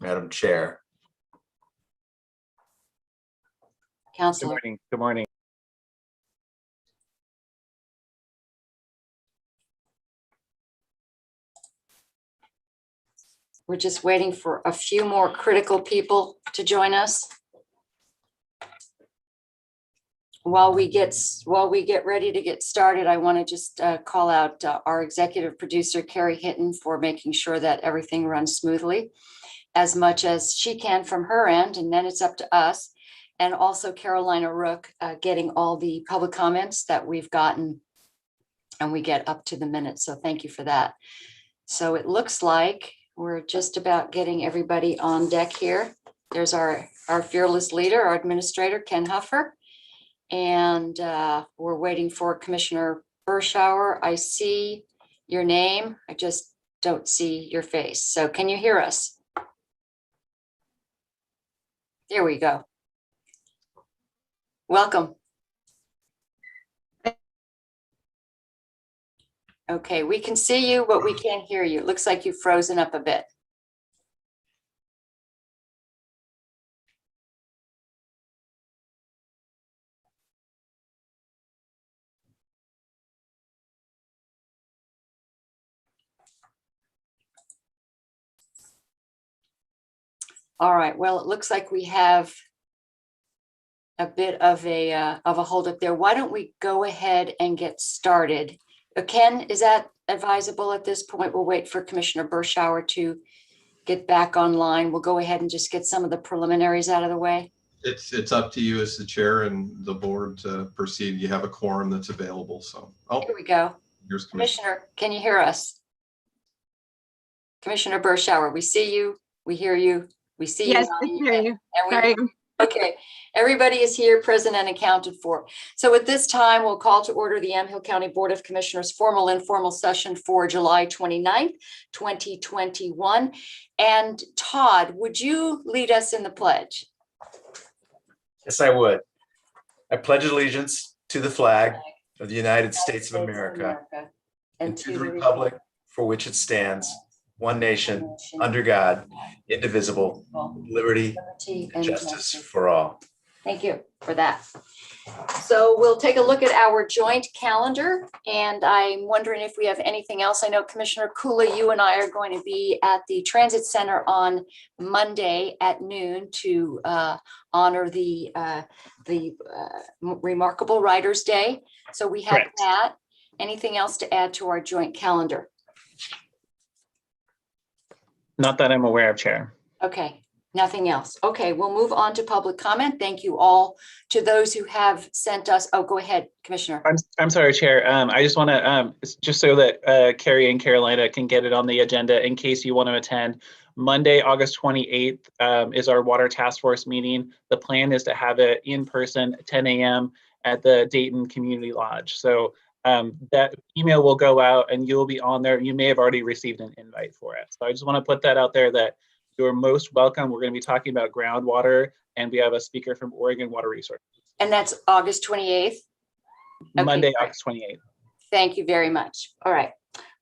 Madam Chair. Councilor. Good morning. Good morning. We're just waiting for a few more critical people to join us. While we get ready to get started, I want to just call out our executive producer, Carrie Hinton, for making sure that everything runs smoothly as much as she can from her end, and then it's up to us. And also Carolina Rook getting all the public comments that we've gotten, and we get up to the minute. So thank you for that. So it looks like we're just about getting everybody on deck here. There's our fearless leader, our administrator, Ken Huffer. And we're waiting for Commissioner Bershauer. I see your name. I just don't see your face. So can you hear us? There we go. Welcome. Okay, we can see you, but we can't hear you. It looks like you've frozen up a bit. All right, well, it looks like we have a bit of a holdup there. Why don't we go ahead and get started? Ken, is that advisable at this point? We'll wait for Commissioner Bershauer to get back online. We'll go ahead and just get some of the preliminaries out of the way. It's up to you as the chair and the board to proceed. You have a quorum that's available. So, Here we go. Here's Commissioner, can you hear us? Commissioner Bershauer, we see you, we hear you, we see you. Yes, I can hear you. Sorry. Okay, everybody is here, present and accounted for. So at this time, we'll call to order the Yamhill County Board of Commissioners formal informal session for July 29th, 2021. And Todd, would you lead us in the pledge? Yes, I would. I pledge allegiance to the flag of the United States of America and to the republic for which it stands, one nation, under God, indivisible, liberty and justice for all. Thank you for that. So we'll take a look at our joint calendar, and I'm wondering if we have anything else. I know Commissioner Kula, you and I are going to be at the Transit Center on Monday at noon to honor the Remarkable Writers Day. So we have Correct. that. Anything else to add to our joint calendar? Not that I'm aware of, Chair. Okay, nothing else. Okay, we'll move on to public comment. Thank you all to those who have sent us. Oh, go ahead, Commissioner. I'm sorry, Chair. I just want to, just so that Carrie and Carolina can get it on the agenda in case you want to attend. Monday, August 28th is our Water Task Force meeting. The plan is to have it in person, 10 a.m. at the Dayton Community Lodge. So that email will go out and you'll be on there. You may have already received an invite for it. So I just want to put that out there that you're most welcome. We're going to be talking about groundwater, and we have a speaker from Oregon Water Resources. And that's August 28th? Okay, Monday, great. August 28th. Thank you very much. All right.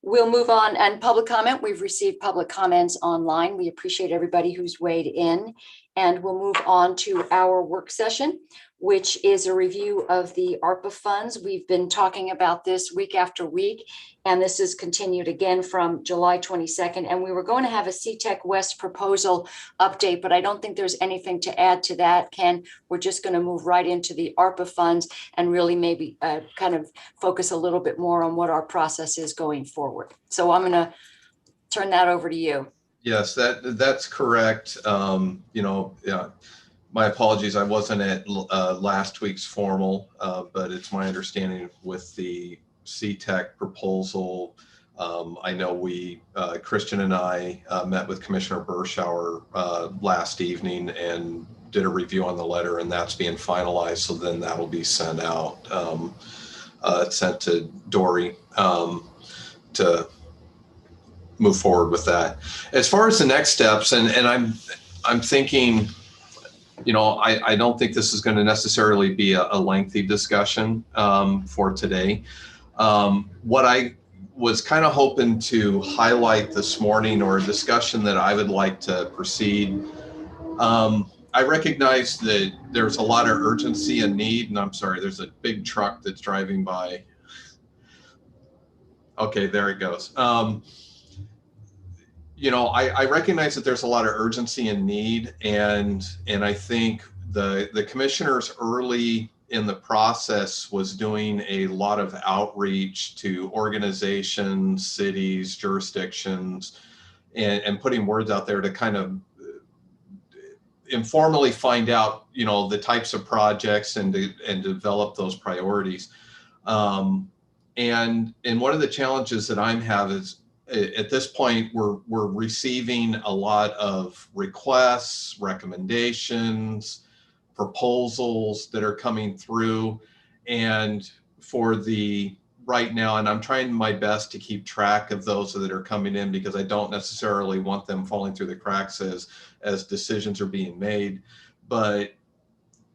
We'll move on. And public comment, we've received public comments online. We appreciate everybody who's weighed in. And we'll move on to our work session, which is a review of the ARPA funds. We've been talking about this week after week, and this is continued again from July 22nd. And we were going to have a CTEC West proposal update, but I don't think there's anything to add to that, Ken. We're just going to move right into the ARPA funds and really maybe kind of focus a little bit more on what our process is going forward. So I'm going to turn that over to you. Yes, that's correct. My apologies. I wasn't at last week's formal, but it's my understanding with the CTEC proposal. I know Christian and I met with Commissioner Bershauer last evening and did a review on the letter, and that's being finalized. So then that'll be sent out, sent to Dory to move forward with that. As far as the next steps, and I'm thinking, I don't think this is going to necessarily be a lengthy discussion for today. What I was kind of hoping to highlight this morning, or a discussion that I would like to proceed. I recognize that there's a lot of urgency and need, and I'm sorry, there's a big truck that's driving by. Okay, there it goes. You know, I recognize that there's a lot of urgency and need, and I think the commissioners early in the process was doing a lot of outreach to organizations, cities, jurisdictions, and putting words out there to kind of informally find out, you know, the types of projects and develop those priorities. And one of the challenges that I'm having is, at this point, we're receiving a lot of requests, recommendations, proposals that are coming through, and for the right now, and I'm trying my best to keep track of those that are coming in, because I don't necessarily want them falling through the cracks as decisions are being made. But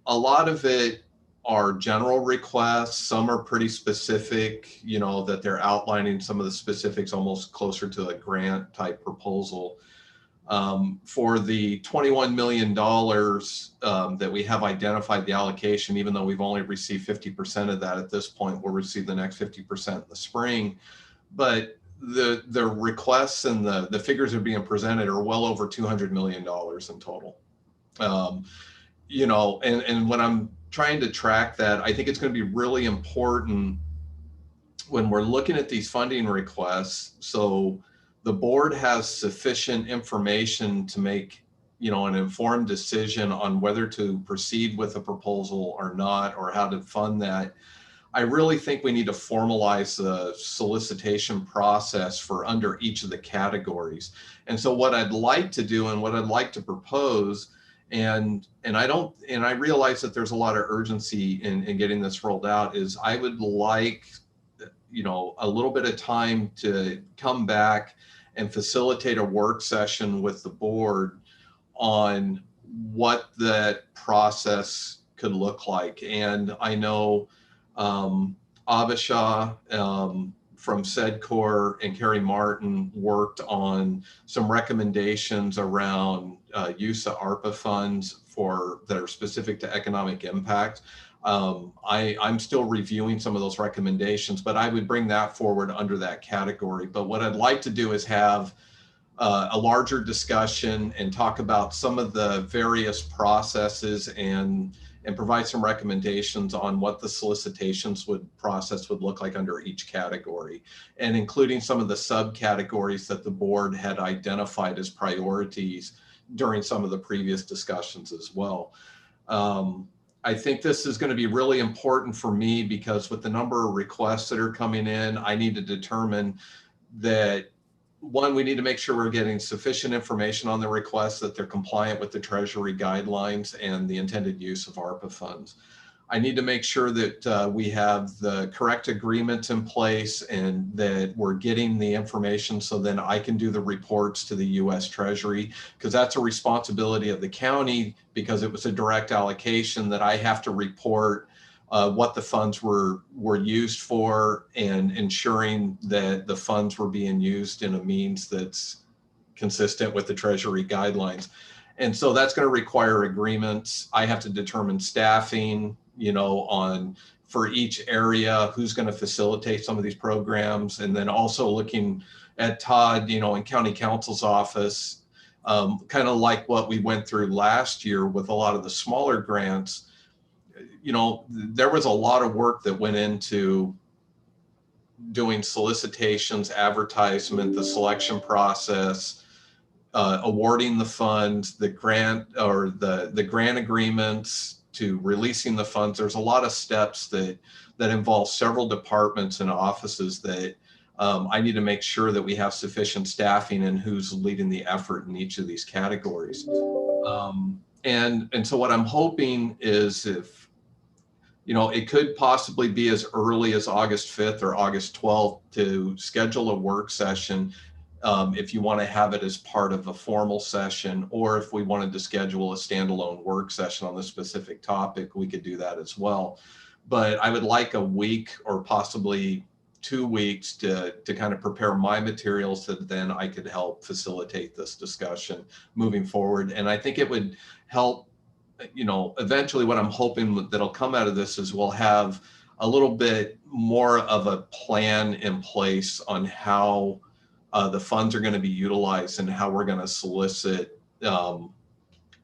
a lot of it are general requests. Some are pretty specific, you know, that they're outlining some of the specifics almost closer to a grant type proposal. For the $21 million that we have identified the allocation, even though we've only received 50% of that at this point, we'll receive the next 50% in the spring. But the requests and the figures that are being presented are well over $200 million in total. You know, and when I'm trying to track that, I think it's going to be really important when we're looking at these funding requests, so the board has sufficient information to make, you know, an informed decision on whether to proceed with a proposal or not, or how to fund that. I really think we need to formalize the solicitation process for under each of the categories. And so what I'd like to do, and what I'd like to propose, and I realize that there's a lot of urgency in getting this rolled out, is I would like, you know, a little bit of time to come back and facilitate a work session with the board on what that process could look like. And I know Abisha from SEDCOR and Carrie Martin worked on some recommendations around use of ARPA funds that are specific to economic impact. I'm still reviewing some of those recommendations, but I would bring that forward under that category. But what I'd like to do is have a larger discussion and talk about some of the various processes and provide some recommendations on what the solicitations process would look like under each category, and including some of the subcategories that the board had identified as priorities during some of the previous discussions as well. I think this is going to be really important for me, because with the number of requests that are coming in, I need to determine that, one, we need to make sure we're getting sufficient information on the requests, that they're compliant with the Treasury guidelines and the intended use of ARPA funds. I need to make sure that we have the correct agreements in place, and that we're getting the information so then I can do the reports to the US Treasury, because that's a responsibility of the county, because it was a direct allocation that I have to report what the funds were used for, and ensuring that the funds were being used in a means that's consistent with the Treasury guidelines. And so that's going to require agreements. I have to determine staffing, you know, for each area, who's going to facilitate some of these programs. And then also looking at Todd, you know, in County Counsel's office, kind of like what we went through last year with a lot of the smaller grants. You know, there was a lot of work that went into doing solicitations, advertisement, the selection process, awarding the funds, the grant, or the grant agreements, to releasing the funds. There's a lot of steps that involve several departments and offices that I need to make sure that we have sufficient staffing and who's leading the effort in each of these categories. And so what I'm hoping is, if, you know, it could possibly be as early as August 5th or August 12th to schedule a work session, if you want to have it as part of a formal session, or if we wanted to schedule a standalone work session on this specific topic, we could do that as well. But I would like a week, or possibly 2 weeks to kind of prepare my materials so that then I could help facilitate this discussion moving forward. And I think it would help, eventually what I'm hoping that'll come out of this is we'll have a little bit more of a plan in place on how the funds are going to be utilized and how we're going to solicit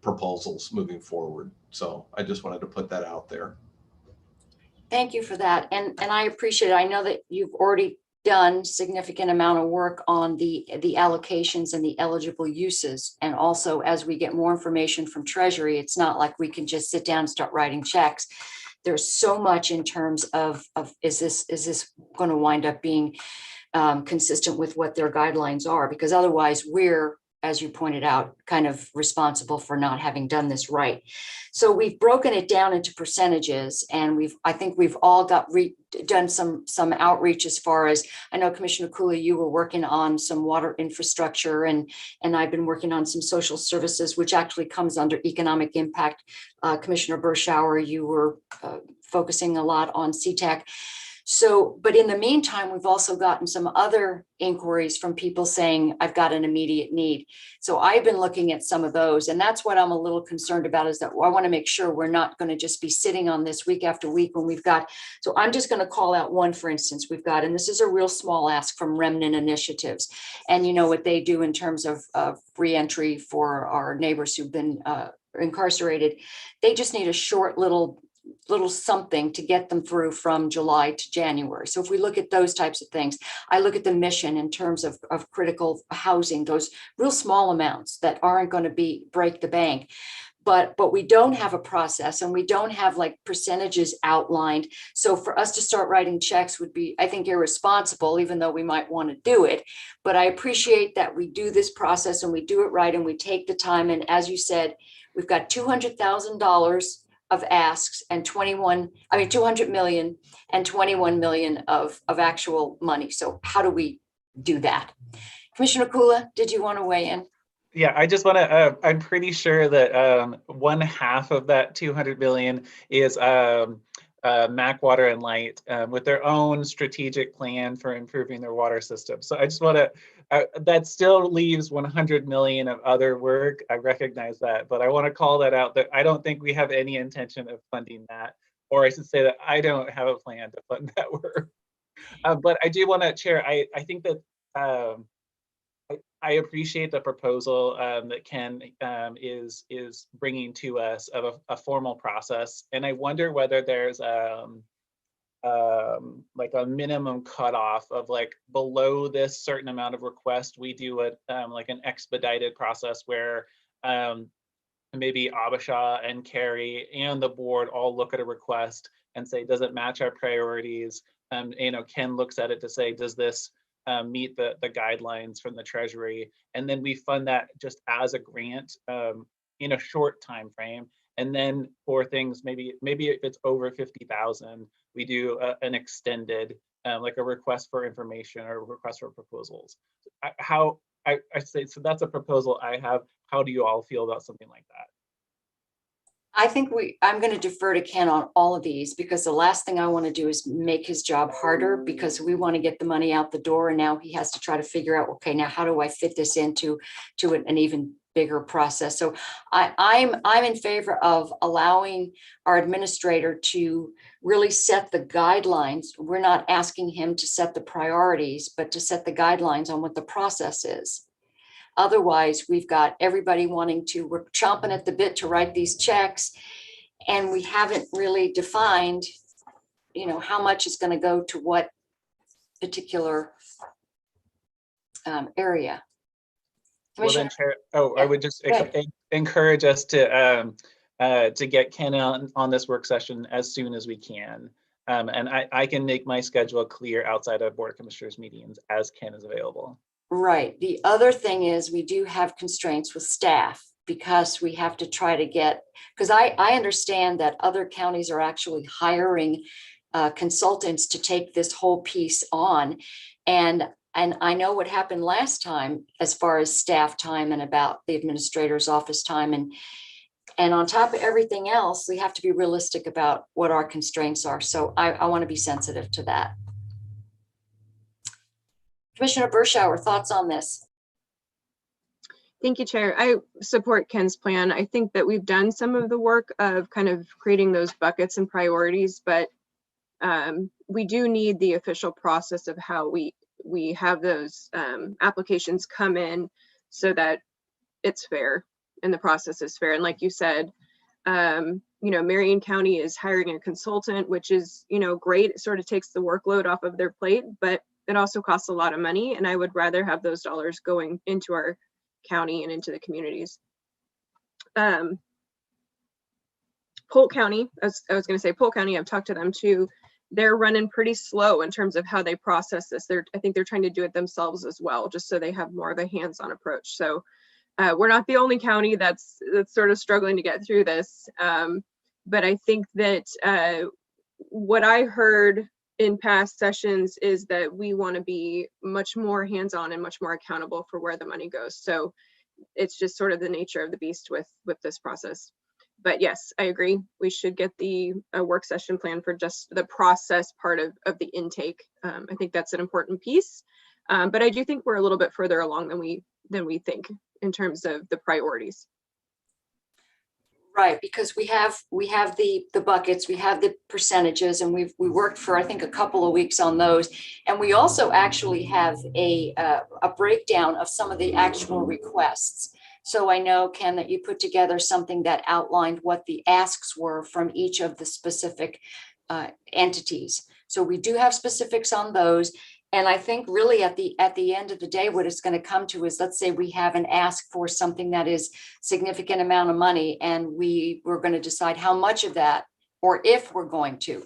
proposals moving forward. So I just wanted to put that out there. Thank you for that. And I appreciate it. I know that you've already done significant amount of work on the allocations and the eligible uses. And also, as we get more information from Treasury, it's not like we can just sit down and start writing checks. There's so much in terms of is this going to wind up being consistent with what their guidelines are? Because otherwise we're, as you pointed out, kind of responsible for not having done this right. So we've broken it down into percentages, and I think we've all done some outreach as far as, I know Commissioner Cooley, you were working on some water infrastructure, and I've been working on some social services, which actually comes under economic impact. Commissioner Bershauer, you were focusing a lot on CTAC. So, but in the meantime, we've also gotten some other inquiries from people saying, I've got an immediate need. So I've been looking at some of those, and that's what I'm a little concerned about, is that I want to make sure we're not going to just be sitting on this week after week when we've got, so I'm just going to call out one, for instance, we've got, and this is a real small ask from Remnant Initiatives. And you know what they do in terms of reentry for our neighbors who've been incarcerated. They just need a short little something to get them through from July to January. So if we look at those types of things, I look at the mission in terms of critical housing, those real small amounts that aren't going to break the bank. But we don't have a process, and we don't have like percentages outlined. So for us to start writing checks would be, I think, irresponsible, even though we might want to do it. But I appreciate that we do this process and we do it right, and we take the time. And as you said, we've got $200,000 of asks and 200 million and 21 million of actual money. So how do we do that? Commissioner Kula, did you want to weigh in? Yeah, I just want to, I'm pretty sure that one half of that 200 million is Mac Water and Light with their own strategic plan for improving their water system. So I just want to, that still leaves 100 million of other work. I recognize that, but I want to call that out, that I don't think we have any intention of funding that, or I should say that I don't have a plan to fund that work. But I do want to, Chair, I think that I appreciate the proposal that Ken is bringing to us of a formal process, and I wonder whether there's like a minimum cutoff of like below this certain amount of request, we do it like an expedited process where maybe Abisha and Carrie and the board all look at a request and say, does it match our priorities? Ken looks at it to say, does this meet the guidelines from the Treasury? And then we fund that just as a grant in a short time frame. And then for things, maybe if it's over 50,000, we do an extended, like a request for information or a request for proposals. I say, so that's a proposal I have. How do you all feel about something like that? I think I'm going to defer to Ken on all of these, because the last thing I want to do is make his job harder, because we want to get the money out the door, and now he has to try to figure out, okay, now how do I fit this into an even bigger process? So I'm in favor of allowing our administrator to really set the guidelines. We're not asking him to set the priorities, but to set the guidelines on what the process is. Otherwise, we've got everybody we're chomping at the bit to write these checks, and we haven't really defined, how much is going to go to what particular area. Well then, Chair, I would just encourage us to get Ken on this work session as soon as we can. And I can make my schedule clear outside of Board of Commissioners meetings as Ken is available. Right. The other thing is, we do have constraints with staff, because we have to try to because I understand that other counties are actually hiring consultants to take this whole piece on. And I know what happened last time as far as staff time and about the administrator's office time. And on top of everything else, we have to be realistic about what our constraints are. So I want to be sensitive to that. Commissioner Bershauer, thoughts on this? Thank you, Chair. I support Ken's plan. I think that we've done some of the work of kind of creating those buckets and priorities, but we do need the official process of how we have those applications come in so that it's fair and the process is fair. And like you said, Marion County is hiring a consultant, which is, great. It sort of takes the workload off of their plate, but it also costs a lot of money. And I would rather have those dollars going into our county and into the communities. Polk County, I was going to say Polk County, I've talked to them too. They're running pretty slow in terms of how they process this. I think they're trying to do it themselves as well, just so they have more of a hands-on approach. So we're not the only county that's sort of struggling to get through this. But I think that what I heard in past sessions is that we want to be much more hands-on and much more accountable for where the money goes. So it's just sort of the nature of the beast with this process. But yes, I agree. We should get the work session plan for just the process part of the intake. I think that's an important piece. But I do think we're a little bit further along than we think in terms of the priorities. Right, because we have the buckets, we have the percentages, and we worked for, I think, a couple of weeks on those. And we also actually have a breakdown of some of the actual requests. So I know, Ken, that you put together something that outlined what the asks were from each of the specific entities. So we do have specifics on those. And I think really at the end of the day, what it's going to come to is, let's say we have an ask for something that is significant amount of money, and we're going to decide how much of that, or if we're going to,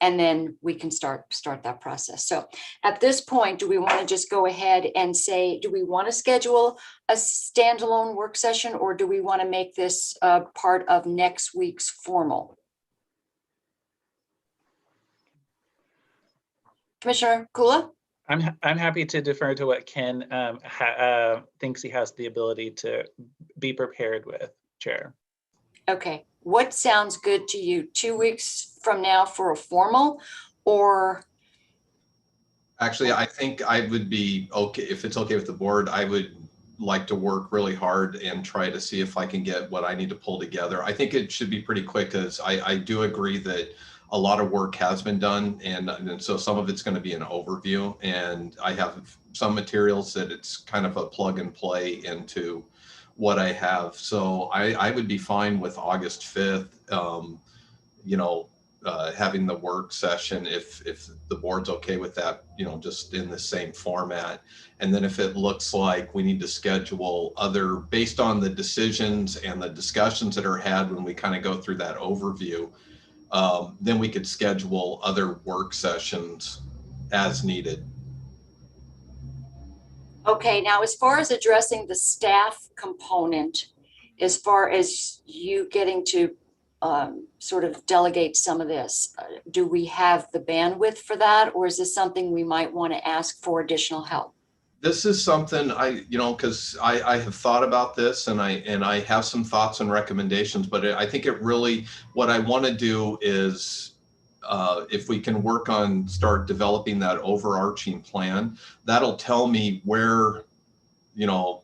and then we can start that process. So at this point, do we want to just go ahead and say, do we want to schedule a standalone work session, or do we want to make this part of next week's formal? Commissioner Kula? I'm happy to defer to what Ken thinks he has the ability to be prepared with, Chair. Okay, what sounds good to you? 2 weeks from now for a formal, or? Actually, I think I would be okay, if it's okay with the board, I would like to work really hard and try to see if I can get what I need to pull together. I think it should be pretty quick, because I do agree that a lot of work has been done, and so some of it's going to be an overview, and I have some materials that it's kind of a plug and play into what I have. So I would be fine with August 5th, having the work session, if the board's okay with that, just in the same format. And then if it looks like we need to schedule based on the decisions and the discussions that are had when we kind of go through that overview, then we could schedule other work sessions as needed. Okay, now as far as addressing the staff component, as far as you getting to sort of delegate some of this, do we have the bandwidth for that, or is this something we might want to ask for additional help? This is something because I have thought about this, and I have some thoughts and recommendations, but I think what I want to do is, if we can start developing that overarching plan, that'll tell me where,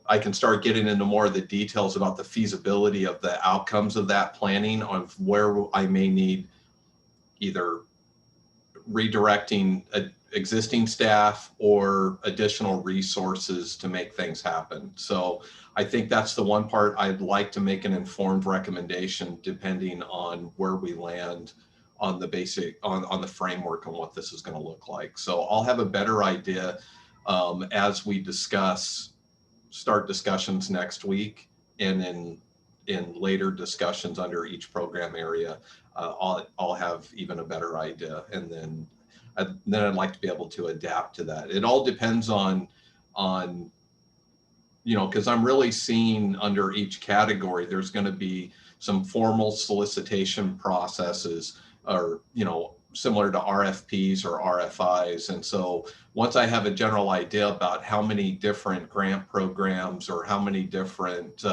I can start getting into more of the details about the feasibility of the outcomes of that planning, of where I may need either redirecting existing staff or additional resources to make things happen. So I think that's the one part I'd like to make an informed recommendation, depending on where we land on the basic, on the framework on what this is going to look like. So I'll have a better idea as we start discussions next week, and in later discussions under each program area, I'll have even a better idea, and then I'd like to be able to adapt to that. It all depends on because I'm really seeing under each category, there's going to be some formal solicitation processes, or similar to RFPs or RFIs. And so once I have a general idea about how many different grant programs or how many different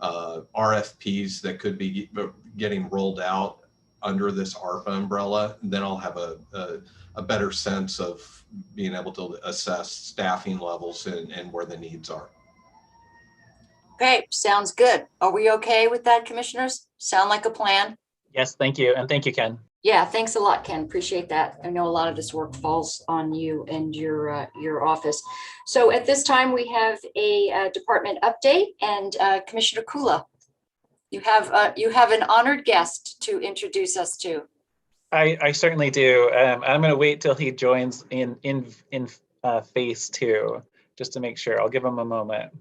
RFPs that could be getting rolled out, under this ARPA umbrella, then I'll have a better sense of being able to assess staffing levels and where the needs are. Okay, sounds good. Are we okay with that, commissioners? Sound like a plan? Yes, thank you. And thank you, Ken. Yeah, thanks a lot, Ken. Appreciate that. I know a lot of this work falls on you and your office. So at this time, we have a department update, and Commissioner Kula, you have an honored guest to introduce us to. I certainly do. I'm going to wait till he joins in phase 2, just to make sure. I'll give him a moment.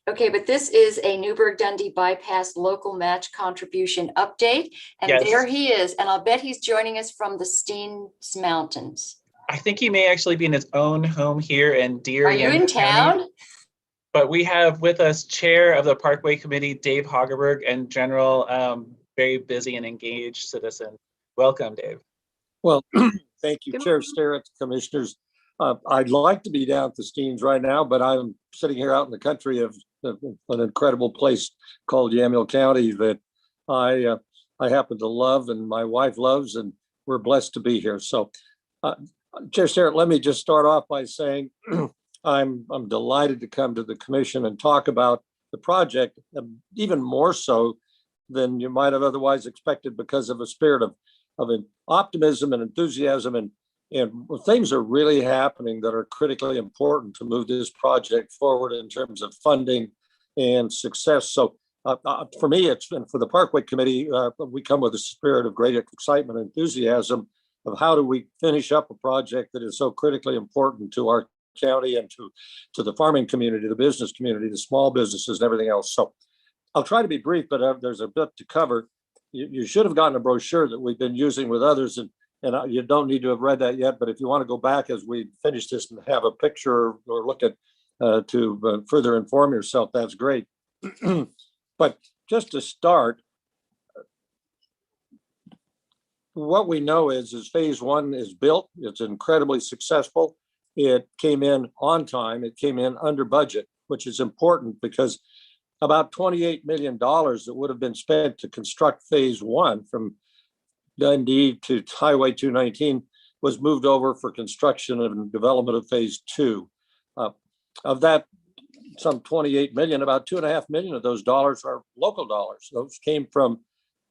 Okay, but this is a Newburgh-Dundee bypass local match contribution update. And Yes. There he is. And I'll bet he's joining us from the Steens Mountains. I think he may actually be in his own home here in Deer. Are you in town? But we have with us Chair of the Parkway Committee, Dave Hagerberg, and General, very busy and engaged citizen. Welcome, Dave. Well, thank you, Chair Sterrett, Commissioners. I'd like to be down at the Steens right now, but I'm sitting here out in the country of an incredible place called Yamhill County that I happen to love and my wife loves, and we're blessed to be here. So, Chair Sterrett, let me just start off by saying I'm delighted to come to the commission and talk about the project, even more so than you might have otherwise expected, because of a spirit of optimism and enthusiasm, and things are really happening that are critically important to move this project forward in terms of funding and success. So for me, it's been for the Parkway Committee, we come with a spirit of great excitement and enthusiasm of how do we finish up a project that is so critically important to our county and to the farming community, the business community, the small businesses, and everything else. So I'll try to be brief, but there's a bit to cover. You should have gotten a brochure that we've been using with others, and you don't need to have read that yet. But if you want to go back as we finish this and have a picture or look at to further inform yourself, that's great. But just to start, what we know is phase 1 is built. It's incredibly successful. It came in on time. It came in under budget, which is important because about $28 million that would have been spent to construct phase 1 from Dundee to Highway 219 was moved over for construction and development of phase 2. Of that, some 28 million, about 2.5 million of those dollars are local dollars. Those came from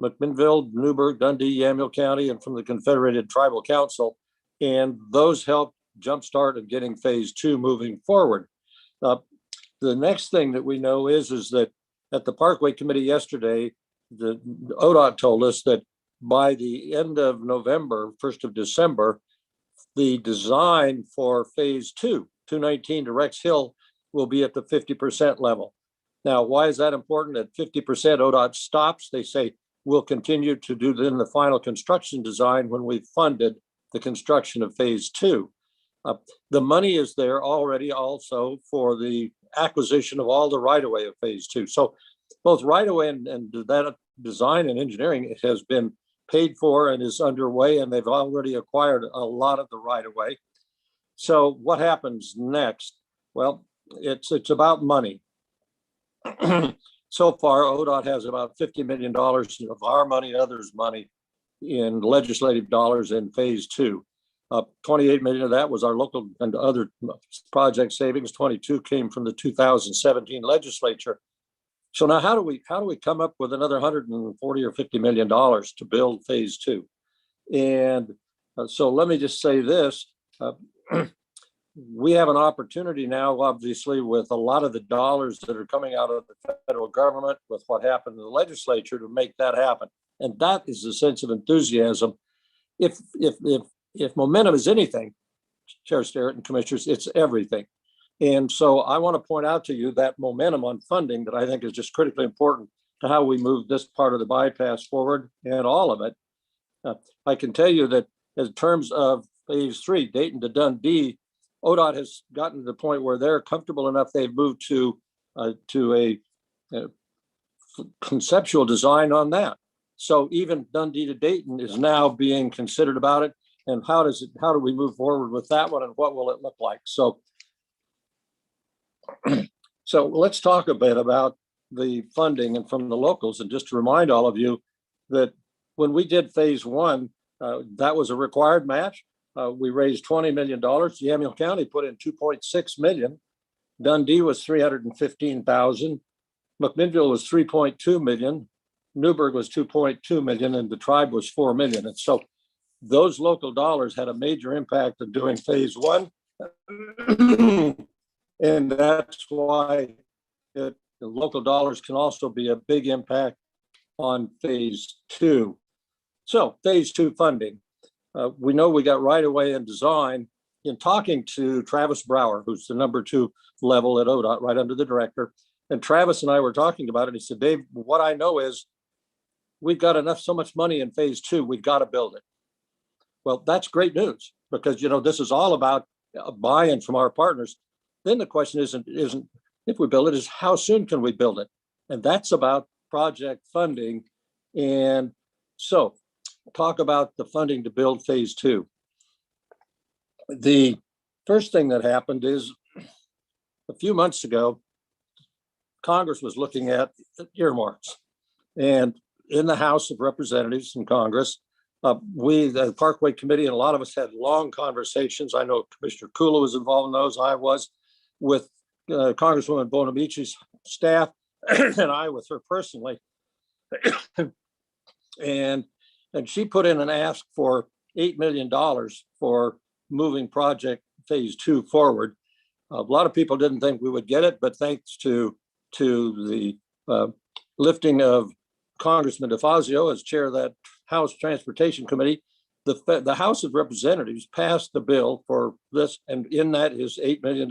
McMinnville, Newburgh, Dundee, Yamhill County, and from the Confederated Tribal Council. And those helped jumpstart of getting phase 2 moving forward. The next thing that we know is that at the Parkway Committee yesterday, the ODOT told us that by the end of November, 1st of December, the design for phase 2, 219 to Rex Hill, will be at the 50% level. Now, why is that important? At 50%, ODOT stops. They say, we'll continue to do then the final construction design when we've funded the construction of phase 2. The money is there already also for the acquisition of all the right-of-way of phase 2. So both right-of-way and that design and engineering, it has been paid for and is underway, and they've already acquired a lot of the right-of-way. So what happens next? Well, it's about money. So far, ODOT has about $50 million of our money, others' money in legislative dollars in phase 2. 28 million of that was our local and other project savings. 22 came from the 2017 legislature. So now how do we come up with another 140 or $50 million to build phase 2? And so let me just say this. We have an opportunity now, obviously, with a lot of the dollars that are coming out of the federal government, with what happened in the legislature, to make that happen. And that is a sense of enthusiasm. If momentum is anything, Chair Sterrett and Commissioners, it's everything. And so I want to point out to you that momentum on funding that I think is just critically important to how we move this part of the bypass forward and all of it. I can tell you that in terms of phase 3, Dayton to Dundee, ODOT has gotten to the point where they're comfortable enough. They've moved to a conceptual design on that. So even Dundee to Dayton is now being considered about it. And how do we move forward with that one, and what will it look like? So let's talk a bit about the funding and from the locals. And just to remind all of you that when we did phase one, that was a required match. We raised $20 million. Yamhill County put in 2.6 million. Dundee was 315,000. McMinnville was 3.2 million. Newburgh was 2.2 million, and the tribe was 4 million. And so those local dollars had a major impact on doing phase one. And that's why the local dollars can also be a big impact on phase two. So phase two funding. We know we got right away in design. In talking to Travis Brower, who's the number 2 level at ODOT, right under the director, and Travis and I were talking about it. He said, Dave, what I know is we've got so much money in phase two, we've got to build it. Well, that's great news because, this is all about buy-in from our partners. Then the question isn't if we build it, is how soon can we build it? And that's about project funding. And so talk about the funding to build phase two. The first thing that happened is a few months ago, Congress was looking at earmarks. And in the House of Representatives in Congress, we, the Parkway Committee, and a lot of us had long conversations. I know Commissioner Kula was involved in those. I was with Congresswoman Bonamici's staff, and I with her personally. and she put in an ask for $8 million for moving project phase two forward. A lot of people didn't think we would get it, but thanks to the lifting of Congressman DeFazio as chair of that House Transportation Committee, the House of Representatives passed the bill for this, and in that is $8 million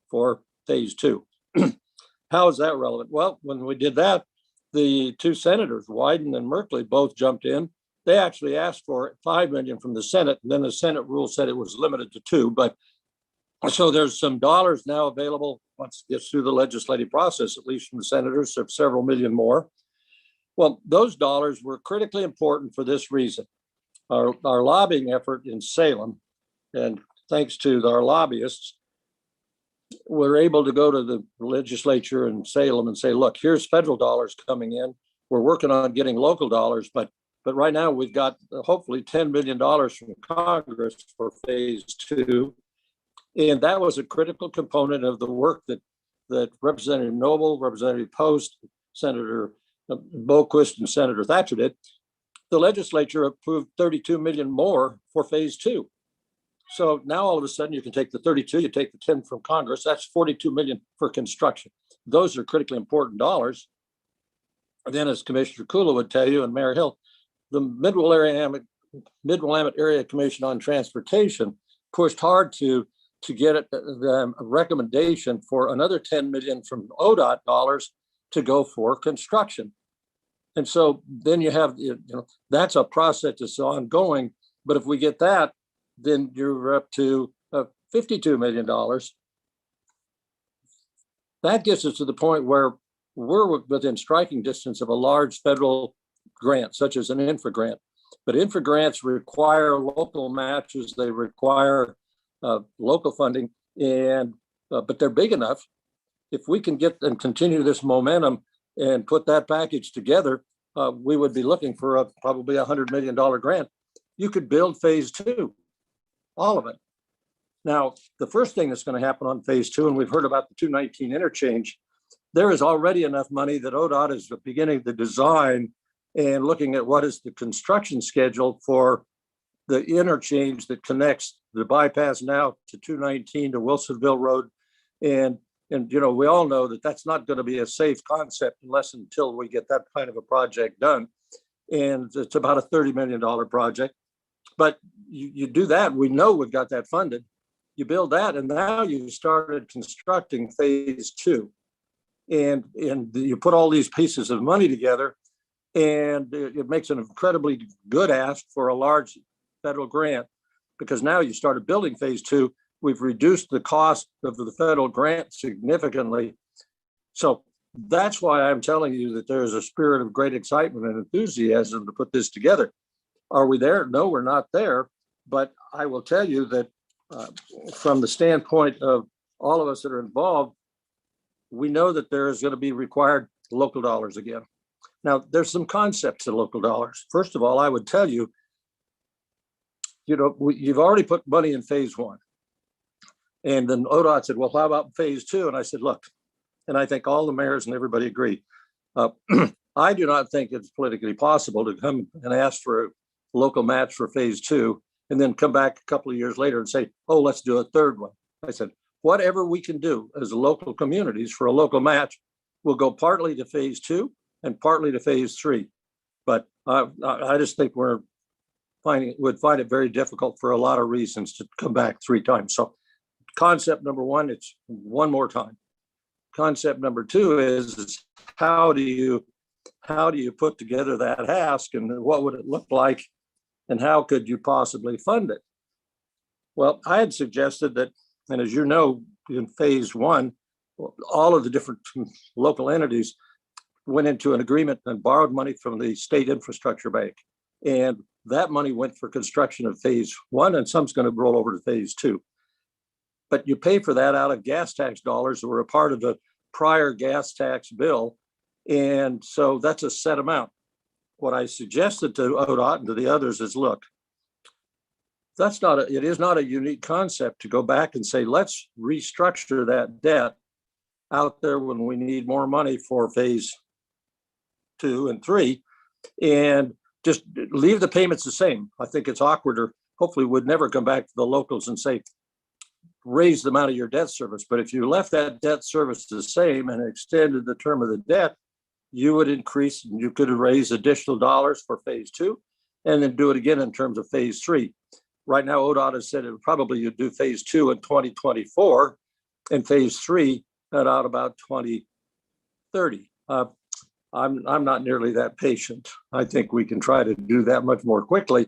for phase two. How is that relevant? Well, when we did that, the 2 senators, Wyden and Merkley, both jumped in. They actually asked for $5 million from the Senate, and then the Senate rule said it was limited to 2. But so there's some dollars now available once it gets through the legislative process, at least from the senators, of several million more. Well, those dollars were critically important for this reason. Our lobbying effort in Salem, and thanks to our lobbyists, we're able to go to the legislature in Salem and say, look, here's federal dollars coming in. We're working on getting local dollars, but right now we've got hopefully $10 million from Congress for phase two. And that was a critical component of the work that Representative Noble, Representative Post, Senator Boquist, and Senator Thatcher did. The legislature approved 32 million more for phase two. So now all of a sudden you can take the 32, you take the 10 from Congress, that's 42 million for construction. Those are critically important dollars. And then, as Commissioner Kula would tell you, and Mayor Hill, the Mid-Willamette Area Commission on Transportation pushed hard to get a recommendation for another 10 million from ODOT dollars to go for construction. And so then you have, that's a process that's ongoing. But if we get that, then you're up to $52 million. That gets us to the point where we're within striking distance of a large federal grant, such as an infra grant. But infra grants require local matches, they require local funding, and but they're big enough. If we can get and continue this momentum and put that package together, we would be looking for probably $100 million grant. You could build phase two, all of it. Now, the first thing that's going to happen on phase two, and we've heard about the 219 interchange, there is already enough money that ODOT is beginning the design and looking at what is the construction schedule for the interchange that connects the bypass now to 219 to Wilsonville Road. And we all know that that's not going to be a safe concept until we get that kind of a project done. And it's about a $30 million project. But you do that, we know we've got that funded. You build that, and now you started constructing phase two. And you put all these pieces of money together, and it makes an incredibly good ask for a large federal grant, because now you started building phase two. We've reduced the cost of the federal grant significantly. So that's why I'm telling you that there's a spirit of great excitement and enthusiasm to put this together. Are we there? No, we're not there. But I will tell you that from the standpoint of all of us that are involved, we know that there is going to be required local dollars again. Now, there's some concepts in local dollars. First of all, I would tell you, you've already put money in phase one. And then ODOT said, well, how about phase two? And I said, look, and I think all the mayors and everybody agree. I do not think it's politically possible to come and ask for a local match for phase two and then come back a couple of years later and say, oh, let's do a third one. I said, whatever we can do as local communities for a local match will go partly to phase two and partly to phase three. But I just think would find it very difficult for a lot of reasons to come back three times. So concept number one, it's one more time. Concept number two is how do you put together that ask, and what would it look like, and how could you possibly fund it? Well, I had suggested that, and as you know, in phase one, all of the different local entities went into an agreement and borrowed money from the state infrastructure bank. And that money went for construction of phase one, and some's going to roll over to phase two. But you pay for that out of gas tax dollars that were a part of the prior gas tax bill. And so that's a set amount. What I suggested to ODOT and to the others is, look, it is not a unique concept to go back and say, let's restructure that debt out there when we need more money for phase two and three, and just leave the payments the same. I think it's awkward, or hopefully would never come back to the locals and say, raise the amount of your debt service. But if you left that debt service the same and extended the term of the debt, you would increase, and you could raise additional dollars for phase two and then do it again in terms of phase three. Right now, ODOT has said it would probably you'd do phase two in 2024 and phase three at about 2030. I'm not nearly that patient. I think we can try to do that much more quickly.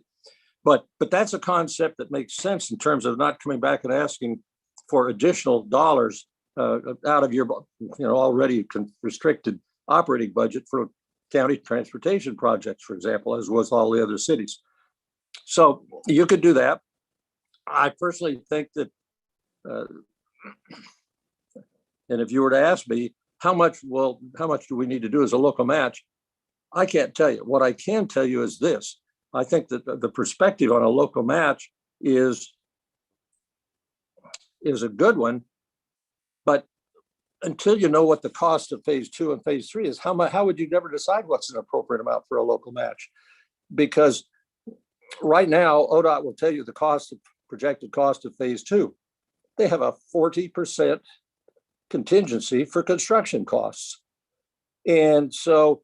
But that's a concept that makes sense in terms of not coming back and asking for additional dollars out of your already restricted operating budget for county transportation projects, for example, as was all the other cities. So you could do that. I personally think that, and if you were to ask me, how much do we need to do as a local match? I can't tell you. What I can tell you is this. I think that the perspective on a local match is a good one, but until you know what the cost of phase two and phase three is, how would you never decide what's an appropriate amount for a local match? Because right now, ODOT will tell you the projected cost of phase two. They have a 40% contingency for construction costs. And so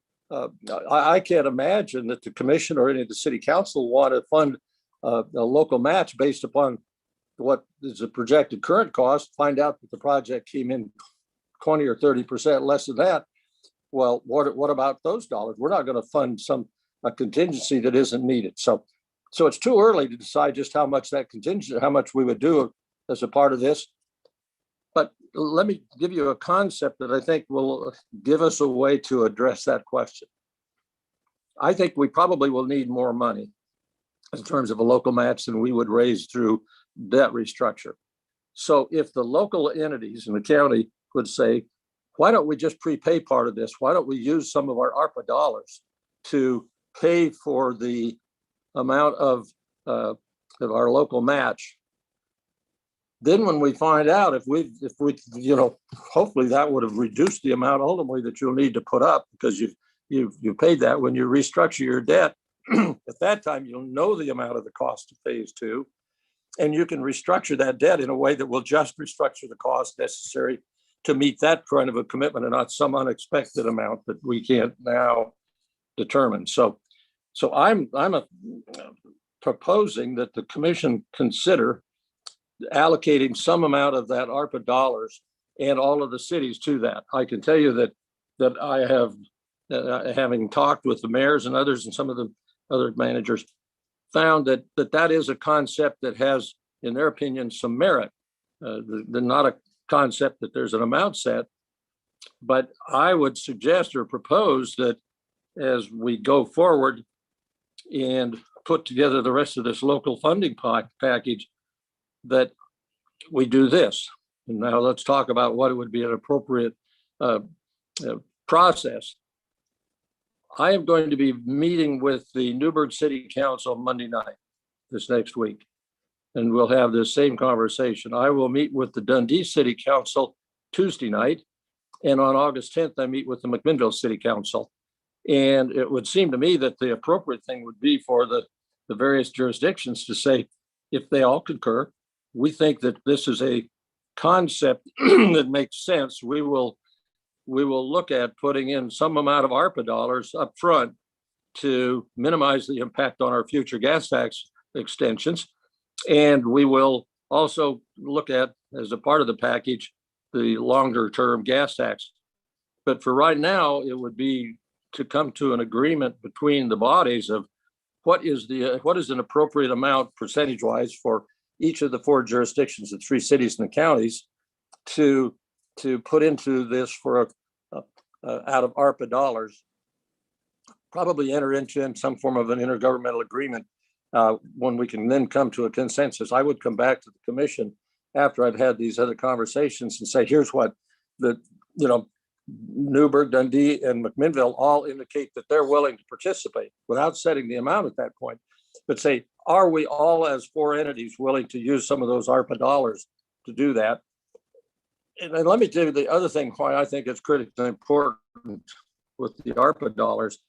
I can't imagine that the commission or any of the city council want to fund a local match based upon what is the projected current cost, find out that the project came in 20 or 30% less than that. Well, what about those dollars? We're not going to fund a contingency that isn't needed. So it's too early to decide just how much that contingency, how much we would do as a part of this. But let me give you a concept that I think will give us a way to address that question. I think we probably will need more money in terms of a local match than we would raise through debt restructure. So if the local entities in the county would say, why don't we just prepay part of this? Why don't we use some of our ARPA dollars to pay for the amount of our local match? Then when we find out if we, hopefully that would have reduced the amount ultimately that you'll need to put up, because you paid that when you restructure your debt. At that time, you'll know the amount of the cost of phase two, and you can restructure that debt in a way that will just restructure the cost necessary to meet that kind of a commitment and not some unexpected amount that we can't now determine. So I'm proposing that the commission consider allocating some amount of that ARPA dollars and all of the cities to that. I can tell you that I have, having talked with the mayors and others and some of the other managers, found that is a concept that has, in their opinion, some merit. Not a concept that there's an amount set, but I would suggest or propose that as we go forward and put together the rest of this local funding package, that we do this. And now let's talk about what would be an appropriate process. I am going to be meeting with the Newburgh City Council Monday night, this next week, and we'll have the same conversation. I will meet with the Dundee City Council Tuesday night, and on August 10th, I meet with the McMinnville City Council. And it would seem to me that the appropriate thing would be for the various jurisdictions to say, if they all concur, we think that this is a concept that makes sense. We will look at putting in some amount of ARPA dollars up front to minimize the impact on our future gas tax extensions. And we will also look at, as a part of the package, the longer term gas tax. But for right now, it would be to come to an agreement between the bodies of what is an appropriate amount percentage wise for each of the 4 jurisdictions, the 3 cities and the counties, to put into this for out of ARPA dollars. Probably enter into some form of an intergovernmental agreement when we can then come to a consensus. I would come back to the commission after I've had these other conversations and say, here's what Newburgh, Dundee, and McMinnville all indicate that they're willing to participate without setting the amount at that point. But say, are we all as 4 entities willing to use some of those ARPA dollars to do that? And let me tell you the other thing why I think it's critically important with the ARPA dollars.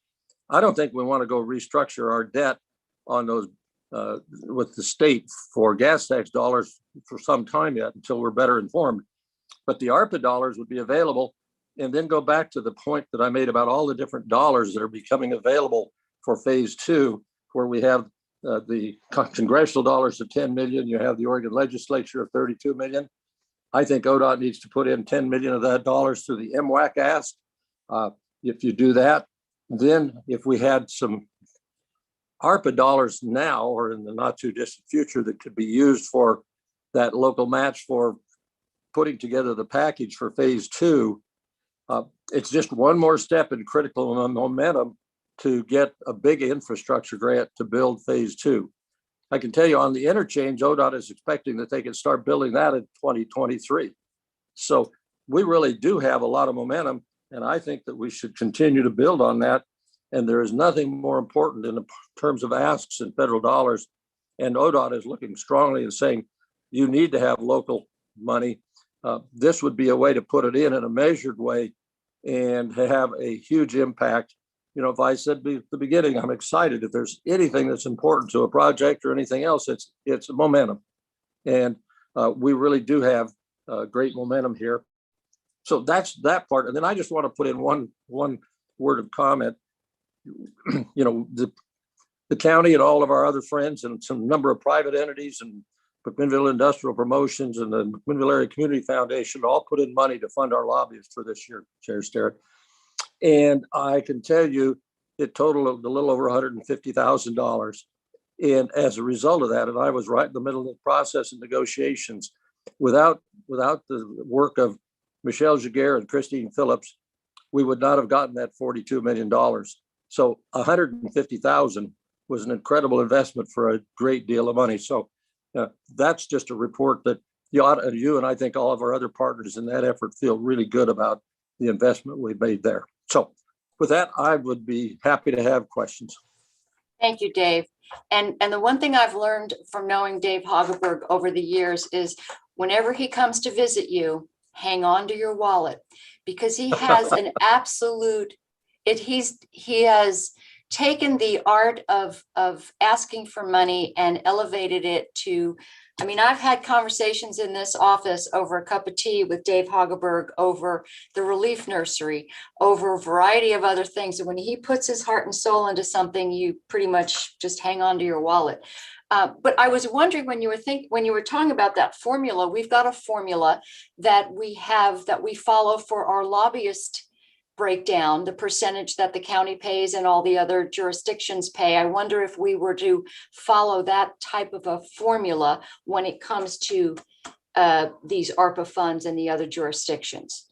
I don't think we want to go restructure our debt on those with the state for gas tax dollars for some time yet until we're better informed. But the ARPA dollars would be available, and then go back to the point that I made about all the different dollars that are becoming available for phase 2, where we have the congressional dollars of 10 million, you have the Oregon legislature of 32 million. I think ODOT needs to put in 10 million of that dollars through the MWAC ask. If you do that, then if we had some ARPA dollars now or in the not too distant future that could be used for that local match for putting together the package for phase 2, it's just one more step in critical momentum to get a big infrastructure grant to build phase 2. I can tell you on the interchange, ODOT is expecting that they can start building that in 2023. So we really do have a lot of momentum, and I think that we should continue to build on that. And there is nothing more important in terms of asks and federal dollars. And ODOT is looking strongly and saying, you need to have local money. This would be a way to put it in a measured way and have a huge impact. You know, if I said at the beginning, I'm excited. If there's anything that's important to a project or anything else, it's momentum. And we really do have great momentum here. So that's that part. And then I just want to put in one word of comment. You know, the county and all of our other friends and some number of private entities and McMinnville Industrial Promotions and the McMinnville Area Community Foundation all put in money to fund our lobbyists for this year, Chair Sterrett. And I can tell you it totaled a little over $150,000. And as a result of that, and I was right in the middle of the process of negotiations, without the work of Michelle Jaguar and Christine Phillips, we would not have gotten that $42 million. So $150,000 was an incredible investment for a great deal of money. So that's just a report that you and I think all of our other partners in that effort feel really good about the investment we made there. So with that, I would be happy to have questions. Thank you, Dave. And the one thing I've learned from knowing Dave Hageberg over the years is whenever he comes to visit you, hang on to your wallet, because he has an absolute, he has taken the art of asking for money and elevated it to, I mean, I've had conversations in this office over a cup of tea with Dave Hageberg over the Relief Nursery, over a variety of other things. And when he puts his heart and soul into something, you pretty much just hang on to your wallet. But I was wondering when you were talking about that formula, we've got a formula that we follow for our lobbyist breakdown, the percentage that the county pays and all the other jurisdictions pay. I wonder if we were to follow that type of a formula when it comes to these ARPA funds and the other jurisdictions.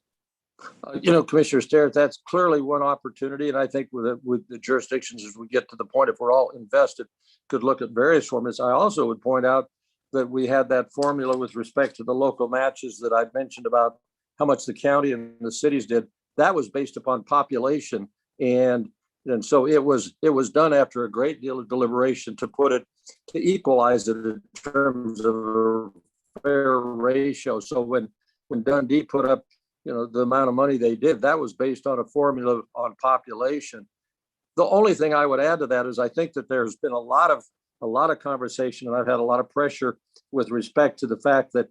You know, Commissioner Sterrett, that's clearly one opportunity. And I think with the jurisdictions, as we get to the point, if we're all invested, could look at various formulas. I also would point out that we had that formula with respect to the local matches that I've mentioned about how much the county and the cities did. That was based upon population. And And so it was done after a great deal of deliberation to equalize it in terms of a fair ratio. So when Dundee put up, the amount of money they did, that was based on a formula on population. The only thing I would add to that is I think that there's been a lot of conversation, and I've had a lot of pressure with respect to the fact that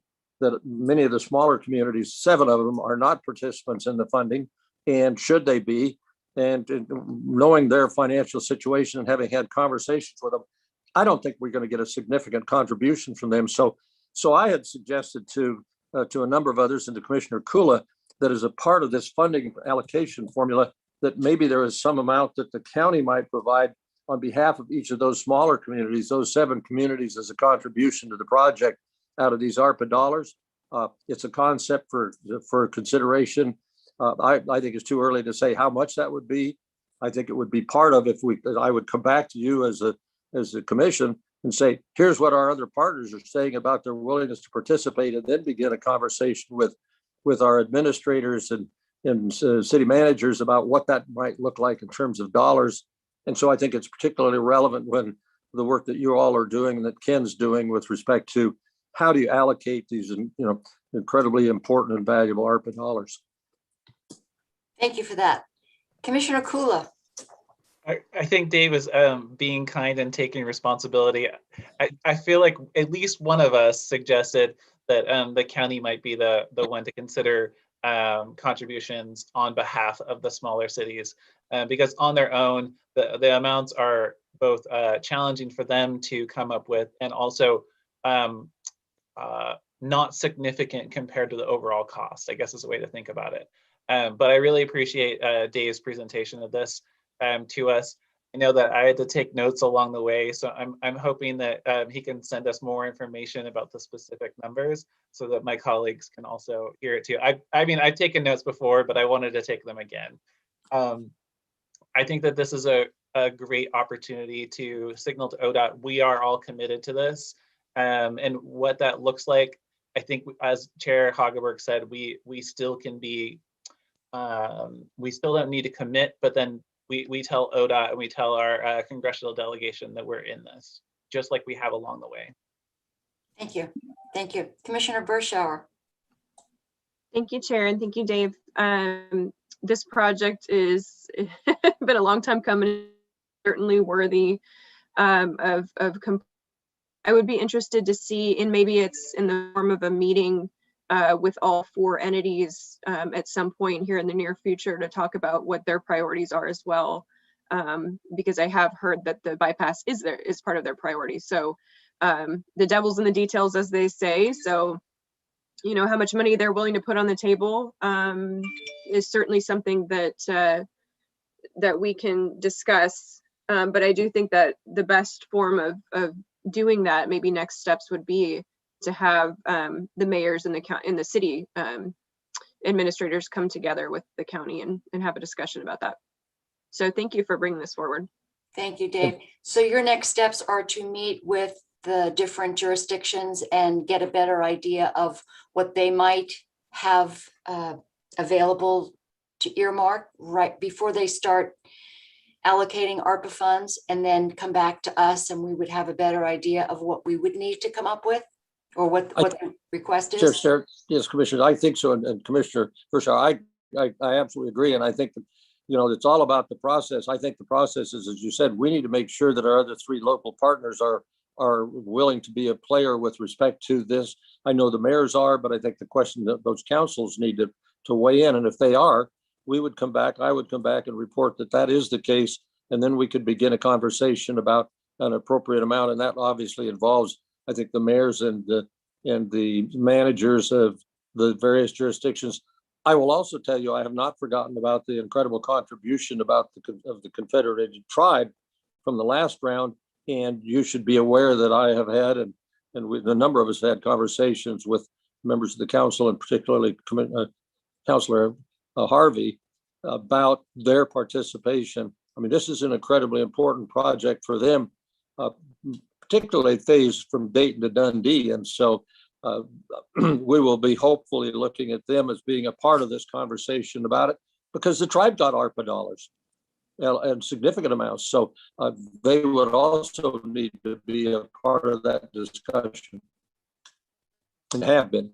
many of the smaller communities, 7 of them, are not participants in the funding, and should they be? And knowing their financial situation and having had conversations with them, I don't think we're going to get a significant contribution from them. So I had suggested to a number of others and to Commissioner Kula that as a part of this funding allocation formula, that maybe there is some amount that the county might provide on behalf of each of those smaller communities, those 7 communities, as a contribution to the project out of these ARPA dollars. It's a concept for consideration. I think it's too early to say how much that would be. I think it would be part of I would come back to you as a commission and say, here's what our other partners are saying about their willingness to participate, and then begin a conversation with our administrators and city managers about what that might look like in terms of dollars. And so I think it's particularly relevant when the work that you all are doing and that Ken's doing with respect to how do you allocate these, incredibly important and valuable ARPA dollars. Thank you for that. Commissioner Kula. I think Dave is being kind and taking responsibility. I feel like at least one of us suggested that the county might be the one to consider contributions on behalf of the smaller cities, because on their own, the amounts are both challenging for them to come up with, and also not significant compared to the overall cost, I guess is a way to think about it. But I really appreciate Dave's presentation of this to us. I know that I had to take notes along the way, so I'm hoping that he can send us more information about the specific numbers so that my colleagues can also hear it too. I mean, I've taken notes before, but I wanted to take them again. I think that this is a great opportunity to signal to ODOT we are all committed to this, and what that looks like. I think, as Chair Hageberg said, we still can be, we still don't need to commit, but then we tell ODOT and we tell our congressional delegation that we're in this, just like we have along the way. Thank you. Thank you. Commissioner Bershauer. Thank you, Chair, and thank you, Dave. This project is been a long time coming, certainly worthy of I would be interested to see, and maybe it's in the form of a meeting with all 4 entities at some point here in the near future to talk about what their priorities are as well, because I have heard that the bypass is part of their priorities. So the devil's in the details, as they say. So how much money they're willing to put on the table is certainly something that that we can discuss. But I do think that the best form of doing that, maybe next steps would be to have the mayors and the city administrators come together with the county and have a discussion about that. So thank you for bringing this forward. Thank you, Dave. So your next steps are to meet with the different jurisdictions and get a better idea of what they might have available to earmark right before they start allocating ARPA funds, and then come back to us and we would have a better idea of what we would need to come up with, or what the request is. Sure. Yes, Commissioner, I think so. And Commissioner Bershauer, I absolutely agree. And I think that, it's all about the process. I think the process is, as you said, we need to make sure that our other 3 local partners are willing to be a player with respect to this. I know the mayors are, but I think the question that those councils need to weigh in. And if they are, I would come back and report that is the case. And then we could begin a conversation about an appropriate amount. And that obviously involves, I think, the mayors and the managers of the various jurisdictions. I will also tell you, I have not forgotten about the incredible contribution of the Confederated Tribe from the last round. And you should be aware that I have had, and a number of us had conversations with members of the council, and particularly Councilor Harvey, about their participation. I mean, this is an incredibly important project for them, particularly phased from Dayton to Dundee. And so we will be hopefully looking at them as being a part of this conversation about it, because the tribe got ARPA dollars. and significant amounts. So they would also need to be a part of that discussion and have been.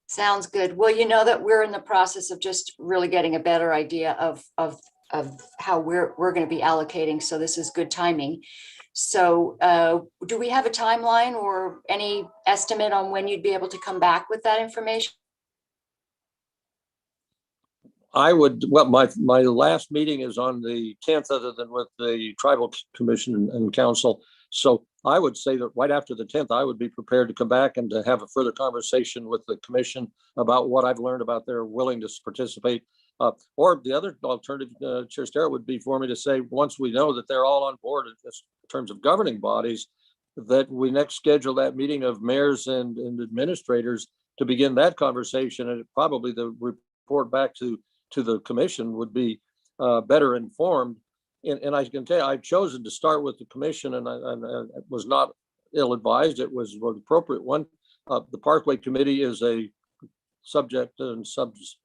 Sounds good. Well, you know that we're in the process of just really getting a better idea of how we're going to be allocating. So this is good timing. So do we have a timeline or any estimate on when you'd be able to come back with that information? I would, well, my last meeting is on the 10th, other than with the Tribal Commission and Council. So I would say that right after the 10th, I would be prepared to come back and to have a further conversation with the commission about what I've learned about their willingness to participate. Or the other alternative, Chair Starrett, would be for me to say, once we know that they're all on board in terms of governing bodies, that we next schedule that meeting of mayors and administrators to begin that conversation. And probably the report back to the commission would be better informed. And I can tell you, I've chosen to start with the commission, and I was not ill-advised. It was the appropriate one. The Parkway Committee is a subject and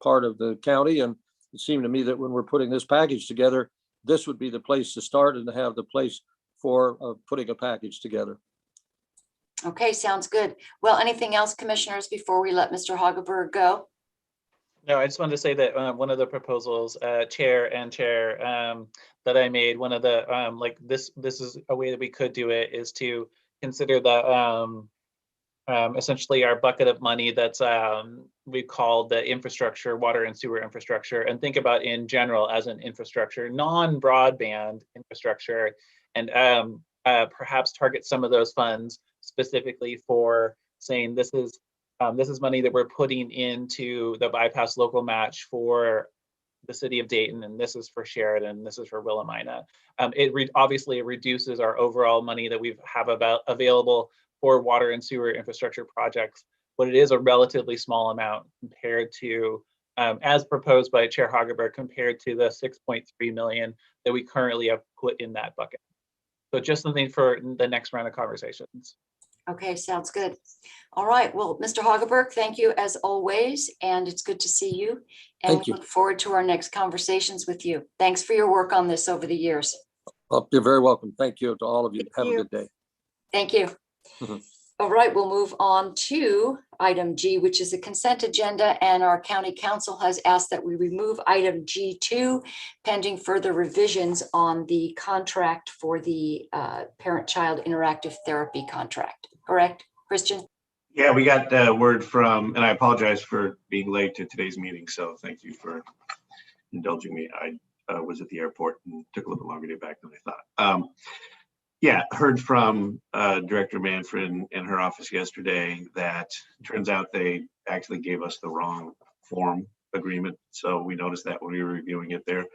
part of the county, and it seemed to me that when we're putting this package together, this would be the place to start and to have the place for putting a package together. Okay, sounds good. Well, anything else, commissioners, before we let Mr. Hageberg go? No, I just wanted to say that one of the proposals, chair, that I made, one of the like this is a way that we could do it, is to consider the essentially our bucket of money that's we call the infrastructure, water and sewer infrastructure, and think about in general as an infrastructure, non-broadband infrastructure, and perhaps target some of those funds specifically for saying this is money that we're putting into the bypass local match for the city of Dayton, and this is for Sheridan, this is for Willamina. Obviously it reduces our overall money that we have available for water and sewer infrastructure projects, but it is a relatively small amount compared to, as proposed by Chair Hageberg, compared to the 6.3 million that we currently have put in that bucket. So just something for the next round of conversations. Okay, sounds good. All right. Well, Mr. Hageberg, thank you as always, and it's good to see you. And Thank we you. look forward to our next conversations with you. Thanks for your work on this over the years. Well, you're very welcome. Thank you to all of you. Thank Have you. a good day. Thank you. Mhm. All right, we'll move on to item G, which is the consent agenda, and our county council has asked that we remove item G2 pending further revisions on the contract for the parent-child interactive therapy contract. Correct, Christian? Yeah, we got word from, and I apologize for being late to today's meeting, so thank you for indulging me. I was at the airport and took a little longer to get back than I thought. Yeah, heard from Director Manfred and her office yesterday that it turns out they actually gave us the wrong form agreement. So we noticed that when we were reviewing it, they're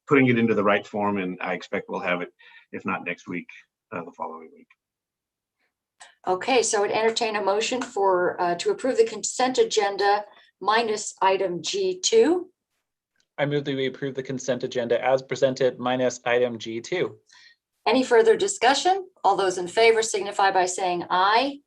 putting it into the right form, and I expect we'll have it, if not next week, the following week. Okay, so I'd entertain a motion for to approve the consent agenda minus item G2. I move that we approve the consent agenda as presented minus item G2. Any further discussion? All those in favor signify by saying aye.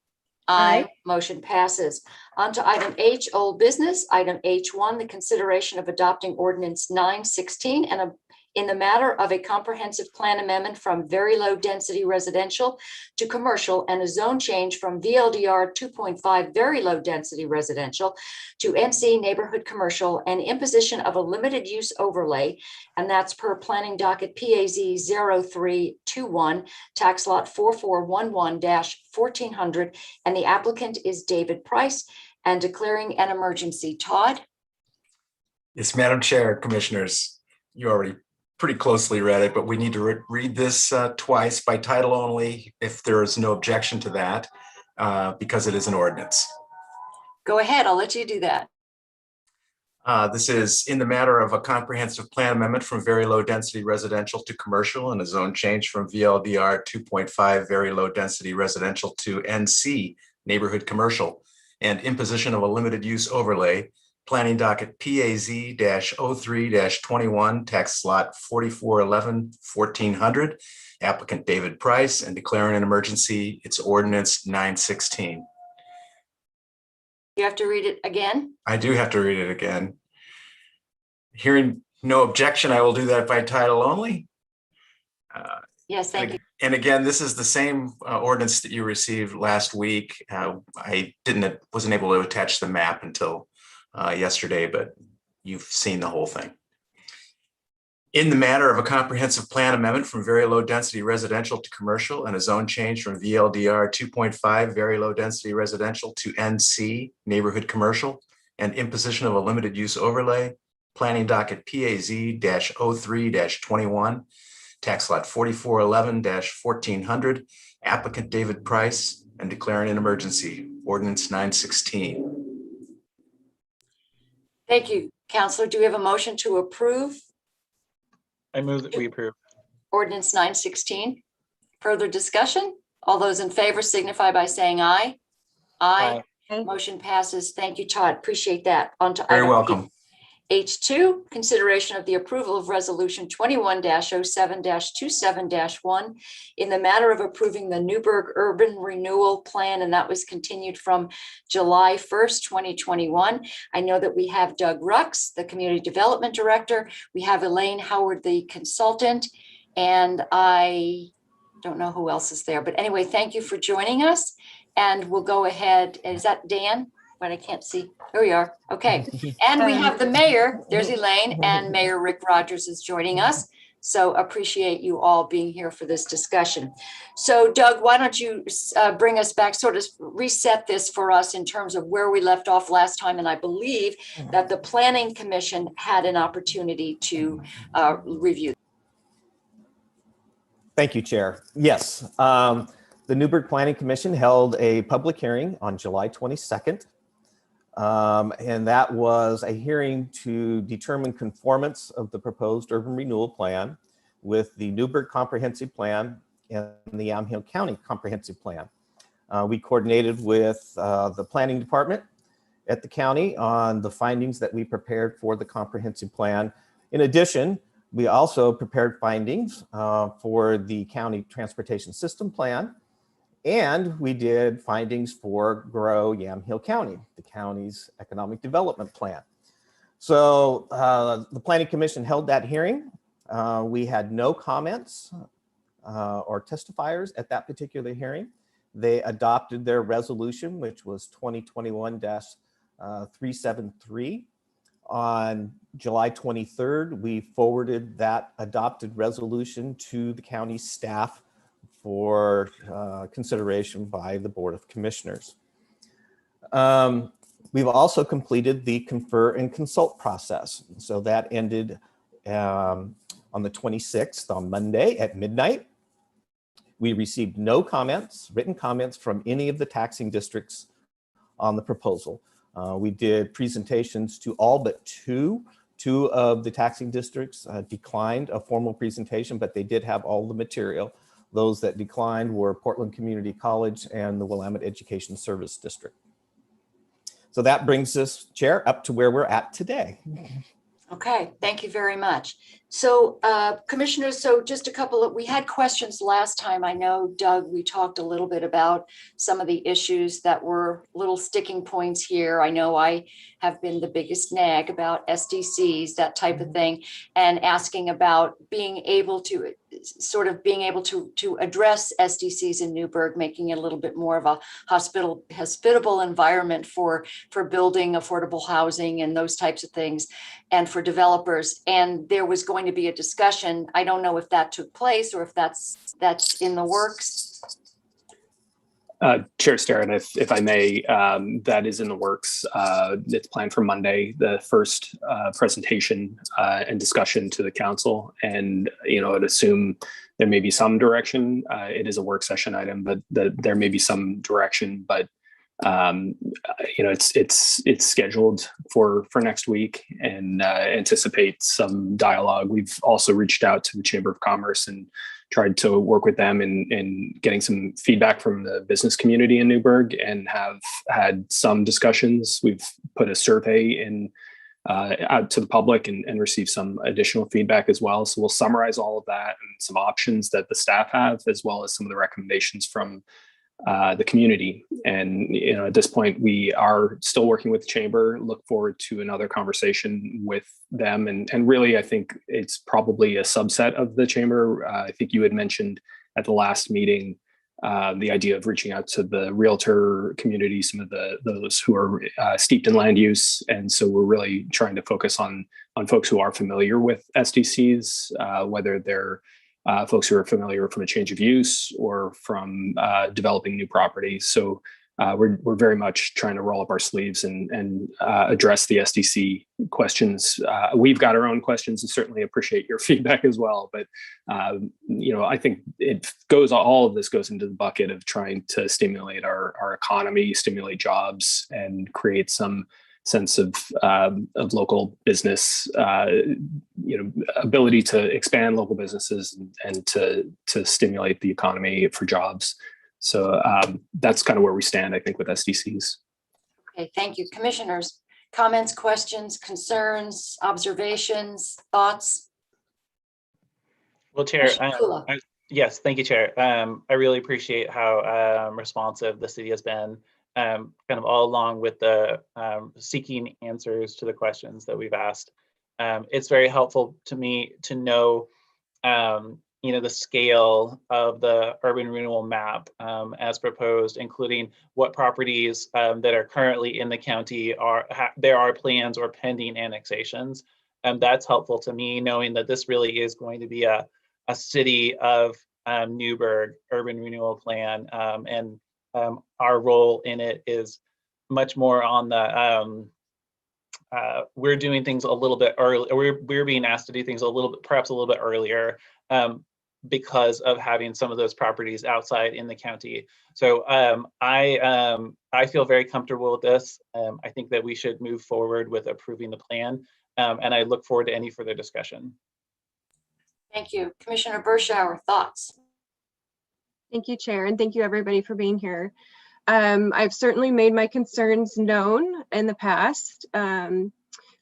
Aye. Motion passes. On to item H, old business. Item H1, the consideration of adopting ordinance 916 and in the matter of a comprehensive plan amendment from very low density residential to commercial and a zone change from VLDR 2.5 very low density residential to NC neighborhood commercial and imposition of a limited use overlay. And that's per planning docket PAZ 0321, tax lot 4411-1400. And the applicant is David Price, and declaring an emergency. Todd? Yes, Madam Chair, Commissioners, you already pretty closely read it, but we need to read this twice by title only if there is no objection to that, because it is an ordinance. Go ahead, I'll let you do that. This is in the matter of a comprehensive plan amendment from very low density residential to commercial and a zone change from VLDR 2.5 very low density residential to NC neighborhood commercial and imposition of a limited use overlay. Planning docket PAZ-03-21, tax lot 4411-1400, applicant David Price, and declaring an emergency. It's ordinance 916. You have to read it again. I do have to read it again. Hearing No objection. I will do that by title only. Yes, thank you. And again, this is the same ordinance that you received last week. I wasn't able to attach the map until yesterday, but you've seen the whole thing. In the matter of a comprehensive plan amendment from very low density residential to commercial and a zone change from VLDR 2.5 very low density residential to NC neighborhood commercial and imposition of a limited use overlay, planning docket PAZ-03-21, tax lot 4411-1400, applicant David Price, and declaring an emergency, ordinance 916. Thank you, Counselor. Do we have a motion to approve I move that we approve. ordinance 916? Further discussion? All those in favor signify by saying aye. Aye. Aye. Motion passes. Thank you, Todd. Appreciate that. On to Very item welcome. H2, consideration of the approval of resolution 21-07-27-1 in the matter of approving the Newburgh Urban Renewal Plan, and that was continued from July 1st, 2021. I know that we have Doug Rux, the Community Development Director. We have Elaine Howard, the consultant, and I don't know who else is there. But anyway, thank you for joining us. And we'll go ahead. Is that Dan? But I can't see. Here we are. Okay. And we have the mayor. There's Elaine, and Mayor Rick Rogers is joining us. So appreciate you all being here for this discussion. So Doug, why don't you bring us back, sort of reset this for us in terms of where we left off last time. And I believe that the Planning Commission had an opportunity to review. Thank you, Chair. Yes, the Newburgh Planning Commission held a public hearing on July 22nd. And that was a hearing to determine conformance of the proposed urban renewal plan with the Newburgh Comprehensive Plan and the Yamhill County Comprehensive Plan. We coordinated with the planning department at the county on the findings that we prepared for the comprehensive plan. In addition, we also prepared findings for the county transportation system plan. And we did findings for Grow Yamhill County, the county's economic development plan. So the Planning Commission held that hearing. We had no comments or testifiers at that particular hearing. They adopted their resolution, which was 2021-373. On July 23rd, we forwarded that adopted resolution to the county staff for consideration by the Board of Commissioners. We've also completed the confer and consult process. So that ended on the 26th, on Monday at midnight. We received no comments, written comments from any of the taxing districts on the proposal. We did presentations to all but two of the taxing districts declined a formal presentation, but they did have all the material. Those that declined were Portland Community College and the Willamette Education Service District. So that brings us, Chair, up to where we're at today. Okay, thank you very much. So commissioners, so just a couple of, we had questions last time. I know, Doug, we talked a little bit about some of the issues that were little sticking points here. I know I have been the biggest nag about SDCs, that type of thing, and asking about being able to address SDCs in Newburgh, making it a little bit more of a hospitable environment for building affordable housing and those types of things, and for developers. And there was going to be a discussion. I don't know if that took place or if that's in the works. Chair Starrett, if I may, that is in the works. It's planned for Monday, the first presentation and discussion to the council. And, I'd assume there may be some direction. It is a work session item, but there may be some direction. But, it's scheduled for next week, and anticipate some dialogue. We've also reached out to the Chamber of Commerce and tried to work with them in getting some feedback from the business community in Newburgh, and have had some discussions. We've put a survey out to the public and received some additional feedback as well. So we'll summarize all of that and some options that the staff have, as well as some of the recommendations from the community. And at this point, we are still working with the chamber. Look forward to another conversation with them. And really, I think it's probably a subset of the chamber. I think you had mentioned at the last meeting the idea of reaching out to the realtor community, some of those who are steeped in land use. And so we're really trying to focus on folks who are familiar with SDCs, whether they're folks who are familiar from a change of use or from developing new properties. So we're very much trying to roll up our sleeves and address the SDC questions. We've got our own questions and certainly appreciate your feedback as well. But I think all of this goes into the bucket of trying to stimulate our economy, stimulate jobs, and create some sense of local business, ability to expand local businesses and to stimulate the economy for jobs. So that's kind of where we stand, I think, with SDCs. Okay, thank you. Commissioners, comments, questions, concerns, observations, thoughts? Well, Chair, Kula. yes, thank you, Chair. I really appreciate how responsive the city has been, kind of all along with the seeking answers to the questions that we've asked. It's very helpful to me to know the scale of the urban renewal map as proposed, including what properties that are currently in the county there are plans or pending annexations. That's helpful to me, knowing that this really is going to be a city of Newburgh urban renewal plan, and our role in it is much more on the we're doing things a little bit early. We're being asked to do things perhaps a little bit earlier because of having some of those properties outside in the county. So I feel very comfortable with this. I think that we should move forward with approving the plan, and I look forward to any further discussion. Thank you. Commissioner Bershauer, thoughts? Thank you, Chair, and thank you everybody for being here. I've certainly made my concerns known in the past.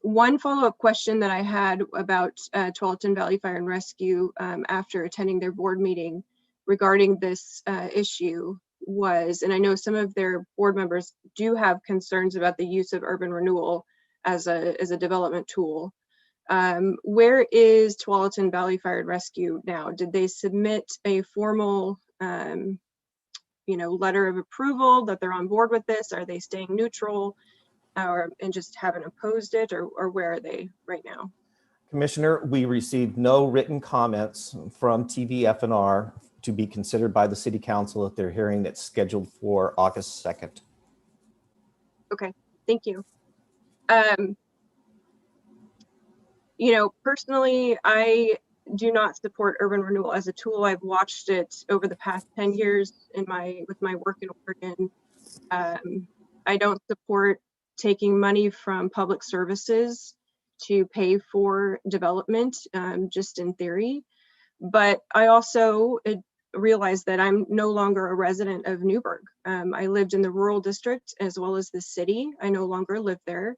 One follow-up question that I had about Tualatin Valley Fire and Rescue after attending their board meeting regarding this issue was, and I know some of their board members do have concerns about the use of urban renewal as a development tool. Where is Tualatin Valley Fire and Rescue now? Did they submit a formal letter of approval that they're on board with this? Are they staying neutral and just haven't opposed it, or where are they right now? Commissioner, we received no written comments from TVFNR to be considered by the City Council at their hearing that's scheduled for August 2nd. Okay, thank you. Personally, I do not support urban renewal as a tool. I've watched it over the past 10 years with my work in Oregon. I don't support taking money from public services to pay for development, just in theory. But I also realized that I'm no longer a resident of Newburgh. I lived in the rural district as well as the city. I no longer live there.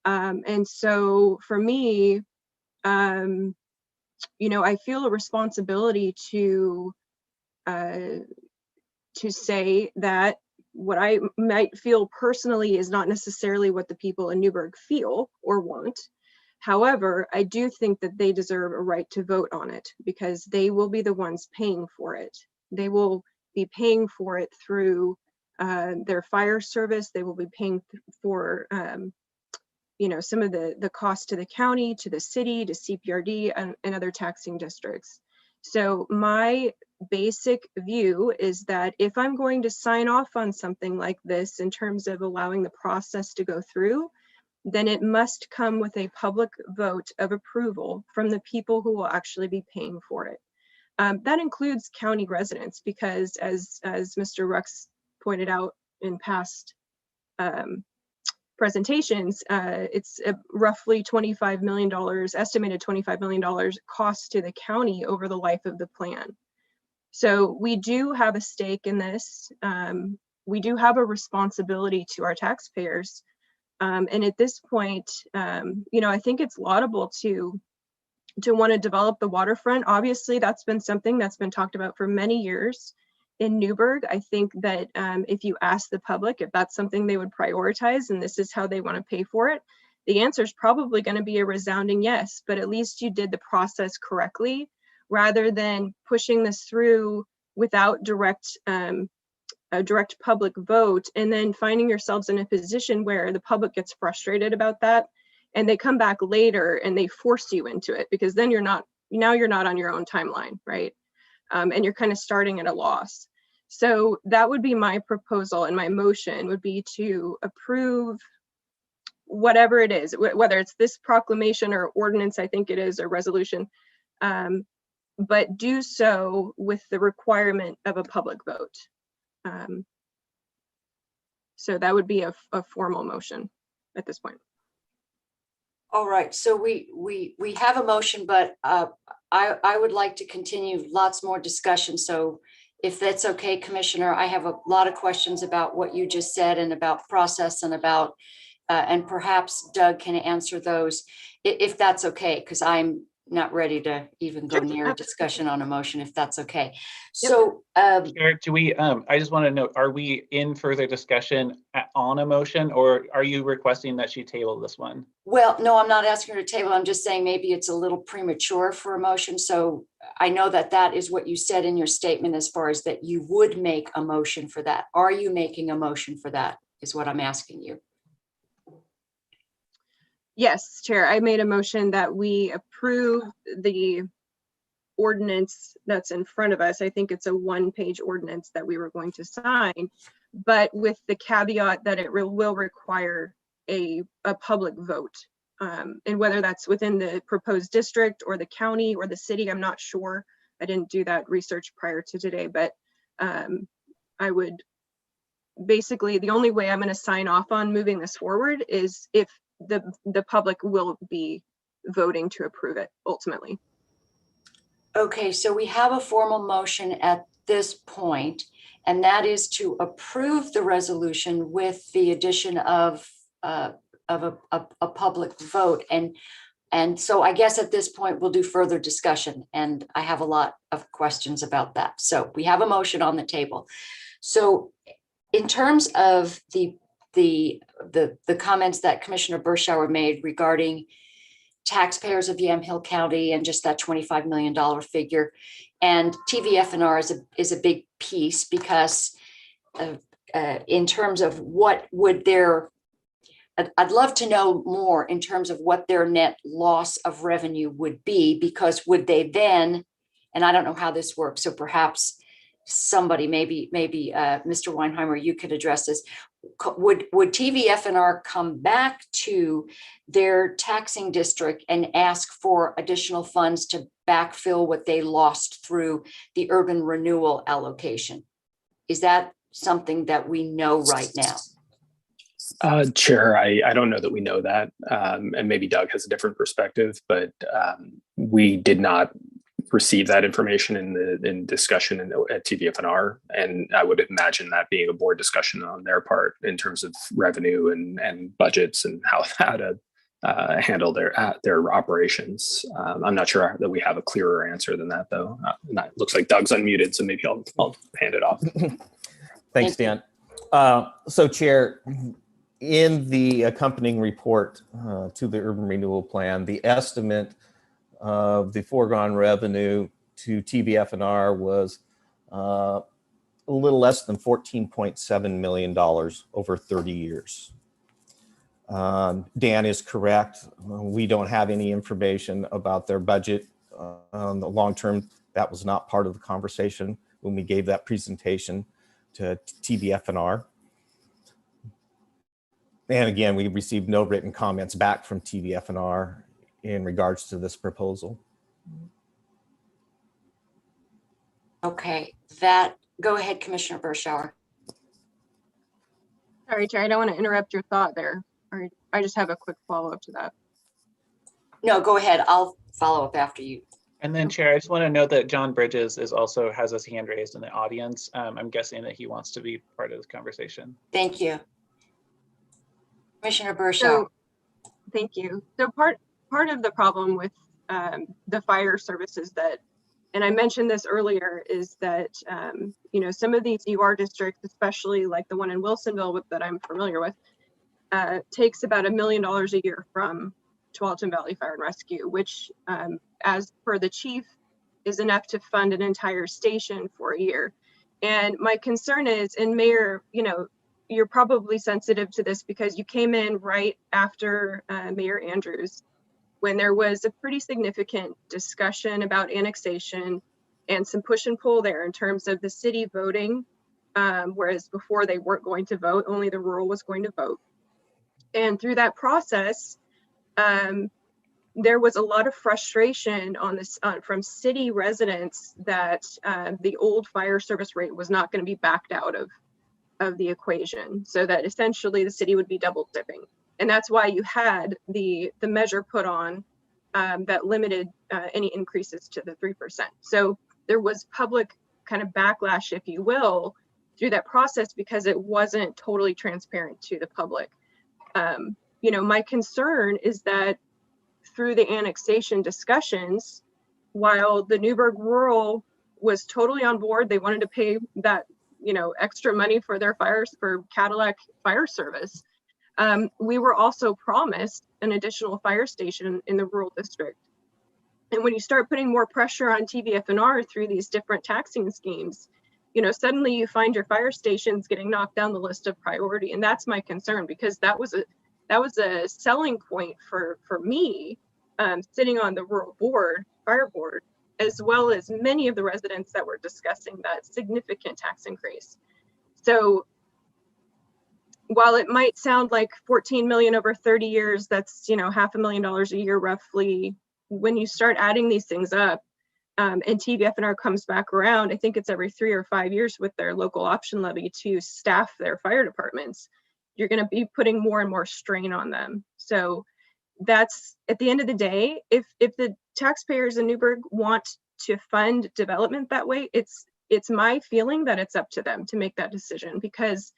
And so for me, I feel a responsibility to say that what I might feel personally is not necessarily what the people in Newburgh feel or want. However, I do think that they deserve a right to vote on it because they will be the ones paying for it. They will be paying for it through their fire service. They will be paying for some of the costs to the county, to the city, to CPRD and other taxing districts. So my basic view is that if I'm going to sign off on something like this in terms of allowing the process to go through, then it must come with a public vote of approval from the people who will actually be paying for it. That includes county residents because as Mr. Rux pointed out in past presentations, it's roughly $25 million, estimated $25 million cost to the county over the life of the plan. So we do have a stake in this. We do have a responsibility to our taxpayers. And at this point, I think it's laudable to want to develop the waterfront. Obviously, that's been something that's been talked about for many years. in Newburgh. I think that if you ask the public if that's something they would prioritize and this is how they want to pay for it, the answer is probably going to be a resounding yes, but at least you did the process correctly rather than pushing this through without a direct public vote and then finding yourselves in a position where the public gets frustrated about that and they come back later and they force you into it, because then you're not on your own timeline, right? And you're kind of starting at a loss. So that would be my proposal, and my motion would be to approve whatever it is, whether it's this proclamation or ordinance, I think it is, or resolution, but do so with the requirement of a public vote. So that would be a formal motion at this point. All right, so we have a motion, but I would like to continue lots more discussion. So if that's okay, Commissioner, I have a lot of questions about what you just said and about process and about, and perhaps Doug can answer those if that's okay, because I'm not ready to even go near a discussion on a motion, if that's okay. So Chair, do we, I just want to know, are we in further discussion on a motion, or are you requesting that she table this one? well, no, I'm not asking her to table. I'm just saying maybe it's a little premature for a motion. So I know that that is what you said in your statement as far as that you would make a motion for that. Are you making a motion for that is what I'm asking you. Yes, Chair, I made a motion that we approve the ordinance that's in front of us. I think it's a one-page ordinance that we were going to sign, but with the caveat that it will require a public vote. And whether that's within the proposed district or the county or the city, I'm not sure. I didn't do that research prior to today, but I would basically, the only way I'm going to sign off on moving this forward is if the public will be voting to approve it ultimately. Okay, so we have a formal motion at this point, and that is to approve the resolution with the addition of a public vote. And so I guess at this point we'll do further discussion, and I have a lot of questions about that. So we have a motion on the table. So in terms of the comments that Commissioner Berschauer made regarding taxpayers of Yamhill County and just that $25 million figure, and TVFNR is a big piece, because in terms of what would I'd love to know more in terms of what their net loss of revenue would be, because would they then, and I don't know how this works, so perhaps somebody, maybe Mr. Weinheimer, you could address this. Would TVFNR come back to their taxing district and ask for additional funds to backfill what they lost through the urban renewal allocation? Is that something that we know right now? Chair, I don't know that we know that, and maybe Doug has a different perspective, but we did not receive that information in discussion at TVFNR, and I would imagine that being a board discussion on their part in terms of revenue and budgets and how to handle their operations. I'm not sure that we have a clearer answer than that, though. It looks like Doug's unmuted, so maybe I'll hand it off. Thanks, Dan. So, Chair, in the accompanying report to the urban renewal plan, the estimate of the foregone revenue to TVFNR was a little less than $14.7 million over 30 years. Dan is correct. We don't have any information about their budget on the long term. That was not part of the conversation when we gave that presentation to TVFNR. And again, we received no written comments back from TVFNR in regards to this proposal. Okay, go ahead, Commissioner Berschauer. Sorry, Chair, I don't want to interrupt your thought there. Or I just have a quick follow-up to that. No, go ahead. I'll follow up after you. And then, Chair, I just want to note that John Bridges also has his hand raised in the audience. I'm guessing that he wants to be part of this conversation. Thank you. Commissioner Berschauer. So, thank you. So part of the problem with the fire services that and I mentioned this earlier, is that, some of these UR districts, especially like the one in Wilsonville that I'm familiar with, takes about $1 million a year from Tualatin Valley Fire and Rescue, which, as per the chief, is enough to fund an entire station for a year. And my concern is, and Mayor, you're probably sensitive to this because you came in right after Mayor Andrews, when there was a pretty significant discussion about annexation and some push and pull there in terms of the city voting, whereas before they weren't going to vote, only the rural was going to vote. And through that process, there was a lot of frustration on this from city residents that the old fire service rate was not going to be backed out of the equation, so that essentially the city would be double dipping. And that's why you had the measure put on that limited any increases to the 3%. So there was public kind of backlash, if you will, through that process because it wasn't totally transparent to the public. My concern is that through the annexation discussions, while the Newburgh Rural was totally on board, they wanted to pay that extra money for their fires, for Cadillac Fire Service. We were also promised an additional fire station in the rural district. And when you start putting more pressure on TVFNR through these different taxing schemes, suddenly you find your fire stations getting knocked down the list of priority. And that's my concern, because that was a selling point for me, sitting on the rural fire board, as well as many of the residents that were discussing that significant tax increase. So while it might sound like 14 million over 30 years, that's $500,000 a year roughly. When you start adding these things up, and TVFNR comes back around, I think it's every 3 or 5 years with their local option levy to staff their fire departments, you're going to be putting more and more strain on them. So that's, at the end of the day, if the taxpayers in Newburgh want to fund development that way, it's my feeling that it's up to them to make that decision, because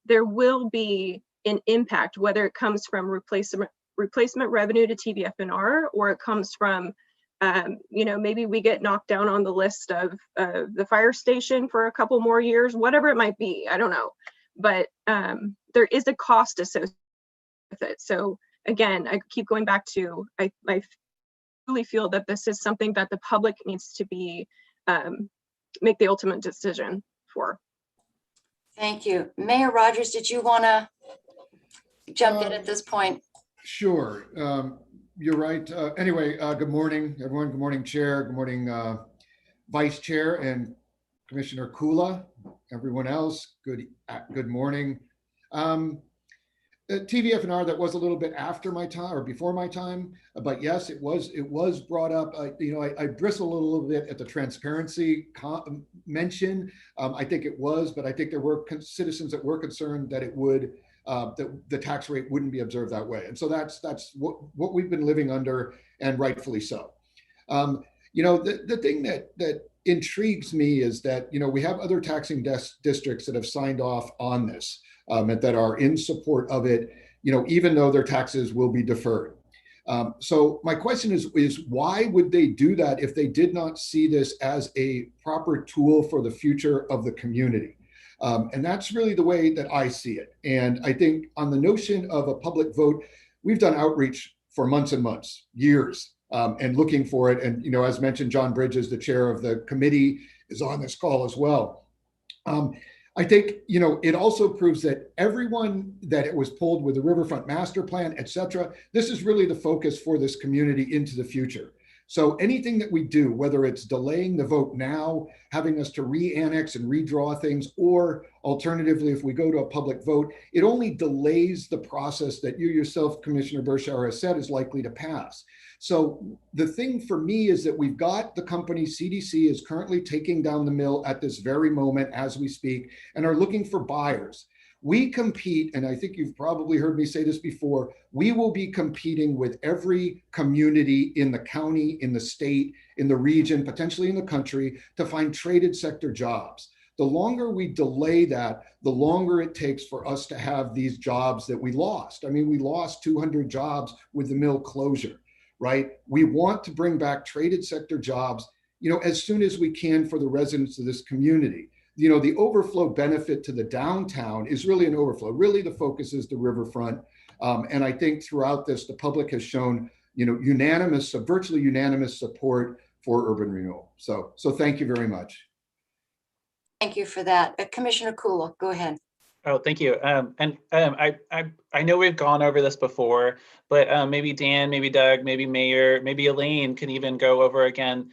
there will be an impact, whether it comes from replacement revenue to TVFNR, or it comes from, maybe we get knocked down on the list of the fire station for a couple more years, whatever it might be. I don't know, but there is a cost associated with it. So again, I keep going back to, I really feel that this is something that the public needs to be, make the ultimate decision for. Thank you. Mayor Rogers, did you want to jump in at this point? Sure. You're right. Anyway, good morning, everyone. Good morning, Chair. Good morning, Vice Chair and Commissioner Kula. Everyone else, good morning. TVFNR, that was a little bit after my time or before my time, but yes, it was brought up. I bristle a little bit at the transparency mention. I think it was, but I think there were citizens that were concerned that it would, that the tax rate wouldn't be observed that way. And so that's what we've been living under, and rightfully so. The thing that intrigues me is that, we have other taxing districts that have signed off on this, and that are in support of it, even though their taxes will be deferred. So my question is why would they do that if they did not see this as a proper tool for the future of the community? And that's really the way that I see it. And I think on the notion of a public vote, we've done outreach for months and months, years, and looking for it. And, as mentioned, John Bridges, the chair of the committee, is on this call as well. I think, it also proves that everyone that it was pulled with the Riverfront Master Plan, et cetera, this is really the focus for this community into the future. So anything that we do, whether it's delaying the vote now, having us to re-annex and redraw things, or alternatively, if we go to a public vote, it only delays the process that you yourself, Commissioner Bershauer, has said is likely to pass. So the thing for me is that we've got the company, CDC is currently taking down the mill at this very moment as we speak, and are looking for buyers. We compete, and I think you've probably heard me say this before, we will be competing with every community in the county, in the state, in the region, potentially in the country, to find traded sector jobs. The longer we delay that, the longer it takes for us to have these jobs that we lost. I mean, we lost 200 jobs with the mill closure, right? We want to bring back traded sector jobs. as soon as we can for the residents of this community. The overflow benefit to the downtown is really an overflow. Really, the focus is the riverfront. And I think throughout this, the public has shown, virtually unanimous support for urban renewal. So thank you very much. Thank you for that. Commissioner Kula, go ahead. Oh, thank you. I know we've gone over this before, but maybe Dan, maybe Doug, maybe Mayor, maybe Elaine can even go over again,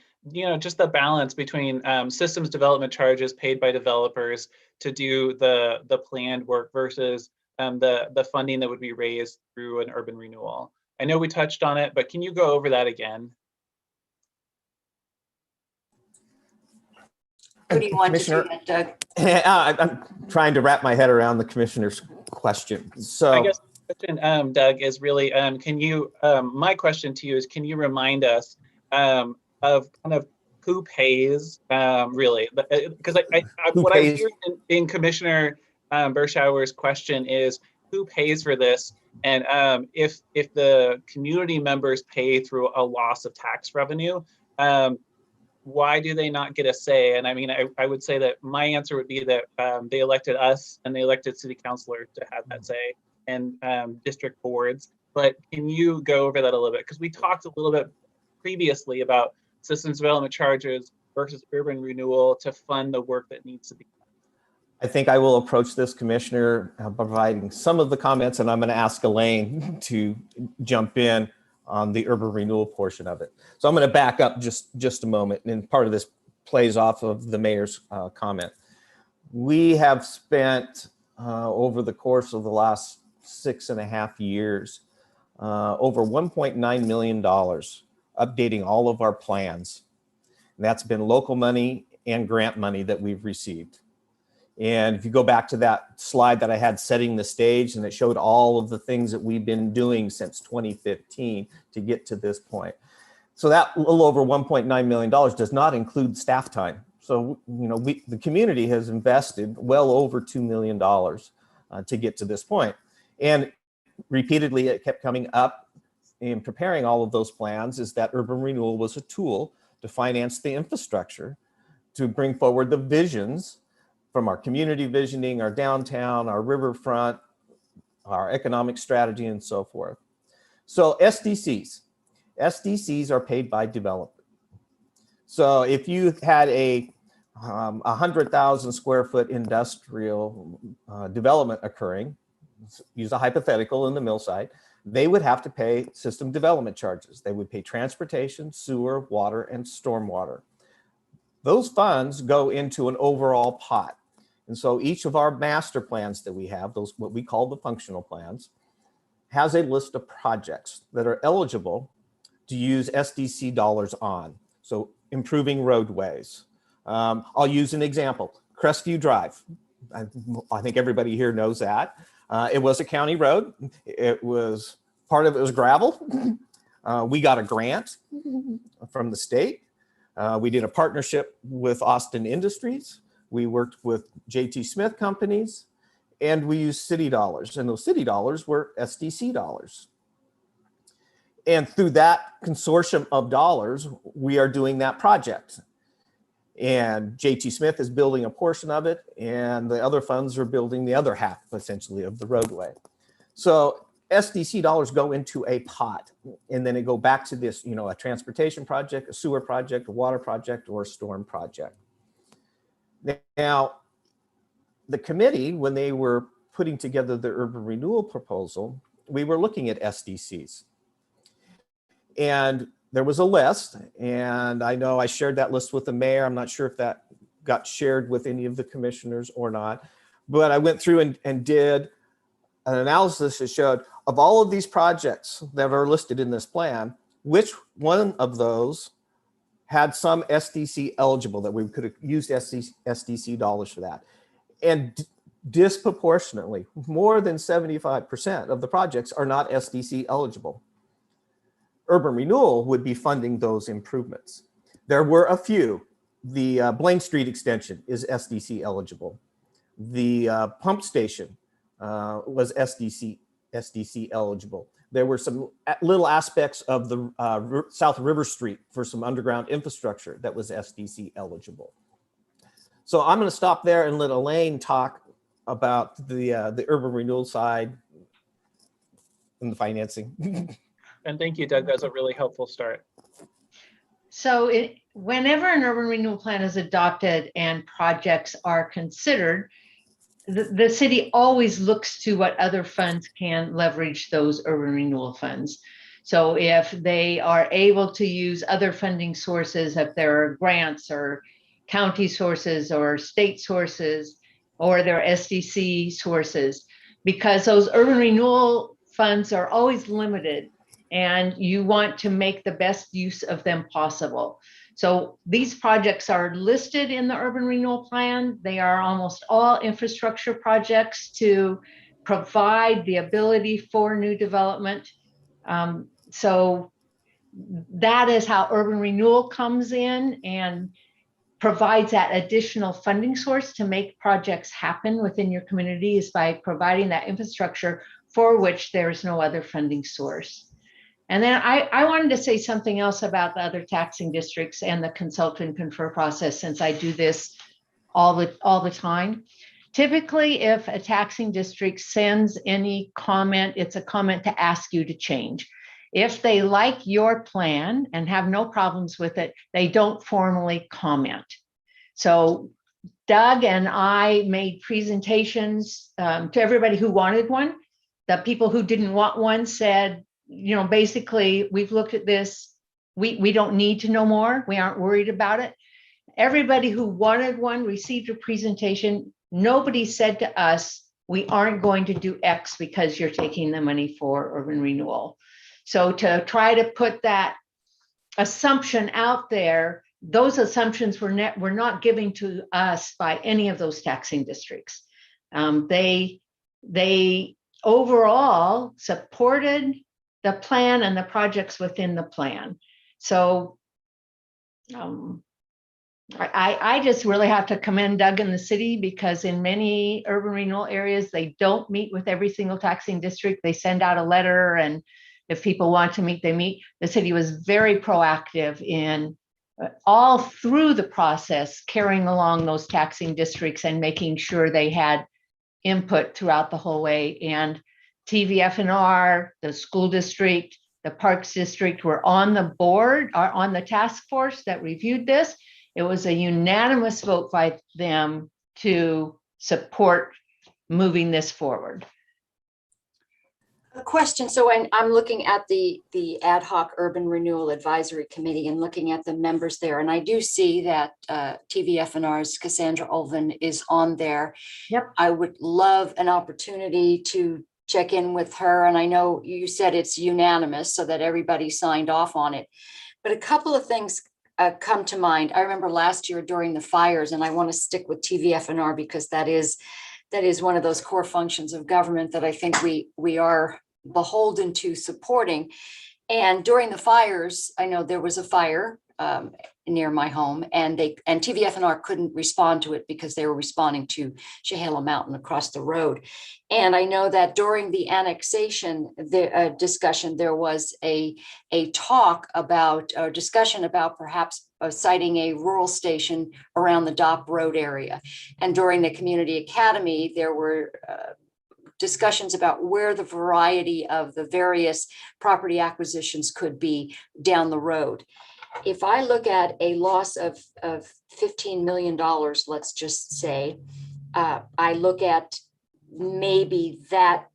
just the balance between systems development charges paid by developers to do the planned work versus the funding that would be raised through an urban renewal. I know we touched on it, but can you go over that again? Who do you want to do that, Doug? I'm trying to wrap my head around the commissioner's question. So I guess the question, Doug, is really, can you, my question to you is, can you remind us of kind of who pays, really? Because what I hear in Commissioner Bershauer's question is, who pays for this? And if the community members pay through a loss of tax revenue, why do they not get a say? And I mean, I would say that my answer would be that they elected us and they elected city councilors to have that say, and district boards. But can you go over that a little bit? Because we talked a little bit previously about systems development charges versus urban renewal to fund the work that needs to be done. I think I will approach this, Commissioner, providing some of the comments, and I'm going to ask Elaine to jump in on the urban renewal portion of it. So I'm going to back up just a moment, and part of this plays off of the mayor's comment. We have spent over the course of the last 6.5 years over $1.9 million updating all of our plans. And that's been local money and grant money that we've received. And if you go back to that slide that I had setting the stage, and it showed all of the things that we've been doing since 2015 to get to this point. So that little over $1.9 million does not include staff time. So, the community has invested well over $2 million to get to this point. And repeatedly, it kept coming up in preparing all of those plans is that urban renewal was a tool to finance the infrastructure, to bring forward the visions from our community visioning, our downtown, our riverfront, our economic strategy, and so forth. So SDCs are paid by developer. So if you had a 100,000 square foot industrial development occurring, use a hypothetical in the mill site, they would have to pay system development charges. They would pay transportation, sewer, water, and stormwater. Those funds go into an overall pot. And so each of our master plans that we have, those what we call the functional plans, has a list of projects that are eligible to use SDC dollars on. So improving roadways. I'll use an example, Crestview Drive. I think everybody here knows that. It was a county road. Part of it was gravel. We got a grant from the state. We did a partnership with Austin Industries. We worked with JT Smith companies, and we used city dollars, and those city dollars were SDC dollars. And through that consortium of dollars, we are doing that project. And JT Smith is building a portion of it, and the other funds are building the other half, essentially, of the roadway. So SDC dollars go into a pot, and then it go back to this, a transportation project, a sewer project, a water project, or a storm project. Now, the committee, when they were putting together the urban renewal proposal, we were looking at SDCs. And there was a list, and I know I shared that list with the mayor. I'm not sure if that got shared with any of the commissioners or not, but I went through and did an analysis that showed of all of these projects that are listed in this plan, which one of those had some SDC eligible, that we could have used SDC dollars for that. And disproportionately, more than 75% of the projects are not SDC eligible. Urban renewal would be funding those improvements. There were a few. The Blaine Street extension is SDC eligible. The pump station was SDC eligible. There were some little aspects of the South River Street for some underground infrastructure that was SDC eligible. So I'm going to stop there and let Elaine talk about the urban renewal side and the financing. And thank you, Doug. That's a really helpful start. So whenever an urban renewal plan is adopted and projects are considered, the city always looks to what other funds can leverage those urban renewal funds. So if they are able to use other funding sources, if there are grants or county sources or state sources, or their SDC sources, because those urban renewal funds are always limited and you want to make the best use of them possible. So these projects are listed in the urban renewal plan. They are almost all infrastructure projects to provide the ability for new development. So that is how urban renewal comes in and provides that additional funding source to make projects happen within your community, is by providing that infrastructure for which there is no other funding source. And then I wanted to say something else about the other taxing districts and the consult and confer process, since I do this all the time. Typically, if a taxing district sends any comment, it's a comment to ask you to change. If they like your plan and have no problems with it, they don't formally comment. So Doug and I made presentations to everybody who wanted one. The people who didn't want one said, you know, basically, we've looked at this. We don't need to know more. We aren't worried about it. Everybody who wanted one received a presentation. Nobody said to us, we aren't going to do X because you're taking the money for urban renewal. So to try to put that assumption out there, those assumptions were not given to us by any of those taxing districts. They overall supported the plan and the projects within the plan. So I just really have to commend Doug and the city, because in many urban renewal areas, they don't meet with every single taxing district. They send out a letter, and if people want to meet, they meet. The city was very proactive in all through the process, carrying along those taxing districts and making sure they had input throughout the whole way. And TVFNR, the school district, the Parks District were on the board, or on the task force that reviewed this. It was a unanimous vote by them to support moving this forward. A question. So when I'm looking at the ad hoc urban renewal advisory committee and looking at the members there, and I do see that TVFNR's Cassandra Ulvin is on there. Yep. I would love an opportunity to check in with her. And I know you said it's unanimous, so that everybody signed off on it. But a couple of things come to mind. I remember last year during the fires, and I want to stick with TVFNR because that is one of those core functions of government that I think we are beholden to supporting. And during the fires, I know there was a fire near my home, and TVFNR couldn't respond to it because they were responding to Chehala Mountain across the road. And I know that during the annexation discussion, there was a talk about, or discussion about perhaps citing a rural station around the Dock Road area. And during the community academy, there were discussions about where the variety of the various property acquisitions could be down the road. If I look at a loss of $15 million, let's just say, I look at maybe that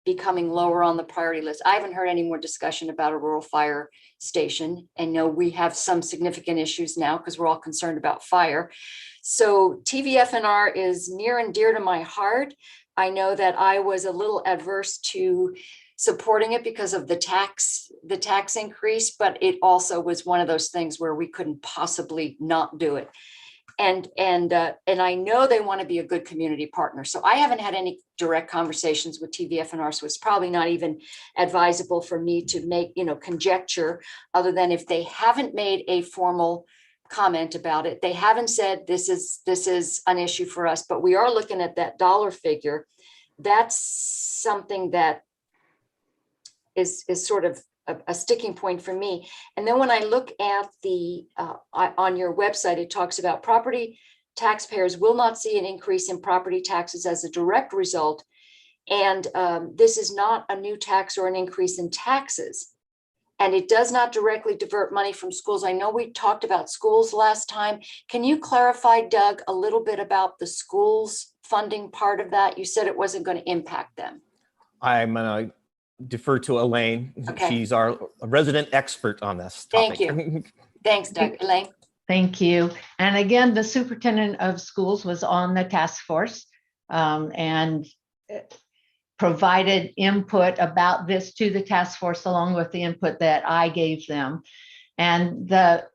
becoming lower on the priority list. I haven't heard any more discussion about a rural fire station. And no, we have some significant issues now because we're all concerned about fire. So TVFNR is near and dear to my heart. I know that I was a little adverse to supporting it because of the tax increase, but it also was one of those things where we couldn't possibly not do it. And I know they want to be a good community partner. So I haven't had any direct conversations with TVFNR, so it's probably not even advisable for me to make, conjecture, other than if they haven't made a formal comment about it. They haven't said this is an issue for us, but we are looking at that dollar figure. That's something that is sort of a sticking point for me. And then when I look at the on your website, it talks about property taxpayers will not see an increase in property taxes as a direct result. And this is not a new tax or an increase in taxes. And it does not directly divert money from schools. I know we talked about schools last time. Can you clarify, Doug, a little bit about the schools funding part of that? You said it wasn't going to impact them. I'm going to defer to Elaine. Okay. She's our resident expert on this topic. Thank you. Thanks, Doug. Elaine? Thank you. And again, the superintendent of schools was on the task force and provided input about this to the task force along with the input that I gave them. And the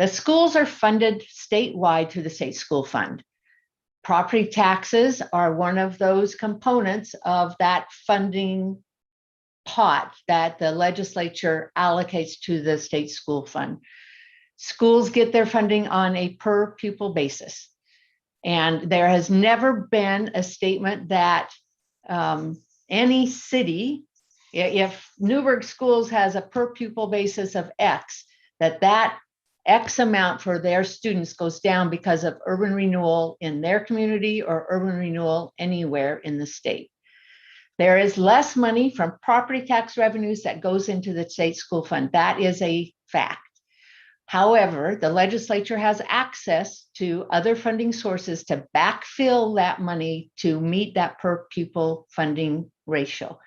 schools are funded statewide through the state school fund. Property taxes are one of those components of that funding pot that the legislature allocates to the state school fund. Schools get their funding on a per pupil basis. And there has never been a statement that any city, if Newburgh Schools has a per pupil basis of X, that X amount for their students goes down because of urban renewal in their community or urban renewal anywhere in the state. There is less money from property tax revenues that goes into the state school fund. That is a fact. However, the legislature has access to other funding sources to backfill that money to meet that per pupil funding ratio.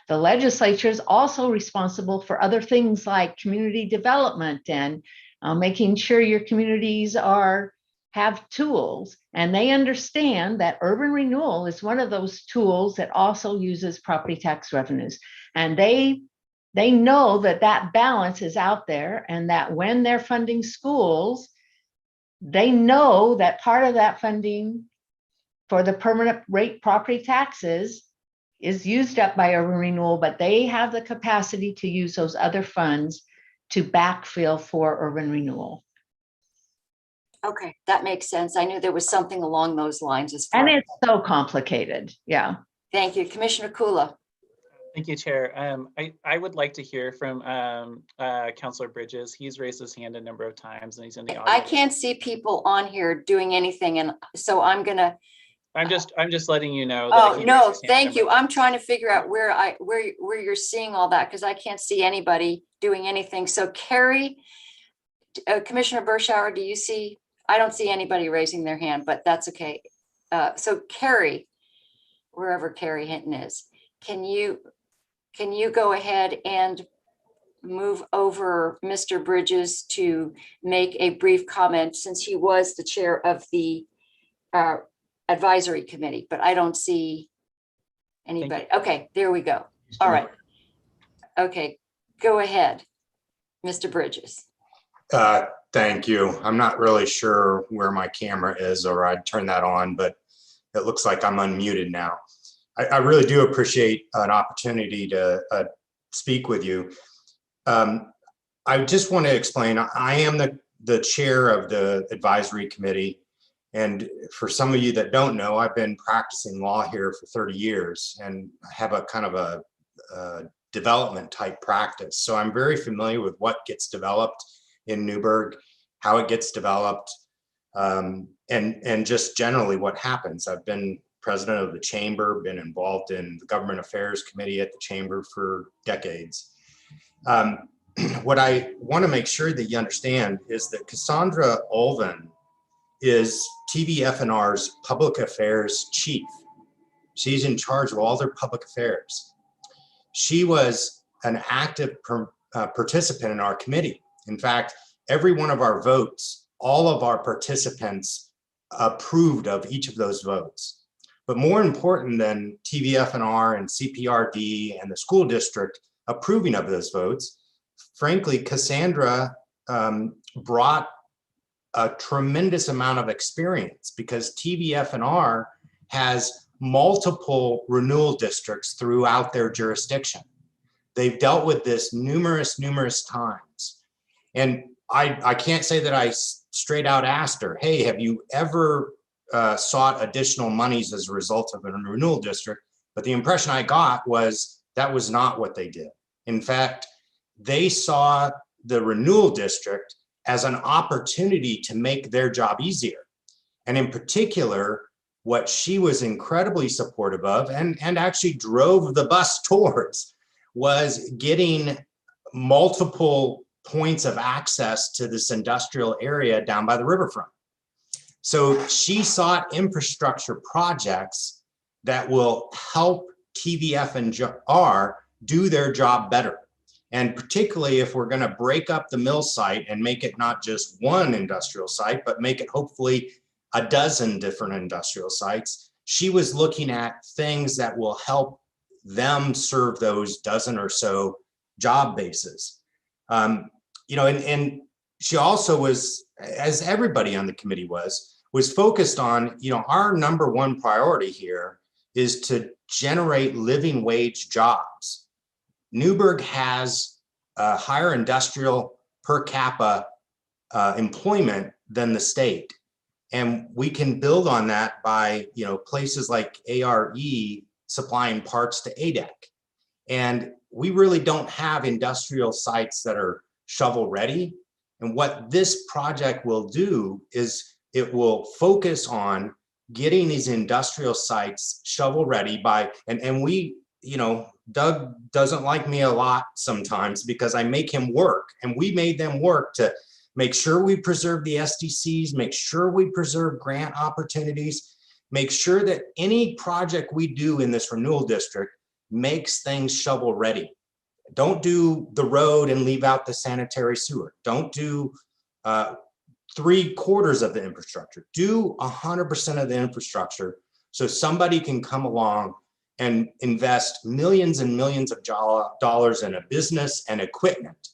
The legislature is also responsible for other things like community development and making sure your communities have tools, and they understand that urban renewal is one of those tools that also uses property tax revenues. And they know that balance is out there, and that when they're funding schools, they know that part of that funding for the permanent rate property taxes is used up by urban renewal, but they have the capacity to use those other funds to backfill for urban renewal. Okay, that makes sense. I knew there was something along those lines as far. And it's so complicated. Yeah. Thank you. Commissioner Kula. Thank you, Chair. I would like to hear from Councillor Bridges. He's raised his hand a number of times and he's in the audience. I can't see people on here doing anything, and so I'm gonna. I'm just letting you know. Oh no, thank you. I'm trying to figure out where you're seeing all that, because I can't see anybody doing anything. So Carrie, Commissioner Bershauer, do you see? I don't see anybody raising their hand, but that's okay. So Carrie, wherever Carrie Hinton is, can you go ahead and move over Mr. Bridges to make a brief comment, since he was the chair of the advisory committee, but I don't see anybody. Okay, there we go. All right. Okay, go ahead, Mr. Bridges. Thank you. I'm not really sure where my camera is, or I'd turn that on, but it looks like I'm unmuted now. I really do appreciate an opportunity to speak with you. I just want to explain, I am the chair of the advisory committee. And for some of you that don't know, I've been practicing law here for 30 years and have a kind of a development type practice. So I'm very familiar with what gets developed in Newburgh, how it gets developed, and just generally what happens. I've been president of the chamber, been involved in the government affairs committee at the chamber for decades. What I want to make sure that you understand is that Cassandra Olvin is TVFNR's public affairs chief. She's in charge of all their public affairs. She was an active participant in our committee. In fact, every one of our votes, all of our participants approved of each of those votes. But more important than TVFNR and CPRD and the school district approving of those votes, frankly, Cassandra brought a tremendous amount of experience, because TVFNR has multiple renewal districts throughout their jurisdiction. They've dealt with this numerous times. And I can't say that I straight out asked her, hey, have you ever sought additional monies as a result of a renewal district? But the impression I got was That was not what they did. In fact, they saw the renewal district as an opportunity to make their job easier. And in particular, what she was incredibly supportive of and actually drove the bus towards was getting multiple points of access to this industrial area down by the riverfront. So she sought infrastructure projects that will help TVF and R do their job better. And particularly if we're going to break up the mill site and make it not just one industrial site, but make it hopefully a dozen different industrial sites, she was looking at things that will help them serve those dozen or so job bases. You know, and she also was, as everybody on the committee was focused on, you know, our number one priority here is to generate living wage jobs. Newburgh has a higher industrial per capita employment than the state. And we can build on that by, you know, places like ARE supplying parts to ADEC. And we really don't have industrial sites that are shovel ready. And what this project will do is it will focus on getting these industrial sites shovel ready by, and we, you know, Doug doesn't like me a lot sometimes because I make him work, and we made them work to make sure we preserve the SDCs, make sure we preserve grant opportunities, make sure that any project we do in this renewal district makes things shovel ready. Don't do the road and leave out the sanitary sewer. Don't do 3/4 of the infrastructure. Do 100% of the infrastructure so somebody can come along and invest millions and millions of dollars in a business and equipment,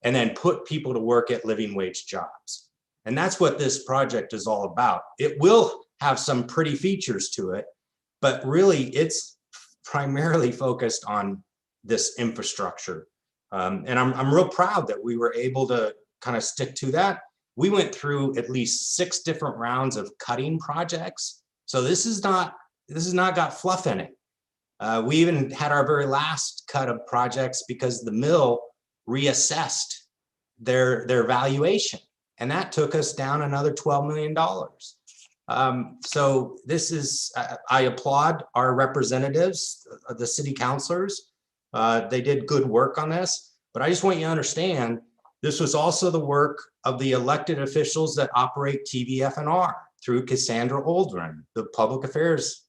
and then put people to work at living wage jobs. And that's what this project is all about. It will have some pretty features to it, but really it's primarily focused on this infrastructure. And I'm real proud that we were able to kind of stick to that. We went through at least 6 different rounds of cutting projects. So this is not got fluff in it. We even had our very last cut of projects because the mill reassessed their valuation, and that took us down another $12 million. So this is, I applaud our representatives, the city councilors. They did good work on this, but I just want you to understand, this was also the work of the elected officials that operate TVF&R through Cassandra Oldren, the public affairs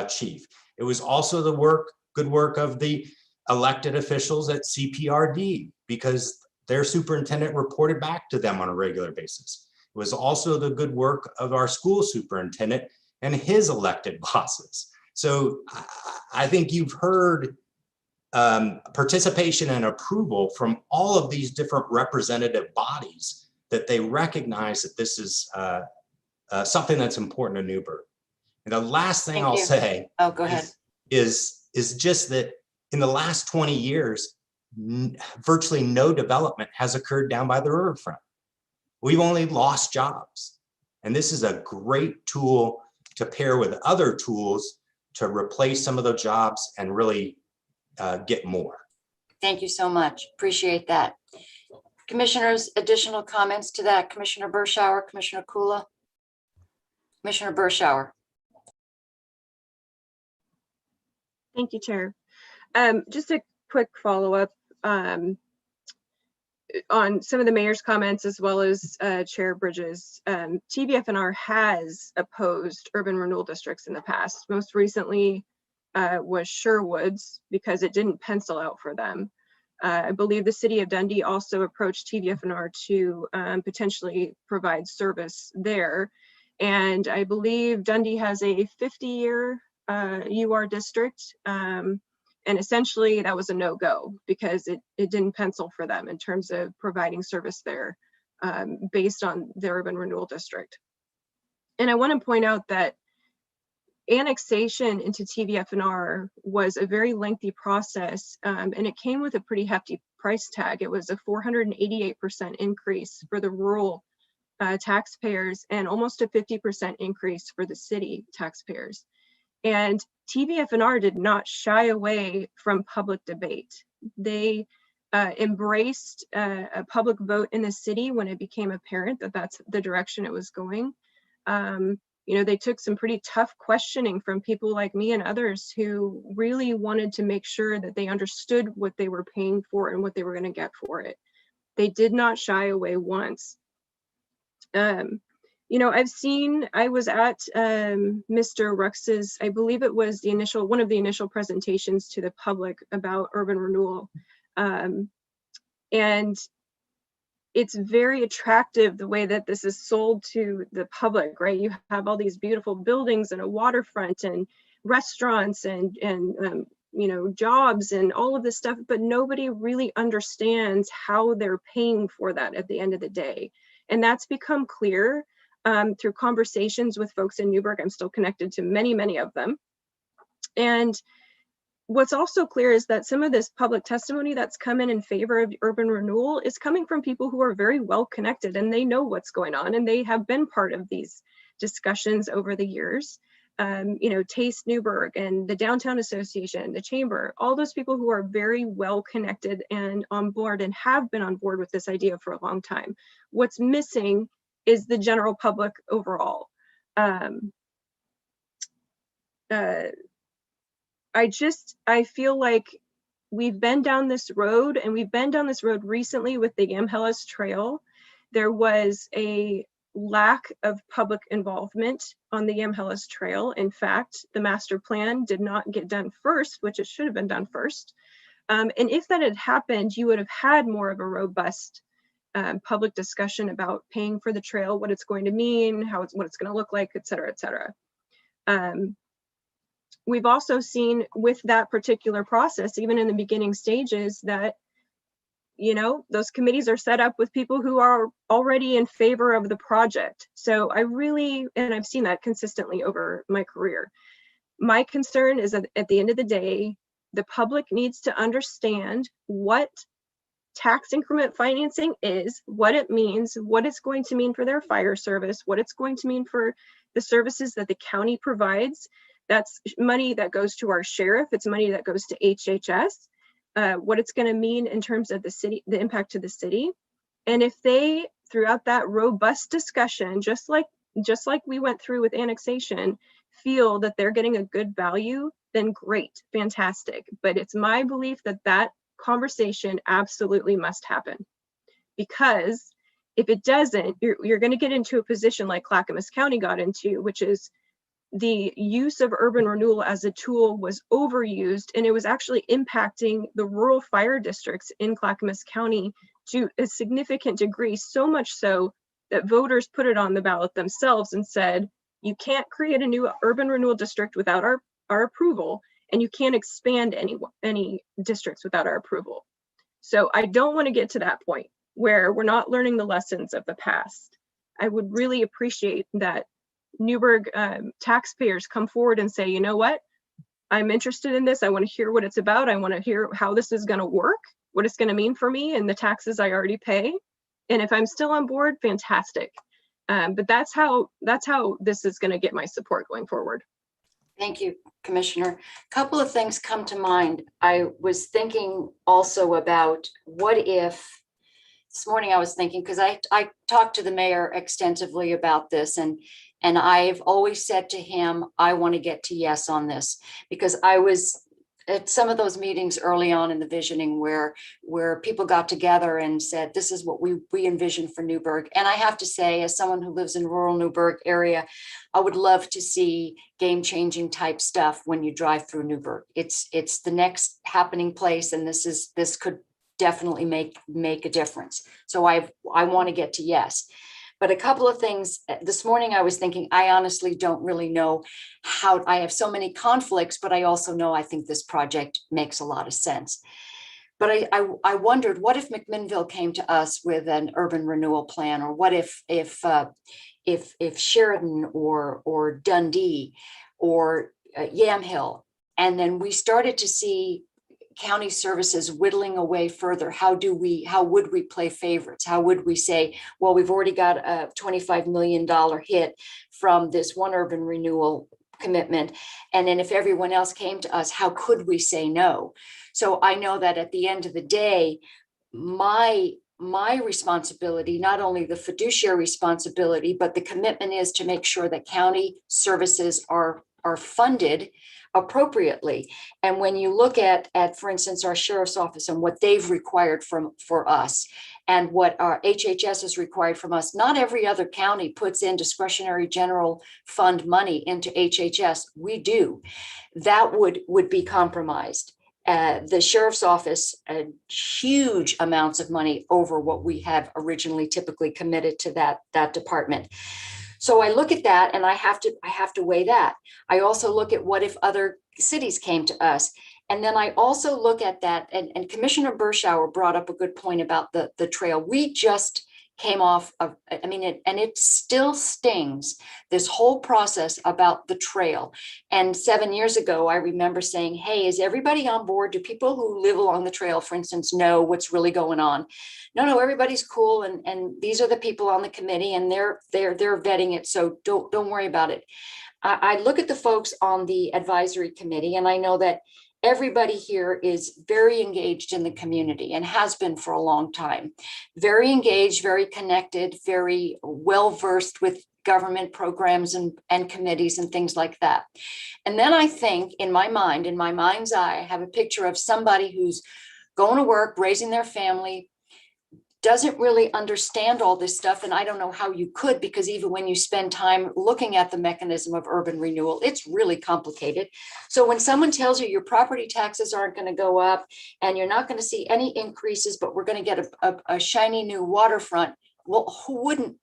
chief. It was also the good work of the elected officials at CPRD, because their superintendent reported back to them on a regular basis. It was also the good work of our school superintendent and his elected bosses. So I think you've heard participation and approval from all of these different representative bodies, that they recognize that this is something that's important to Newburgh. And the last thing I'll say Go ahead. is just that in the last 20 years, virtually no development has occurred down by the riverfront. We've only lost jobs. And this is a great tool to pair with other tools to replace some of those jobs and really get more. Thank you so much. Appreciate that. Commissioners, additional comments to that? Commissioner Bershauer, Commissioner Kula? Commissioner Bershauer. Thank you, Chair. Just a quick follow-up on some of the mayor's comments, as well as Chair Bridges. TVF&R has opposed urban renewal districts in the past. Most recently was Sherwood's, because it didn't pencil out for them. I believe the city of Dundee also approached TVF&R to potentially provide service there. And I believe Dundee has a 50-year UR district. And essentially that was a no-go, because it didn't pencil for them in terms of providing service there based on the urban renewal district. And I want to point out that annexation into TVF&R was a very lengthy process, and it came with a pretty hefty price tag. It was a 488% increase for the rural taxpayers and almost a 50% increase for the city taxpayers. And TVFNR did not shy away from public debate. They embraced a public vote in the city when it became apparent that that's the direction it was going. You know, they took some pretty tough questioning from people like me and others who really wanted to make sure that they understood what they were paying for and what they were going to get for it. They did not shy away once. You know, I was at Mr. Rux's, I believe it was one of the initial presentations to the public about urban renewal. And it's very attractive the way that this is sold to the public, right? You have all these beautiful buildings and a waterfront and restaurants and you know, jobs and all of this stuff, but nobody really understands how they're paying for that at the end of the day. And that's become clear through conversations with folks in Newburgh. I'm still connected to many, many of them. And what's also clear is that some of this public testimony that's come in favor of urban renewal is coming from people who are very well connected and they know what's going on and they have been part of these discussions over the years. You know, Taste Newburgh and the Downtown Association, the Chamber, all those people who are very well connected and on board and have been on board with this idea for a long time. What's missing is the general public overall. I feel like we've been down this road and we've been down this road recently with the Yamhellis Trail. There was a lack of public involvement on the Yamhellis Trail. In fact, the master plan did not get done first, which it should have been done first. And if that had happened, you would have had more of a robust public discussion about paying for the trail, what it's going to mean, what it's going to look like, et cetera, et cetera. We've also seen with that particular process, even in the beginning stages, that, you know, those committees are set up with people who are already in favor of the project. So and I've seen that consistently over my career. My concern is that at the end of the day, the public needs to understand what tax increment financing is, what it means, what it's going to mean for their fire service, what it's going to mean for the services that the county provides. That's money that goes to our sheriff. It's money that goes to HHS. What it's going to mean in terms of the city, the impact to the city. And if they, throughout that robust discussion, just like we went through with annexation, feel that they're getting a good value, then great, fantastic. But it's my belief that that conversation absolutely must happen. Because if it doesn't, you're going to get into a position like Clackamas County got into, which is the use of urban renewal as a tool was overused, and it was actually impacting the rural fire districts in Clackamas County to a significant degree, so much so that voters put it on the ballot themselves and said, you can't create a new urban renewal district without our approval, and you can't expand any districts without our approval. So I don't want to get to that point where we're not learning the lessons of the past. I would really appreciate that Newburgh taxpayers come forward and say, you know what, I'm interested in this. I want to hear what it's about. I want to hear how this is going to work, what it's going to mean for me and the taxes I already pay. And if I'm still on board, fantastic. But that's how this is going to get my support going forward. Thank you, Commissioner. A couple of things come to mind. I was thinking also about what if, this morning I was thinking, because I talked to the mayor extensively about this, and I've always said to him, I want to get to yes on this, because I was at some of those meetings early on in the visioning where people got together and said, this is what we envision for Newburgh. And I have to say, as someone who lives in rural Newburgh area, I would love to see game-changing type stuff when you drive through Newburgh. It's the next happening place, and this could definitely make a difference. So I want to get to yes. But a couple of things this morning, I was thinking, I honestly don't really know how. I have so many conflicts, but I also know I think this project makes a lot of sense. But I wondered, what if McMinnville came to us with an urban renewal plan, or what if Sheridan or Dundee or Yamhill, and then we started to see county services whittling away further. How would we play favorites? How would we say, well, we've already got a $25 million hit from this one urban renewal commitment. And then if everyone else came to us, how could we say no? So I know that at the end of the day, my responsibility, not only the fiduciary responsibility, but the commitment is to make sure that county services are funded appropriately. And when you look at for instance, our sheriff's office and what they've required for us and what our HHS has required from us, not every other county puts in discretionary general fund money into HHS. We do. That would be compromised. The sheriff's office, huge amounts of money over what we have originally typically committed to that department. So I look at that and I have to weigh that. I also look at what if other cities came to us. And then I also look at that, and Commissioner Berschauer brought up a good point about the trail. We just came off of, I mean, it still stings, this whole process about the trail. And 7 years ago, I remember saying, hey, is everybody on board? Do people who live along the trail, for instance, know what's really going on? No, everybody's cool. And these are the people on the committee and they're vetting it. So don't worry about it. I look at the folks on the advisory committee, and I know that everybody here is very engaged in the community and has been for a long time. Very engaged, very connected, very well-versed with government programs and committees and things like that. And then I think in my mind's eye, I have a picture of somebody who's going to work, raising their family, doesn't really understand all this stuff. And I don't know how you could, because even when you spend time looking at the mechanism of urban renewal, it's really complicated. So when someone tells you your property taxes aren't going to go up and you're not going to see any increases, but we're going to get a shiny new waterfront, well, who wouldn't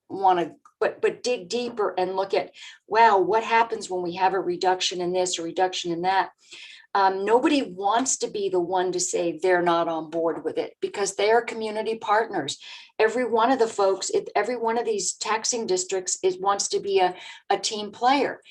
want to but dig deeper and look at, wow, what happens when we have a reduction in this or reduction in that? Nobody wants to be the one to say they're not on board with it, because they are community partners. Every one of the folks, every one of these taxing districts wants to be a team player.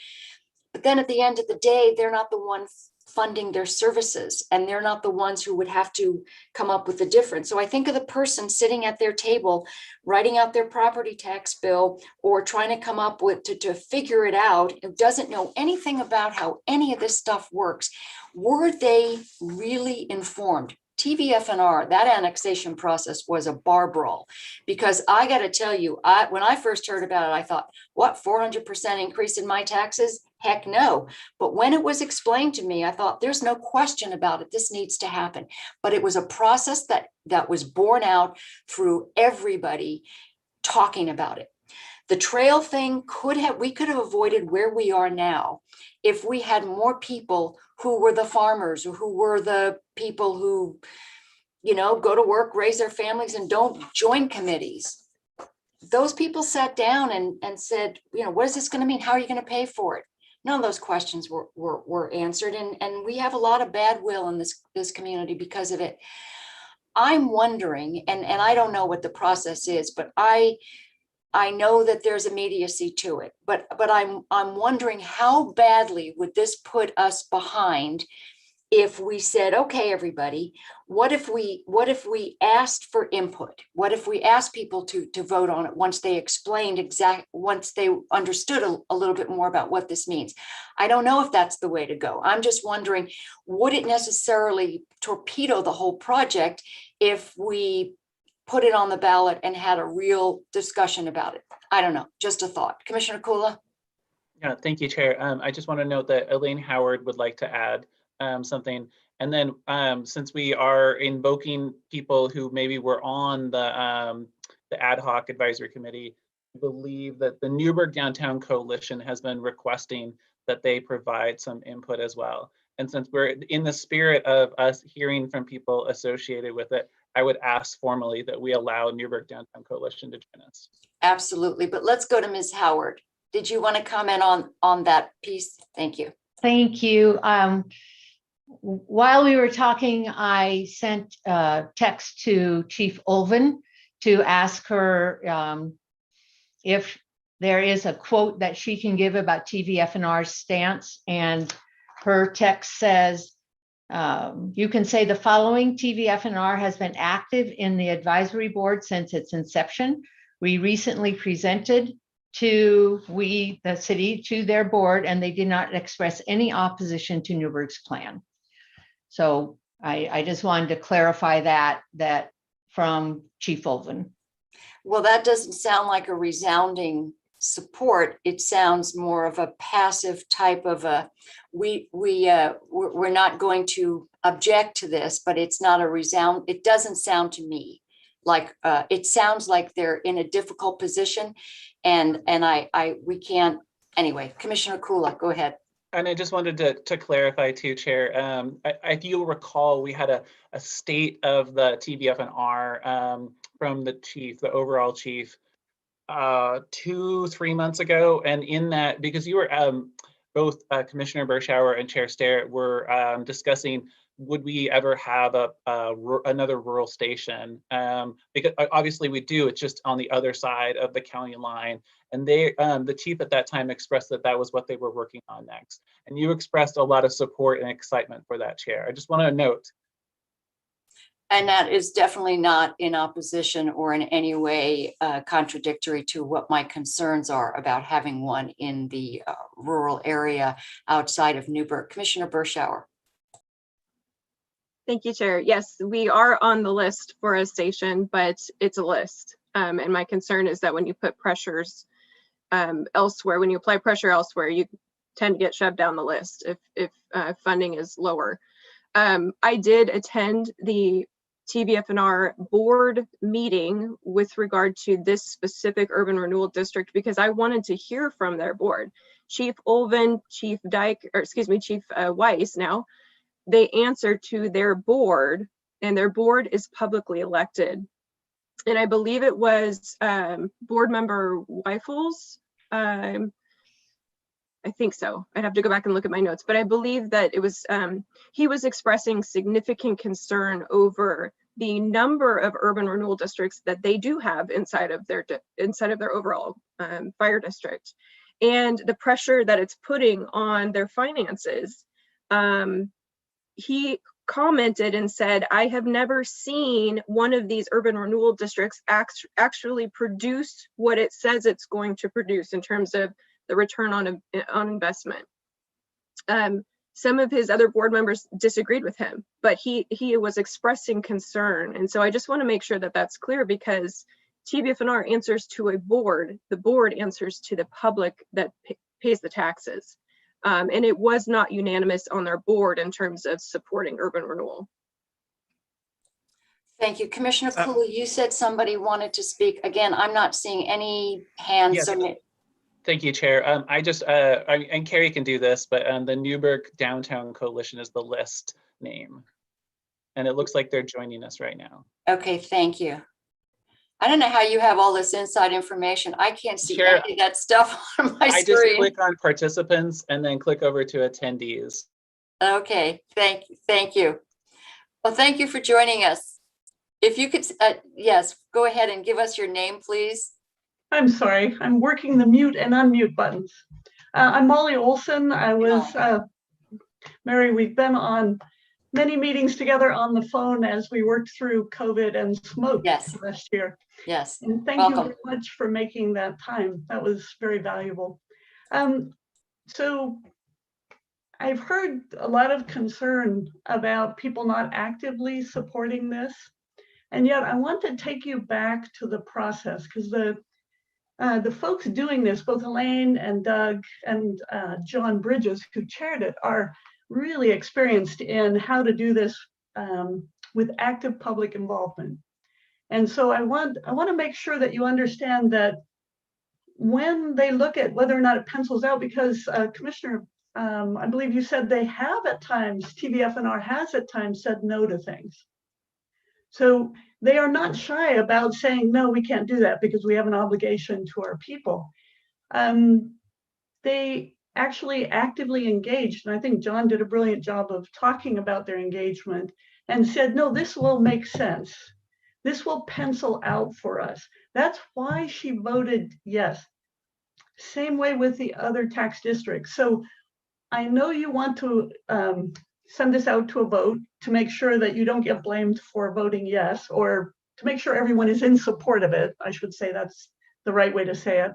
But then at the end of the day, they're not the one funding their services, and they're not the ones who would have to come up with the difference. So I think of the person sitting at their table, writing out their property tax bill or trying to come up with to figure it out, who doesn't know anything about how any of this stuff works. Were they really informed? TVFNR, that annexation process was a bar brawl, because I got to tell you, when I first heard about it, I thought, what, 400% increase in my taxes? Heck no. But when it was explained to me, I thought, there's no question about it. This needs to happen. But it was a process that was borne out through everybody talking about it. The trail thing we could have avoided where we are now if we had more people who were the farmers, or who were the people who, go to work, raise their families, and don't join committees. Those people sat down and said, what is this going to mean? How are you going to pay for it? None of those questions were answered. And we have a lot of bad will in this community because of it. I'm wondering, and I don't know what the process is, but I know that there's immediacy to it, but I'm wondering, how badly would this put us behind if we said, okay, everybody, what if we asked for input? What if we asked people to vote on it once they explained once they understood a little bit more about what this means? I don't know if that's the way to go. I'm just wondering, would it necessarily torpedo the whole project if we put it on the ballot and had a real discussion about it? I don't know, just a thought. Commissioner Kula? Yeah, thank you, Chair. I just want to note that Elaine Howard would like to add something. And then since we are invoking people who maybe were on the ad hoc advisory committee, I believe that the Newburgh Downtown Coalition has been requesting that they provide some input as well. And since we're in the spirit of us hearing from people associated with it, I would ask formally that we allow Newburgh Downtown Coalition to join us. Absolutely, but let's go to Ms. Howard. Did you want to comment on that piece? Thank you. Thank you. While we were talking, I sent a text to Chief Ulven to ask her if there is a quote that she can give about TVFNR's stance. And her text says, you can say the following: TVFNR has been active in the advisory board since its inception. We recently presented the city, to their board, and they did not express any opposition to Newburgh's plan. So I just wanted to clarify that from Chief Olvin. Well, that doesn't sound like a resounding support. It sounds more of a passive type of we're not going to object to this, but it's not a resound. It doesn't sound to me like it sounds like they're in a difficult position, and we can't. Anyway, Commissioner Kula, go ahead. And I just wanted to clarify too, Chair. If you'll recall, we had a state of the TBF&R from the chief, the overall chief, 2-3 months ago. And in that, because you were both Commissioner Bershauer and Chair Starrett were discussing, would we ever have another rural station? Because obviously we do, it's just on the other side of the county line. And they, the chief at that time expressed that was what they were working on next. And you expressed a lot of support and excitement for that, Chair. I just want to note. And that is definitely not in opposition or in any way contradictory to what my concerns are about having one in the rural area outside of Newburgh. Commissioner Bershauer. Thank you, Chair. Yes, we are on the list for a station, but it's a list. And my concern is that when you put pressures elsewhere, when you apply pressure elsewhere, you tend to get shoved down the list if funding is lower. I did attend the TBF&R board meeting with regard to this specific urban renewal district because I wanted to hear from their board. Chief Olvin, Chief Weiss now, they answer to their board, and their board is publicly elected. And I believe it was board member Weifels. I think so. I'd have to go back and look at my notes, but I believe that it was he was expressing significant concern over the number of urban renewal districts that they do have inside of their overall fire district, and the pressure that it's putting on their finances. He commented and said, I have never seen one of these urban renewal districts actually produce what it says it's going to produce in terms of the return on investment. Some of his other board members disagreed with him, but he was expressing concern. And so I just want to make sure that that's clear because TBF&R answers to a board. The board answers to the public that pays the taxes. And it was not unanimous on their board in terms of supporting urban renewal. Thank you. Commissioner Kula, you said somebody wanted to speak. Again, I'm not seeing any hands. Yes. Thank you, Chair. And Carrie can do this, but the Newburgh Downtown Coalition is the list name. And it looks like they're joining us right now. Okay, thank you. I don't know how you have all this inside information. I can't see any of that stuff on my screen. I just click on participants and then click over to attendees. Okay, thank you. Well, thank you for joining us. If you could, yes, go ahead and give us your name, please. I'm sorry, I'm working the mute and unmute buttons. I'm Molly Olson. I was, Mary, we've been on many meetings together on the phone as we worked through COVID and smoke last year. Yes. And thank you very much for making that time. That was very valuable. So I've heard a lot of concern about people not actively supporting this. And yet I want to take you back to the process because the folks doing this, both Elaine and Doug and John Bridges, who chaired it, are really experienced in how to do this with active public involvement. And so I want to make sure that you understand that when they look at whether or not it pencils out, because Commissioner, I believe you said they have at times, TBF&R has at times said no to things. So they are not shy about saying, no, we can't do that because we have an obligation to our people. They actually actively engaged, and I think John did a brilliant job of talking about their engagement and said, no, this will make sense. This will pencil out for us. That's why she voted yes. Same way with the other tax districts. So I know you want to send this out to a vote to make sure that you don't get blamed for voting yes, or to make sure everyone is in support of it. I should say that's the right way to say it.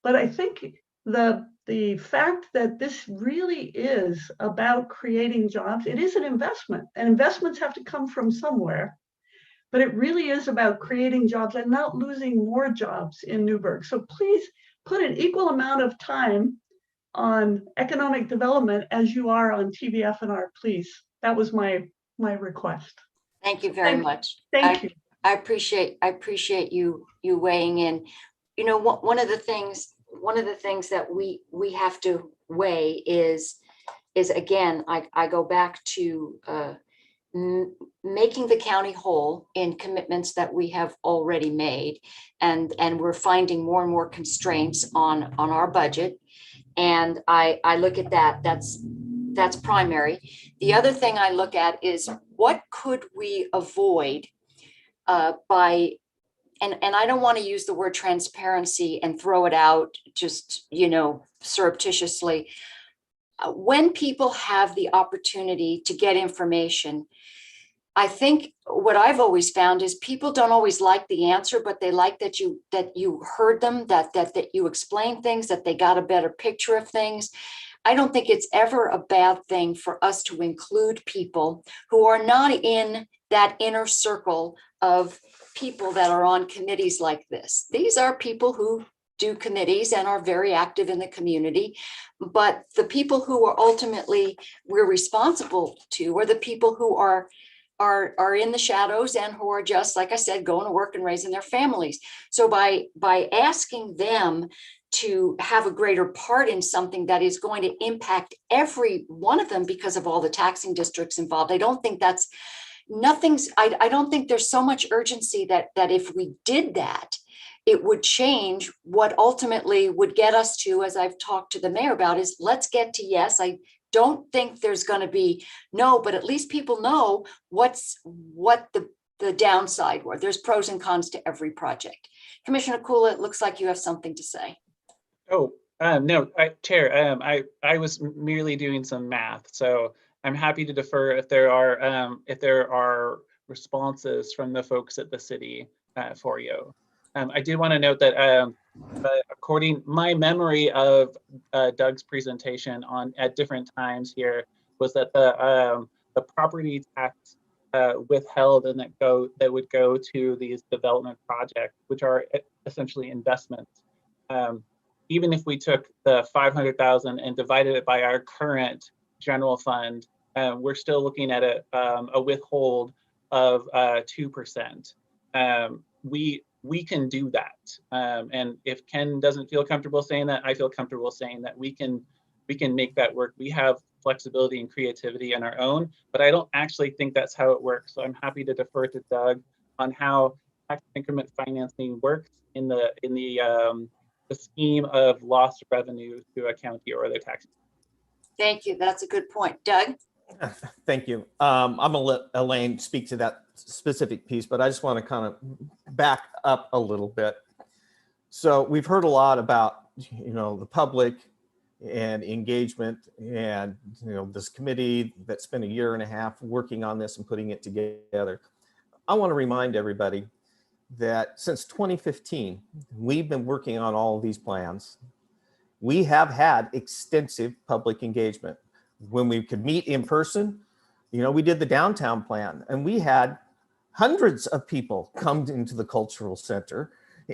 But I think the fact that this really is about creating jobs, it is an investment, and investments have to come from somewhere. But it really is about creating jobs and not losing more jobs in Newburgh. So please put an equal amount of time on economic development as you are on TVF&R, please. That was my request. Thank you very much. Thank you. I appreciate you weighing in. You know, one of the things that we have to weigh is again, I go back to making the county whole in commitments that we have already made, and we're finding more and more constraints on our budget, and I look at that. That's primary. The other thing I look at is what could we avoid by, and I don't want to use the word transparency and throw it out just, you know, surreptitiously. When people have the opportunity to get information, I think what I've always found is people don't always like the answer, but they like that you heard them, that you explained things, that they got a better picture of things. I don't think it's ever a bad thing for us to include people who are not in that inner circle of people that are on committees like this. These are people who do committees and are very active in the community, but the people who are ultimately we're responsible to are the people who are in the shadows and who are just, like I said, going to work and raising their families. So by asking them to have a greater part in something that is going to impact every one of them because of all the taxing districts involved, I don't think that's I don't think there's so much urgency that if we did that, it would change. What ultimately would get us to, as I've talked to the mayor about, is let's get to yes. I don't think there's going to be no, but at least people know what the downside were. There's pros and cons to every project. Commissioner Kula, it looks like you have something to say. Oh, no, Chair, I was merely doing some math, so I'm happy to defer if there are responses from the folks at the city for you. I did want to note that according my memory of Doug's presentation at different times here was that the property tax withheld and that would go to these development projects, which are essentially investments. Even if we took the 500,000 and divided it by our current general fund, we're still looking at a withhold of 2%. We can do that, and if Ken doesn't feel comfortable saying that, I feel comfortable saying that we can make that work. We have flexibility and creativity in our own, but I don't actually think that's how it works. So I'm happy to defer to Doug on how tax increment financing works in the scheme of lost revenue to a county or other tax. Thank you. That's a good point. Doug? Thank you. I'm gonna let Elaine speak to that specific piece, but I just want to kind of back up a little bit. So we've heard a lot about, you know, the public and engagement, and, you know, this committee that spent 1.5 years working on this and putting it together. I want to remind everybody that since 2015, we've been working on all of these plans. We have had extensive public engagement. When we could meet in person, you know, we did the downtown plan and we had hundreds of people come into the cultural center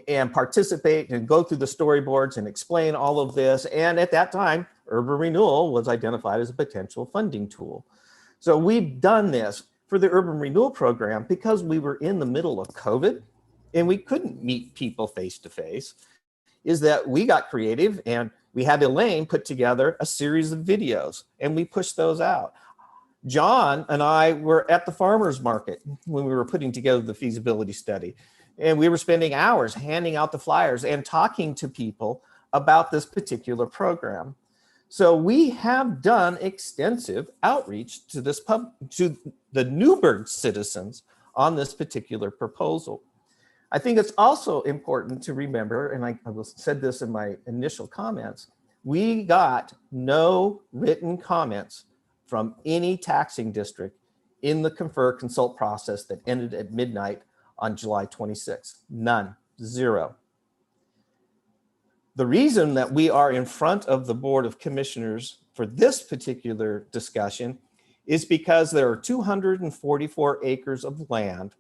and participate and go through the storyboards and explain all of this. And at that time, urban renewal was identified as a potential funding tool. So we've done this for the urban renewal program because we were in the middle of COVID and we couldn't meet people face to face, is that we got creative and we had Elaine put together a series of videos and we pushed those out. John and I were at the farmers market when we were putting together the feasibility study, and we were spending hours handing out the flyers and talking to people about this particular program. So we have done extensive outreach to to the Newburgh citizens on this particular proposal. I think it's also important to remember, and I said this in my initial comments, we got no written comments from any taxing district in the confer consult process that ended at midnight on July 26th. None, zero. The reason that we are in front of the Board of Commissioners for this particular discussion is because there are 244 acres of land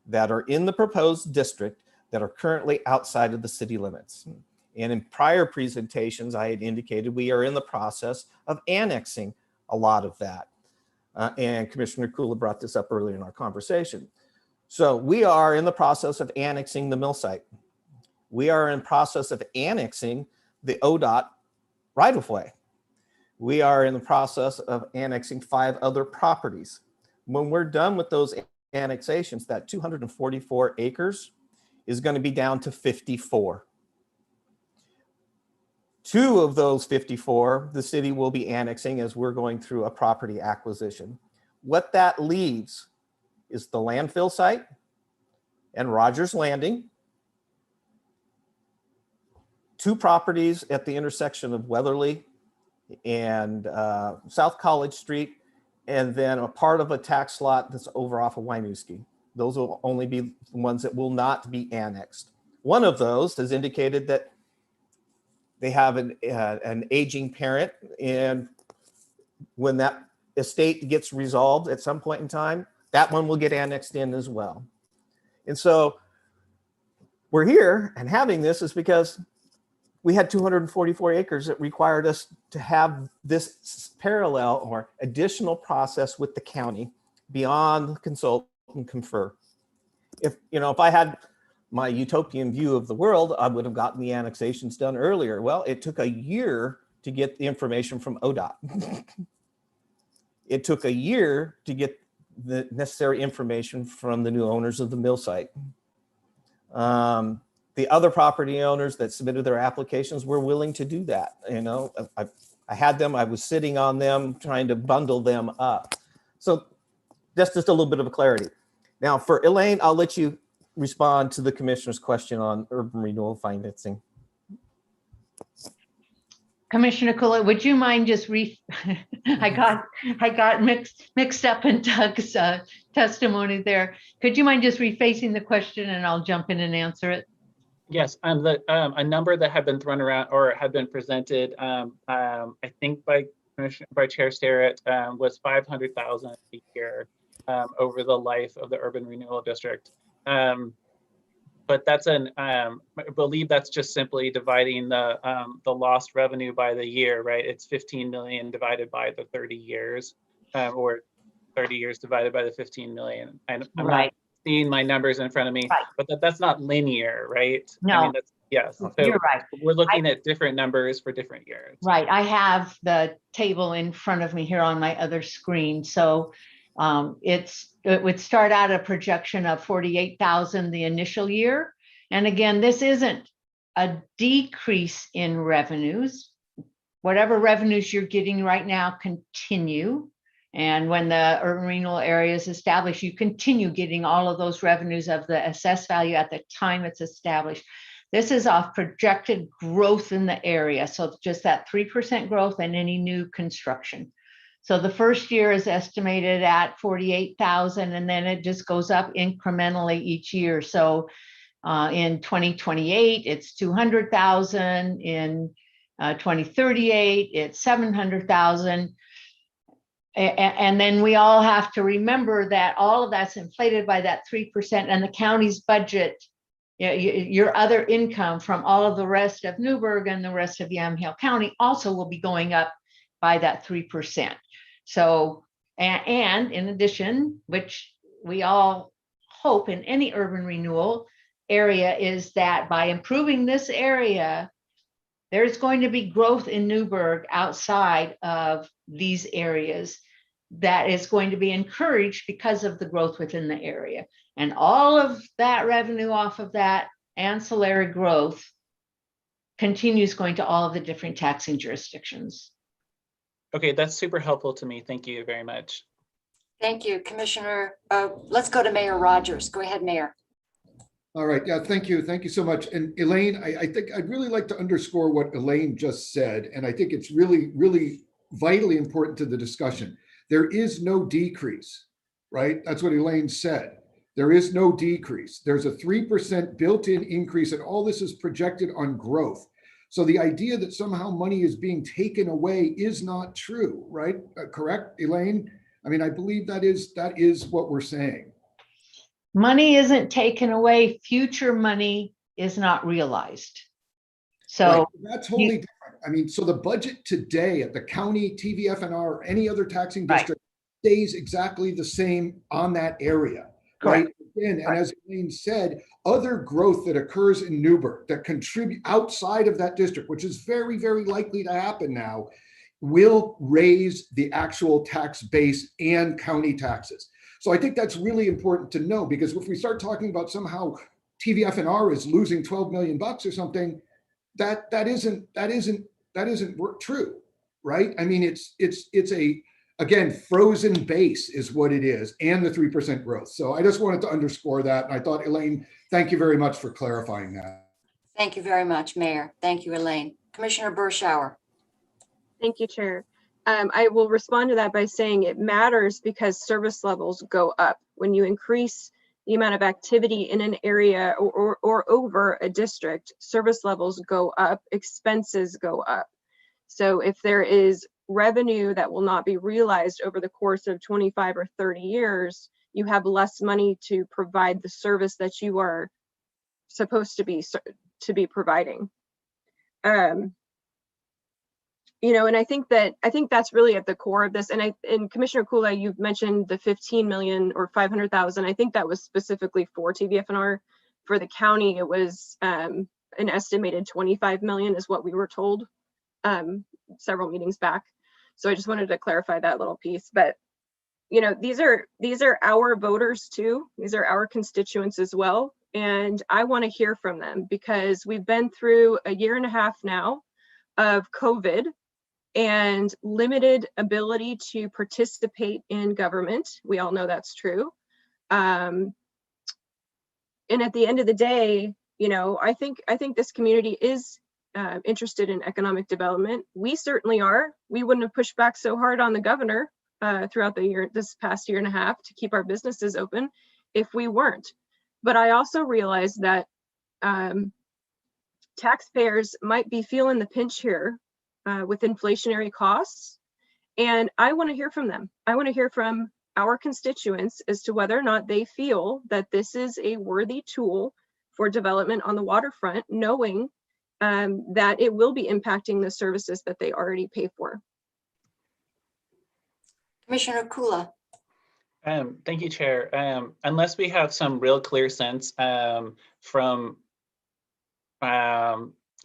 that are in the proposed district that are currently outside of the city limits. And in prior presentations, I had indicated we are in the process of annexing a lot of that. And Commissioner Kula brought this up earlier in our conversation. So we are in the process of annexing the mill site. We are in process of annexing the ODOT right-of-way. We are in the process of annexing 5 other properties. When we're done with those annexations, that 244 acres is going to be down to 54. 2 of those 54, the city will be annexing as we're going through a property acquisition. What that leaves is the landfill site and Rogers Landing, 2 properties at the intersection of Weatherly and South College Street, and then a part of a tax lot that's over off of Wynooski. Those will only be the ones that will not be annexed. One of those has indicated that they have an aging parent, and when that estate gets resolved at some point in time, that one will get annexed in as well. And so we're here and having this is because we had 244 acres that required us to have this parallel or additional process with the county beyond consult and confer. If I had my utopian view of the world, I would have gotten the annexations done earlier. Well, it took a year to get the information from ODOT. It took a year to get the necessary information from the new owners of the mill site. The other property owners that submitted their applications were willing to do that. I had them, I was sitting on them, trying to bundle them up. So that's just a little bit of a clarity. Now for Elaine, I'll let you respond to the commissioner's question on urban renewal financing. Commissioner Kula, would you mind just I got mixed up in Doug's testimony there. Could you mind just rephrasing the question and I'll jump in and answer it? Yes, a number that had been thrown around or had been presented, I think by Chair Starrett, was $500,000 a year over the life of the urban renewal district. But that's I believe that's just simply dividing the lost revenue by the year, right? It's 15 million divided by the 30 years, or 30 years divided by the 15 million. I'm right. not seeing my numbers in front of me, right. But that's not linear, right? No. I mean, yes. So you're right. We're looking at different numbers for different years. Right. I have the table in front of me here on my other screen. So it would start out a projection of 48,000 the initial year. And again, this isn't a decrease in revenues. Whatever revenues you're getting right now continue. And when the urban renewal area is established, you continue getting all of those revenues of the assessed value at the time it's established. This is off projected growth in the area. So just that 3% growth and any new construction. So the first year is estimated at 48,000, and then it just goes up incrementally each year. So in 2028, it's 200,000. In 2038, it's 700,000. And then we all have to remember that all of that's inflated by that 3%, and the county's budget, your other income from all of the rest of Newburgh and the rest of Yamhill County also will be going up by that 3%. So, and in addition, which we all hope in any urban renewal area, is that by improving this area, there's going to be growth in Newburgh outside of these areas that is going to be encouraged because of the growth within the area. And all of that revenue off of that ancillary growth continues going to all of the different taxing jurisdictions. Okay, that's super helpful to me. Thank you very much. Thank you, Commissioner. Let's go to Mayor Rogers. Go ahead, Mayor. All right. Yeah, thank you. Thank you so much. And Elaine, I think I'd really like to underscore what Elaine just said. And I think it's really, really vitally important to the discussion. There is no decrease, right? That's what Elaine said. There is no decrease. There's a 3% built-in increase, and all this is projected on growth. So the idea that somehow money is being taken away is not true, right? Correct, Elaine? I mean, I believe that is what we're saying. Money isn't taken away. Future money is not realized. So right. That's wholly different. I mean, so the budget today at the county, TVFNR, or any other taxing district stays exactly the same on that area. Right. Again, and as Elaine said, other growth that occurs in Newburgh that contribute outside of that district, which is very, very likely to happen now, will raise the actual tax base and county taxes. So I think that's really important to know, because if we start talking about somehow TVFNR is losing 12 million bucks or something, that isn't true, right? I mean, it's a, again, frozen base is what it is, and the 3% growth. So I just wanted to underscore that. And I thought, Elaine, thank you very much for clarifying that. Thank you very much, Mayor. Thank you, Elaine. Commissioner Burschauer. Thank you, Chair. I will respond to that by saying it matters because service levels go up. When you increase the amount of activity in an area or over a district, service levels go up, expenses go up. So if there is revenue that will not be realized over the course of 25 or 30 years, you have less money to provide the service that you are supposed to be providing. You know, and I think that's really at the core of this. And Commissioner Kula, you've mentioned the 15 million or 500,000. I think that was specifically for TVFNR. For the county, it was an estimated 25 million is what we were told several meetings back. So I just wanted to clarify that little piece. But you know, these are our voters too. These are our constituents as well. And I want to hear from them because we've been through a year and a half now of COVID and limited ability to participate in government. We all know that's true. And at the end of the day, you know, I think this community is interested in economic development. We certainly are. We wouldn't have pushed back so hard on the governor throughout this past year and a half to keep our businesses open if we weren't. But I also realize that taxpayers might be feeling the pinch here with inflationary costs. And I want to hear from them. I want to hear from our constituents as to whether or not they feel that this is a worthy tool for development on the waterfront, knowing that it will be impacting the services that they already pay for. Commissioner Kula. Thank you, Chair. Unless we have some real clear sense from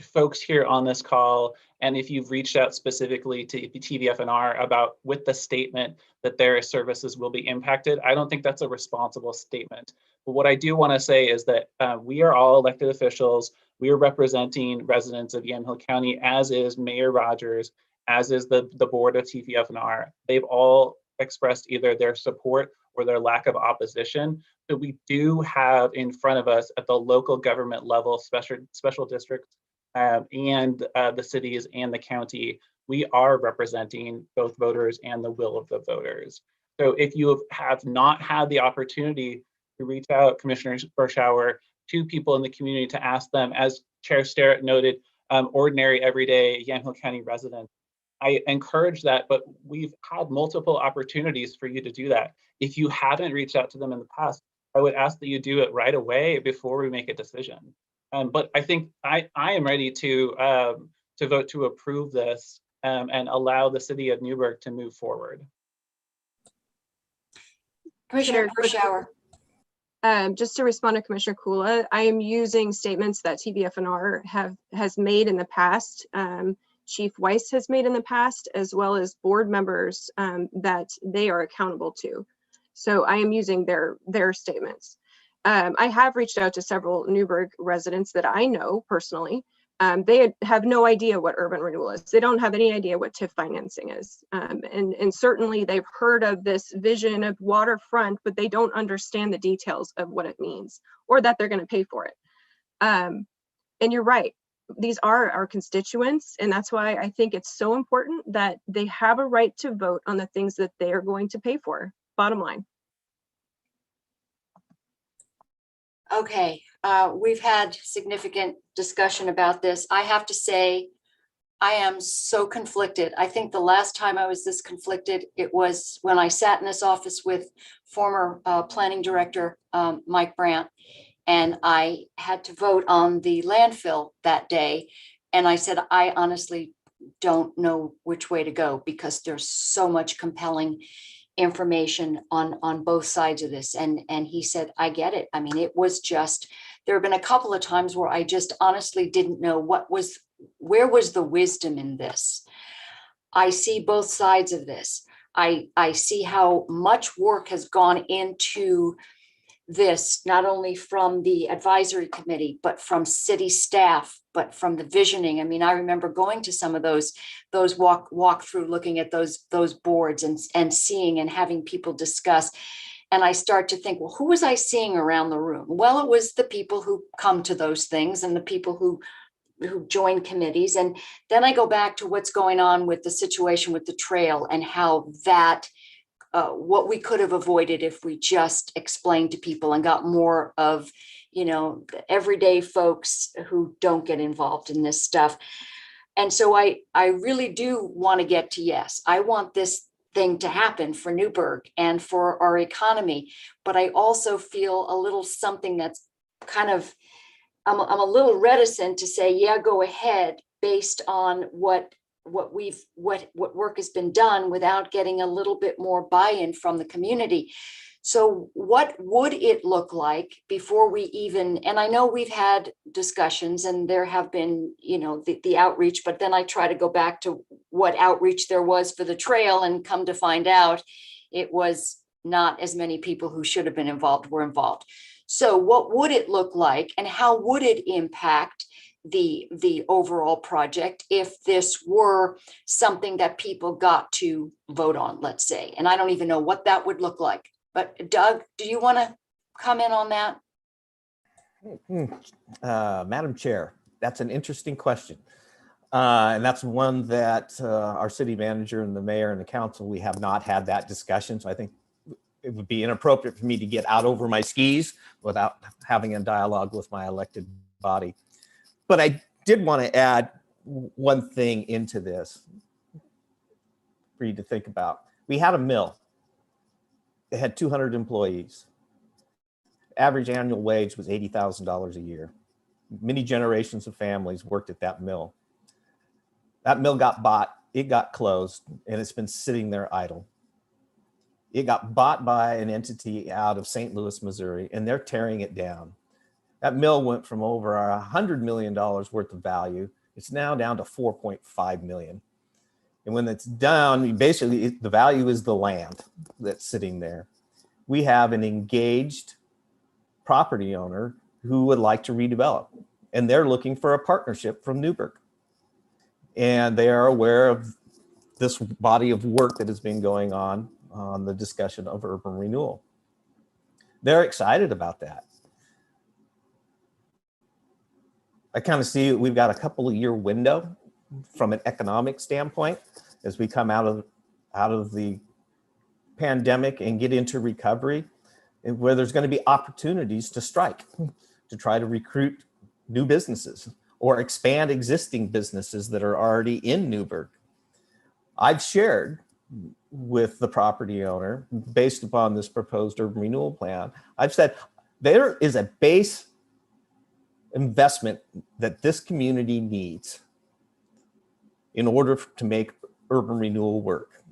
folks here on this call, and if you've reached out specifically to TVFNR about with the statement that their services will be impacted, I don't think that's a responsible statement. But what I do want to say is that we are all elected officials. We are representing residents of Yamhill County, as is Mayor Rogers, as is the board of TVFNR. They've all expressed either their support or their lack of opposition. So we do have in front of us at the local government level, special districts, and the cities and the county, we are representing both voters and the will of the voters. So if you have not had the opportunity to reach out, Commissioner Burschauer, to people in the community to ask them, as Chair Sterrett noted, ordinary, everyday Yamhill County residents, I encourage that, but we've had multiple opportunities for you to do that. If you haven't reached out to them in the past, I would ask that you do it right away before we make a decision. But I think I am ready to vote to approve this and allow the city of Newburgh to move forward. Commissioner Burschauer. Just to respond to Commissioner Kula, I am using statements that TVFNR has made in the past, Chief Weiss has made in the past, as well as board members that they are accountable to. So I am using their statements. I have reached out to several Newburgh residents that I know personally. They have no idea what urban renewal is. They don't have any idea what TIF financing is. And certainly they've heard of this vision of waterfront, but they don't understand the details of what it means or that they're going to pay for it. And you're right. These are our constituents. And that's why I think it's so important that they have a right to vote on the things that they are going to pay for. Bottom line. Okay, we've had significant discussion about this. I have to say, I am so conflicted. I think the last time I was this conflicted, it was when I sat in this office with former planning director Mike Brandt, and I had to vote on the landfill that day. And I said, I honestly don't know which way to go because there's so much compelling information on both sides of this. And he said, I get it. I mean, it was just, there have been a couple of times where I just honestly didn't know where was the wisdom in this. I see both sides of this. I see how much work has gone into this, not only from the advisory committee, but from city staff, but from the visioning. I mean, I remember going to some of those walk through, looking at those boards and seeing and having people discuss. And I start to think, well, who was I seeing around the room? Well, it was the people who come to those things and the people who join committees. And then I go back to what's going on with the situation with the trail and how that what we could have avoided if we just explained to people and got more of, the everyday folks who don't get involved in this stuff. And so I really do want to get to yes. I want this thing to happen for Newburgh and for our economy, but I also feel a little something that's kind of, I'm a little reticent to say, yeah, go ahead based on what work has been done without getting a little bit more buy-in from the community. So what would it look like before we even, and I know we've had discussions and there have been, the outreach, but then I try to go back to what outreach there was for the trail and come to find out it was not as many people who should have been involved were involved. So what would it look like and how would it impact the overall project if this were something that people got to vote on, let's say? And I don't even know what that would look like. But Doug, do you want to comment on that? Madam Chair, that's an interesting question. And that's one that our city manager and the mayor and the council, we have not had that discussion. So I think it would be inappropriate for me to get out over my skis without having a dialogue with my elected body. But I did want to add one thing into this for you to think about. We had a mill. It had 200 employees. Average annual wage was $80,000 a year. Many generations of families worked at that mill. That mill got bought, it got closed, and it's been sitting there idle. It got bought by an entity out of St. Louis, Missouri, and they're tearing it down. That mill went from over $100 million worth of value. It's now down to 4.5 million. And when it's down, basically the value is the land that's sitting there. We have an engaged property owner who would like to redevelop, and they're looking for a partnership from Newburgh. And they are aware of this body of work that has been going on the discussion of urban renewal. They're excited about that. I kind of see we've got a couple of year window from an economic standpoint as we come out of the pandemic and get into recovery, and where there's going to be opportunities to strike, to try to recruit new businesses or expand existing businesses that are already in Newburgh. I've shared with the property owner, based upon this proposed urban renewal plan, I've said there is a base investment that this community needs in order to make urban renewal work.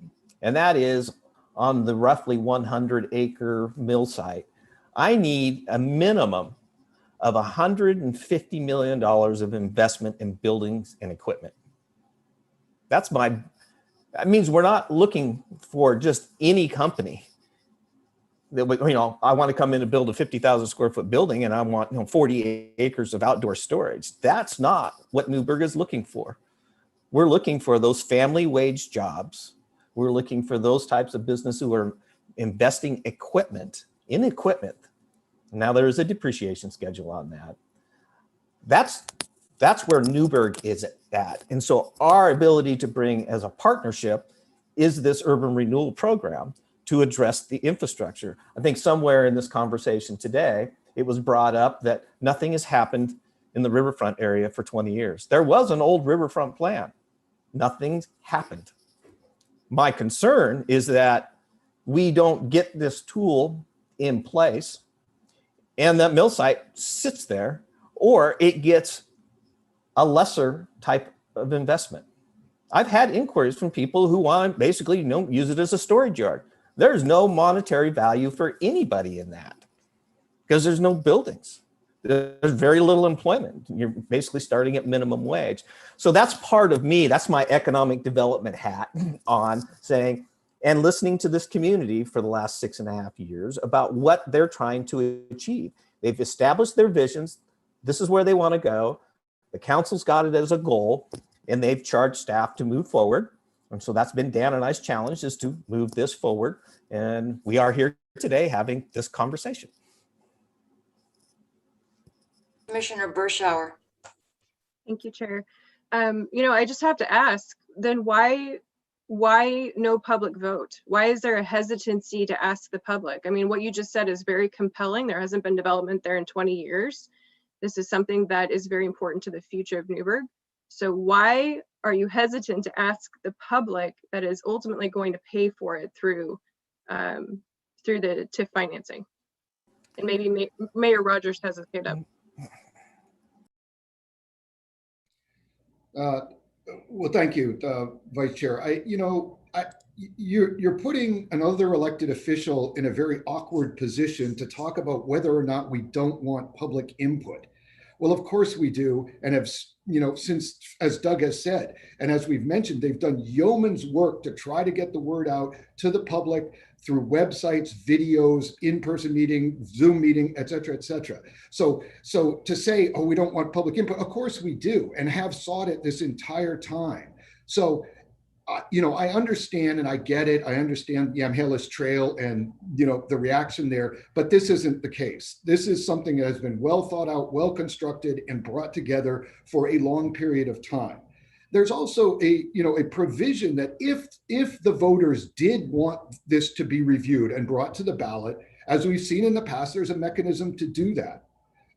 And that is on the roughly 100-acre mill site. I need a minimum of $150 million of investment in buildings and equipment. That means we're not looking for just any company that, I want to come in and build a 50,000 square foot building and I want 40 acres of outdoor storage. That's not what Newburgh is looking for. We're looking for those family wage jobs. We're looking for those types of business who are investing in equipment. Now there is a depreciation schedule on that. That's where Newburgh is at. And so our ability to bring as a partnership is this urban renewal program to address the infrastructure. I think somewhere in this conversation today, it was brought up that nothing has happened in the riverfront area for 20 years. There was an old riverfront plan. Nothing's happened. My concern is that we don't get this tool in place and that mill site sits there, or it gets a lesser type of investment. I've had inquiries from people who want to basically, use it as a storage yard. There's no monetary value for anybody in that because there's no buildings. There's very little employment. You're basically starting at minimum wage. So that's part of me. That's my economic development hat on saying, and listening to this community for the last 6.5 years about what they're trying to achieve. They've established their visions. This is where they want to go. The council's got it as a goal, and they've charged staff to move forward. And so that's been Dan and I's challenge, is to move this forward. And we are here today having this conversation. Commissioner Bershauer. Thank you, Chair. I just have to ask, then why no public vote? Why is there a hesitancy to ask the public? I mean, what you just said is very compelling. There hasn't been development there in 20 years. This is something that is very important to the future of Newburgh. So why are you hesitant to ask the public that is ultimately going to pay for it through the TIF financing? And maybe Mayor Rogers has his hand up. Well, thank you, Vice Chair. You're putting another elected official in a very awkward position to talk about whether or not we don't want public input. Well, of course we do, and have, since, as Doug has said, and as we've mentioned, they've done yeoman's work to try to get the word out to the public through websites, videos, in-person meeting, Zoom meeting, et cetera, et cetera. So to say, oh, we don't want public input, of course we do, and have sought it this entire time. So, I understand and I get it. I understand Yamhilis Trail and, the reaction there, but this isn't the case. This is something that has been well thought out, well constructed, and brought together for a long period of time. There's also a provision that if the voters did want this to be reviewed and brought to the ballot, as we've seen in the past, there's a mechanism to do that.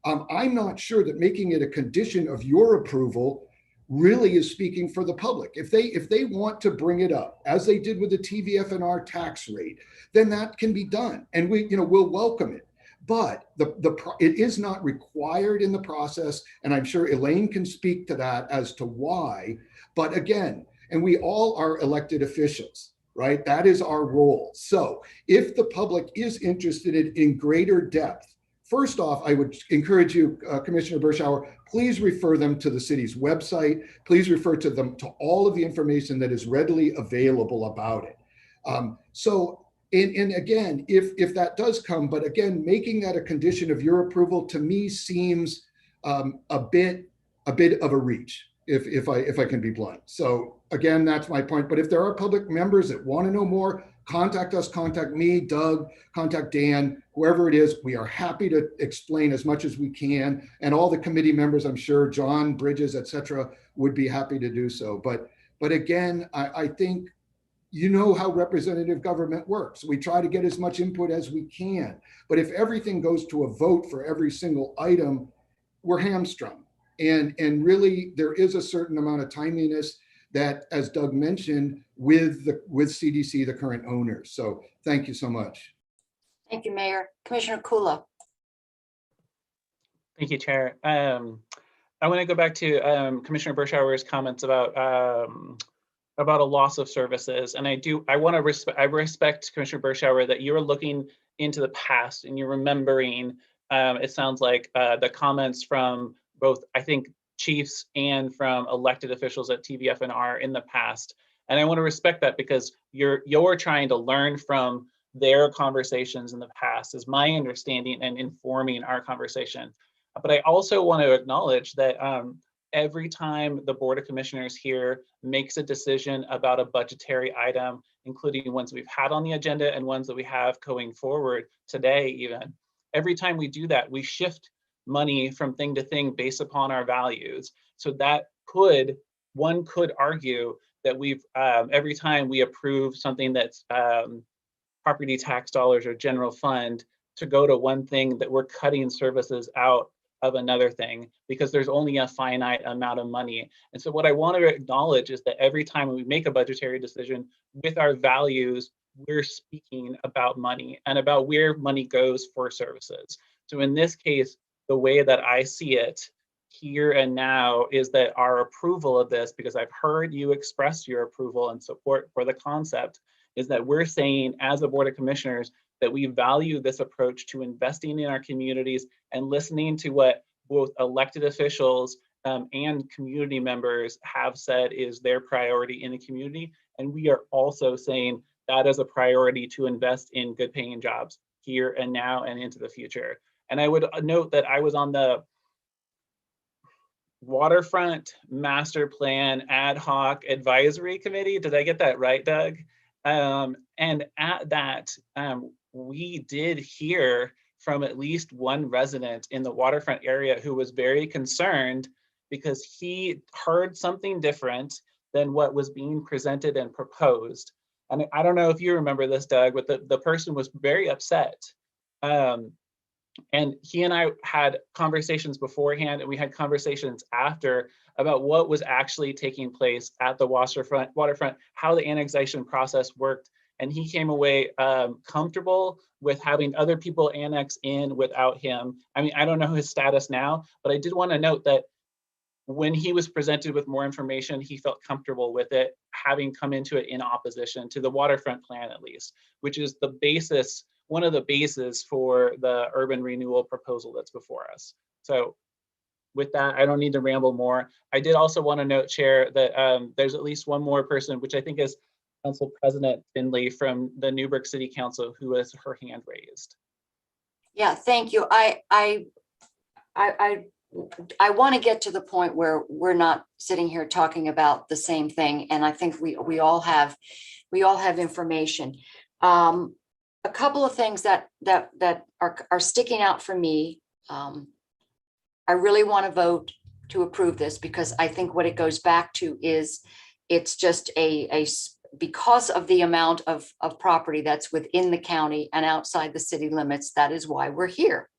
I'm not sure that making it a condition of your approval really is speaking for the public. If they want to bring it up, as they did with the TVFNR tax rate, then that can be done, and we'll welcome it. But it is not required in the process, and I'm sure Elaine can speak to that as to why. But again, and we all are elected officials, right? That is our role. So if the public is interested in greater depth, first off, I would encourage you, Commissioner Bershauer, please refer them to the city's website. Please refer to them to all of the information that is readily available about it. And again, if that does come, but again, making that a condition of your approval to me seems a bit of a reach, if I can be blunt. So again, that's my point. But if there are public members that want to know more, contact us, contact me, Doug, contact Dan, whoever it is. We are happy to explain as much as we can. And all the committee members, I'm sure, John, Bridges, et cetera, would be happy to do so. But again, I think you know how representative government works. We try to get as much input as we can. But if everything goes to a vote for every single item, we're hamstrung. And really, there is a certain amount of timeliness that, as Doug mentioned, with CDC, the current owners. So thank you so much. Thank you, Mayor. Commissioner Kula. Thank you, Chair. I want to go back to Commissioner Bershauer's comments about a loss of services, and I respect Commissioner Bershauer that you're looking into the past and you're remembering. It sounds like the comments from both, I think, chiefs and from elected officials at TVFNR in the past, and I want to respect that because you're trying to learn from their conversations in the past, is my understanding, and informing our conversation. But I also want to acknowledge that every time the Board of Commissioners here makes a decision about a budgetary item, including ones we've had on the agenda and ones that we have going forward today even, every time we do that, we shift money from thing to thing based upon our values. So that one could argue that we've, every time we approve something that's property tax dollars or general fund to go to one thing that we're cutting services out of another thing because there's only a finite amount of money. And so what I want to acknowledge is that every time we make a budgetary decision with our values, we're speaking about money and about where money goes for services. So in this case, the way that I see it here and now is that our approval of this, because I've heard you express your approval and support for the concept, is that we're saying as a Board of Commissioners that we value this approach to investing in our communities and listening to what both elected officials and community members have said is their priority in the community. And we are also saying that is a priority to invest in good paying jobs here and now and into the future. And I would note that I was on the Waterfront Master Plan Ad Hoc Advisory Committee. Did I get that right, Doug? And at that, we did hear from at least one resident in the waterfront area who was very concerned because he heard something different than what was being presented and proposed. And I don't know if you remember this, Doug, but the person was very upset. And he and I had conversations beforehand, and we had conversations after about what was actually taking place at the waterfront, how the annexation process worked. And he came away comfortable with having other people annex in without him. I mean, I don't know his status now, but I did want to note that when he was presented with more information, he felt comfortable with it, having come into it in opposition to the waterfront plan, at least, which is the basis, one of the bases for the urban renewal proposal that's before us. So with that, I don't need to ramble more. I did also want to note, Chair, that there's at least one more person, which I think is Council President Finley from the Newburgh City Council, who has her hand raised. Yeah, thank you. I want to get to the point where we're not sitting here talking about the same thing, and I think we all have information. A couple of things that are sticking out for me. I really want to vote to approve this because I think what it goes back to is it's just because of the amount of property that's within the county and outside the city limits. That is why we're here.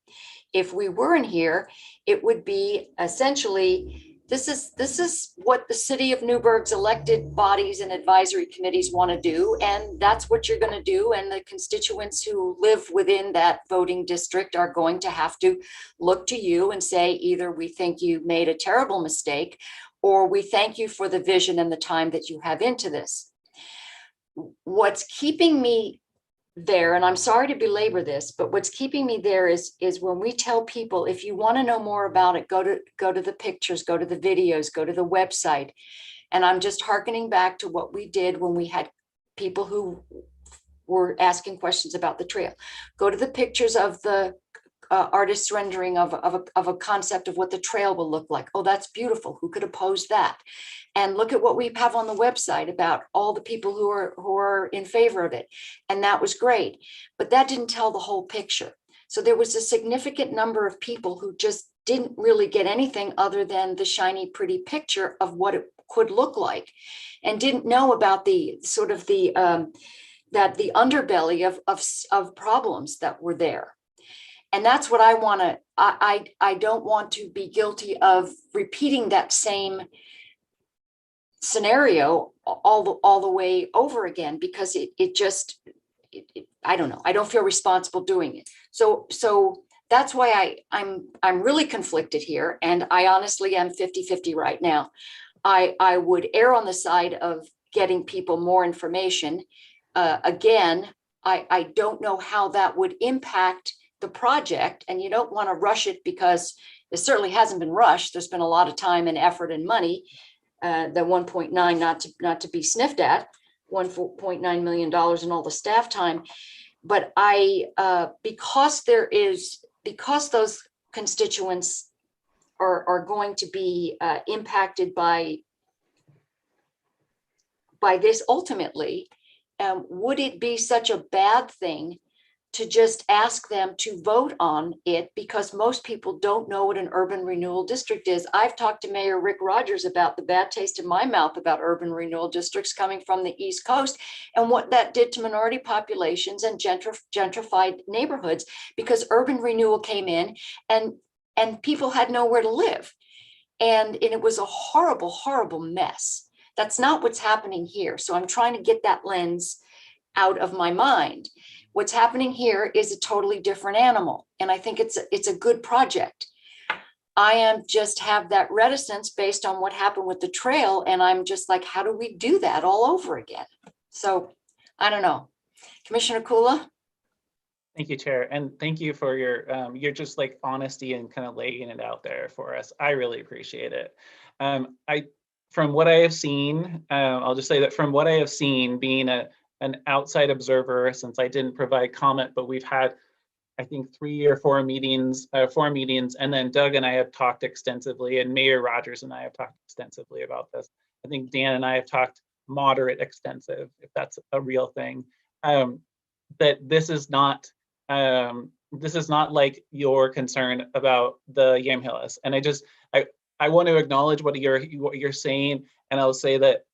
If we weren't here, it would be essentially, this is what the city of Newburgh's elected bodies and advisory committees want to do, and that's what you're going to do. And the constituents who live within that voting district are going to have to look to you and say, either we think you made a terrible mistake, or we thank you for the vision and the time that you have into this. What's keeping me there, and I'm sorry to belabor this, but what's keeping me there is when we tell people, if you want to know more about it, go to the pictures, go to the videos, go to the website. And I'm just hearkening back to what we did when we had people who were asking questions about the trail. Go to the pictures of the artist's rendering of a concept of what the trail will look like. Oh, that's beautiful. Who could oppose that? And look at what we have on the website about all the people who are in favor of it. And that was great, but that didn't tell the whole picture. So there was a significant number of people who just didn't really get anything other than the shiny, pretty picture of what it could look like, and didn't know about the sort of the underbelly of problems that were there. And that's what I want to, I don't want to be guilty of repeating that same scenario all the way over again, because it just, I don't know, I don't feel responsible doing it. So that's why I'm really conflicted here. And I honestly am 50-50 right now. I would err on the side of getting people more information. Again, I don't know how that would impact the project, and you don't want to rush it because it certainly hasn't been rushed. There's been a lot of time and effort and money. The 1.9 not to be sniffed at, $1.9 million and all the staff time. But because those constituents are going to be impacted by this ultimately, would it be such a bad thing to just ask them to vote on it, because most people don't know what an urban renewal district is. I've talked to Mayor Rick Rogers about the bad taste in my mouth about urban renewal districts coming from the East Coast and what that did to minority populations and gentrified neighborhoods, because urban renewal came in and people had nowhere to live. And it was a horrible, horrible mess. That's not what's happening here. So I'm trying to get that lens out of my mind. What's happening here is a totally different animal. And I think it's a good project. I am just have that reticence based on what happened with the trail. And I'm just like, how do we do that all over again? So I don't know. Commissioner Kula? Thank you, Chair. And thank you for your just like honesty and kind of laying it out there for us. I really appreciate it. From what I have seen, I'll just say that from what I have seen, being an outside observer, since I didn't provide comment, but we've had, I think, 3 or 4 meetings, and then Doug and I have talked extensively, and Mayor Rogers and I have talked extensively about this. I think Dan and I have talked moderate extensive, if that's a real thing. That this is not like your concern about the Yamhillis, and I want to acknowledge what you're saying, and I'll say that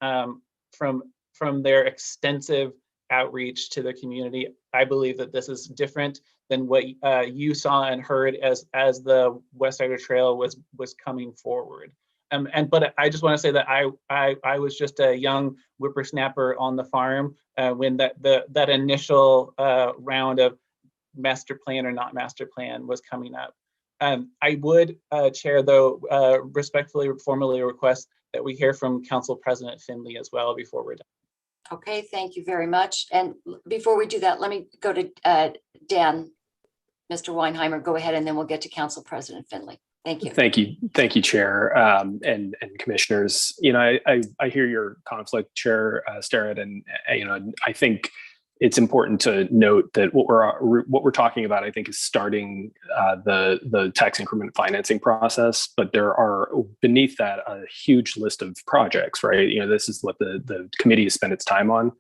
from their extensive outreach to the community, I believe that this is different than what you saw and heard as the West Idaho Trail was coming forward. But I just want to say that I was just a young whippersnapper on the farm when that initial round of master plan or not master plan was coming up. I would, Chair, though, respectfully, formally request that we hear from Council President Finley as well before we're done. Okay, thank you very much. And before we do that, let me go to Dan. Mr. Weinheimer, go ahead, and then we'll get to Council President Finley. Thank you. Thank you, Chair, and commissioners. You know, I hear your conflict, Chair Starrett, and you know, I think it's important to note that what we're talking about, I think, is starting the tax increment financing process, but there are beneath that a huge list of projects, right? You know, this is what the committee has spent its time on,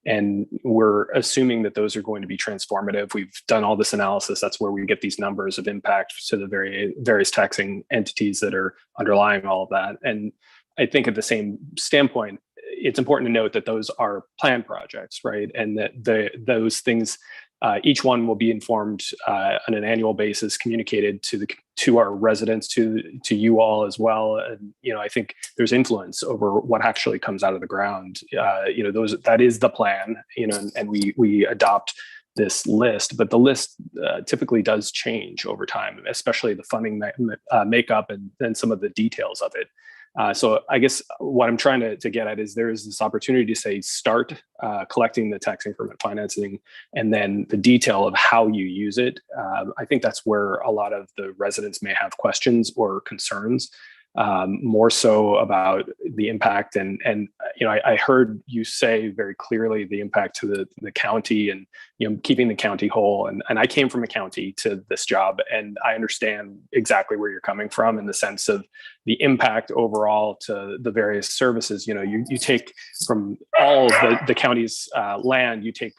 and we're assuming that those are going to be transformative. We've done all this analysis. That's where we get these numbers of impact to the various taxing entities that are underlying all of that. And I think at the same standpoint, it's important to note that those are planned projects, right? And that those things, each one will be informed on an annual basis, communicated to our residents, to you all as well. And you know, I think there's influence over what actually comes out of the ground. You know, that is the plan. You know, and we adopt this list, but the list typically does change over time, especially the funding makeup and then some of the details of it. So I guess what I'm trying to get at is there is this opportunity to say, start collecting the tax increment financing, and then the detail of how you use it. I think that's where a lot of the residents may have questions or concerns, more so about the impact. And you know, I heard you say very clearly the impact to the county and, you know, keeping the county whole. And I came from a county to this job, and I understand exactly where you're coming from in the sense of the impact overall to the various services. You know, you take from all the county's land, you take,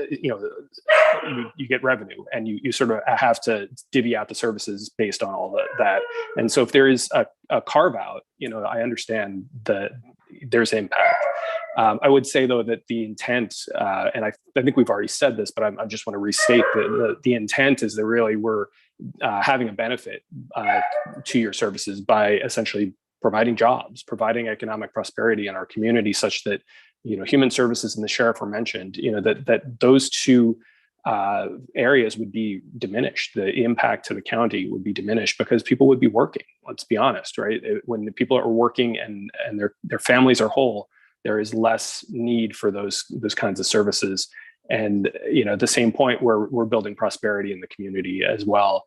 you know, you get revenue, and you sort of have to divvy out the services based on all that. And so if there is a carve out, you know, I understand that there's impact. I would say, though, that the intent, and I think we've already said this, but I just want to restate that the intent is that really we're having a benefit to your services by essentially providing jobs, providing economic prosperity in our community, such that, you know, human services and the sheriff were mentioned, you know, that those two areas would be diminished. The impact to the county would be diminished because people would be working. Let's be honest, right? When the people are working and their families are whole, there is less need for those kinds of services. And, you know, at the same point, we're building prosperity in the community as well.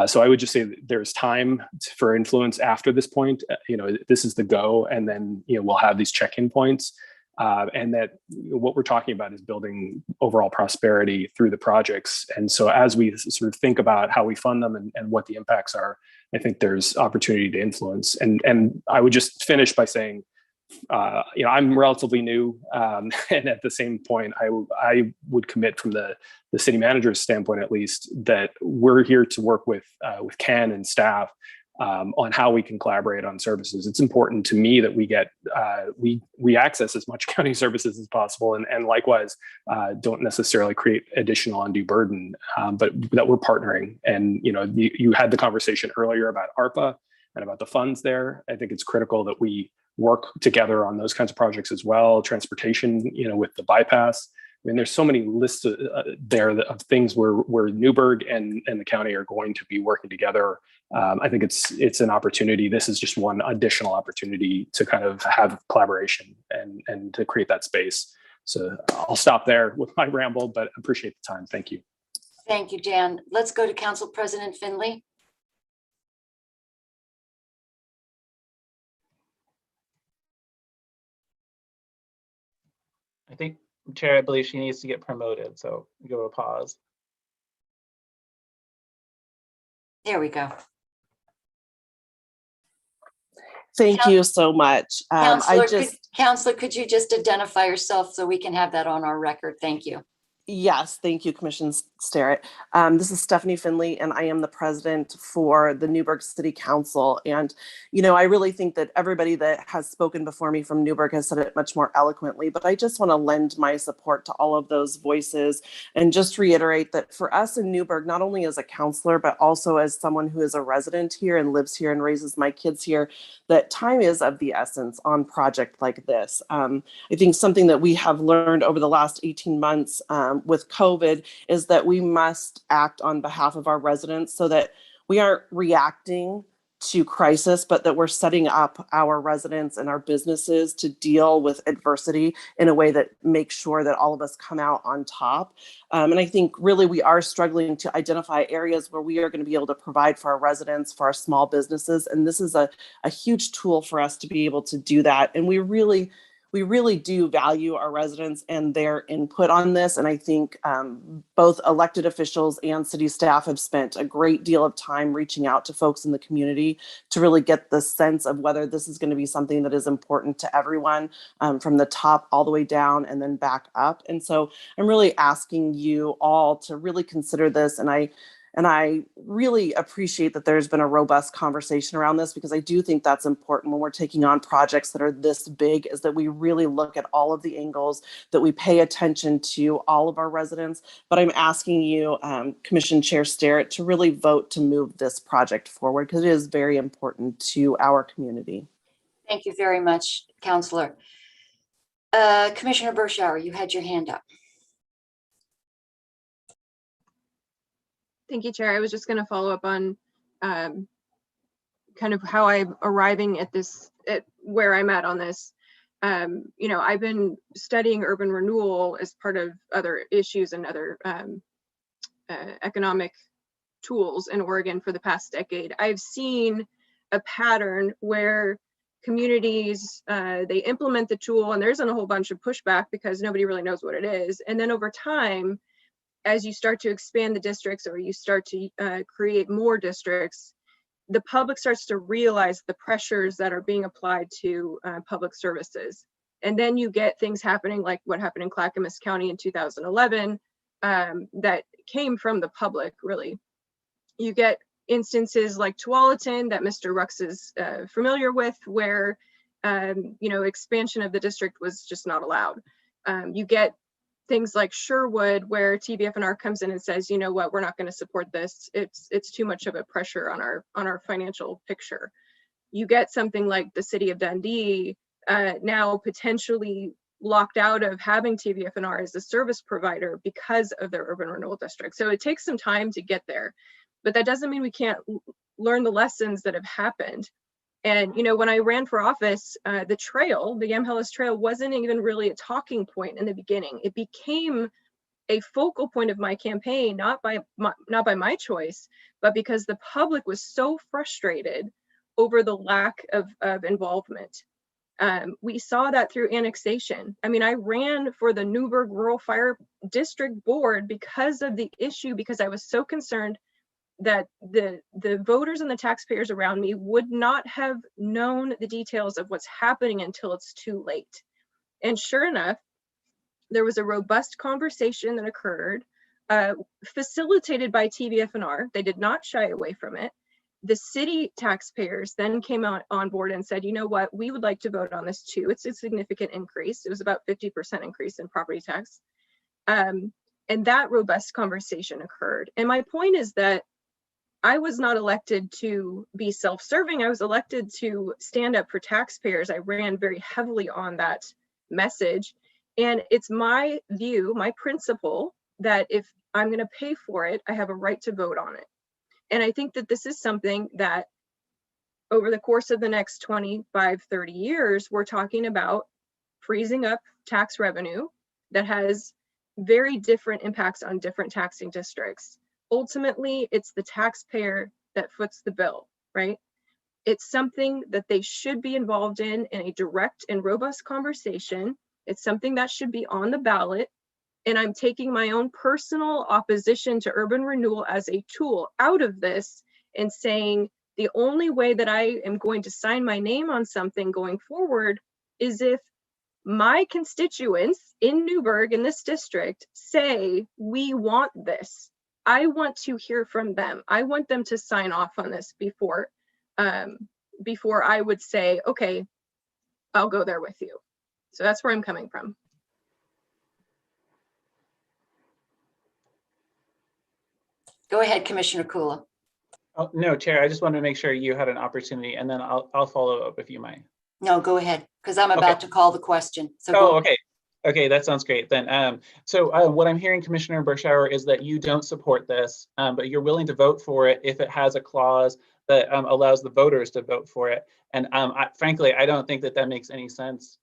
So I would just say that there's time for influence after this point. You know, this is the go, and then, you know, we'll have these check-in points. And that what we're talking about is building overall prosperity through the projects. And so as we sort of think about how we fund them and what the impacts are, I think there's opportunity to influence. And I would just finish by saying, I'm relatively new, and at the same point, I would commit from the city manager's standpoint, at least, that we're here to work with Ken and staff on how we can collaborate on services. It's important to me that we get we access as much county services as possible, and likewise don't necessarily create additional undue burden, but that we're partnering. And you had the conversation earlier about ARPA and about the funds there. I think it's critical that we work together on those kinds of projects as well. Transportation, with the bypass. I mean, there's so many lists there of things where Newburgh and the county are going to be working together. I think it's an opportunity. This is just one additional opportunity to kind of have collaboration and to create that space. So I'll stop there with my ramble, but appreciate the time. Thank you. Thank you, Dan. Let's go to Council President Finley. I think, Chair, I believe she needs to get promoted, so give it a pause. There we go. Thank you so much. Counselor, could you just identify yourself so we can have that on our record? Thank you. Yes, thank you, Commissioner Sterrett. This is Stephanie Finley, and I am the president for the Newburgh City Council. And, I really think that everybody that has spoken before me from Newburgh has said it much more eloquently, but I just want to lend my support to all of those voices and just reiterate that for us in Newburgh, not only as a counselor, but also as someone who is a resident here and lives here and raises my kids here, that time is of the essence on project like this. I think something that we have learned over the last 18 months with COVID is that we must act on behalf of our residents so that we aren't reacting to crisis, but that we're setting up our residents and our businesses to deal with adversity in a way that makes sure that all of us come out on top. And I think really we are struggling to identify areas where we are going to be able to provide for our residents, for our small businesses. And this is a huge tool for us to be able to do that. And we really do value our residents and their input on this. And I think both elected officials and city staff have spent a great deal of time reaching out to folks in the community to really get the sense of whether this is going to be something that is important to everyone from the top all the way down and then back up. And so I'm really asking you all to really consider this. And I really appreciate that there's been a robust conversation around this, because I do think that's important when we're taking on projects that are this big, is that we really look at all of the angles, that we pay attention to all of our residents. But I'm asking you, Commission Chair Sterrett, to really vote to move this project forward, because it is very important to our community. Thank you very much, Councillor. Commissioner Bershauer, you had your hand up. Thank you, Chair. I was just going to follow up on kind of how I'm arriving at this, at where I'm at on this. I've been studying urban renewal as part of other issues and other economic tools in Oregon for the past decade. I've seen a pattern where communities, they implement the tool and there isn't a whole bunch of pushback because nobody really knows what it is. And then over time, as you start to expand the districts or you start to create more districts, the public starts to realize the pressures that are being applied to public services. And then you get things happening like what happened in Clackamas County in 2011 that came from the public, really. You get instances like Tualatin that Mr. Rux is familiar with, where expansion of the district was just not allowed. You get things like Sherwood, where TBFNR comes in and says, you know what, we're not going to support this. It's too much of a pressure on our financial picture. You get something like the city of Dundee now potentially locked out of having TBFNR as a service provider because of their urban renewal district. So it takes some time to get there, but that doesn't mean we can't learn the lessons that have happened. And, when I ran for office, the Yamhellis Trail wasn't even really a talking point in the beginning. It became a focal point of my campaign, not by my choice, but because the public was so frustrated over the lack of involvement. We saw that through annexation. I mean, I ran for the Newburgh Rural Fire District Board because of the issue, because I was so concerned that the voters and the taxpayers around me would not have known the details of what's happening until it's too late. And sure enough, there was a robust conversation that occurred, facilitated by TBF&R. They did not shy away from it. The city taxpayers then came on board and said, you know what, we would like to vote on this too. It's a significant increase. It was about 50% increase in property tax. And that robust conversation occurred. And my point is that I was not elected to be self-serving. I was elected to stand up for taxpayers. I ran very heavily on that message. And it's my view, my principle, that if I'm going to pay for it, I have a right to vote on it. And I think that this is something that over the course of the next 25, 30 years, we're talking about freezing up tax revenue that has very different impacts on different taxing districts. Ultimately, it's the taxpayer that foots the bill, right? It's something that they should be involved in a direct and robust conversation. It's something that should be on the ballot. And I'm taking my own personal opposition to urban renewal as a tool out of this and saying the only way that I am going to sign my name on something going forward is if my constituents in Newburgh, in this district, say, we want this. I want to hear from them. I want them to sign off on this before I would say, okay, I'll go there with you. So that's where I'm coming from. Go ahead, Commissioner Kula. Oh, no, Chair, I just wanted to make sure you had an opportunity, and then I'll follow up if you might. No, go ahead, because I'm about to call the question. So oh, okay. Okay, that sounds great then. So what I'm hearing, Commissioner Bershauer, is that you don't support this, but you're willing to vote for it if it has a clause that allows the voters to vote for it. And frankly, I don't think that that makes any sense.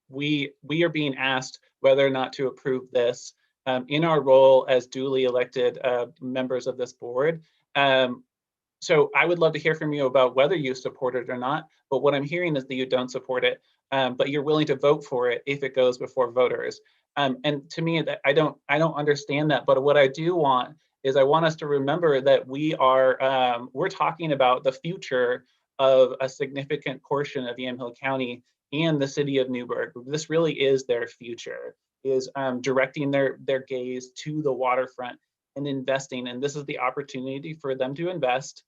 We are being asked whether or not to approve this in our role as duly elected members of this board. So I would love to hear from you about whether you support it or not, but what I'm hearing is that you don't support it, but you're willing to vote for it if it goes before voters. And to me, that I don't understand that, but what I do want is I want us to remember that we're talking about the future of a significant portion of Yamhill County and the city of Newburgh. This really is their future, is directing their gaze to the waterfront and investing, and this is the opportunity for them to invest.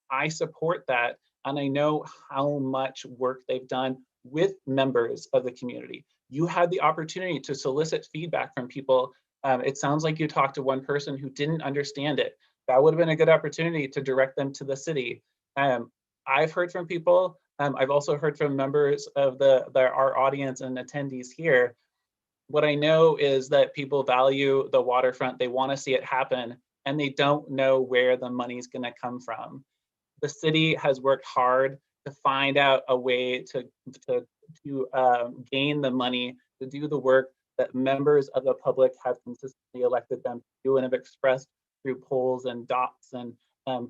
I support that, and I know how much work they've done with members of the community. You had the opportunity to solicit feedback from people. It sounds like you talked to one person who didn't understand it. That would have been a good opportunity to direct them to the city. I've heard from people. I've also heard from members of our audience and attendees here. What I know is that people value the waterfront. They want to see it happen, and they don't know where the money's going to come from. The city has worked hard to find out a way to gain the money to do the work that members of the public have consistently elected them to do and have expressed through polls and dots and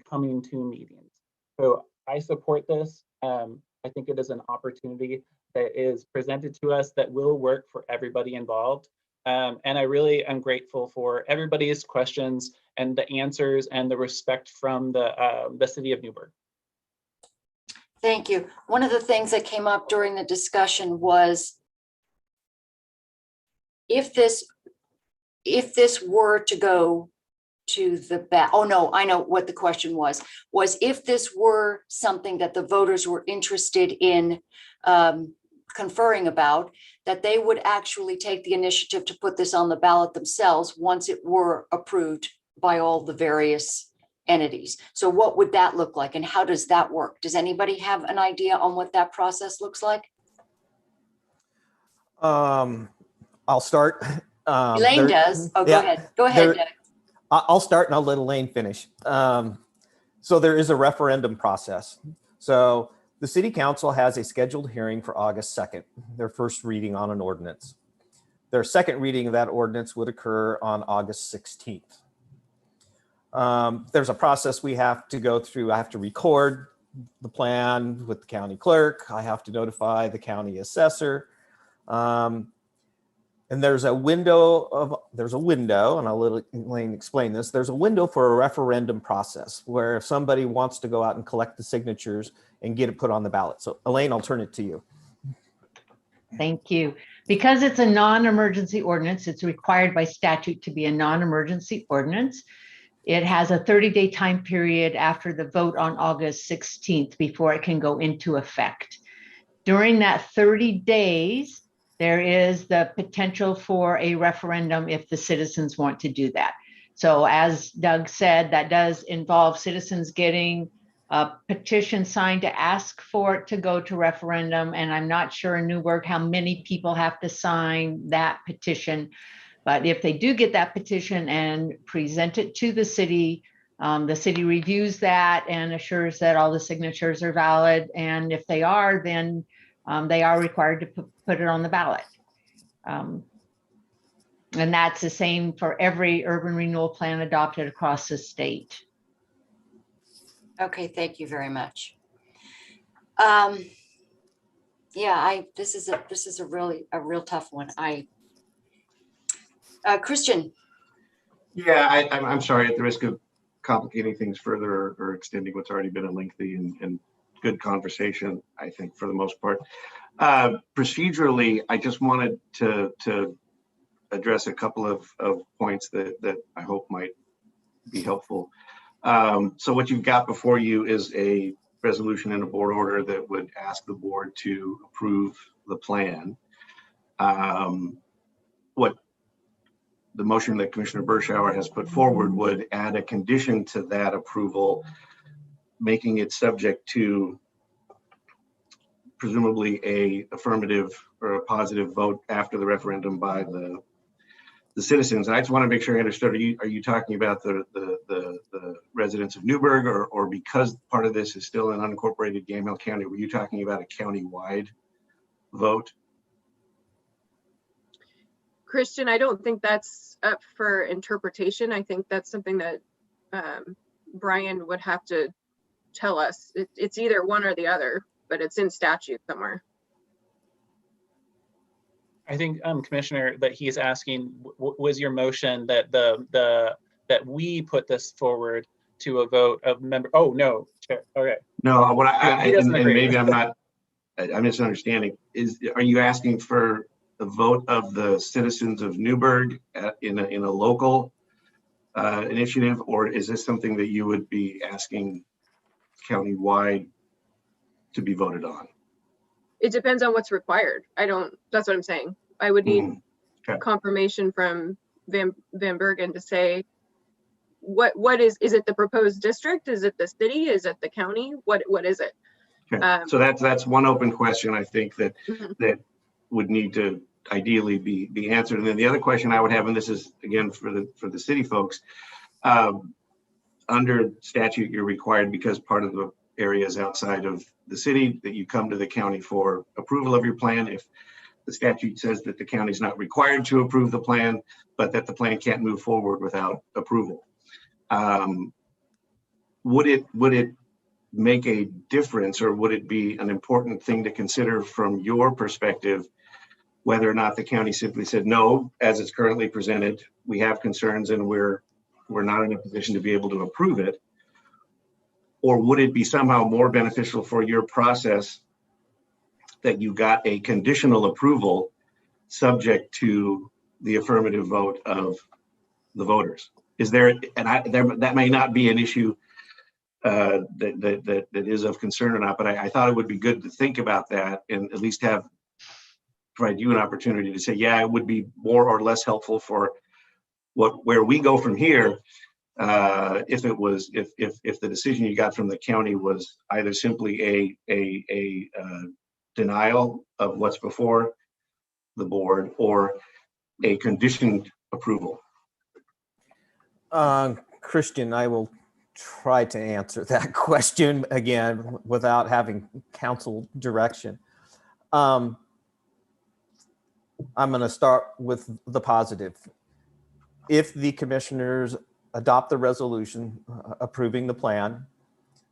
coming to meetings. So I support this. I think it is an opportunity that is presented to us that will work for everybody involved. And I really am grateful for everybody's questions and the answers and the respect from the city of Newburgh. Thank you. One of the things that came up during the discussion was if this were to go to the back, oh no, I know what the question was if this were something that the voters were interested in conferring about, that they would actually take the initiative to put this on the ballot themselves once it were approved by all the various entities. So what would that look like and how does that work? Does anybody have an idea on what that process looks like? I'll start. Elaine does. Oh, go ahead. Go ahead, Dennis. I'll start and I'll let Elaine finish. So there is a referendum process. So the city council has a scheduled hearing for August 2nd, their first reading on an ordinance. Their second reading of that ordinance would occur on August 16th. There's a process we have to go through. I have to record the plan with the county clerk. I have to notify the county assessor. And there's a window, and I'll let Elaine explain this. There's a window for a referendum process where if somebody wants to go out and collect the signatures and get it put on the ballot. So Elaine, I'll turn it to you. Thank you. Because it's a non-emergency ordinance, it's required by statute to be a non-emergency ordinance. It has a 30-day time period after the vote on August 16th before it can go into effect. During that 30 days, there is the potential for a referendum if the citizens want to do that. So as Doug said, that does involve citizens getting a petition signed to ask for it to go to referendum. And I'm not sure in Newburgh how many people have to sign that petition. But if they do get that petition and present it to the city reviews that and assures that all the signatures are valid. And if they are, then they are required to put it on the ballot. And that's the same for every urban renewal plan adopted across the state. Okay, thank you very much. This is a real tough one. Christian. Yeah, I'm sorry, at the risk of complicating things further or extending what's already been a lengthy and good conversation, I think, for the most part. Procedurally, I just wanted to address a couple of points that I hope might be helpful. So what you've got before you is a resolution and a board order that would ask the board to approve the plan. What the motion that Commissioner Berschauer has put forward would add a condition to that approval, making it subject to presumably a affirmative or a positive vote after the referendum by the citizens. And I just want to make sure I understood. Are you talking about the residents of Newburgh, or because part of this is still in unincorporated Gamble County, were you talking about a county-wide vote? Christian, I don't think that's up for interpretation. I think that's something that Brian would have to tell us. It's either one or the other, but it's in statute somewhere. I think, Commissioner, that he's asking, was your motion that that we put this forward to a vote of member? Oh no, Chair. Okay. No, what and maybe I'm misunderstanding. Are you asking for the vote of the citizens of Newburgh in a local initiative, or is this something that you would be asking countywide to be voted on? It depends on what's required. That's what I'm saying. I would need confirmation from Van Bergen to say, what is it the proposed district? Is it the city? Is it the county? What is it? Okay. So that's one open question, I think, that would need to ideally be answered. And then the other question I would have, and this is again for the city folks, under statute, you're required, because part of the area is outside of the city, that you come to the county for approval of your plan. If the statute says that the county is not required to approve the plan, but that the plan can't move forward without approval. Would it make a difference, or would it be an important thing to consider from your perspective, whether or not the county simply said, no, as it's currently presented, we have concerns and we're not in a position to be able to approve it? Or would it be somehow more beneficial for your process that you got a conditional approval subject to the affirmative vote of the voters? Is there, that may not be an issue that is of concern or not, but I thought it would be good to think about that and at least provide you an opportunity to say, yeah, it would be more or less helpful for where we go from here. If the decision you got from the county was either simply a denial of what's before the board or a conditioned approval. Christian, I will try to answer that question again without having council direction. I'm going to start with the positive. If the commissioners adopt the resolution approving the plan,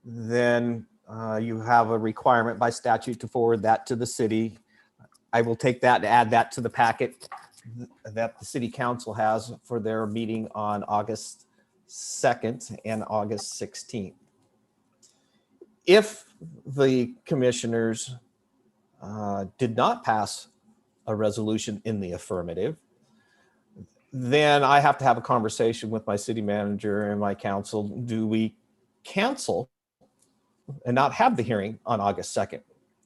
then you have a requirement by statute to forward that to the city. I will take that and add that to the packet that the city council has for their meeting on August 2nd and August 16th. If the commissioners did not pass a resolution in the affirmative, then I have to have a conversation with my city manager and my council. Do we cancel and not have the hearing on August 2nd?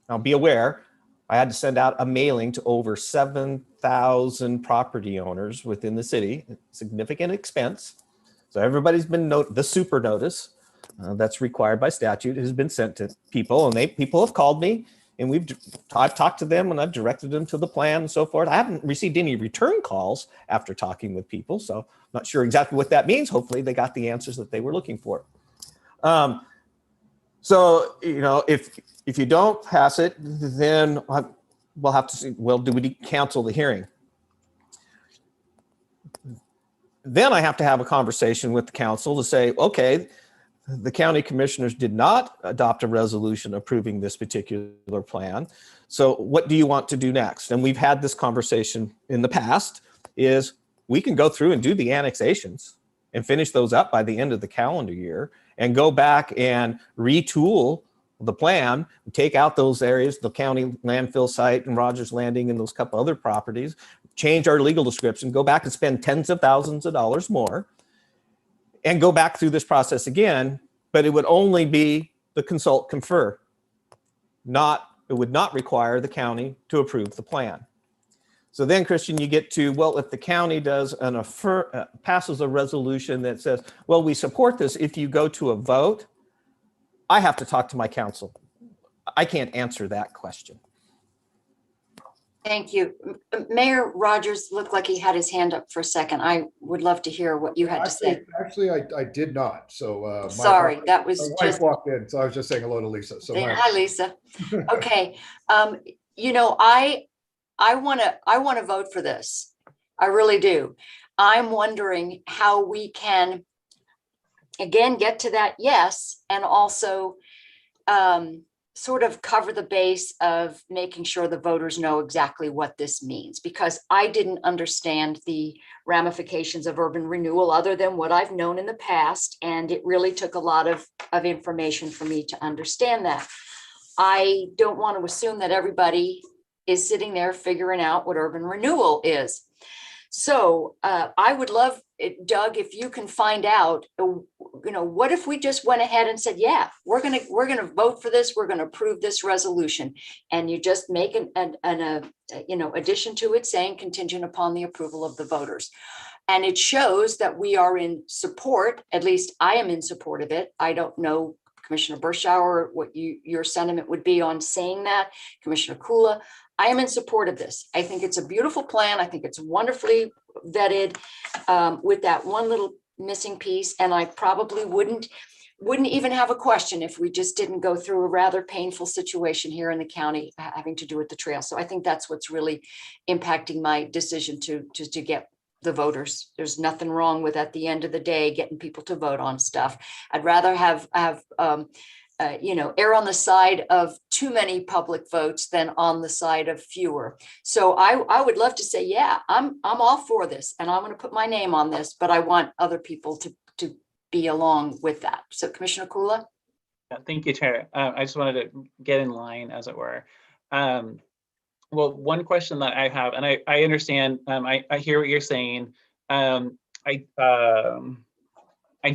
Now be aware, I had to send out a mailing to over 7,000 property owners within the city, significant expense. So everybody's been the super notice that's required by statute has been sent to people, and people have called me, and I've talked to them and I've directed them to the plan and so forth. I haven't received any return calls after talking with people, so I'm not sure exactly what that means. Hopefully they got the answers that they were looking for. So, you know, if you don't pass it, then we'll have to see, well, do we cancel the hearing? Then I have to have a conversation with the council to say, okay, the county commissioners did not adopt a resolution approving this particular plan. So what do you want to do next? And we've had this conversation in the past, is we can go through and do the annexations and finish those up by the end of the calendar year and go back and retool the plan, take out those areas, the county landfill site and Rogers Landing and those couple other properties, change our legal description, go back and spend tens of thousands of dollars more and go back through this process again, but it would only be the consult confer. It would not require the county to approve the plan. So then, Christian, you get to, well, if the county does passes a resolution that says, well, we support this, if you go to a vote, I have to talk to my council. I can't answer that question. Thank you. Mayor Rogers looked like he had his hand up for a second. I would love to hear what you had to say. Actually, I did not. So sorry, that was my wife walked in, so I was just saying hello to Lisa. So hi, Lisa. Okay, you know, I want to vote for this. I really do. I'm wondering how we can again get to that yes, and also sort of cover the base of making sure the voters know exactly what this means, because I didn't understand the ramifications of urban renewal other than what I've known in the past. And it really took a lot of information for me to understand that. I don't want to assume that everybody is sitting there figuring out what urban renewal is. So I would love it, Doug, if you can find out, you know, what if we just went ahead and said, yeah, we're gonna vote for this, we're gonna approve this resolution, and you just make an addition to it saying contingent upon the approval of the voters. And it shows that we are in support, at least I am in support of it. I don't know, Commissioner Berschauer, what your sentiment would be on saying that, Commissioner Kula. I am in support of this. I think it's a beautiful plan. I think it's wonderfully vetted with that one little missing piece. And I probably wouldn't even have a question if we just didn't go through a rather painful situation here in the county having to do with the trail. So I think that's what's really impacting my decision to get the voters. There's nothing wrong with, at the end of the day, getting people to vote on stuff. I'd rather have err on the side of too many public votes than on the side of fewer. So I would love to say, yeah, I'm all for this, and I'm going to put my name on this, but I want other people to be along with that. So Commissioner Kula. Thank you, Chair. I just wanted to get in line, as it were. Well, one question that I have, and I understand, I hear what you're saying. I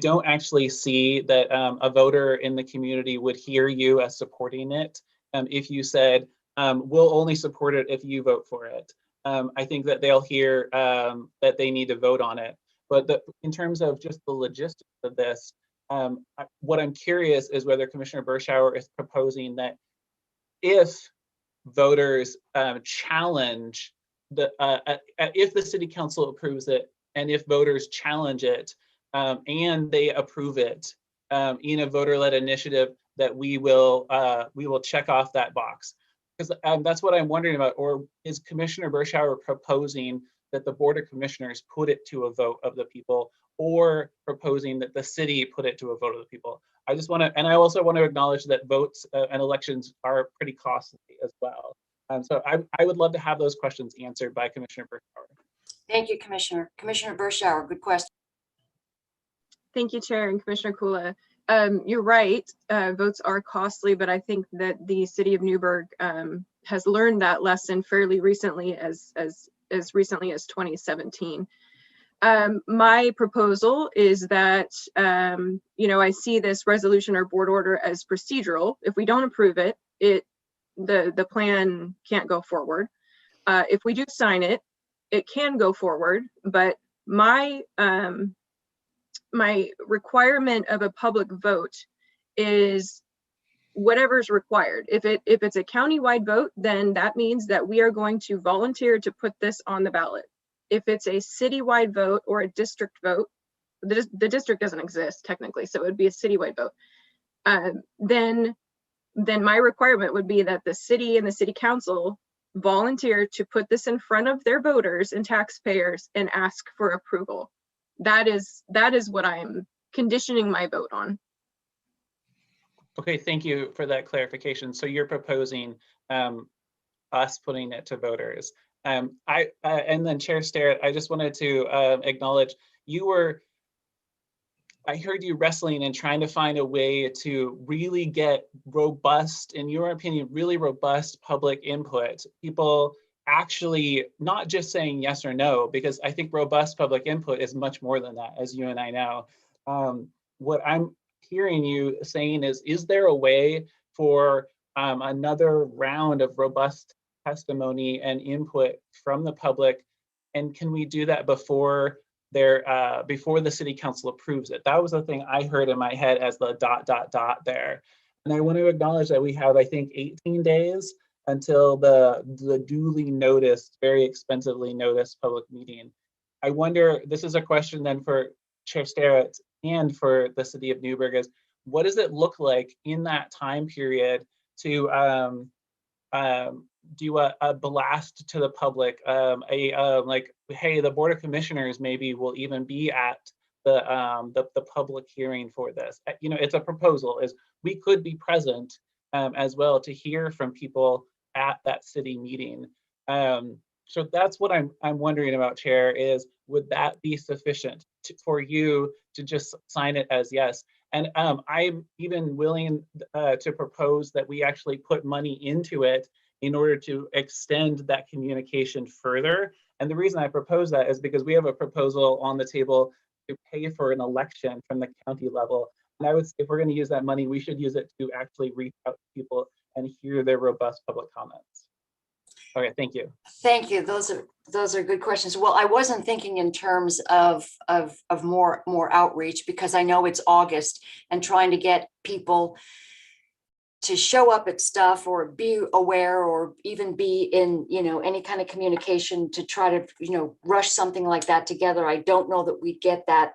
don't actually see that a voter in the community would hear you as supporting it if you said, we'll only support it if you vote for it. I think that they'll hear that they need to vote on it. But in terms of just the logistics of this, what I'm curious is whether Commissioner Berschauer is proposing that if voters challenge if the city council approves it, and if voters challenge it, and they approve it in a voter-led initiative, that we will check off that box, because that's what I'm wondering about. Or is Commissioner Berschauer proposing that the Board of Commissioners put it to a vote of the people, or proposing that the city put it to a vote of the people? I just want to, and I also want to acknowledge that votes and elections are pretty costly as well. So I would love to have those questions answered by Commissioner Berschauer. Thank you, Commissioner. Commissioner Bershauer, good question. Thank you, Chair and Commissioner Kula. You're right, votes are costly, but I think that the city of Newburgh has learned that lesson fairly recently, as recently as 2017. My proposal is that, I see this resolution or board order as procedural. If we don't approve it, the plan can't go forward. If we do sign it, it can go forward, but my requirement of a public vote is whatever's required. If it's a countywide vote, then that means that we are going to volunteer to put this on the ballot. If it's a citywide vote or a district vote, the district doesn't exist technically, so it would be a citywide vote. Then my requirement would be that the city and the city council volunteer to put this in front of their voters and taxpayers and ask for approval. That is what I'm conditioning my vote on. Okay, thank you for that clarification. So you're proposing us putting it to voters. And then Chair Starrett, I just wanted to acknowledge I heard you wrestling and trying to find a way to really get robust, in your opinion, really robust public input. People actually not just saying yes or no, because I think robust public input is much more than that, as you and I know. What I'm hearing you saying is there a way for another round of robust testimony and input from the public? And can we do that before the city council approves it? That was the thing I heard in my head as the ... there. And I want to acknowledge that we have, I think, 18 days until the duly noticed, very expensively noticed public meeting. I wonder, this is a question then for Chair Starrett and for the city of Newburgh, is what does it look like in that time period to do a blast to the public, like, hey, the Board of Commissioners maybe will even be at the public hearing for this. It's a proposal, is we could be present as well to hear from people at that city meeting. So that's what I'm wondering about, Chair, is would that be sufficient for you to just sign it as yes? And I'm even willing to propose that we actually put money into it in order to extend that communication further. And the reason I propose that is because we have a proposal on the table to pay for an election from the county level. And I would say if we're going to use that money, we should use it to actually reach out to people and hear their robust public comments. Okay, thank you. Thank you. Those are good questions. Well, I wasn't thinking in terms of more outreach, because I know it's August and trying to get people to show up at stuff or be aware or even be in, any kind of communication to try to, rush something like that together. I don't know that we get that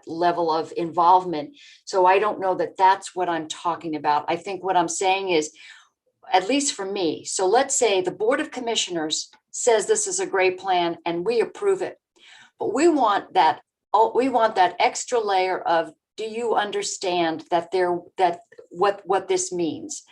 level of involvement. So I don't know that that's what I'm talking about. I think what I'm saying is, at least for me, so let's say the Board of Commissioners says this is a great plan and we approve it, but we want that extra layer of, do you understand that what this means?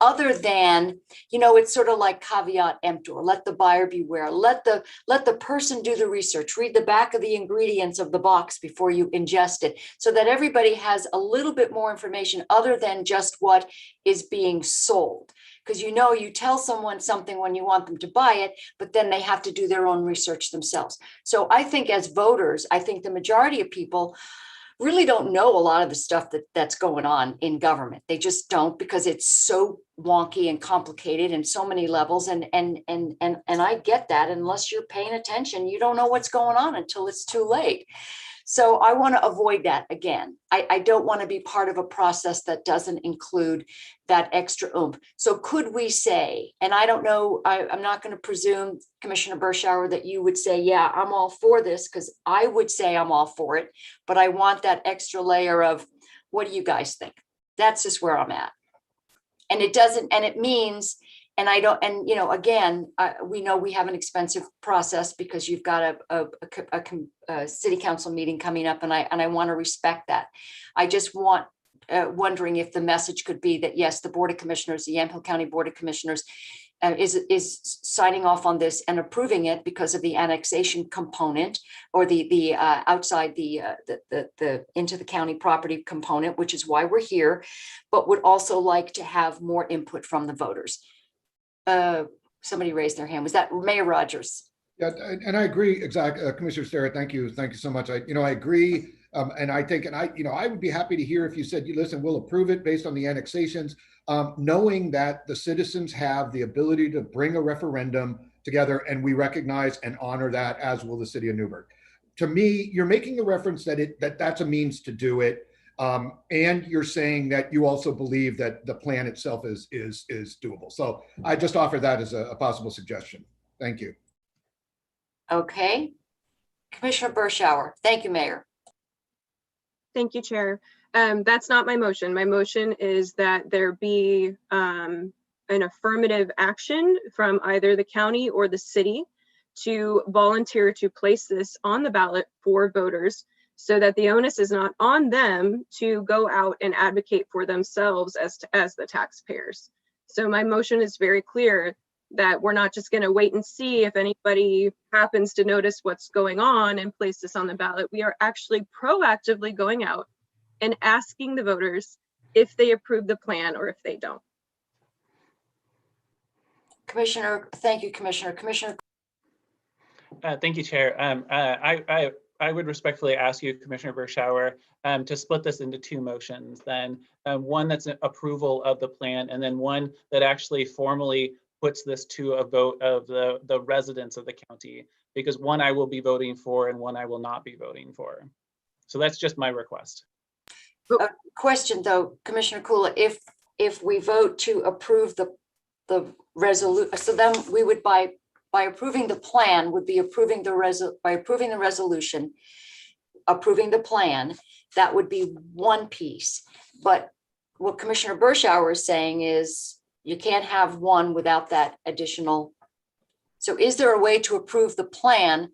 Other than, it's sort of like caveat emptor, let the buyer beware, let the person do the research, read the back of the ingredients of the box before you ingest it, so that everybody has a little bit more information other than just what is being sold. Because you tell someone something when you want them to buy it, but then they have to do their own research themselves. So I think as voters, I think the majority of people really don't know a lot of the stuff that's going on in government. They just don't, because it's so wonky and complicated and so many levels. And I get that. Unless you're paying attention, you don't know what's going on until it's too late. So I want to avoid that again. I don't want to be part of a process that doesn't include that extra oomph. So could we say, and I don't know, I'm not going to presume, Commissioner Bershauer, that you would say, yeah, I'm all for this, because I would say I'm all for it, but I want that extra layer of, what do you guys think? That's just where I'm at. And it doesn't, and it means, and I don't, and again, we know we have an expensive process because you've got a city council meeting coming up, and I want to respect that. I just wondering if the message could be that yes, the Board of Commissioners, the Yamhill County Board of Commissioners, is signing off on this and approving it because of the annexation component, or the outside the into the county property component, which is why we're here, but would also like to have more input from the voters. Somebody raised their hand. Was that Mayor Rogers? Yeah, and I agree. Exactly, Commissioner Starrett. Thank you so much. I agree, and I think, and I would be happy to hear if you said, listen, we'll approve it based on the annexations, knowing that the citizens have the ability to bring a referendum together, and we recognize and honor that, as will the city of Newburgh. To me, you're making a reference that that's a means to do it, and you're saying that you also believe that the plan itself is doable. So I just offer that as a possible suggestion. Thank you. Okay. Commissioner Bershauer. Thank you, Mayor. Thank you, Chair. That's not my motion. My motion is that there be an affirmative action from either the county or the city to volunteer to place this on the ballot for voters, so that the onus is not on them to go out and advocate for themselves as the taxpayers. So my motion is very clear that we're not just going to wait and see if anybody happens to notice what's going on and place this on the ballot. We are actually proactively going out and asking the voters if they approve the plan or if they don't. Commissioner, thank you, Commissioner. Commissioner. Thank you, Chair. I would respectfully ask you, Commissioner Bershauer, to split this into two motions. Then one that's an approval of the plan, and then one that actually formally puts this to a vote of the residents of the county, because one I will be voting for and one I will not be voting for. So that's just my request. Question though, Commissioner Kula, if we vote to approve the resolution, so then we would by approving the plan would be approving the resolution, approving the plan, that would be one piece. But what Commissioner Bershauer is saying is you can't have one without that additional. So is there a way to approve the plan?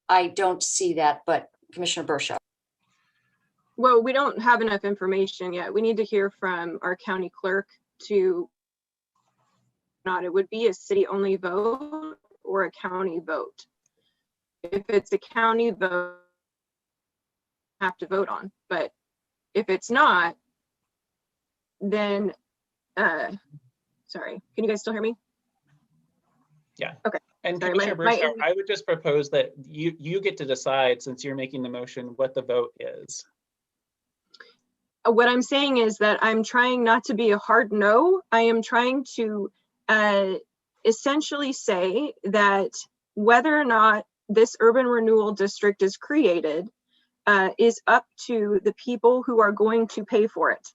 I don't see that, but Commissioner Bershauer. Well, we don't have enough information yet. We need to hear from our county clerk to not, it would be a city only vote or a county vote. If it's a county vote, have to vote on, but if it's not, then sorry, can you guys still hear me? Yeah. Okay. And sorry, Commissioner Bershauer, I would just propose that you get to decide, since you're making the motion, what the vote is. What I'm saying is that I'm trying not to be a hard no. I am trying to essentially say that whether or not this urban renewal district is created is up to the people who are going to pay for it.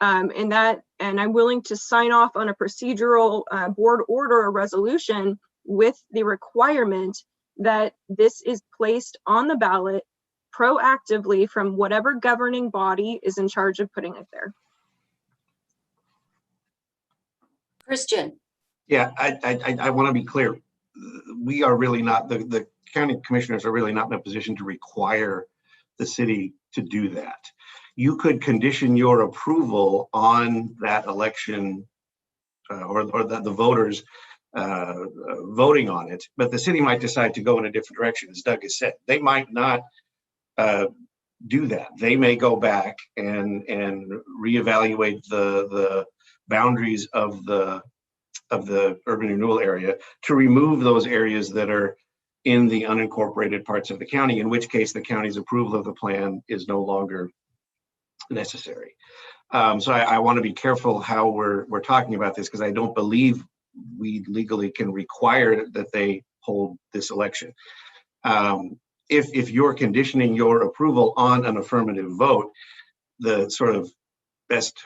And I'm willing to sign off on a procedural board order or resolution with the requirement that this is placed on the ballot proactively from whatever governing body is in charge of putting it there. Christian. Yeah, I want to be clear. We are really not, the county commissioners are really not in a position to require the city to do that. You could condition your approval on that election or the voters voting on it, but the city might decide to go in a different direction, as Doug has said. They might not do that. They may go back and reevaluate the boundaries of the urban renewal area to remove those areas that are in the unincorporated parts of the county, in which case the county's approval of the plan is no longer necessary. So I want to be careful how we're talking about this, because I don't believe we legally can require that they hold this election. If you're conditioning your approval on an affirmative vote, the sort of best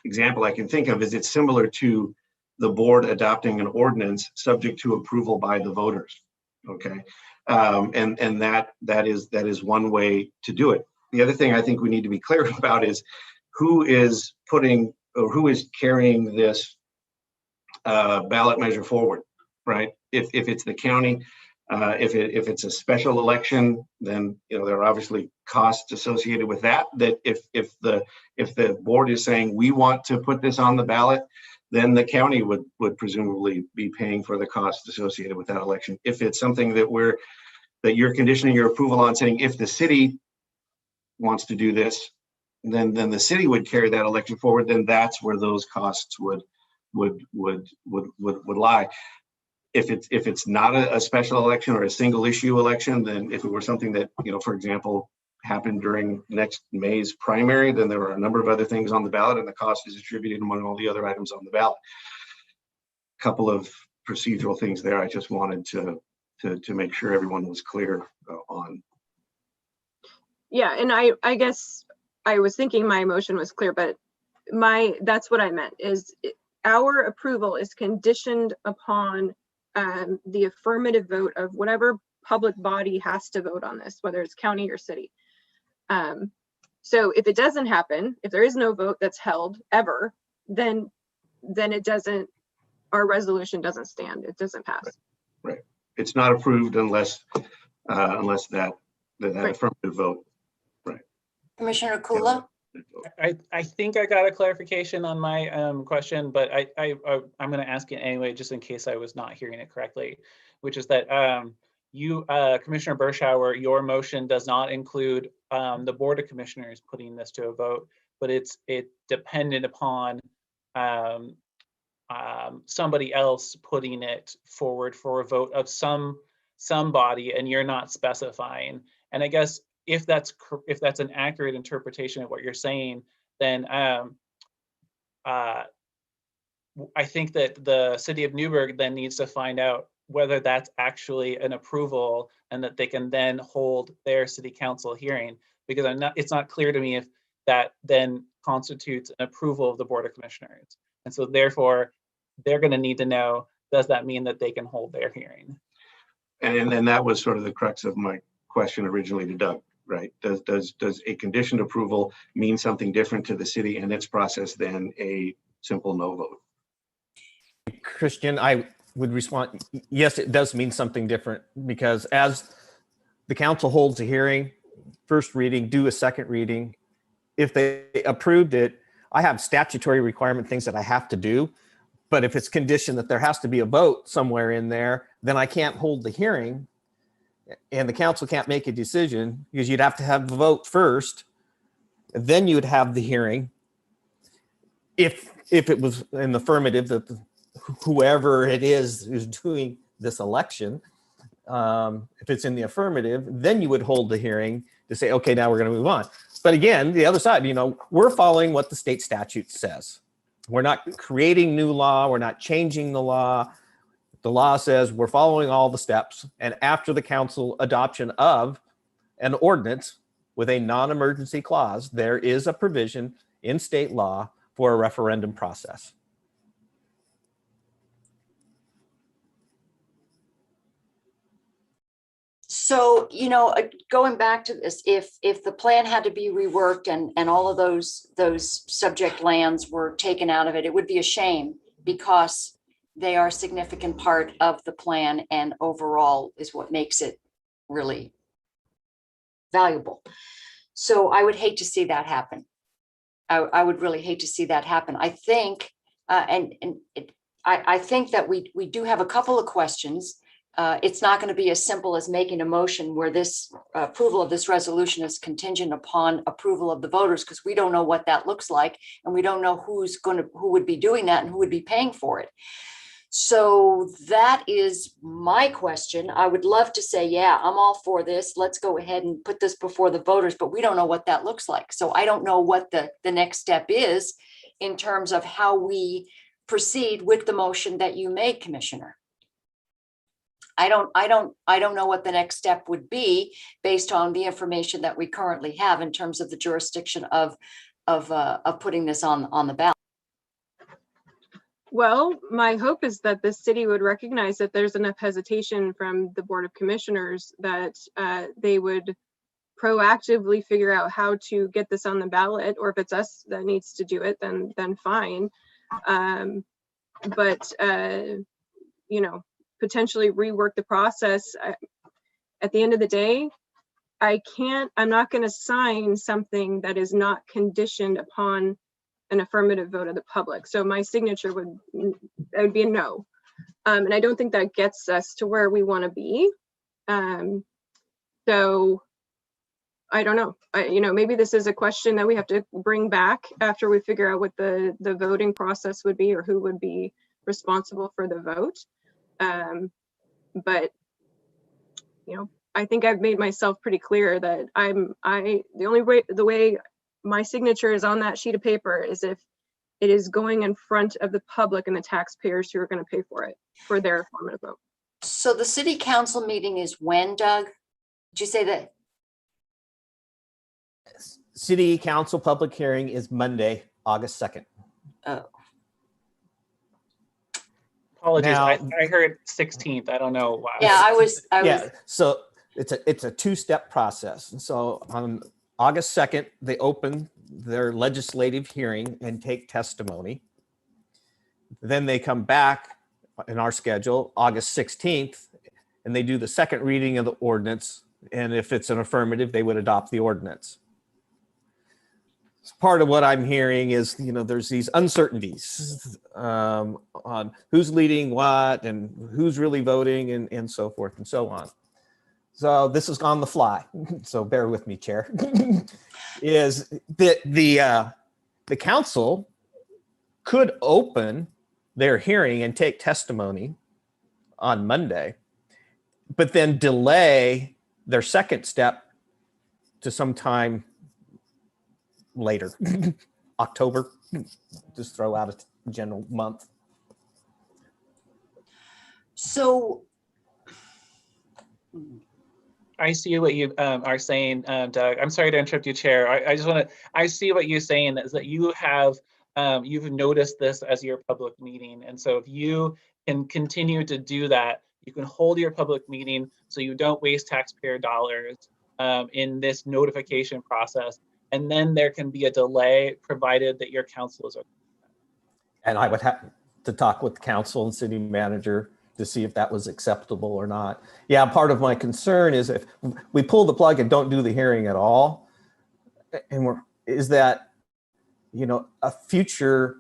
example I can think of is it's similar to the board adopting an ordinance subject to approval by the voters. Okay, and that is one way to do it. The other thing I think we need to be clear about is who is putting or who is carrying this ballot measure forward, right? If it's the county, if it's a special election, then there are obviously costs associated with that. That if the board is saying we want to put this on the ballot, then the county would presumably be paying for the costs associated with that election. If it's something that you're conditioning your approval on, saying if the city wants to do this, then the city would carry that election forward, then that's where those costs would lie. If it's not a special election or a single issue election, then if it were something that, for example, happened during next May's primary, then there are a number of other things on the ballot and the cost is distributed among all the other items on the ballot. A couple of procedural things there I just wanted to make sure everyone was clear on. Yeah, and I guess I was thinking my motion was clear, but that's what I meant is our approval is conditioned upon the affirmative vote of whatever public body has to vote on this, whether it's county or city. So if it doesn't happen, if there is no vote that's held ever, then it doesn't, our resolution doesn't stand. It doesn't pass. Right. It's not approved unless that affirmative vote. Right. Commissioner Kula? I think I got a clarification on my question, but I'm going to ask it anyway, just in case I was not hearing it correctly, which is that Commissioner Bershauer, your motion does not include the Board of Commissioners putting this to a vote, but it's dependent upon somebody else putting it forward for a vote of somebody, and you're not specifying. And I guess if that's an accurate interpretation of what you're saying, then I think that the city of Newburgh then needs to find out whether that's actually an approval and that they can then hold their city council hearing, because it's not clear to me if that then constitutes an approval of the Board of Commissioners. And so therefore, they're going to need to know, does that mean that they can hold their hearing? And that was sort of the crux of my question originally to Doug, right? Does a conditioned approval mean something different to the city and its process than a simple no vote? Christian, I would respond, yes, it does mean something different, because as the council holds a hearing, first reading, do a second reading, if they approved it, I have statutory requirement things that I have to do. But if it's conditioned that there has to be a vote somewhere in there, then I can't hold the hearing and the council can't make a decision, because you'd have to have the vote first, and then you would have the hearing. If it was an affirmative that whoever it is who's doing this election, if it's in the affirmative, then you would hold the hearing to say, okay, now we're going to move on. But again, the other side, we're following what the state statute says. We're not creating new law. We're not changing the law. The law says we're following all the steps. And after the council adoption of an ordinance with a non-emergency clause, there is a provision in state law for a referendum process. So, going back to this, if the plan had to be reworked and all of those subject lands were taken out of it, it would be a shame, because they are a significant part of the plan and overall is what makes it really valuable. So I would hate to see that happen. I would really hate to see that happen. I think, I think that we do have a couple of questions. It's not going to be as simple as making a motion where this approval of this resolution is contingent upon approval of the voters, because we don't know what that looks like, and we don't know who would be doing that and who would be paying for it. So that is my question. I would love to say, yeah, I'm all for this. Let's go ahead and put this before the voters, but we don't know what that looks like. So I don't know what the next step is in terms of how we proceed with the motion that you made, Commissioner. I don't know what the next step would be based on the information that we currently have in terms of the jurisdiction of putting this on the ballot. Well, my hope is that the city would recognize that there's enough hesitation from the Board of Commissioners that they would proactively figure out how to get this on the ballot, or if it's us that needs to do it, then fine. But potentially rework the process. At the end of the day, I'm not going to sign something that is not conditioned upon an affirmative vote of the public. So my signature would be a no. And I don't think that gets us to where we want to be. So I don't know. Maybe this is a question that we have to bring back after we figure out what the voting process would be, or who would be responsible for the vote. But I think I've made myself pretty clear that the way my signature is on that sheet of paper is if it is going in front of the public and the taxpayers who are going to pay for it, for their affirmative vote. So the city council meeting is when, Doug? Did you say that? City council public hearing is Monday, August 2nd. Oh, Apologies, Now- I heard 16th. I don't know why. yeah, I was. Yeah, so it's a two-step process. And so on August 2nd, they open their legislative hearing and take testimony. Then they come back in our schedule, August 16th, and they do the second reading of the ordinance. And if it's an affirmative, they would adopt the ordinance. Part of what I'm hearing is, there's these uncertainties on who's leading what and who's really voting and so forth and so on. So this is on the fly. So bear with me, Chair. Is that the council could open their hearing and take testimony on Monday, but then delay their second step to sometime later, October, just throw out a general month. So I see what you are saying, Doug. I'm sorry to interrupt you, Chair. I see what you're saying is that you have, you've noticed this as your public meeting. And so if you can continue to do that, you can hold your public meeting so you don't waste taxpayer dollars in this notification process. And then there can be a delay provided that your council is okay. And I would have to talk with the council and city manager to see if that was acceptable or not. Yeah, part of my concern is if we pull the plug and don't do the hearing at all, and is that, a future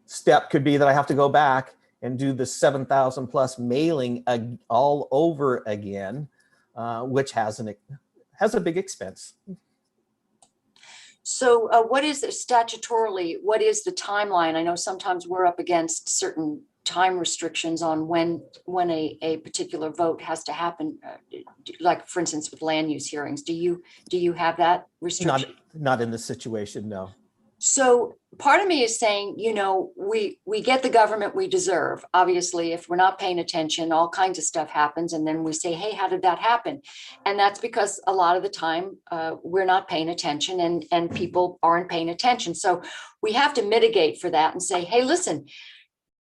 step could be that I have to go back and do the 7,000 plus mailing all over again, which has a big expense. So what is it statutorily? What is the timeline? I know sometimes we're up against certain time restrictions on when a particular vote has to happen. Like for instance, with land use hearings, do you have that restriction? Not in this situation, no. So part of me is saying, we get the government we deserve. Obviously, if we're not paying attention, all kinds of stuff happens. And then we say, hey, how did that happen? And that's because a lot of the time we're not paying attention and people aren't paying attention. So we have to mitigate for that and say, hey, listen,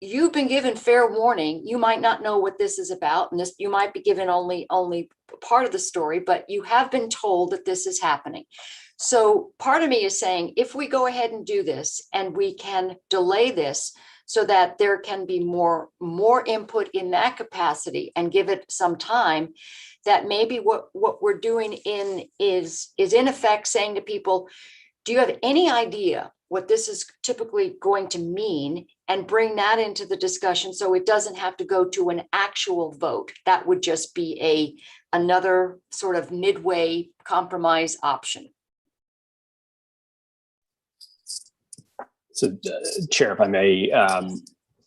you've been given fair warning. You might not know what this is about. And you might be given only part of the story, but you have been told that this is happening. So part of me is saying, if we go ahead and do this and we can delay this so that there can be more input in that capacity and give it some time, that maybe what we're doing is in effect saying to people, do you have any idea what this is typically going to mean, and bring that into the discussion so it doesn't have to go to an actual vote. That would just be another sort of midway compromise option. So, Chair, if I may,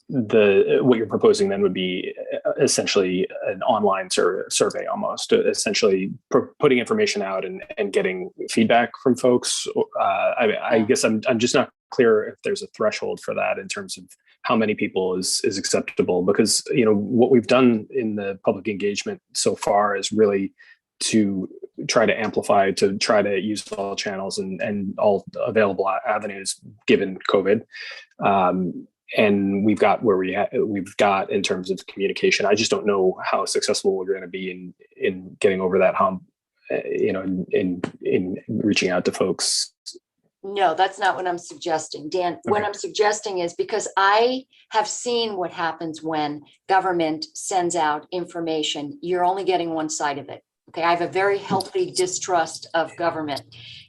what you're proposing then would be essentially an online survey, almost essentially putting information out and getting feedback from folks. I guess I'm just not clear if there's a threshold for that in terms of how many people is acceptable, because what we've done in the public engagement so far is really to try to amplify, to try to use all channels and all available avenues given COVID. And we've got where we've got in terms of communication. I just don't know how successful we're going to be in getting over that hump, in reaching out to folks. No, that's not what I'm suggesting, Dan. Okay. What I'm suggesting is, because I have seen what happens when government sends out information, you're only getting one side of it. Okay, I have a very healthy distrust of government.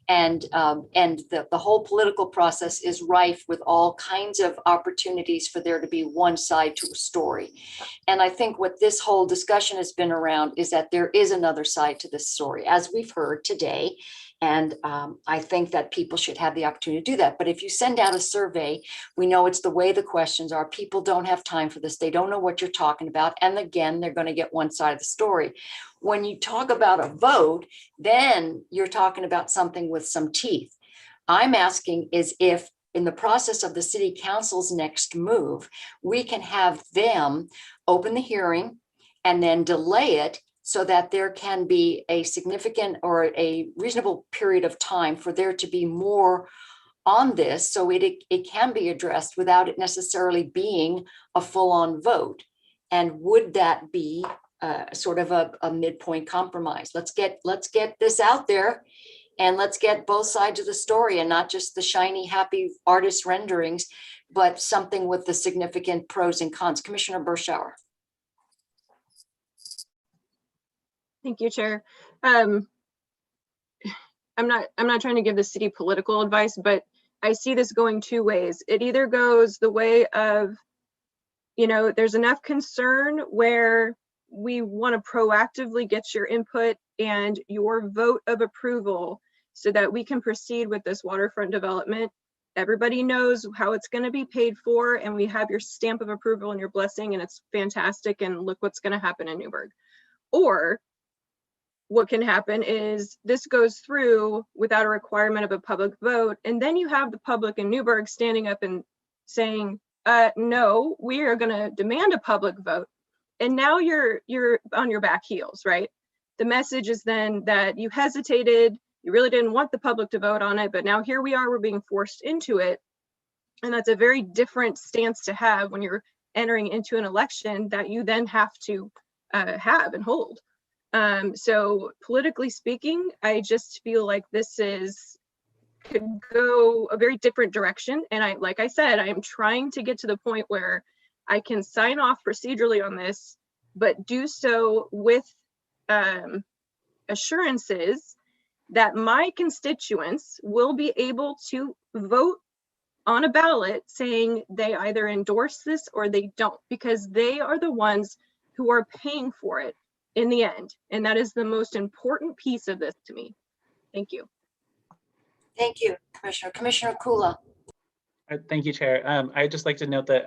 And the whole political process is rife with all kinds of opportunities for there to be one side to a story. And I think what this whole discussion has been around is that there is another side to this story, as we've heard today. And I think that people should have the opportunity to do that. But if you send out a survey, we know it's the way the questions are. People don't have time for this. They don't know what you're talking about. And again, they're going to get one side of the story. When you talk about a vote, then you're talking about something with some teeth. I'm asking is if in the process of the city council's next move, we can have them open the hearing and then delay it so that there can be a significant or a reasonable period of time for there to be more on this, so it can be addressed without it necessarily being a full-on vote. And would that be sort of a midpoint compromise? Let's get this out there, and let's get both sides of the story, and not just the shiny, happy artist renderings, but something with the significant pros and cons. Commissioner Bershauer. Thank you, Chair. I'm not trying to give the city political advice, but I see this going two ways. It either goes the way of, there's enough concern where we want to proactively get your input and your vote of approval so that we can proceed with this waterfront development. Everybody knows how it's going to be paid for, and we have your stamp of approval and your blessing, and it's fantastic, and look what's going to happen in Newburgh. Or what can happen is this goes through without a requirement of a public vote, and then you have the public in Newburgh standing up and saying, no, we are going to demand a public vote. And now you're on your back heels, right? The message is then that you hesitated, you really didn't want the public to vote on it, but now here we are, we're being forced into it. And that's a very different stance to have when you're entering into an election that you then have to have and hold. So politically speaking, I just feel like this could go a very different direction. And like I said, I am trying to get to the point where I can sign off procedurally on this, but do so with assurances that my constituents will be able to vote on a ballot saying they either endorse this or they don't, because they are the ones who are paying for it in the end. And that is the most important piece of this to me. Thank you. Thank you, Commissioner. Commissioner Kula. Thank you, Chair. I'd just like to note that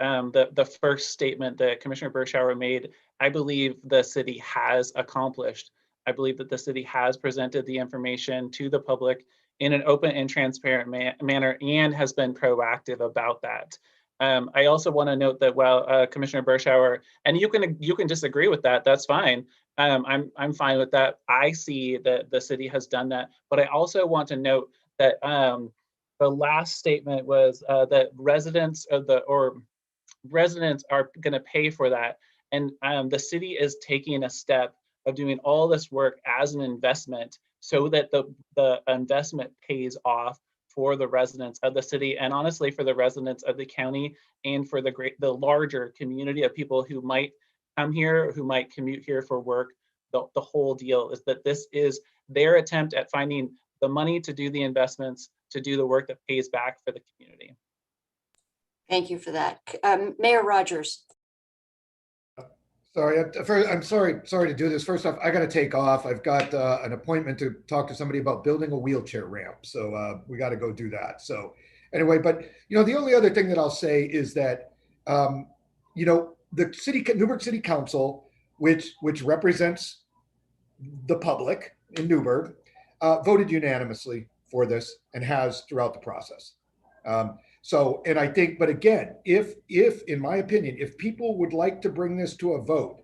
the first statement that Commissioner Bershauer made, I believe the city has accomplished. I believe that the city has presented the information to the public in an open and transparent manner and has been proactive about that. I also want to note that while Commissioner Bershauer, and you can disagree with that, that's fine. I'm fine with that. I see that the city has done that, but I also want to note that the last statement was that residents are going to pay for that, and the city is taking a step of doing all this work as an investment so that the investment pays off for the residents of the city, and honestly for the residents of the county, and for the larger community of people who might come here, who might commute here for work. The whole deal is that this is their attempt at finding the money to do the investments, to do the work that pays back for the community. Thank you for that. Mayor Rogers. Sorry, I'm sorry to do this. First off, I got to take off. I've got an appointment to talk to somebody about building a wheelchair ramp. So we got to go do that. So anyway, but the only other thing that I'll say is that, the Newburgh City Council, which represents the public in Newburgh, voted unanimously for this and has throughout the process. And I think, but again, if in my opinion, if people would like to bring this to a vote,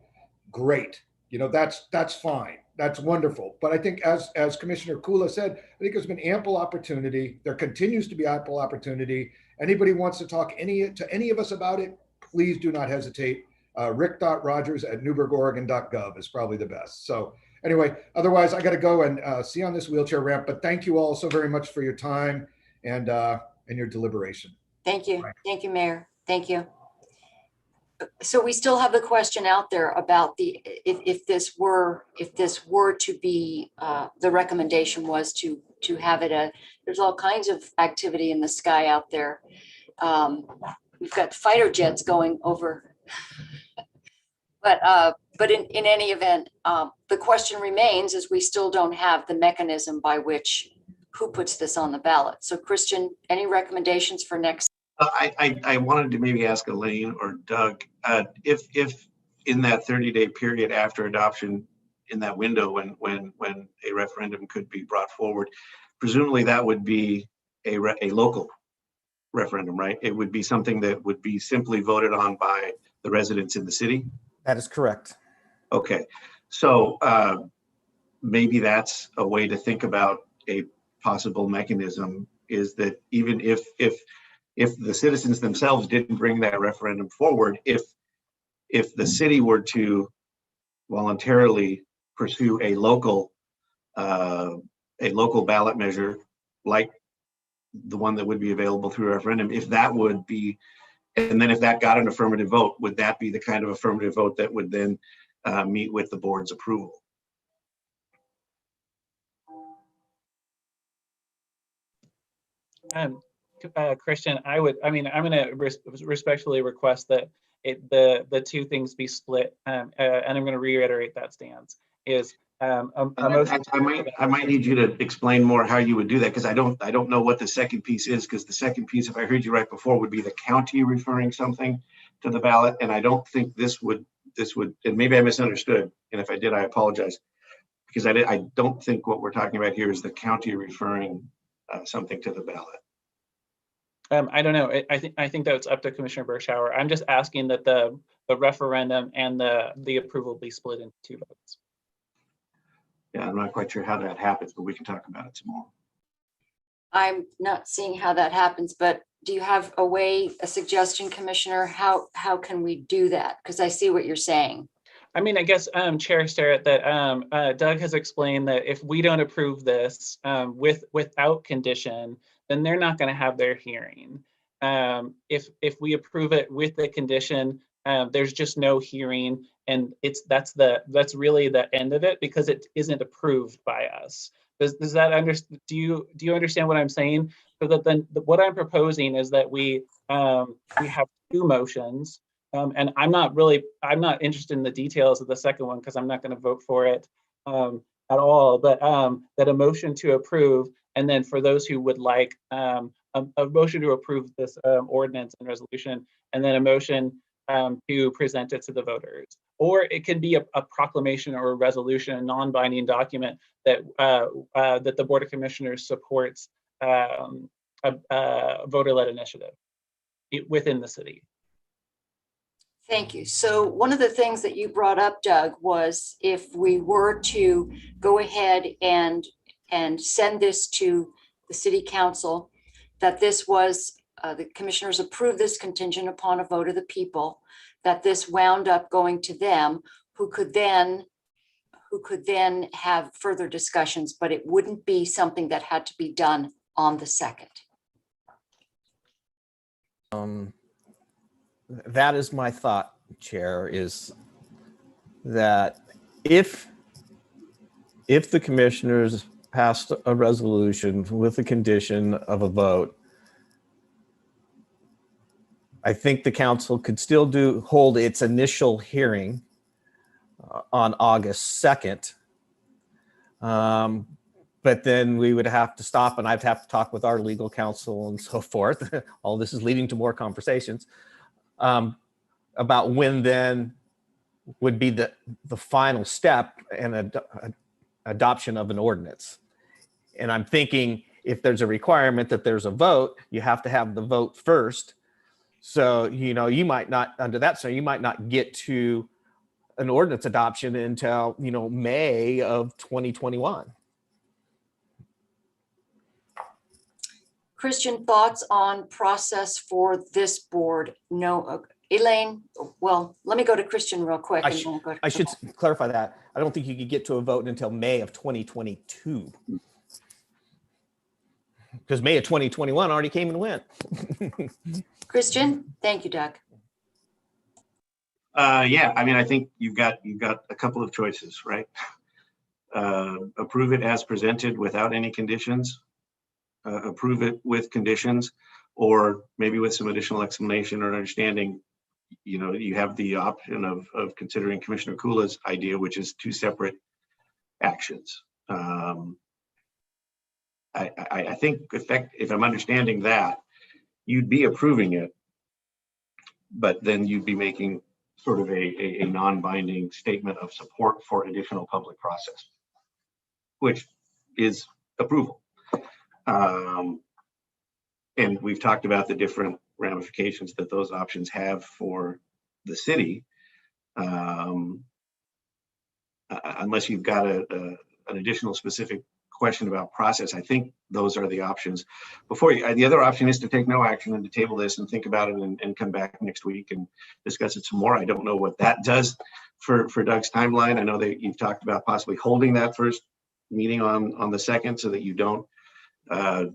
great. That's fine. That's wonderful. But I think as Commissioner Kula said, I think there's been ample opportunity. There continues to be ample opportunity. Anybody wants to talk to any of us about it, please do not hesitate. rick.rogers@newburghoregon.gov is probably the best. So anyway, otherwise I got to go and see on this wheelchair ramp, but thank you all so very much for your time and your deliberation. Thank you. Thank you, Mayor. Thank you. So we still have the question out there about if this were to be, the recommendation was to have it. There's all kinds of activity in the sky out there. We've got fighter jets going over. But in any event, the question remains is we still don't have the mechanism by which who puts this on the ballot. So Christian, any recommendations for next? I wanted to maybe ask Elaine or Doug, if in that 30-day period after adoption, in that window when a referendum could be brought forward, presumably that would be a local referendum, right? It would be something that would be simply voted on by the residents in the city? That is correct. Okay, so maybe that's a way to think about a possible mechanism, is that even if the citizens themselves didn't bring that referendum forward, if the city were to voluntarily pursue a local ballot measure like the one that would be available through a referendum, if that would be, and then if that got an affirmative vote, would that be the kind of affirmative vote that would then meet with the board's approval? Christian, I'm going to respectfully request that the two things be split, and I'm going to reiterate that stance. Is I might need you to explain more how you would do that, because I don't know what the second piece is, because the second piece, if I heard you right before, would be the county referring something to the ballot, and I don't think this would, and maybe I misunderstood, and if I did, I apologize, because I don't think what we're talking about here is the county referring something to the ballot. I don't know. I think that's up to Commissioner Bershauer. I'm just asking that the referendum and the approval be split into two votes. Yeah, I'm not quite sure how that happens, but we can talk about it some more. I'm not seeing how that happens, but do you have a suggestion, Commissioner? How can we do that? Because I see what you're saying. I mean, I guess, Chair Starrett, that Doug has explained that if we don't approve this without condition, then they're not going to have their hearing. If we approve it with the condition, there's just no hearing, and that's really the end of it, because it isn't approved by us. Does that do you understand what I'm saying? So that then what I'm proposing is that we have two motions. And I'm not interested in the details of the second one, because I'm not going to vote for it at all, but that a motion to approve, and then for those who would like a motion to approve this ordinance and resolution, and then a motion to present it to the voters. Or it can be a proclamation or a resolution, a non-binding document that that the Board of Commissioners supports a voter-led initiative within the city. Thank you. So one of the things that you brought up, Doug, was if we were to go ahead and send this to the city council, that this was, the commissioners approved this contingent upon a vote of the people, that this wound up going to them, who could then have further discussions, but it wouldn't be something that had to be done on the 2nd. That is my thought, Chair, is that if the commissioners passed a resolution with the condition of a vote, I think the council could still hold its initial hearing on August 2nd. But then we would have to stop, and I'd have to talk with our legal counsel and so forth. All this is leading to more conversations about when then would be the final step in adoption of an ordinance. And I'm thinking if there's a requirement that there's a vote, you have to have the vote first. So, you might not, under that, so you might not get to an ordinance adoption until, May of 2021. Christian, thoughts on process for this board? No, Elaine, well, let me go to Christian real quick. I should clarify that. I don't think you could get to a vote until May of 2022. Because May of 2021 already came and went. Christian, thank you, Doug. Yeah, I mean, I think you've got a couple of choices, right? approve it as presented without any conditions, approve it with conditions, or maybe with some additional explanation or understanding. You know, you have the option of considering Commissioner Kula's idea, which is 2 separate actions. I think if I'm understanding that, you'd be approving it, but then you'd be making sort of a non-binding statement of support for additional public process, which is approval. And we've talked about the different ramifications that those options have for the city. Unless you've got an additional specific question about process, I think those are the options. Before you, the other option is to take no action and to table this and think about it and come back next week and discuss it some more. I don't know what that does for Doug's timeline. I know that you've talked about possibly holding that first meeting on the 2nd so that you don't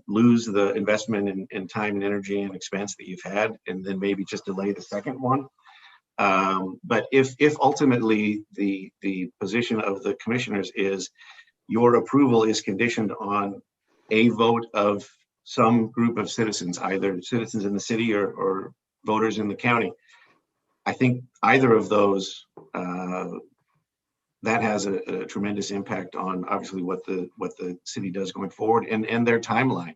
lose the investment in time and energy and expense that you've had, and then maybe just delay the second one. But if ultimately the position of the commissioners is your approval is conditioned on a vote of some group of citizens, either citizens in the city or voters in the county, I think either of those, that has a tremendous impact on obviously what the city does going forward and their timeline.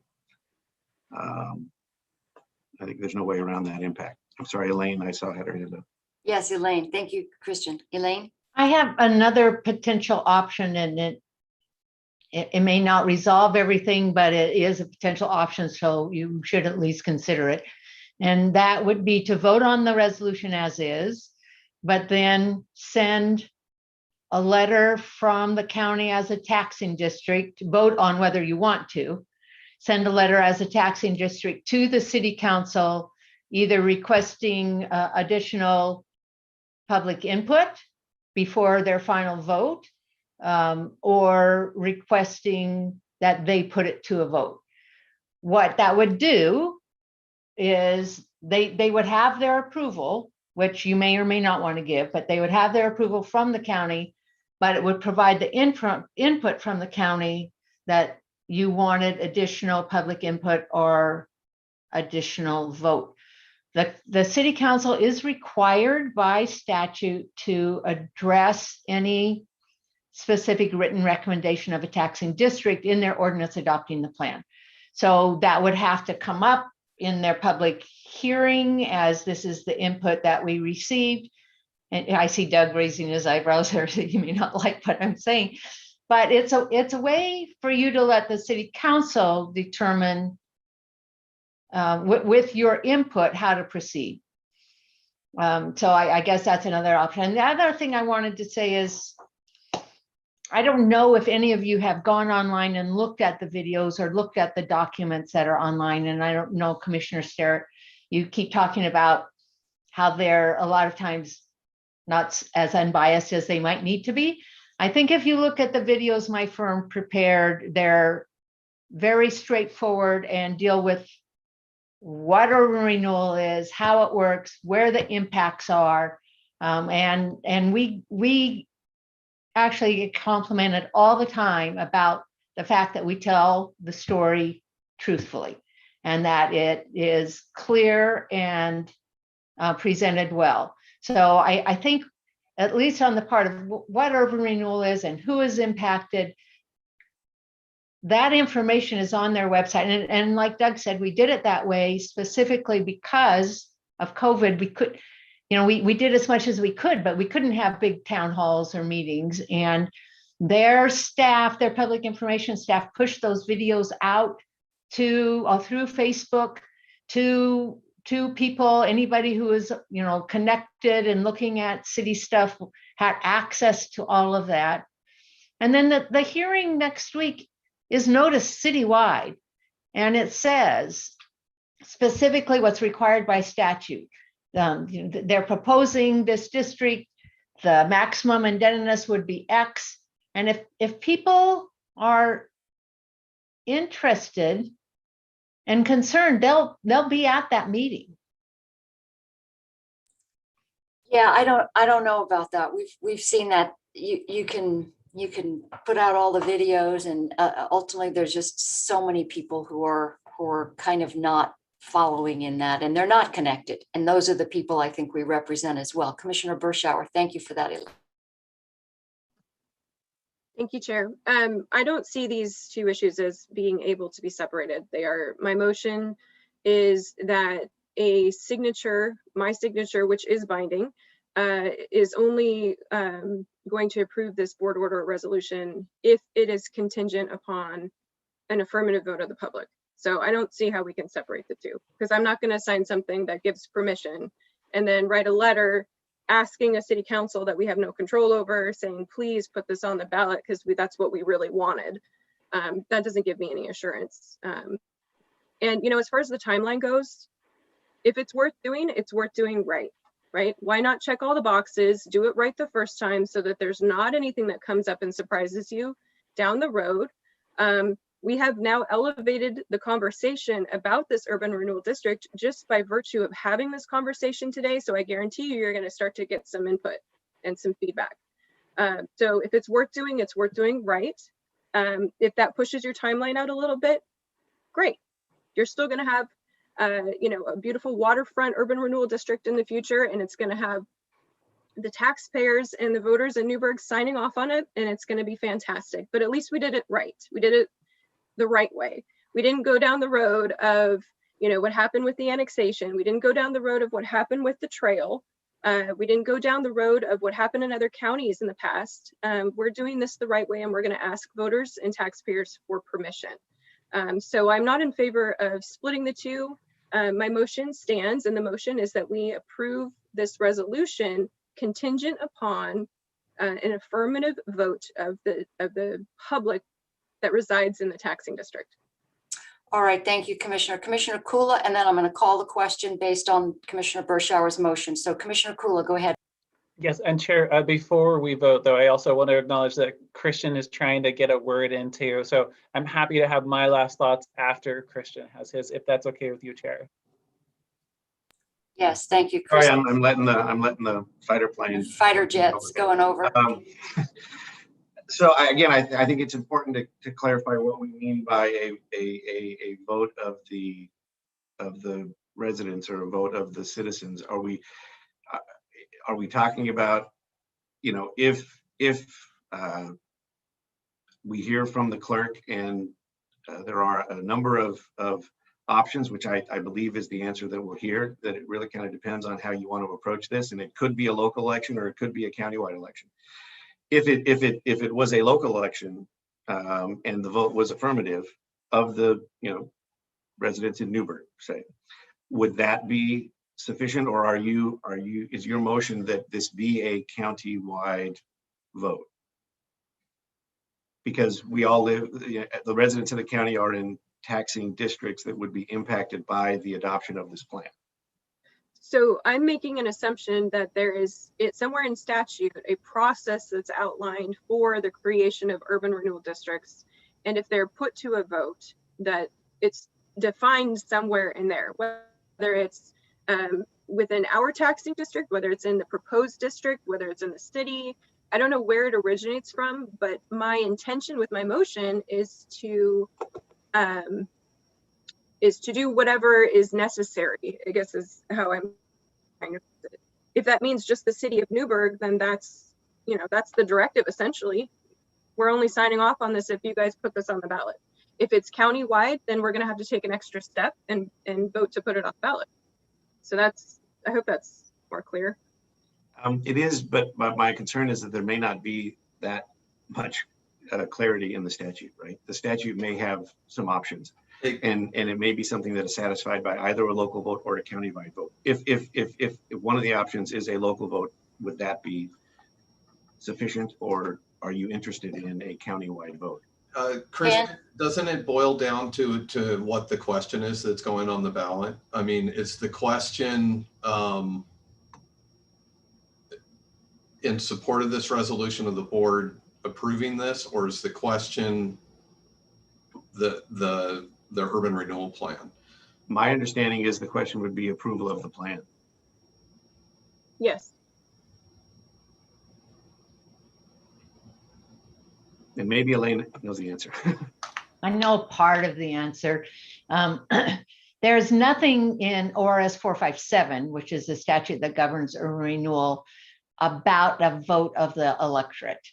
I think there's no way around that impact. I'm sorry, Elaine, I saw had her hand up. Yes, Elaine. Thank you, Christian. Elaine? I have another potential option, and it may not resolve everything, but it is a potential option, so you should at least consider it. And that would be to vote on the resolution as is, but then send a letter from the county as a taxing district, vote on whether you want to, send a letter as a taxing district to the city council, either requesting additional public input before their final vote, or requesting that they put it to a vote. What that would do is they would have their approval, which you may or may not want to give, but they would have their approval from the county, but it would provide the input from the county that you wanted additional public input or additional vote. The city council is required by statute to address any specific written recommendation of a taxing district in their ordinance adopting the plan. So that would have to come up in their public hearing, as this is the input that we received. And I see Doug raising his eyebrows there, so you may not like what I'm saying, but it's a way for you to let the city council determine with your input how to proceed. So I guess that's another option. And the other thing I wanted to say is, I don't know if any of you have gone online and looked at the videos or looked at the documents that are online. And I don't know, Commissioner Sterrett, you keep talking about how they're a lot of times not as unbiased as they might need to be. I think if you look at the videos my firm prepared, they're very straightforward and deal with what urban renewal is, how it works, where the impacts are. And we actually get complimented all the time about the fact that we tell the story truthfully and that it is clear and presented well. So I think, at least on the part of what urban renewal is and who is impacted, that information is on their website. And like Doug said, we did it that way specifically because of COVID. We could, we did as much as we could, but we couldn't have big town halls or meetings. And their staff, their public information staff, pushed those videos out through Facebook to people. Anybody who is, connected and looking at city stuff had access to all of that. And then the hearing next week is noticed citywide, and it says specifically what's required by statute. They're proposing this district, the maximum indebtedness would be X. And if people are interested and concerned, they'll be at that meeting. Yeah, I don't know about that. We've seen that you can you can put out all the videos, and ultimately there's just so many people who are kind of not following in that, and they're not connected. And those are the people I think we represent as well. Commissioner Bershauer, thank you for that. Thank you, Chair. I don't see these two issues as being able to be separated. My motion is that a signature, my signature, which is binding, is only going to approve this board order or resolution if it is contingent upon an affirmative vote of the public. So I don't see how we can separate the two, because I'm not going to sign something that gives permission and then write a letter asking a city council that we have no control over, saying, please put this on the ballot because that's what we really wanted. That doesn't give me any assurance. And, you know, as far as the timeline goes, if it's worth doing right? Why not check all the boxes, do it right the first time so that there's not anything that comes up and surprises you down the road. We have now elevated the conversation about this urban renewal district just by virtue of having this conversation today. So I guarantee you, you're going to start to get some input and some feedback. So if it's worth doing right. If that pushes your timeline out a little bit, great. You're still going to have you know, a beautiful waterfront urban renewal district in the future, and it's going to have the taxpayers and the voters in Newburgh signing off on it, and it's going to be fantastic. But at least we did it right. We did it the right way. We didn't go down the road of, you know, what happened with the annexation. We didn't go down the road of what happened with the trail. We didn't go down the road of what happened in other counties in the past. We're doing this the right way, and we're going to ask voters and taxpayers for permission. So I'm not in favor of splitting the two. My motion stands, and the motion is that we approve this resolution contingent upon an affirmative vote of the public that resides in the taxing district. All right, thank you, Commissioner. Commissioner Kula, and then I'm going to call the question based on Commissioner Bershauer's motion. So Commissioner Kula, go ahead. Yes, and Chair, before we vote, though, I also want to acknowledge that Christian is trying to get a word in too. So I'm happy to have my last thoughts after Christian has his, if that's okay with you, Chair. Yes, thank you, Sorry, Chris. I'm letting the fighter plane. Fighter jets going over. So I think it's important to clarify what we mean by a vote of the residents or a vote of the citizens. Are we talking about, you know, if we hear from the clerk and there are a number of options, which I believe is the answer that we'll hear, that it really kind of depends on how you want to approach this, and it could be a local election or it could be a countywide election. If it was a local election and the vote was affirmative of the, you know, residents in Newburgh, say, would that be sufficient, or is your motion that this be a county-wide vote? Because we all live, the residents of the county are in taxing districts that would be impacted by the adoption of this plan. So I'm making an assumption that there is somewhere in statute a process that's outlined for the creation of urban renewal districts. And if they're put to a vote, that it's defined somewhere in there, whether it's within our taxing district, whether it's in the proposed district, whether it's in the city. I don't know where it originates from, but my intention with my motion is to do whatever is necessary, I guess is how I'm trying to put it. If that means just the city of Newburgh, then that's, you know, that's the directive essentially. We're only signing off on this if you guys put this on the ballot. If it's countywide, then we're gonna have to take an extra step and vote to put it on the ballot. So that's, I hope that's more clear. It is, but my concern is that there may not be that much clarity in the statute, right? The statute may have some options, and it may be something that is satisfied by either a local vote or a countywide vote. If one of the options is a local vote, would that be sufficient, or are you interested in a countywide vote? Chris, doesn't it boil down to what the question is that's going on the ballot? I mean, is the question in support of this resolution of the board approving this, or is the question the urban renewal plan? My understanding is the question would be approval of the plan. Yes. And maybe Elaine knows the answer. I know part of the answer. There's nothing in ORS 457, which is the statute that governs urban renewal, about a vote of the electorate,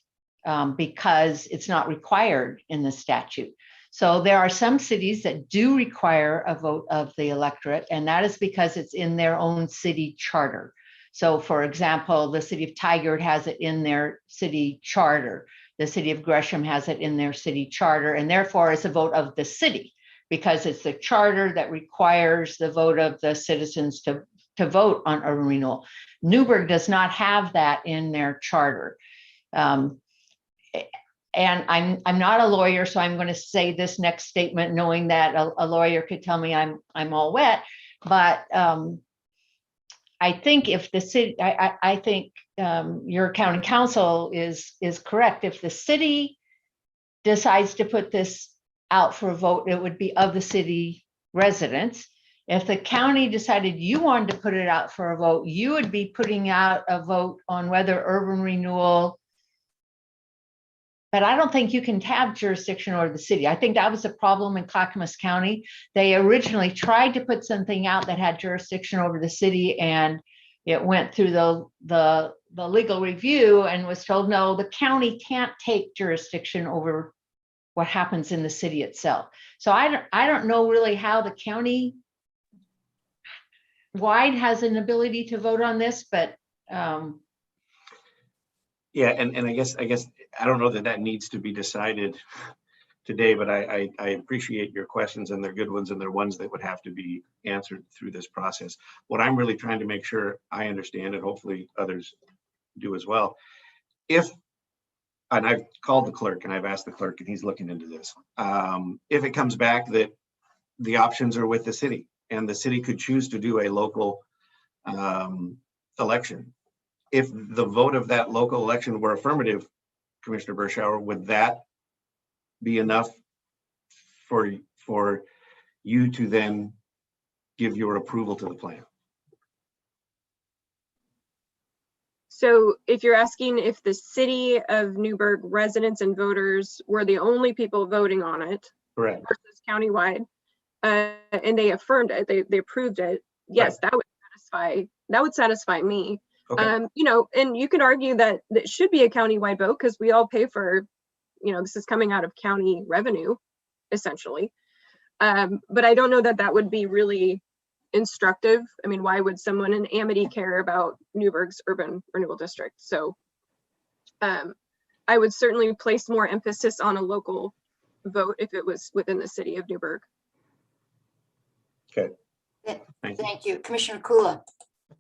because it's not required in the statute. So there are some cities that do require a vote of the electorate, and that is because it's in their own city charter. So for example, the city of Tigard has it in their city charter. The city of Gresham has it in their city charter, and therefore it's a vote of the city, because it's the charter that requires the vote of the citizens to vote on urban renewal. Newburgh does not have that in their charter. And I'm not a lawyer, so I'm going to say this next statement knowing that a lawyer could tell me I'm all wet, but I think if the city, I think your county council is correct. If the city decides to put this out for a vote, it would be of the city residents. If the county decided you wanted to put it out for a vote, you would be putting out a vote on whether urban renewal. But I don't think you can have jurisdiction over the city. I think that was a problem in Clackamas County. They originally tried to put something out that had jurisdiction over the city, and it went through the legal review and was told, no, the county can't take jurisdiction over what happens in the city itself. So I don't know really how the county wide has an ability to vote on this, but Yeah, and I guess I don't know that needs to be decided today, but I appreciate your questions, and they're good ones, and they're ones that would have to be answered through this process. What I'm really trying to make sure I understand, and hopefully others do as well, and I've called the clerk and I've asked the clerk, and he's looking into this. If it comes back that the options are with the city, and the city could choose to do a local election, if the vote of that local election were affirmative, Commissioner Berschauer, would that be enough for you to then give your approval to the plan? So if you're asking if the city of Newburgh residents and voters were the only people voting on it, correct, versus countywide, and they affirmed it, they approved it, yes, right, that would satisfy me. Okay. You know, and you can argue that it should be a countywide vote because we all pay for, you know, this is coming out of county revenue, essentially. But I don't know that that would be really instructive. I mean, why would someone in Amity care about Newburgh's urban renewal district? So I would certainly place more emphasis on a local vote if it was within the city of Newburgh. Okay. Thank you. Commissioner Kula.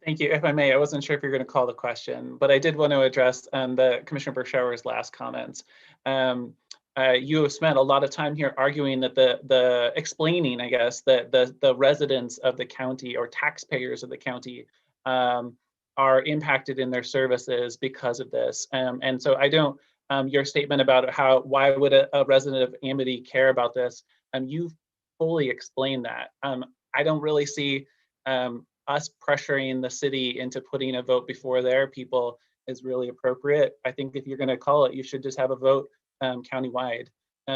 Thank you. If I may, I wasn't sure if you're going to call the question, but I did want to address the Commissioner Berschauer's last comments. You have spent a lot of time here arguing that the explaining, I guess, that the residents of the county or taxpayers of the county are impacted in their services because of this. And so I don't, your statement about why would a resident of Amity care about this? You fully explained that. I don't really see us pressuring the city into putting a vote before their people is really appropriate. I think if you're going to call it, you should just have a vote countywide,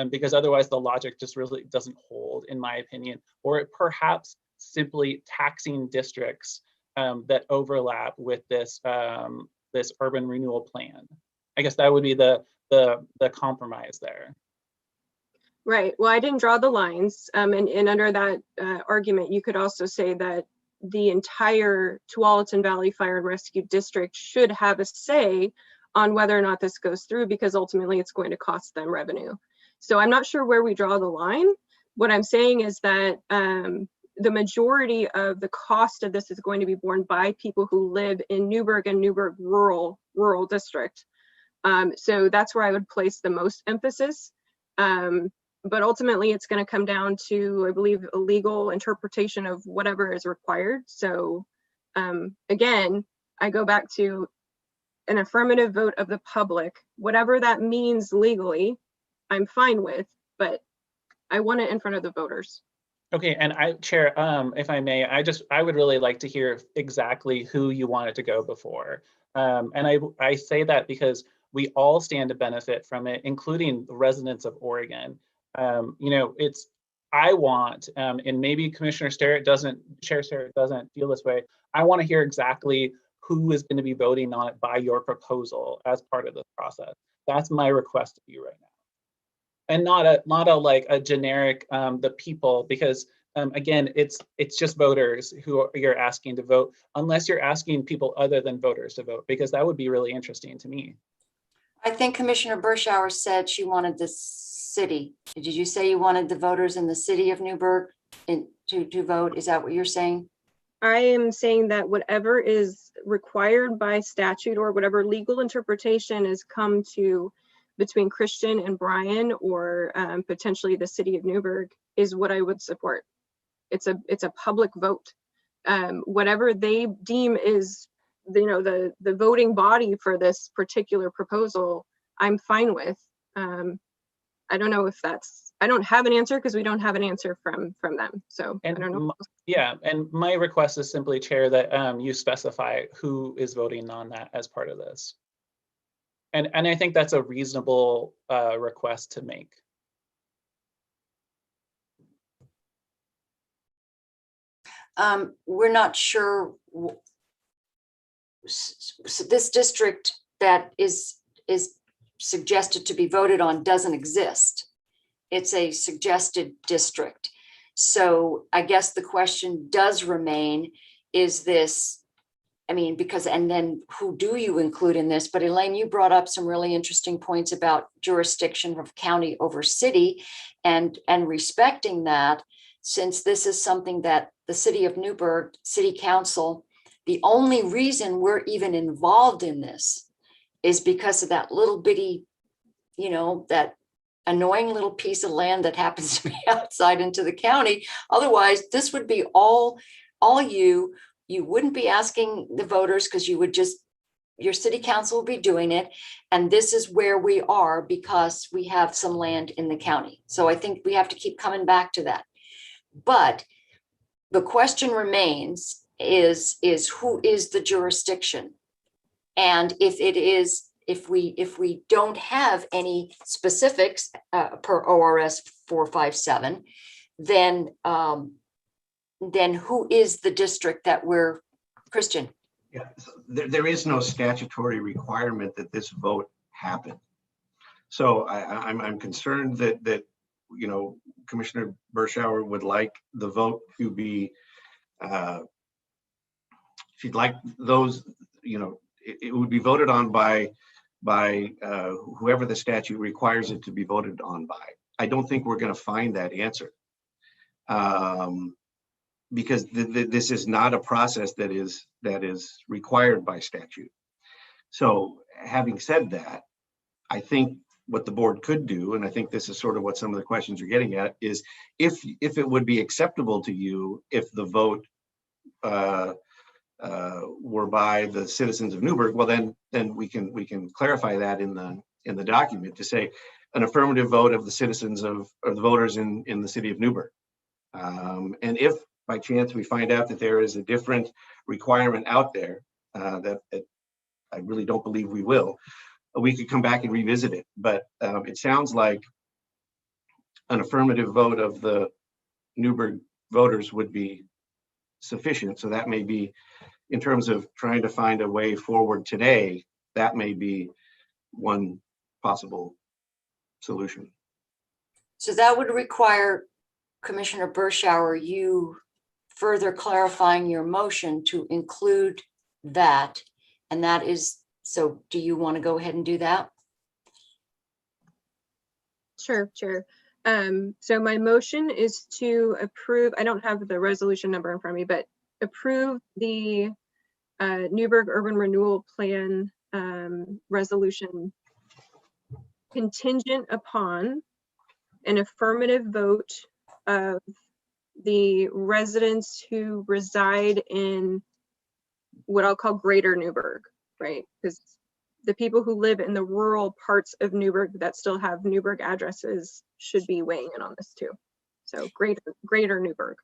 because otherwise the logic just really doesn't hold, in my opinion. Or perhaps simply taxing districts that overlap with this this urban renewal plan. I guess that would be the compromise there. Right. Well, I didn't draw the lines, and under that argument, you could also say that the entire Tualatin Valley Fire and Rescue District should have a say on whether or not this goes through, because ultimately it's going to cost them revenue. So I'm not sure where we draw the line. What I'm saying is that the majority of the cost of this is going to be borne by people who live in Newburgh and Newburgh rural district. So that's where I would place the most emphasis. But ultimately it's going to come down to, I believe, a legal interpretation of whatever is required. So again, I go back to an affirmative vote of the public, whatever that means legally, I'm fine with, but I want it in front of the voters. Okay, and Chair, if I may, I would really like to hear exactly who you want it to go before. And I say that because We all stand to benefit from it, including the residents of Oregon. I want, and maybe Chair Sterrett doesn't feel this way. I want to hear exactly who is going to be voting on it by your proposal as part of this process. That's my request to you right now. And not a generic the people, because again, it's just voters who you're asking to vote, unless you're asking people other than voters to vote, because that would be really interesting to me. I think Commissioner Bershauer said she wanted the city. Did you say you wanted the voters in the city of Newburgh to vote? Is that what you're saying? I am saying that whatever is required by statute or whatever legal interpretation has come to between Christian and Brian, or potentially the city of Newburgh, is what I would support. It's a public vote. Whatever they deem is, the voting body for this particular proposal, I'm fine with. I don't know if I don't have an answer because we don't have an answer from them. So I don't know. Yeah, and my request is simply, Chair, that you specify who is voting on that as part of this. And I think that's a reasonable request to make. We're not sure. So this district that is suggested to be voted on doesn't exist. It's a suggested district. So I guess the question does remain, is this, and then who do you include in this? But Elaine, you brought up some really interesting points about jurisdiction of county over city, and respecting that, since this is something that the city of Newburgh City Council, the only reason we're even involved in this is because of that little bitty, that annoying little piece of land that happens to be outside into the county. Otherwise, this would be all you wouldn't be asking the voters, because your city council will be doing it. And this is where we are because we have some land in the county. So I think we have to keep coming back to that. But the question remains is who is the jurisdiction? And if we don't have any specifics per ORS 457, then who is the district that we're, Christian? Yeah, so there is no statutory requirement that this vote happen. So I'm concerned that Commissioner Bershauer would like the vote to be, she'd like those, it would be voted on by whoever the statute requires it to be voted on by. I don't think we're going to find that answer. Because this is not a process that is required by statute. So having said that, I think what the board could do, and I think this is sort of what some of the questions are getting at, is if it would be acceptable to you if the vote were by the citizens of Newburgh, well then we can clarify that in the document to say an affirmative vote of the citizens of the voters in the city of Newburgh. And if by chance we find out that there is a different requirement out there that I really don't believe we will, we could come back and revisit it. But it sounds like an affirmative vote of the Newburgh voters would be sufficient. So that may be, in terms of trying to find a way forward today, that may be one possible solution. So that would require, Commissioner Bershauer, you further clarifying your motion to include that. And that is, so do you want to go ahead and do that? Sure. So my motion is to approve, I don't have the resolution number in front of me, but approve the Newburgh Urban Renewal Plan resolution contingent upon an affirmative vote of the residents who reside in what I'll call Greater Newburgh, right? Because the people who live in the rural parts of Newburgh that still have Newburgh addresses should be weighing in on this too. So Greater Newburgh.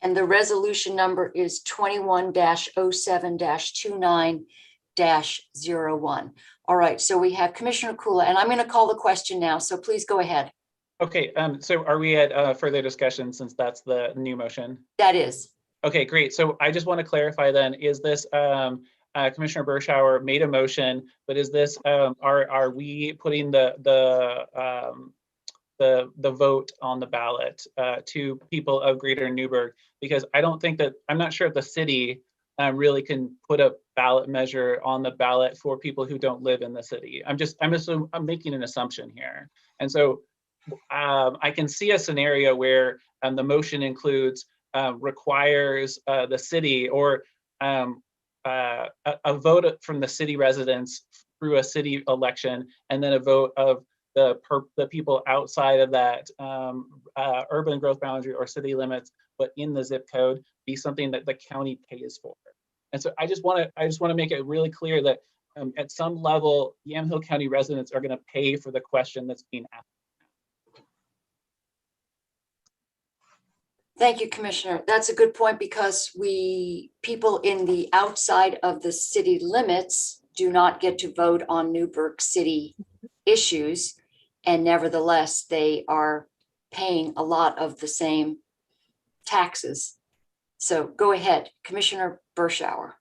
And the resolution number is 21-07-29 1. All right, so we have Commissioner Kula, and I'm going to call the question now, so please go ahead. Okay, so are we at further discussion since that's the new motion? That is. Okay, great. So I just want to clarify then, is this Commissioner Bershauer made a motion, but is this are we putting the vote on the ballot to people of Greater Newburgh? Because I don't think that, I'm not sure if the city really can put a ballot measure on the ballot for people who don't live in the city. I'm making an assumption here. And so I can see a scenario where the motion includes requires the city or a vote from the city residents through a city election, and then a vote of the people outside of that urban growth boundary or city limits, but in the zip code, be something that the county pays for. And so I just want to make it really clear that at some level, Yamhill County residents are going to pay for the question that's being asked. Thank you, Commissioner. That's a good point, because people in the outside of the city limits do not get to vote on Newburgh City issues. And nevertheless, they are paying a lot of the same taxes. So go ahead, Commissioner Bershauer.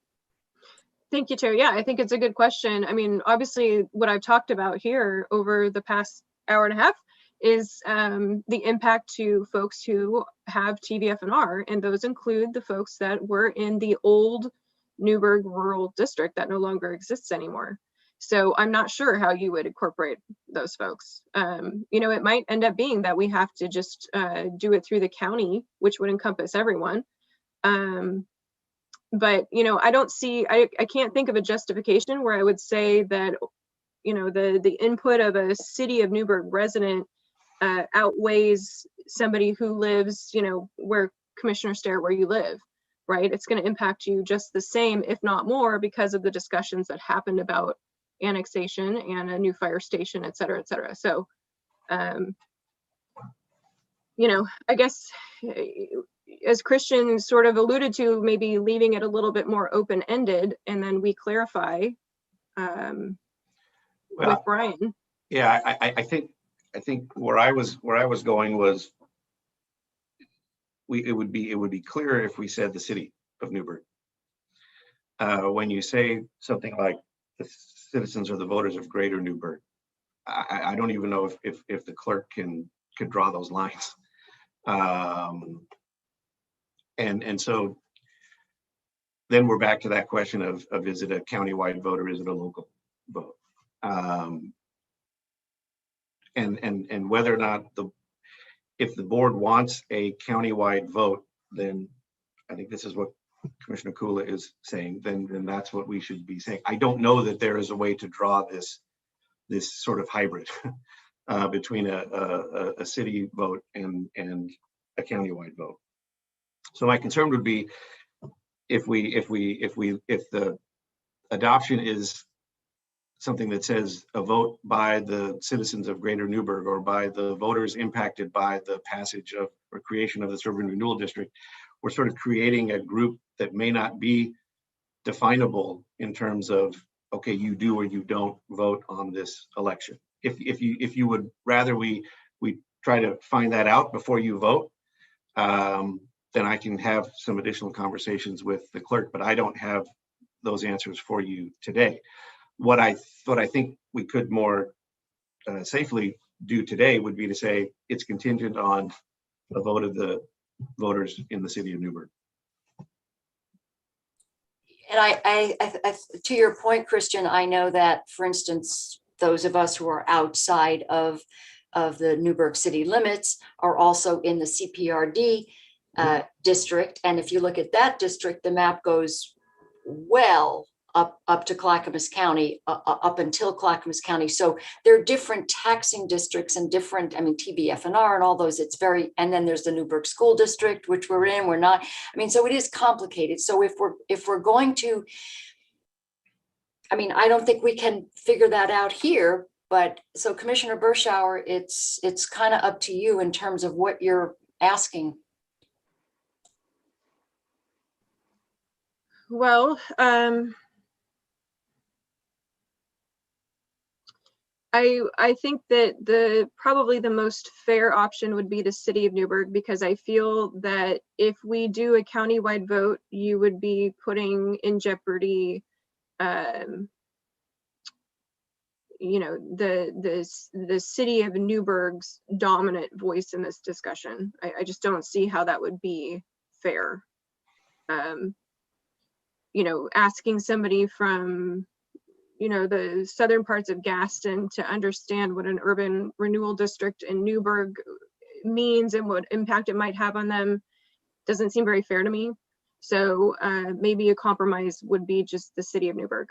Thank you, Chair. Yeah, I think it's a good question. I mean, obviously, what I've talked about here over the past hour and a half is the impact to folks who have TVFNR, and those include the folks that were in the old Newburgh Rural District that no longer exists anymore. So I'm not sure how you would incorporate those folks. You know, it might end up being that we have to just do it through the county, which would encompass everyone. But, you know, I can't think of a justification where I would say that, you know, the input of a city of Newburgh resident outweighs somebody who lives, you know, where Commissioner Stare, where you live, right? It's going to impact you just the same, if not more, because of the discussions that happened about annexation and a new fire station, et cetera, et cetera. So, you know, I guess as Christian sort of alluded to, maybe leaving it a little bit more open-ended, and then we clarify with Brian. Yeah, I think where I was going was it would be clearer if we said the city of Newburgh. When you say something like the citizens or the voters of Greater Newburgh, I don't even know if the clerk could draw those lines. And so then we're back to that question of is it a countywide vote or is it a local vote? And whether or not if the board wants a countywide vote, then I think this is what Commissioner Kula is saying, then that's what we should be saying. I don't know that there is a way to draw this sort of hybrid between a city vote and a countywide vote. So my concern would be if the adoption is something that says a vote by the citizens of Greater Newburgh or by the voters impacted by the passage of or creation of this urban renewal district, we're sort of creating a group that may not be definable in terms of, okay, you do or you don't vote on this election. If you would rather we try to find that out before you vote, then I can have some additional conversations with the clerk, but I don't have those answers for you today. What I think we could more safely do today would be to say it's contingent on a vote of the voters in the city of Newburgh. And I to your point, Christian, I know that, for instance, those of us who are outside of the Newburgh city limits are also in the CPRD district. And if you look at that district, the map goes well up to Clackamas County, up until Clackamas County. So there are different taxing districts and different, I mean, TBFNR and all those, it's very, and then there's the Newburgh School District, which we're in, we're not. I mean, so it is complicated. So if we're going to, I mean, I don't think we can figure that out here, but so Commissioner Bershauer, it's kind of up to you in terms of what you're asking. Well, I think that probably the most fair option would be the city of Newburgh, because I feel that if we do a countywide vote, you would be putting in jeopardy, you know, the city of Newburgh's dominant voice in this discussion. I just don't see how that would be fair. You know, asking somebody from, you know, the southern parts of Gaston to understand what an urban renewal district in Newburgh means and what impact it might have on them doesn't seem very fair to me. So maybe a compromise would be just the city of Newburgh.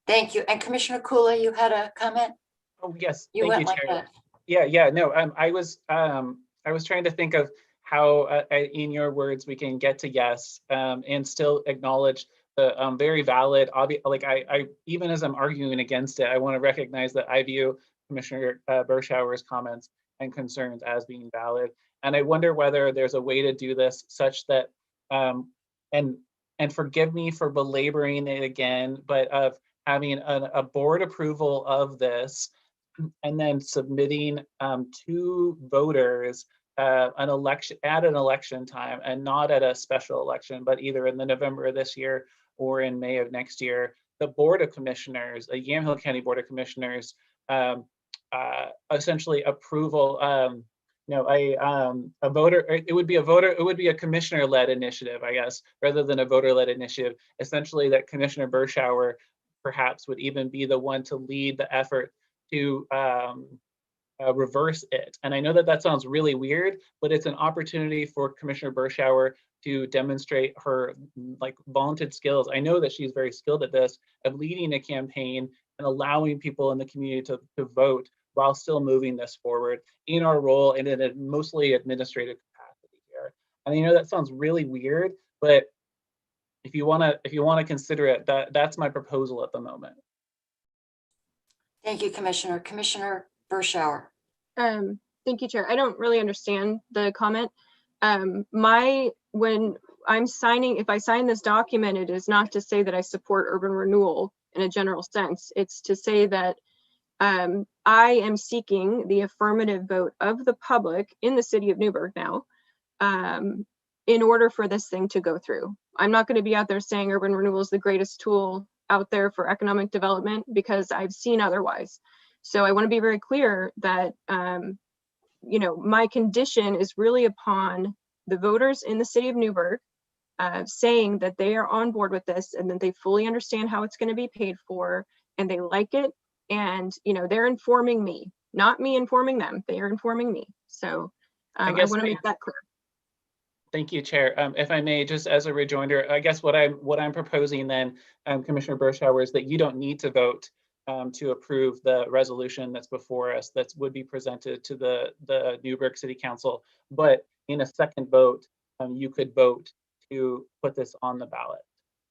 Thank you. And Commissioner Kula, you had a comment? Oh, yes. You Thank went you, like Chair. that. Yeah, no, I was trying to think of how, in your words, we can get to yes and still acknowledge the very valid, like I even as I'm arguing against it, I want to recognize that I view Commissioner Bershauer's comments and concerns as being valid. And I wonder whether there's a way to do this such that, and forgive me for belaboring it again, but of having a board approval of this and then submitting to voters an election at an election time and not at a special election, but either in the November of this year or in May of next year, the Board of Commissioners, the Yamhill County Board of Commissioners, essentially approval, a voter, it would be a commissioner-led initiative, I guess, rather than a voter-led initiative, essentially that Commissioner Bershauer perhaps would even be the one to lead the effort to reverse it. And I know that sounds really weird, but it's an opportunity for Commissioner Bershauer to demonstrate her like vaunted skills. I know that she's very skilled at this, of leading a campaign and allowing people in the community to vote while still moving this forward in our role in a mostly administrative capacity here. And I know that sounds really weird, but if you want to consider it, that's my proposal at the moment. Thank you, Commissioner. Commissioner Bershauer. Thank you, Chair. I don't really understand the comment. When I'm signing, if I sign this document, it is not to say that I support urban renewal in a general sense. It's to say that I am seeking the affirmative vote of the public in the city of Newburgh now, in order for this thing to go through. I'm not going to be out there saying urban renewal is the greatest tool out there for economic development, because I've seen otherwise. So I want to be very clear that, you know, my condition is really upon the voters in the city of Newburgh saying that they are on board with this and that they fully understand how it's going to be paid for and they like it. And, you know, they're informing me, not me informing them. They are informing me. So I want to make that clear. Thank you, Chair. If I may, just as a rejoinder, I guess what I'm proposing then, Commissioner Bershauer, is that you don't need to vote to approve the resolution that's before us that would be presented to the Newburgh City Council. But in a second vote, you could vote to put this on the ballot.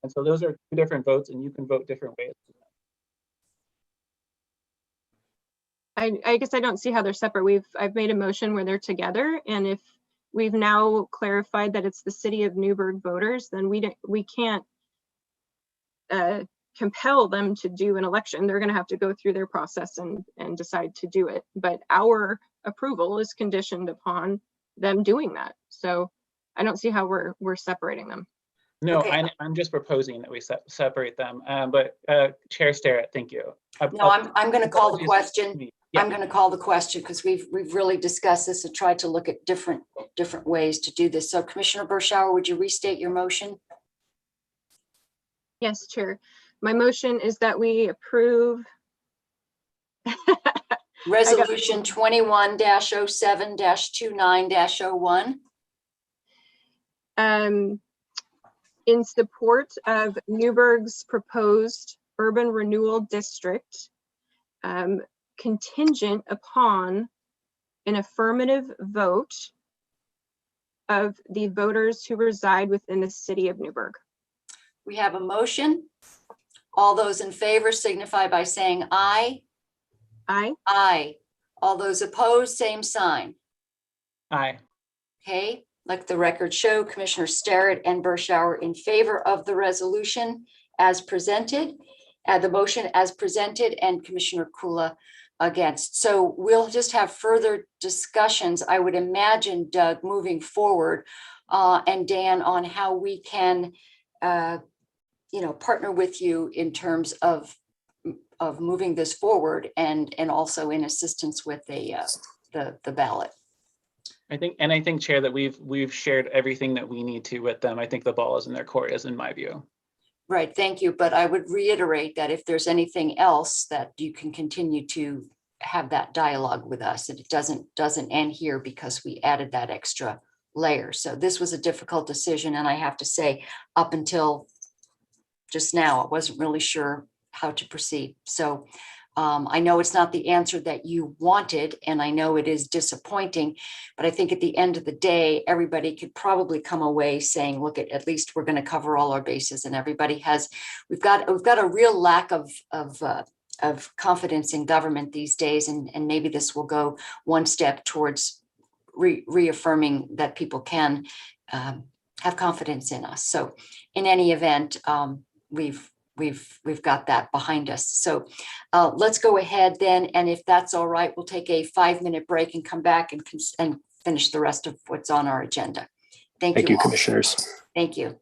And so those are two different votes, and you can vote different ways. I guess I don't see how they're separate. I've made a motion where they're together, and if we've now clarified that it's the city of Newburgh voters, then we can't compel them to do an election. They're going to have to go through their process and decide to do it. But our approval is conditioned upon them doing that. So I don't see how we're separating them. No, Okay. I'm just proposing that we separate them. But Chair Starrett, thank you. No, I'm going to call the question. Yeah. I'm going to call the question because we've really discussed this and tried to look at different ways to do this. So Commissioner Bershauer, would you restate your motion? Yes, Chair. My motion is that we approve Resolution 21-07-29-01. In support of Newburgh's proposed urban renewal district, contingent upon an affirmative vote of the voters who reside within the city of Newburgh. We have a motion. All those in favor signify by saying aye. Aye. Aye. All those opposed, same sign. Aye. Okay, let the record show Commissioner Starrett and Bershauer in favor of the resolution as presented. the motion as presented and Commissioner Kula against. So we'll just have further discussions, I would imagine, Doug, moving forward, and Dan, on how we can, partner with you in terms of moving this forward, and also in assistance with the ballot. I think, Chair, that we've shared everything that we need to with them. I think the ball is in their court, as in my view. Right, thank you. But I would reiterate that if there's anything else, that you can continue to have that dialogue with us, and it doesn't end here because we added that extra layer. So this was a difficult decision, and I have to say, up until just now, I wasn't really sure how to proceed. So I know it's not the answer that you wanted, and I know it is disappointing, but I think at the end of the day, everybody could probably come away saying, look, at least we're going to cover all our bases, and we've got a real lack of confidence in government these days, and maybe this will go one step towards reaffirming that people can have confidence in us. So in any event, we've got that behind us. So let's go ahead then, and if that's all right, we'll take a 5-minute break and come back and finish the rest of what's on our agenda. Thank you, Commissioners. Thank you.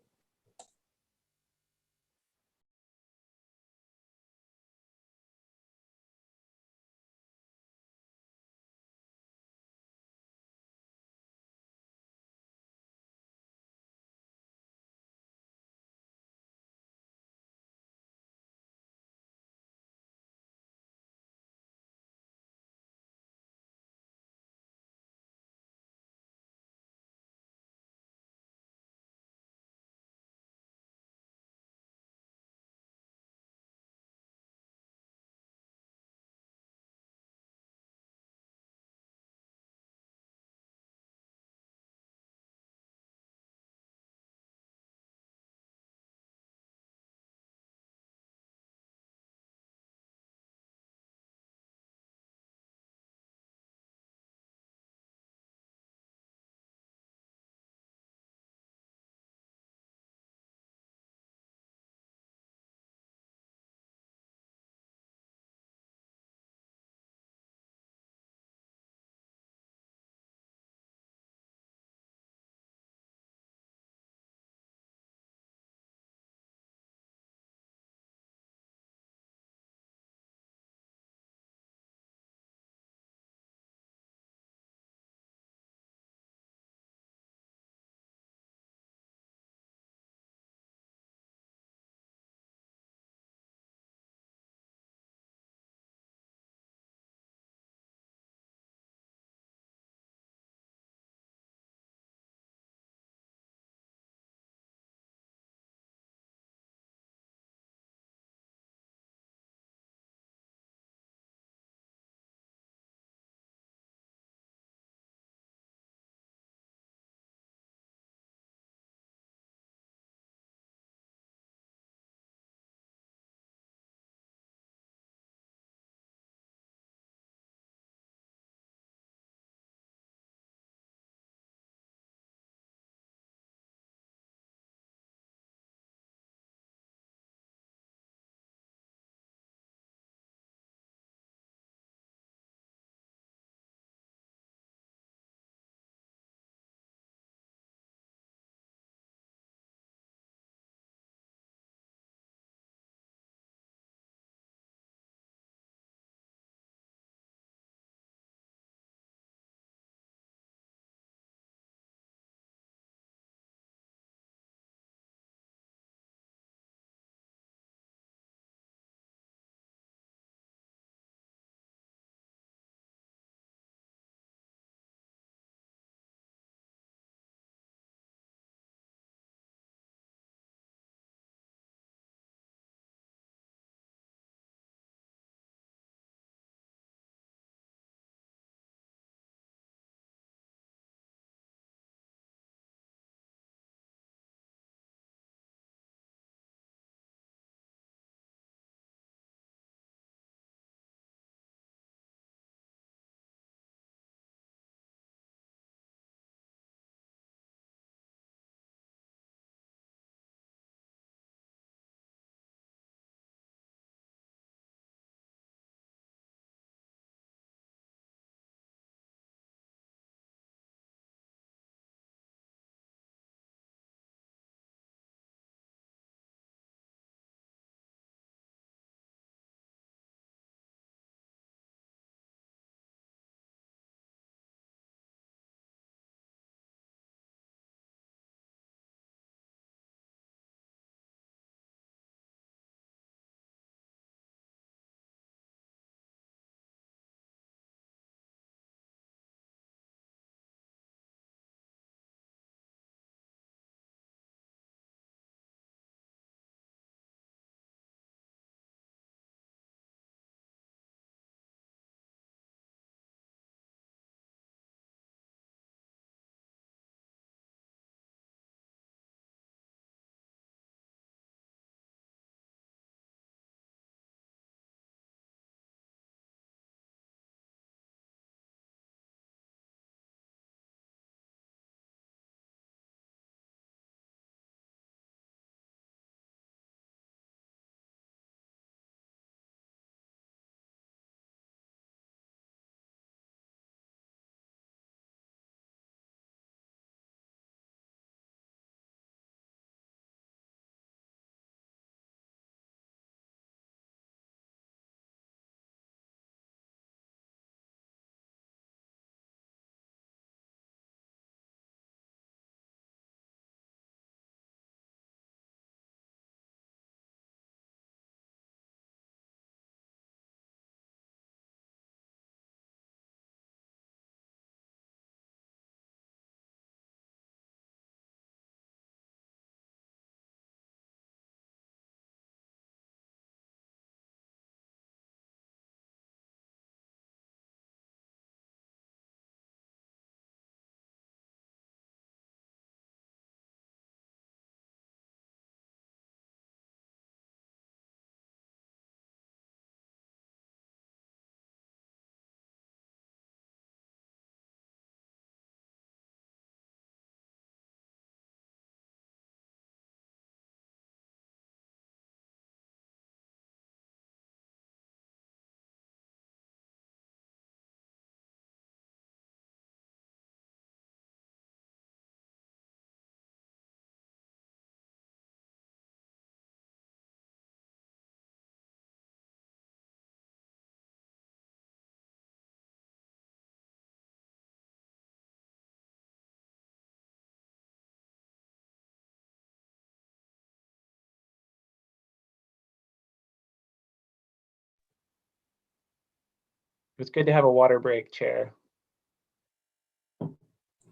was good to have a water break, Chair.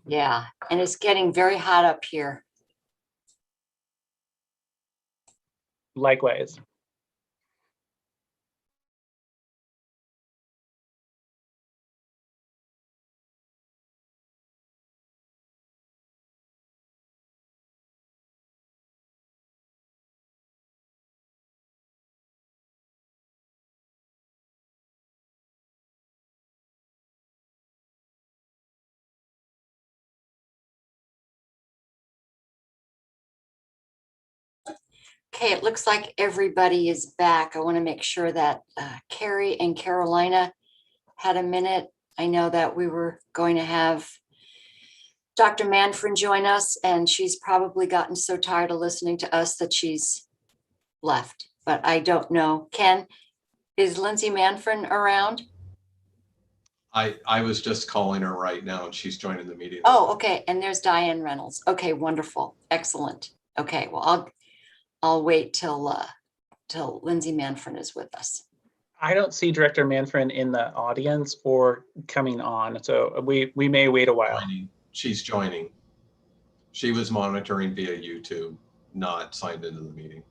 Yeah, and it's getting very hot up here. Likewise. Okay, it looks like everybody is back. I want to make sure that Carrie and Carolina had a minute. I know that we were going to have Dr. Manfred join us, and she's probably gotten so tired of listening to us that she's left, but I don't know. Ken, is Lindsay Manfred around? I was just calling her right now and she's joining the meeting. Oh, okay. And there's Diane Reynolds. Okay, wonderful. Excellent. Okay, well, I'll wait till Lindsay Manfred is with us. I don't see Director Manfred in the audience or coming on, so we may wait a while. She's joining. She was monitoring via YouTube, not signed into the meeting.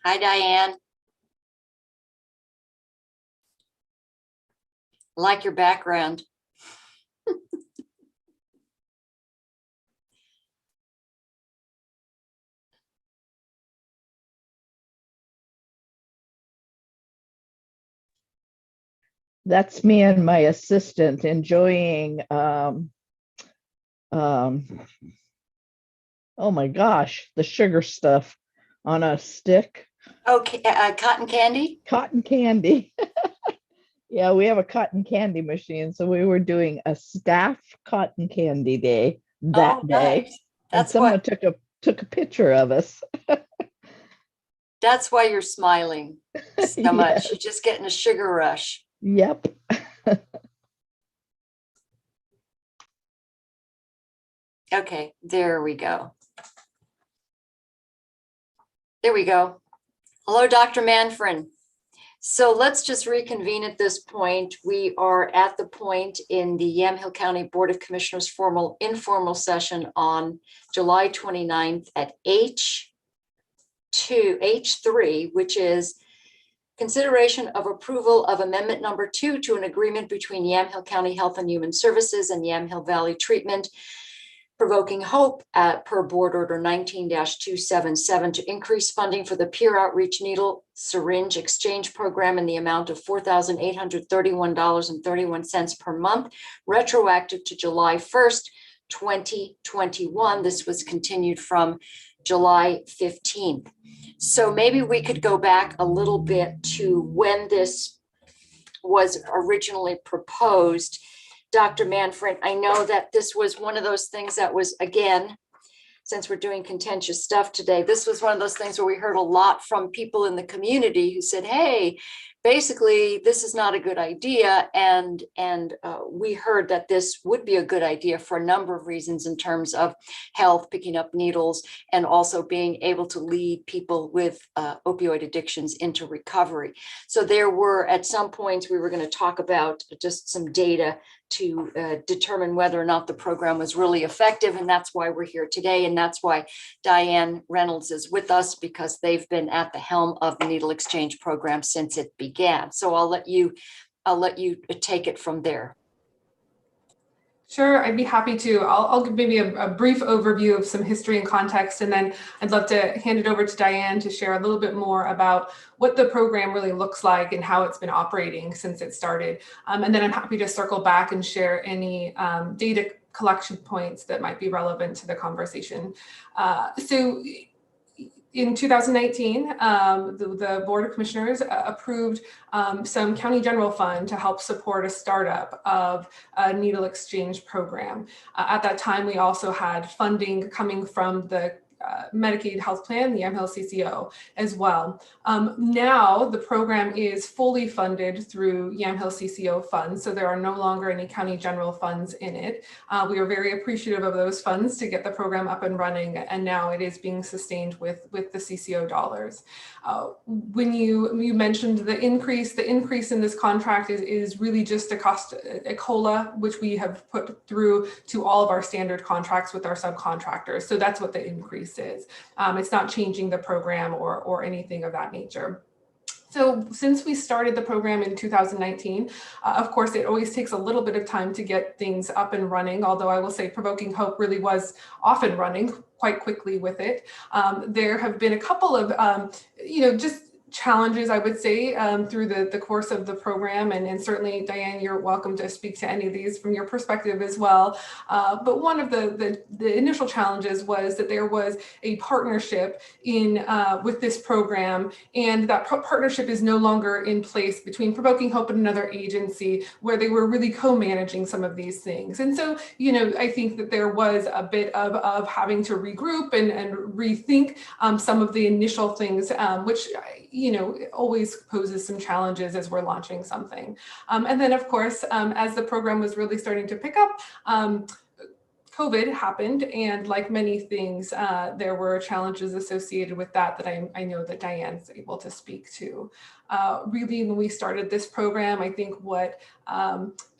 Hi, Diane. Like your background. That's me and my assistant enjoying oh my gosh, the sugar stuff on a stick. Okay, cotton candy? Cotton candy. Yeah, we have a cotton candy machine. So we were doing a staff cotton candy day that day. Nice. And someone took a picture of us. That's why you're smiling so much. Yes. You're just getting a sugar rush. Yep. Okay, there we go. There we go. Hello, Dr. Manfred. So let's just reconvene at this point. We are at the point in the Yamhill County Board of Commissioners informal session on July 29th at H3, which is consideration of approval of amendment number 2 to an agreement between Yamhill County Health and Human Services and Yamhill Valley Treatment Provoking Hope per Board Order 19-277 to increase funding for the peer outreach needle syringe exchange program in the amount of $4,831.31 per month, retroactive to July 1st, 2021. This was continued from July 15th. So maybe we could go back a little bit to when this was originally proposed. Dr. Manfred, I know that this was one of those things that was, again, since we're doing contentious stuff today, this was one of those things where we heard a lot from people in the community who said, hey, basically, this is not a good idea. And we heard that this would be a good idea for a number of reasons in terms of health, picking up needles, and also being able to lead people with opioid addictions into recovery. So there were, at some points, we were going to talk about just some data to determine whether or not the program was really effective. And that's why we're here today. And that's why Diane Reynolds is with us, because they've been at the helm of the needle exchange program since it began. So I'll let you take it from there. Sure, I'd be happy to. I'll give maybe a brief overview of some history and context, and then I'd love to hand it over to Diane to share a little bit more about what the program really looks like and how it's been operating since it started. And then I'm happy to circle back and share any data collection points that might be relevant to the conversation. So in 2019, the Board of Commissioners approved some county general fund to help support a startup of a needle exchange program. At that time, we also had funding coming from the Medicaid health plan, the Yamhill CCO as well. Now the program is fully funded through Yamhill CCO funds, so there are no longer any county general funds in it. We are very appreciative of those funds to get the program up and running, and now it is being sustained with the CCO dollars. When you mentioned the increase in this contract is really just a COLA, which we have put through to all of our standard contracts with our subcontractors. So that's what the increase is. It's not changing the program or anything of that nature. So since we started the program in 2019, of course, it always takes a little bit of time to get things up and running, although I will say Provoking Hope really was off and running quite quickly with it. There have been a couple of, just challenges, I would say, through the course of the program. And certainly, Diane, you're welcome to speak to any of these from your perspective as well. But one of the initial challenges was that there was a partnership with this program, and that partnership is no longer in place between Provoking Hope and another agency where they were really co-managing some of these things. And so, I think that there was a bit of having to regroup and rethink some of the initial things, which always poses some challenges as we're launching something. And then, of course, as the program was really starting to pick up, COVID happened, and like many things, there were challenges associated with that I know that Diane's able to speak to. Really, when we started this program, I think what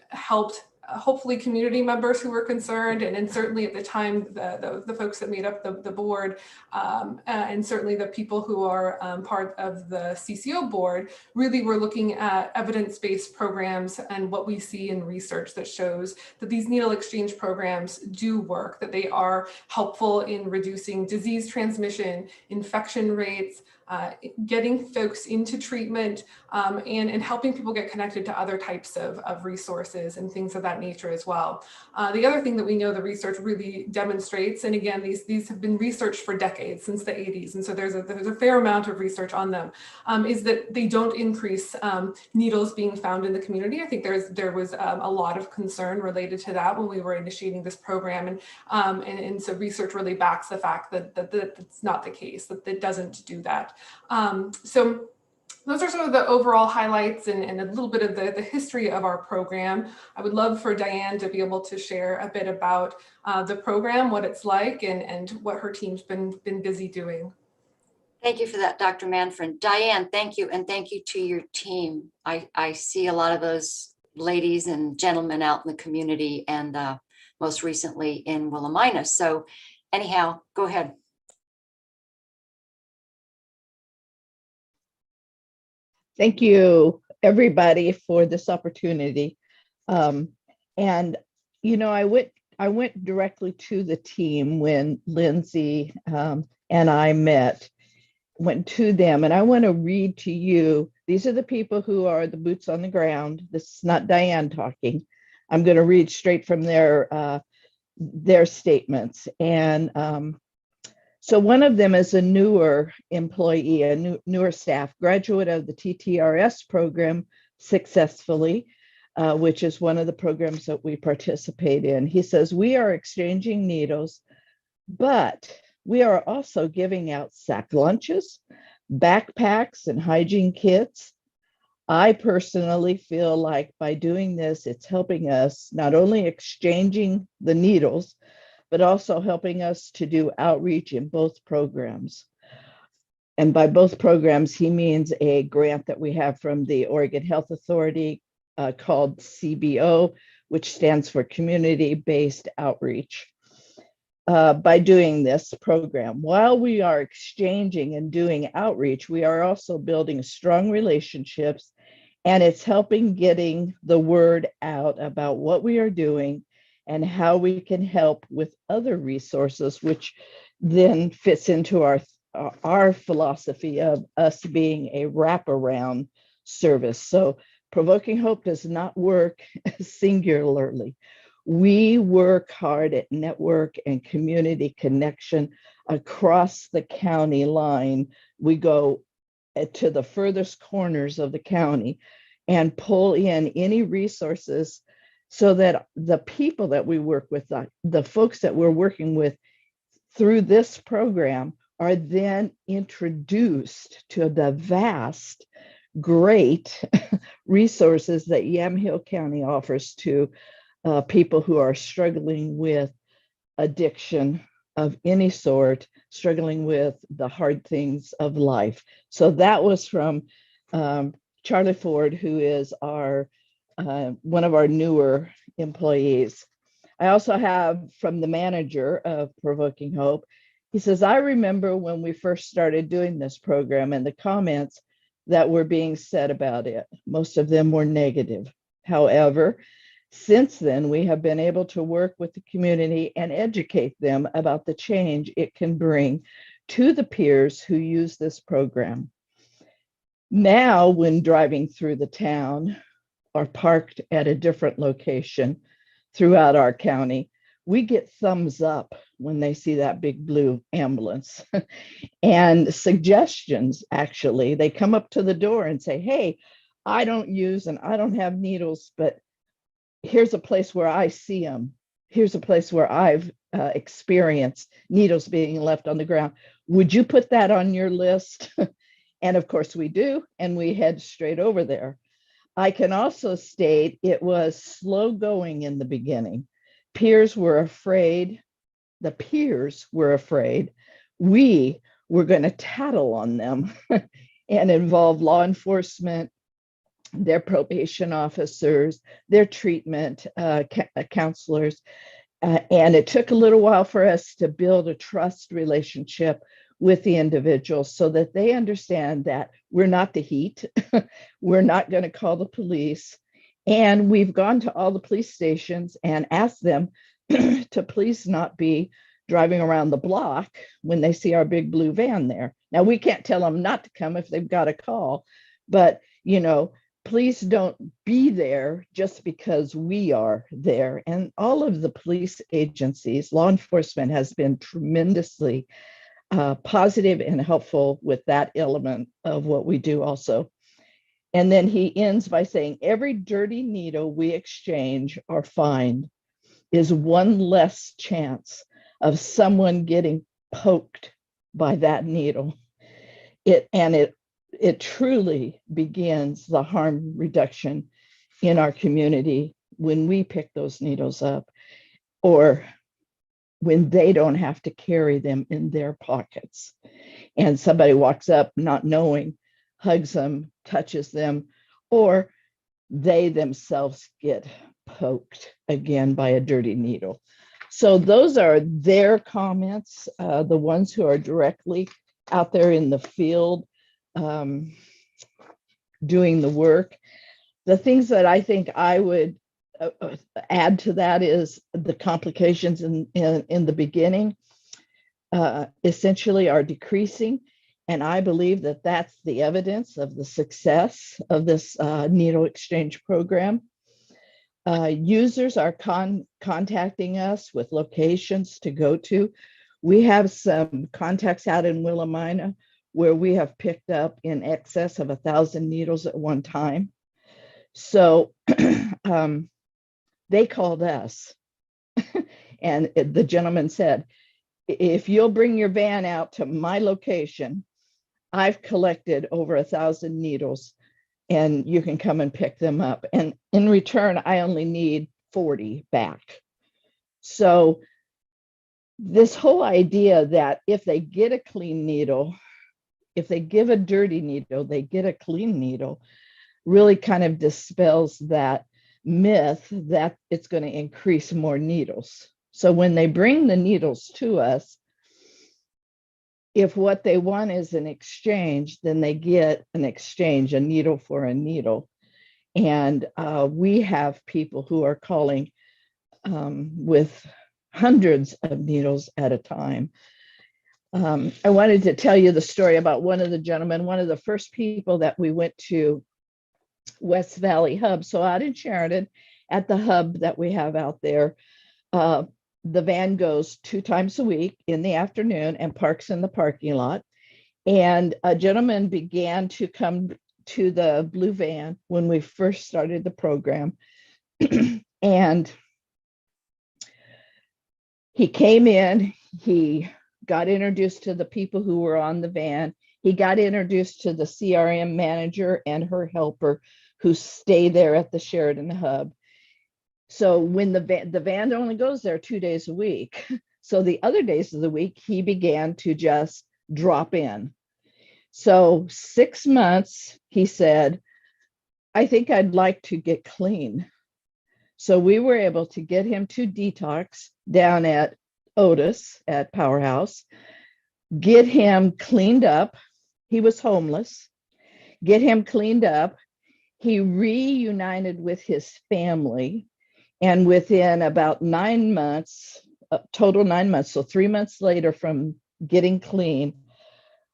helped hopefully community members who were concerned, and certainly at the time, the folks that made up the board, and certainly the people who are part of the CCO board, really were looking at evidence-based programs and what we see in research that shows that these needle exchange programs do work, that they are helpful in reducing disease transmission, infection rates, getting folks into treatment, and helping people get connected to other types of resources and things of that nature as well. The other thing that we know the research really demonstrates, and again, these have been researched for decades, since the 80s, and so there's a fair amount of research on them, is that they don't increase needles being found in the community. I think there was a lot of concern related to that when we were initiating this program, and so research really backs the fact that that's not the case, that it doesn't do that. So those are sort of the overall highlights and a little bit of the history of our program. I would love for Diane to be able to share a bit about the program, what it's like, and what her team's been busy doing. Thank you for that, Dr. Manfred. Diane, thank you, and thank you to your team. I see a lot of those ladies and gentlemen out in the community, and most recently in Willamina. So anyhow, go ahead. Thank you, everybody, for this opportunity. And I went directly to the team when Lindsay and I went to them, and I want to read to you. These are the people who are the boots on the ground. This is not Diane talking. I'm going to read straight from their statements. And so one of them is a newer employee, a newer staff, graduate of the TTRS program successfully, which is one of the programs that we participate in. He says, we are exchanging needles, but we are also giving out sack lunches, backpacks, and hygiene kits. I personally feel like by doing this, it's helping us not only exchanging the needles, but also helping us to do outreach in both programs. And by both programs, he means a grant that we have from the Oregon Health Authority called CBO, which stands for Community-Based Outreach. By doing this program, while we are exchanging and doing outreach, we are also building strong relationships, and it's helping getting the word out about what we are doing and how we can help with other resources, which then fits into our philosophy of us being a wraparound service. So Provoking Hope does not work singularly. We work hard at network and community connection across the county line. We go to the furthest corners of the county and pull in any resources so that the people that we work with, the folks that we're working with, through this program are then introduced to the vast, great resources that Yamhill County offers to people who are struggling with addiction of any sort, struggling with the hard things of life. So that was from Charlie Ford, who is our one of our newer employees. I also have from the manager of Provoking Hope. He says, I remember when we first started doing this program and the comments that were being said about it. Most of them were negative. However, since then, we have been able to work with the community and educate them about the change it can bring to the peers who use this program. Now, when driving through the town or parked at a different location throughout our county, we get thumbs up when they see that big blue ambulance and suggestions. Actually, they come up to the door and say, hey, I don't use and I don't have needles, but here's a place where I see them. Here's a place where I've experienced needles being left on the ground. Would you put that on your list? And of course we do, and we head straight over there. I can also state it was slow going in the beginning. Peers were afraid. The peers were afraid. We were going to tattle on them and involve law enforcement, their probation officers, their treatment counselors. And it took a little while for us to build a trust relationship with the individuals so that they understand that we're not the heat. We're not going to call the police. And we've gone to all the police stations and asked them to please not be driving around the block when they see our big blue van there. Now, we can't tell them not to come if they've got a call, but, you know, please don't be there just because we are there. And all of the police agencies, law enforcement has been tremendously positive and helpful with that element of what we do also. And then he ends by saying, every dirty needle we exchange or find is one less chance of someone getting poked by that needle. It truly begins the harm reduction in our community when we pick those needles up, or when they don't have to carry them in their pockets. And somebody walks up not knowing, hugs them, touches them, or they themselves get poked again by a dirty needle. So those are their comments, the ones who are directly out there in the field doing the work. The things that I think I would add to that is the complications in the beginning essentially are decreasing. And I believe that that's the evidence of the success of this needle exchange program. Users are contacting us with locations to go to. We have some contacts out in Willamina where we have picked up in excess of 1,000 needles at one time. So they called us and the gentleman said, if you'll bring your van out to my location, I've collected over 1,000 needles and you can come and pick them up. And in return, I only need 40 back. So this whole idea that if they get a clean needle, if they give a dirty needle, they get a clean needle, really kind of dispels that myth that it's going to increase more needles. So when they bring the needles to us, if what they want is an exchange, then they get an exchange, a needle for a needle. And we have people who are calling with hundreds of needles at a time. I wanted to tell you the story about one of the gentlemen, one of the first people that we went to West Valley Hub. So out in Sheridan at the hub that we have out there, the van goes 2 times a week in the afternoon and parks in the parking lot. And a gentleman began to come to the blue van when we first started the program. And he came in, he got introduced to the people who were on the van. He got introduced to the CRM manager and her helper who stay there at the Sheridan Hub. So when the van only goes there 2 days a week. So the other days of the week, he began to just drop in. So 6 months, he said, I think I'd like to get clean. So we were able to get him to detox down at Otis at Powerhouse, get him cleaned up. He was homeless, get him cleaned up. He reunited with his family. And within about 9 months, total 9 months, so 3 months later from getting clean,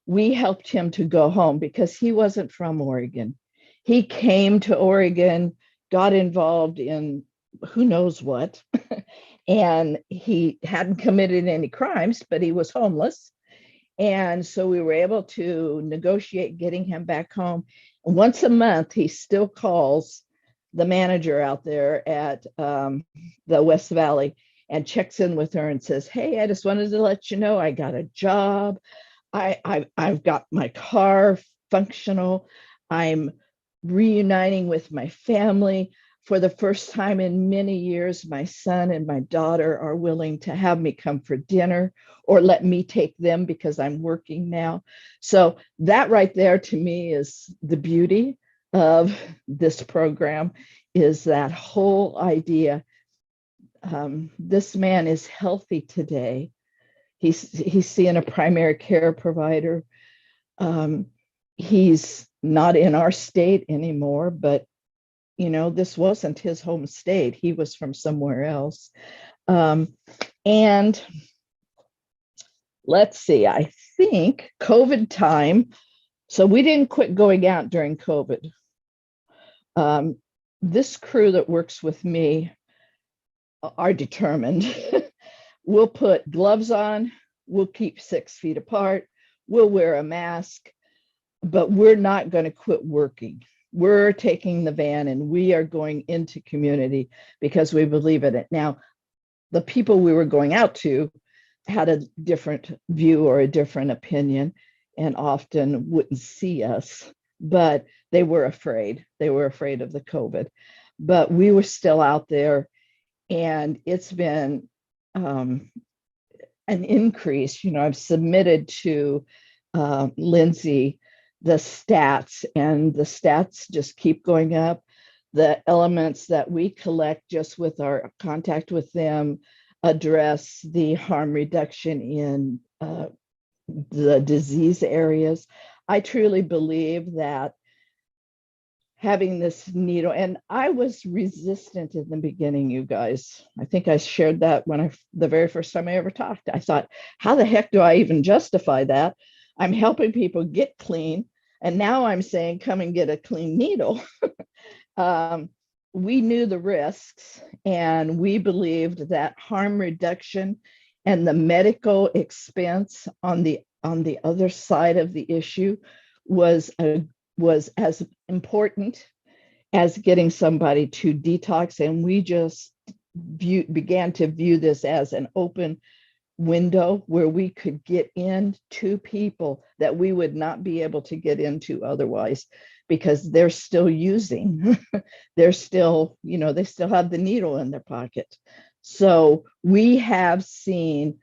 we helped him to go home because he wasn't from Oregon. He came to Oregon, got involved in who knows what, and he hadn't committed any crimes, but he was homeless. And so we were able to negotiate getting him back home. Once a month, he still calls the manager out there at the West Valley and checks in with her and says, hey, I just wanted to let you know I got a job. I've got my car functional. I'm reuniting with my family. For the first time in many years, my son and my daughter are willing to have me come for dinner or let me take them because I'm working now. So that right there to me is the beauty of this program, is that whole idea. This man is healthy today. He's seeing a primary care provider. He's not in our state anymore, but you know, this wasn't his home state. He was from somewhere else. And let's see, I think COVID time. So we didn't quit going out during COVID. This crew that works with me are determined. We'll put gloves on, we'll keep 6 feet apart, we'll wear a mask, but we're not going to quit working. We're taking the van and we are going into community because we believe in it. Now, the people we were going out to had a different view or a different opinion and often wouldn't see us, but they were afraid. They were afraid of the COVID, but we were still out there, and it's been an increase. You know, I've submitted to Lindsay the stats, and the stats just keep going up. The elements that we collect just with our contact with them address the harm reduction in the disease areas. I truly believe that having this needle, and I was resistant in the beginning, you guys. I think I shared that when the very first time I ever talked. I thought, how the heck do I even justify that? I'm helping people get clean, and now I'm saying, come and get a clean needle. We knew the risks, and we believed that harm reduction and the medical expense on the other side of the issue was as important as getting somebody to detox. And we just began to view this as an open window where we could get into people that we would not be able to get into otherwise, because they're still using, they're still, you know, they still have the needle in their pocket. So we have seen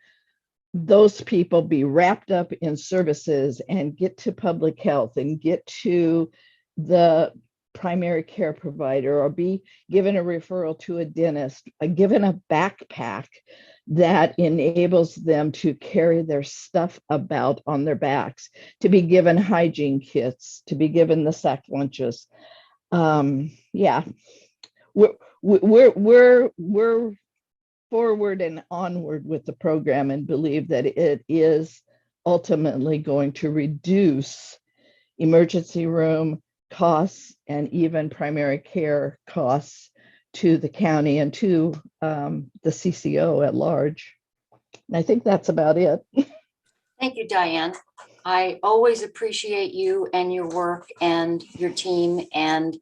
those people be wrapped up in services and get to public health and get to the primary care provider or be given a referral to a dentist, given a backpack that enables them to carry their stuff about on their backs, to be given hygiene kits, to be given the sack lunches. Yeah, we're forward and onward with the program and believe that it is ultimately going to reduce emergency room costs and even primary care costs to the county and to the CCO at large. And I think that's about it. Thank you, Diane. I always appreciate you and your work and your team. And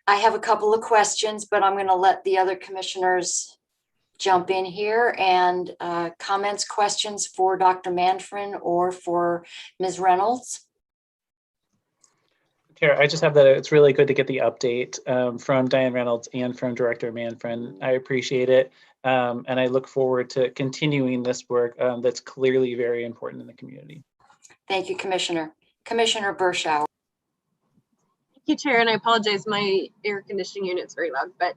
I have a couple of questions, but I'm going to let the other commissioners jump in here and comments, questions for Dr. Manfrin or for Ms. Reynolds? Tara, I just have that it's really good to get the update from Diane Reynolds and from Director Manfrin. I appreciate it. And I look forward to continuing this work that's clearly very important in the community. Thank you, Commissioner. Commissioner Burschauer. Thank you, Chair, and I apologize, my air conditioning unit's very loud, but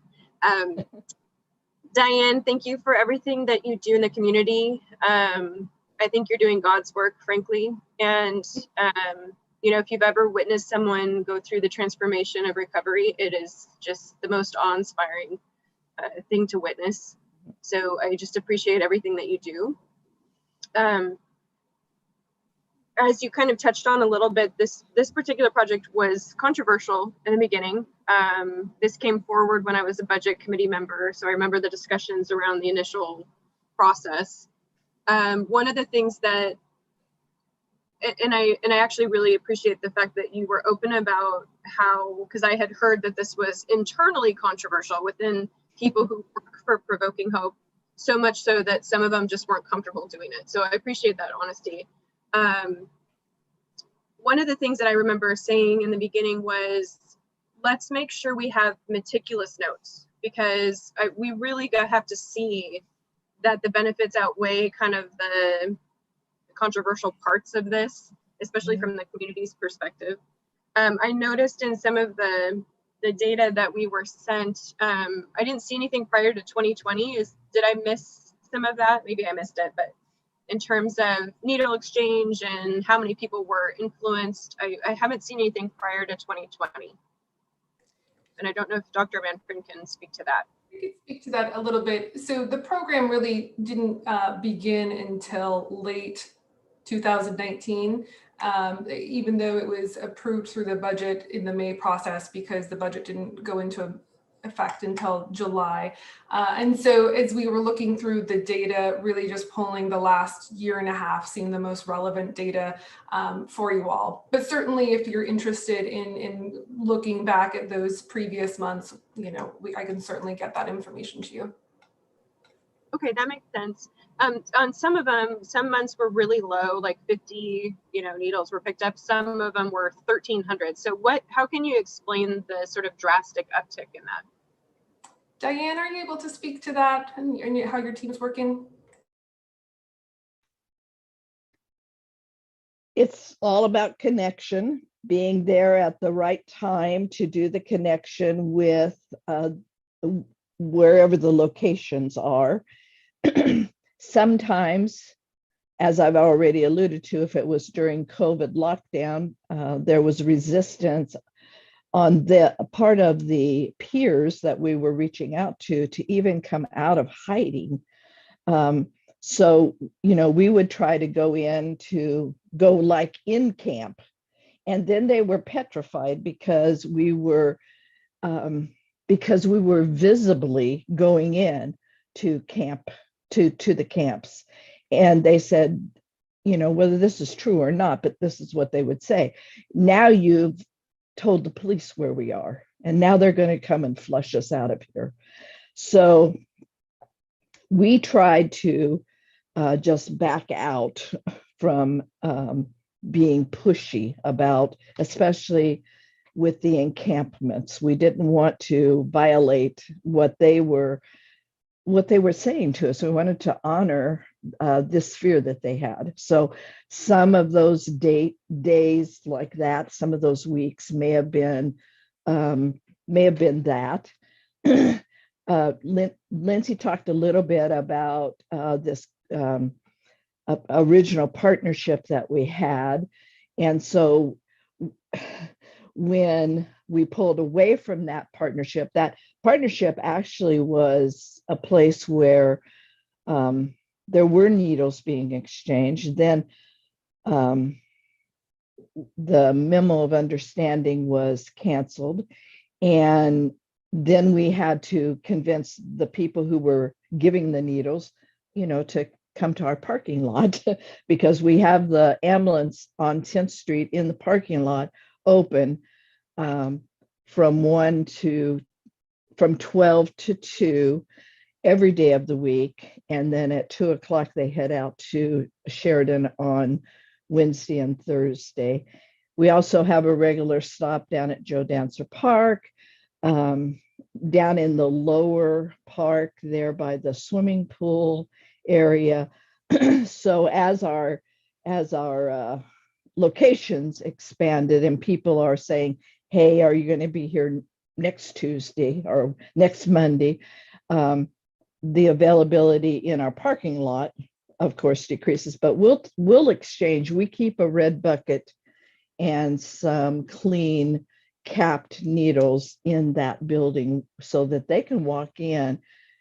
Diane, thank you for everything that you do in the community. I think you're doing God's work, frankly, and you know, if you've ever witnessed someone go through the transformation of recovery, it is just the most awe-inspiring thing to witness. So I just appreciate everything that you do. As you kind of touched on a little bit, this particular project was controversial in the beginning. This came forward when I was a budget committee member, so I remember the discussions around the initial process. One of the things that and I actually really appreciate the fact that you were open about how, because I had heard that this was internally controversial within people who work for Provoking Hope, so much so that some of them just weren't comfortable doing it. So I appreciate that honesty. One of the things that I remember saying in the beginning was, let's make sure we have meticulous notes, because we really have to see that the benefits outweigh kind of the controversial parts of this, especially from the community's perspective. I noticed in some of the data that we were sent, I didn't see anything prior to 2020. Did I miss some of that? Maybe I missed it, but in terms of needle exchange and how many people were influenced, I haven't seen anything prior to 2020. And I don't know if Dr. Manfrin can speak to that. I could speak to that a little bit. So the program really didn't begin until late 2019, even though it was approved through the budget in the May process, because the budget didn't go into effect until July. And so as we were looking through the data, really just pulling the last year and a half, seeing the most relevant data for you all. But certainly if you're interested in looking back at those previous months, you know, I can certainly get that information to you. Okay, that makes sense. On some of them, some months were really low, like 50, needles were picked up. Some of them were 1,300. So how can you explain the sort of drastic uptick in that? Diane, are you able to speak to that and how your team's working? It's all about connection, being there at the right time to do the connection with wherever the locations are. Sometimes, as I've already alluded to, if it was during COVID lockdown, there was resistance on the part of the peers that we were reaching out to even come out of hiding. So, we would try to go like in camp, and then they were petrified because we were visibly going in to camp, to the camps. And they said, whether this is true or not, but this is what they would say. Now you've told the police where we are, and now they're going to come and flush us out of here. So we tried to just back out from being pushy about, especially with the encampments. We didn't want to violate what they were saying to us. We wanted to honor this fear that they had. So some of those days like that, some of those weeks may have been that. Lindsay talked a little bit about this original partnership that we had. And so when we pulled away from that partnership actually was a place where there were needles being exchanged. Then the memo of understanding was canceled. And then we had to convince the people who were giving the needles, to come to our parking lot because we have the ambulance on 10th Street in the parking lot open from 12 to 2. every day of the week. And then at 2 o'clock, they head out to Sheridan on Wednesday and Thursday. We also have a regular stop down at Joe Dancer Park, down in the lower park there by the swimming pool area. So as our locations expanded and people are saying, hey, are you going to be here next Tuesday or next Monday? The availability in our parking lot, of course, decreases, but we'll exchange. We keep a red bucket and some clean capped needles in that building so that they can walk in,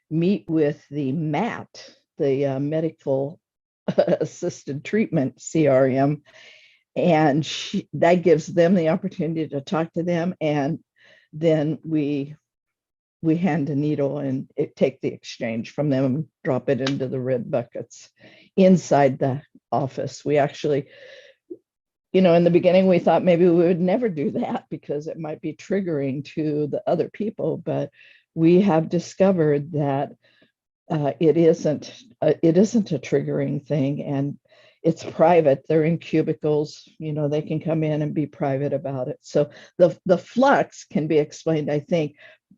meet with the MAT, the medical assisted treatment CRM, and that gives them the opportunity to talk to them, and then we hand a needle and take the exchange from them and drop it into the red buckets inside the office. We actually, in the beginning, we thought maybe we would never do that because it might be triggering to the other people, but we have discovered that it isn't a triggering thing, and it's private. They're in cubicles, they can come in and be private about it. So the flux can be explained, I think,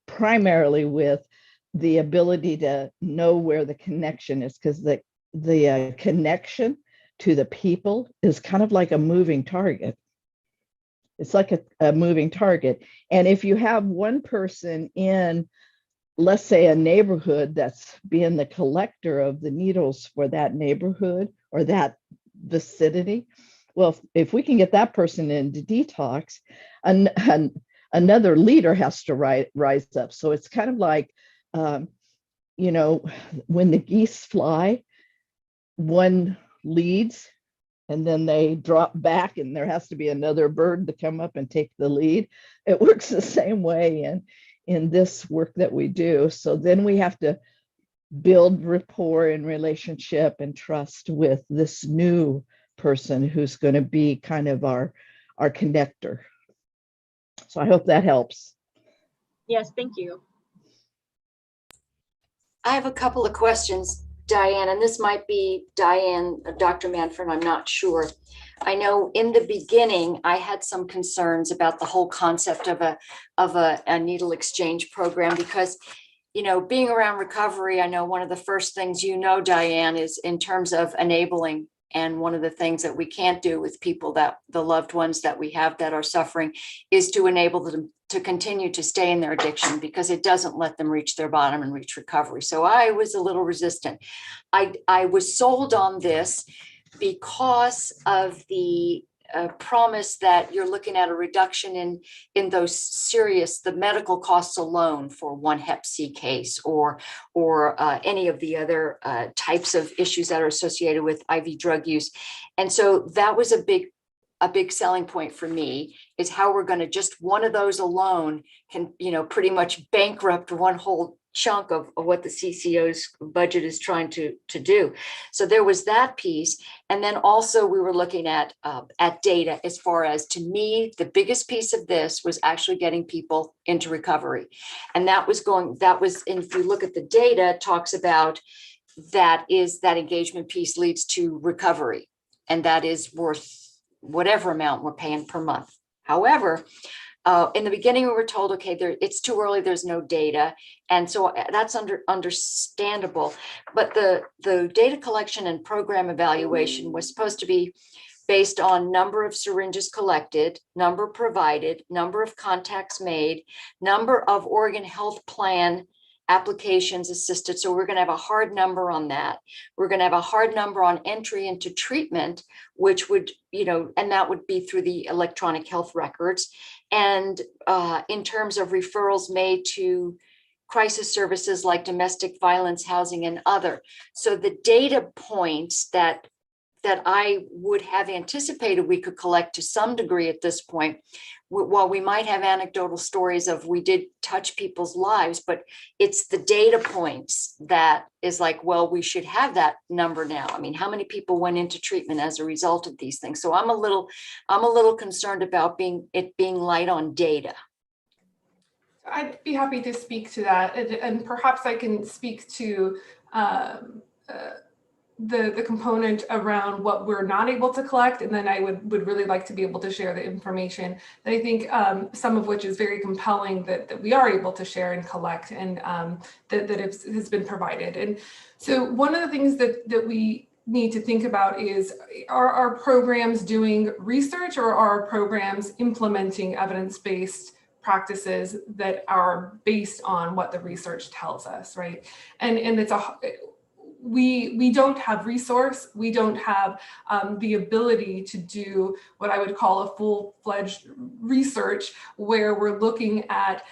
primarily with the ability to know where the connection is, because the connection to the people is kind of like a moving target. It's like a moving target. And if you have one person in, let's say, a neighborhood that's being the collector of the needles for that neighborhood or that vicinity, well, if we can get that person into detox, another leader has to rise up. So it's kind of like, when the geese fly, one leads and then they drop back and there has to be another bird to come up and take the lead. It works the same way in this work that we do. So then we have to build rapport and relationship and trust with this new person who's going to be kind of our connector. So I hope that helps. Yes, thank you. I have a couple of questions, Diane, and this might be Diane, Dr. Manfred, I'm not sure. I know in the beginning, I had some concerns about the whole concept of a needle exchange program because, being around recovery, I know one of the first things, Diane, is in terms of enabling. And one of the things that we can't do with people, that the loved ones that we have that are suffering, is to enable them to continue to stay in their addiction, because it doesn't let them reach their bottom and reach recovery. So I was a little resistant. I was sold on this because of the promise that you're looking at a reduction in the medical costs alone for one Hep C case or any of the other types of issues that are associated with IV drug use. And so that was a big selling point for me, is how we're going to just one of those alone can, pretty much bankrupt one whole chunk of what the CCO's budget is trying to do. So there was that piece. And then also we were looking at data, as far as, to me, the biggest piece of this was actually getting people into recovery. And and if you look at the data, it talks about that engagement piece leads to recovery. And that is worth whatever amount we're paying per month. However, in the beginning, we were told, okay, it's too early, there's no data. And so that's understandable. But the data collection and program evaluation was supposed to be based on number of syringes collected, number provided, number of contacts made, number of Oregon Health Plan applications assisted. So we're going to have a hard number on that. We're going to have a hard number on entry into treatment, which would, and that would be through the electronic health records. And in terms of referrals made to crisis services like domestic violence, housing, and other. So the data points that I would have anticipated we could collect to some degree at this point, while we might have anecdotal stories of we did touch people's lives, but it's the data points that is like, well, we should have that number now. I mean, how many people went into treatment as a result of these things? So I'm a little concerned about it being light on data. I'd be happy to speak to that, and perhaps I can speak to the component around what we're not able to collect, and then I would really like to be able to share the information that I think some of which is very compelling that we are able to share and collect, and that has been provided. And so one of the things that we need to think about is, are our programs doing research, or are our programs implementing evidence-based practices that are based on what the research tells us, right? And it's we don't have resource, we don't have the ability to do what I would call a full-fledged research, where we're looking at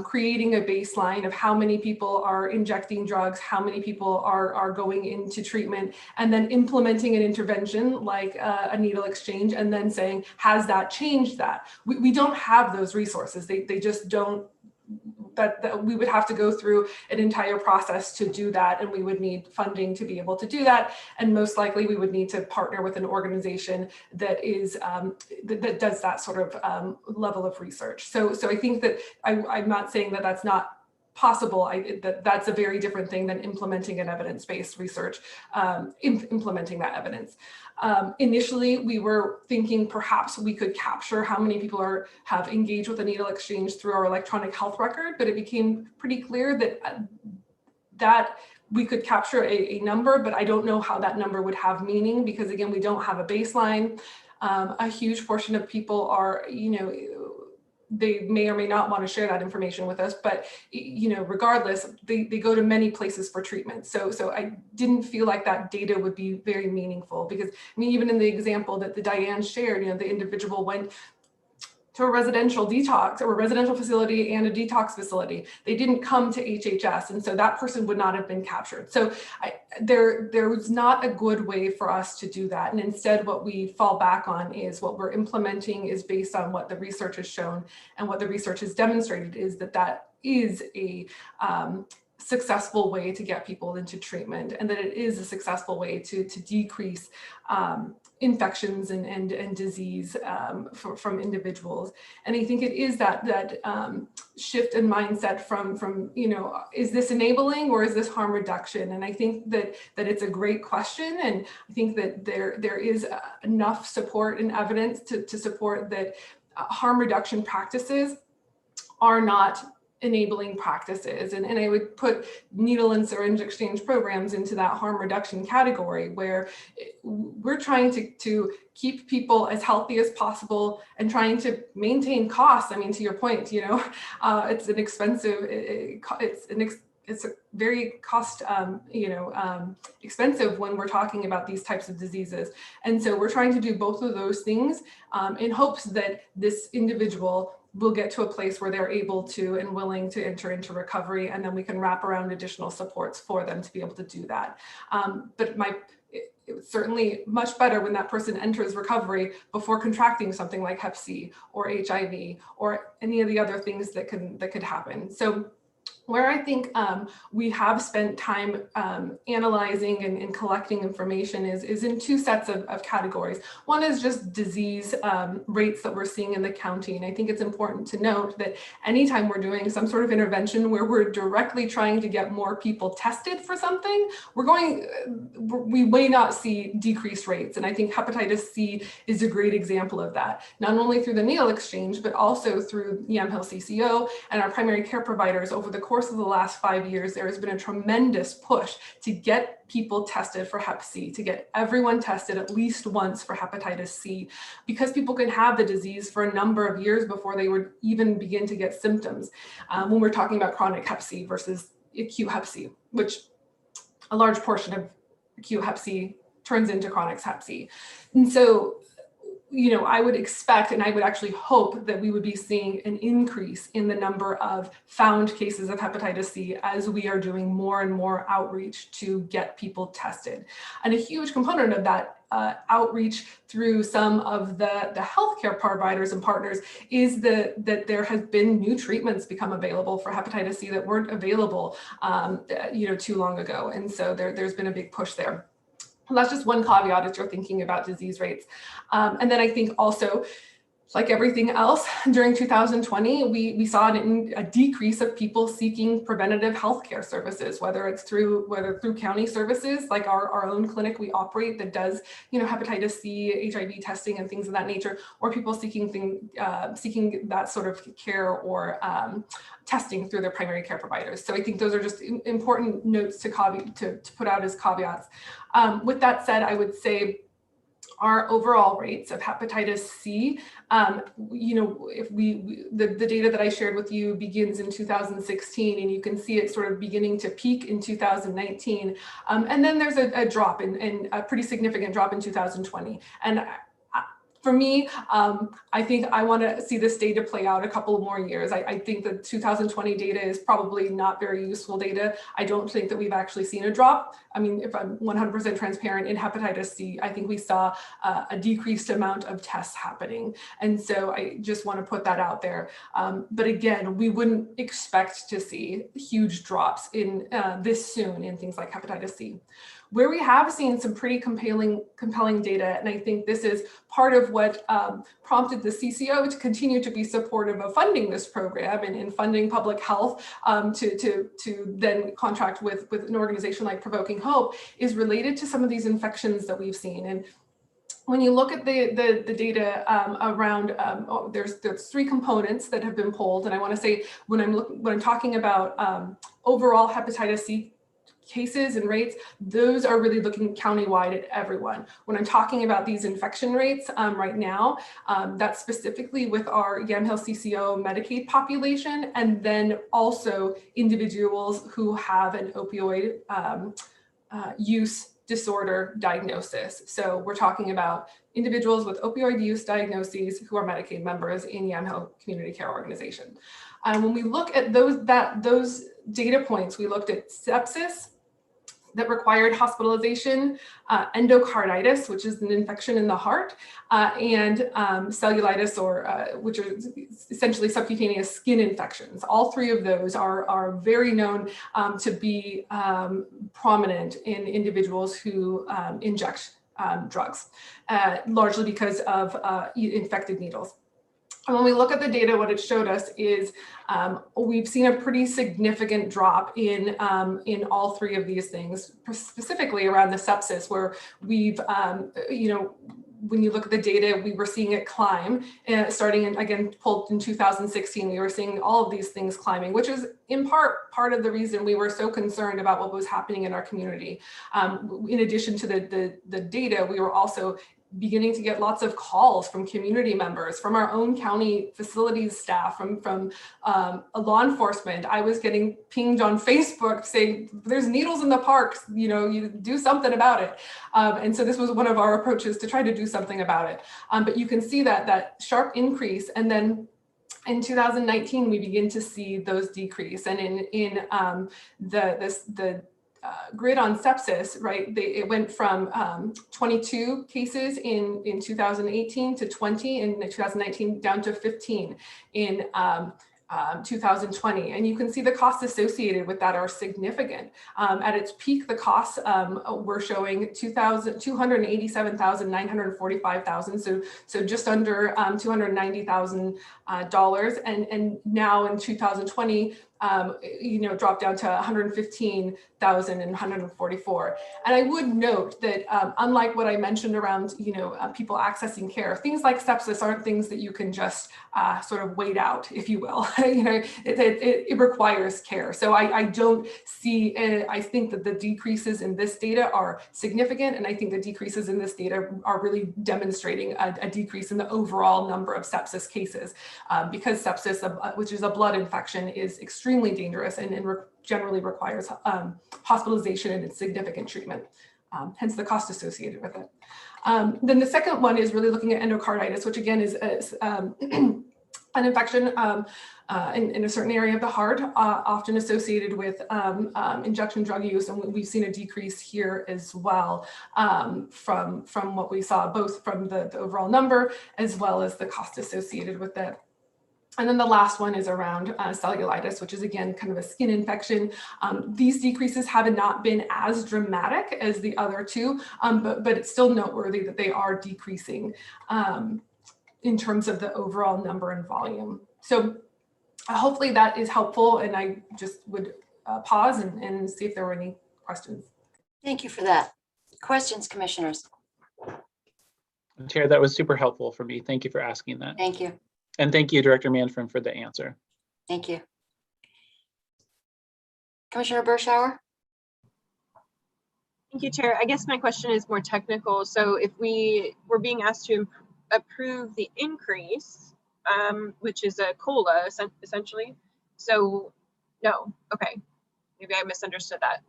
creating a baseline of how many people are injecting drugs, how many people are going into treatment, and then implementing an intervention like a needle exchange, and then saying, has that changed that? We don't have those resources. They just don't. That we would have to go through an entire process to do that, and we would need funding to be able to do that, and most likely we would need to partner with an organization that is that does that sort of level of research. So I think that I'm not saying that that's not possible. That's a very different thing than implementing an evidence-based research, implementing that evidence. Initially, we were thinking perhaps we could capture how many people have engaged with a needle exchange through our electronic health record, but it became pretty clear that we could capture a number, but I don't know how that number would have meaning, because again, we don't have a baseline. A huge portion of people are, they may or may not want to share that information with us, but regardless, they go to many places for treatment. So I didn't feel like that data would be very meaningful, because I mean, even in the example that the Diane shared, the individual went to a residential detox, or a residential facility and a detox facility. They didn't come to HHS, and so that person would not have been captured. So there was not a good way for us to do that. And instead, what we fall back on is what we're implementing is based on what the research has shown, and what the research has demonstrated is that is a successful way to get people into treatment, and that it is a successful way to decrease infections and disease from individuals. And I think it is that shift in mindset from is this enabling or is this harm reduction? And I think that it's a great question, and I think that there is enough support and evidence to support that harm reduction practices are not enabling practices. And I would put needle and syringe exchange programs into that harm reduction category, where we're trying to keep people as healthy as possible and trying to maintain costs. I mean, to your point, it's an expensive, it's a very cost, expensive when we're talking about these types of diseases. And so we're trying to do both of those things in hopes that this individual will get to a place where they're able to and willing to enter into recovery, and then we can wrap around additional supports for them to be able to do that. But it was certainly much better when that person enters recovery before contracting something like Hep C or HIV or any of the other things that could happen. So where I think we have spent time analyzing and collecting information is in two sets of categories. One is just disease rates that we're seeing in the county. And I think it's important to note that anytime we're doing some sort of intervention where we're directly trying to get more people tested for something, we may not see decreased rates. And I think hepatitis C is a great example of that, not only through the needle exchange, but also through Yamhill CCO and our primary care providers. Over the course of the last 5 years, there has been a tremendous push to get people tested for Hep C, to get everyone tested at least once for hepatitis C, because people can have the disease for a number of years before they would even begin to get symptoms. When we're talking about chronic Hep C versus acute Hep C, which a large portion of acute Hep C turns into chronic Hep C. And so I would expect, and I would actually hope, that we would be seeing an increase in the number of found cases of hepatitis C as we are doing more and more outreach to get people tested. And a huge component of that outreach through some of the healthcare providers and partners is that there has been new treatments become available for hepatitis C that weren't available too long ago. And so there's been a big push there. And that's just one caveat as you're thinking about disease rates. And then I think also like everything else, during 2020, we saw a decrease of people seeking preventative healthcare services, whether through county services, like our own clinic we operate that does, hepatitis C, HIV testing and things of that nature, or people seeking that sort of care or testing through their primary care providers. So I think those are just important notes to put out as caveats. With that said, I would say our overall rates of hepatitis C, if the data that I shared with you begins in 2016, and you can see it sort of beginning to peak in 2019. And then there's a drop in a pretty significant drop in 2020. And for me, I think I want to see this data play out a couple of more years. I think the 2020 data is probably not very useful data. I don't think that we've actually seen a drop. I mean, if I'm 100% transparent, in hepatitis C, I think we saw a decreased amount of tests happening. And so I just want to put that out there. But again, we wouldn't expect to see huge drops in this soon in things like hepatitis C. Where we have seen some pretty compelling data, and I think this is part of what prompted the CCO to continue to be supportive of funding this program and funding public health to then contract with an organization like Provoking Hope, is related to some of these infections that we've seen. And when you look at the data around, there's 3 components that have been polled, and I want to say when I'm talking about overall hepatitis C cases and rates, those are really looking countywide at everyone. When I'm talking about these infection rates right now, that's specifically with our Yamhill CCO Medicaid population, and then also individuals who have an opioid use disorder diagnosis. So we're talking about individuals with opioid use diagnoses who are Medicaid members in Yamhill Community Care Organization. When we look at those data points, we looked at sepsis that required hospitalization, endocarditis, which is an infection in the heart, and cellulitis, which are essentially subcutaneous skin infections. All 3 of those are very known to be prominent in individuals who inject drugs, largely because of infected needles. And when we look at the data, what it showed us is we've seen a pretty significant drop in all 3 of these things, specifically around the sepsis, where we've, when you look at the data, we were seeing it climb, starting in, again, pulled in 2016, we were seeing all of these things climbing, which is in part of the reason we were so concerned about what was happening in our community. In addition to the data, we were also beginning to get lots of calls from community members, from our own county facilities staff, from law enforcement. I was getting pinged on Facebook saying, there's needles in the parks, you do something about it. And so this was one of our approaches to try to do something about it. But you can see that sharp increase, and then in 2019, we begin to see those decrease. And in the grid on sepsis, right? It went from 22 cases in 2018 to 20 in 2019, down to 15 in 2020. And you can see the costs associated with that are significant. At its peak, the costs were showing $287,945,000, so just under $290,000. And now in 2020, dropped down to 115,000 and 144. And I would note that unlike what I mentioned around, people accessing care, things like sepsis aren't things that you can just sort of wait out, if you will. It requires care. So I don't see, I think that the decreases in this data are significant. And I think the decreases in this data are really demonstrating a decrease in the overall number of sepsis cases, because sepsis, which is a blood infection, is extremely dangerous and generally requires hospitalization and significant treatment, hence the cost associated with it. Then the second one is really looking at endocarditis, which again is an infection in a certain area of the heart, often associated with injection drug use. And we've seen a decrease here as well from what we saw, both from the overall number as well as the cost associated with it. And then the last one is around cellulitis, which is again kind of a skin infection. These decreases have not been as dramatic as the other 2, but it's still noteworthy that they are decreasing. in terms of the overall number and volume. So hopefully that is helpful, and I just would pause and see if there were any questions. Thank you for that. Questions, commissioners? Chair, that was super helpful for me. Thank you for asking that. Thank you. And thank you, Director Manfred, for the answer. Thank you. Commissioner Bershauer? Thank you, Chair. I guess my question is more technical. So if we were being asked to approve the increase, which is a COLA essentially. So no, okay. Maybe I misunderstood that.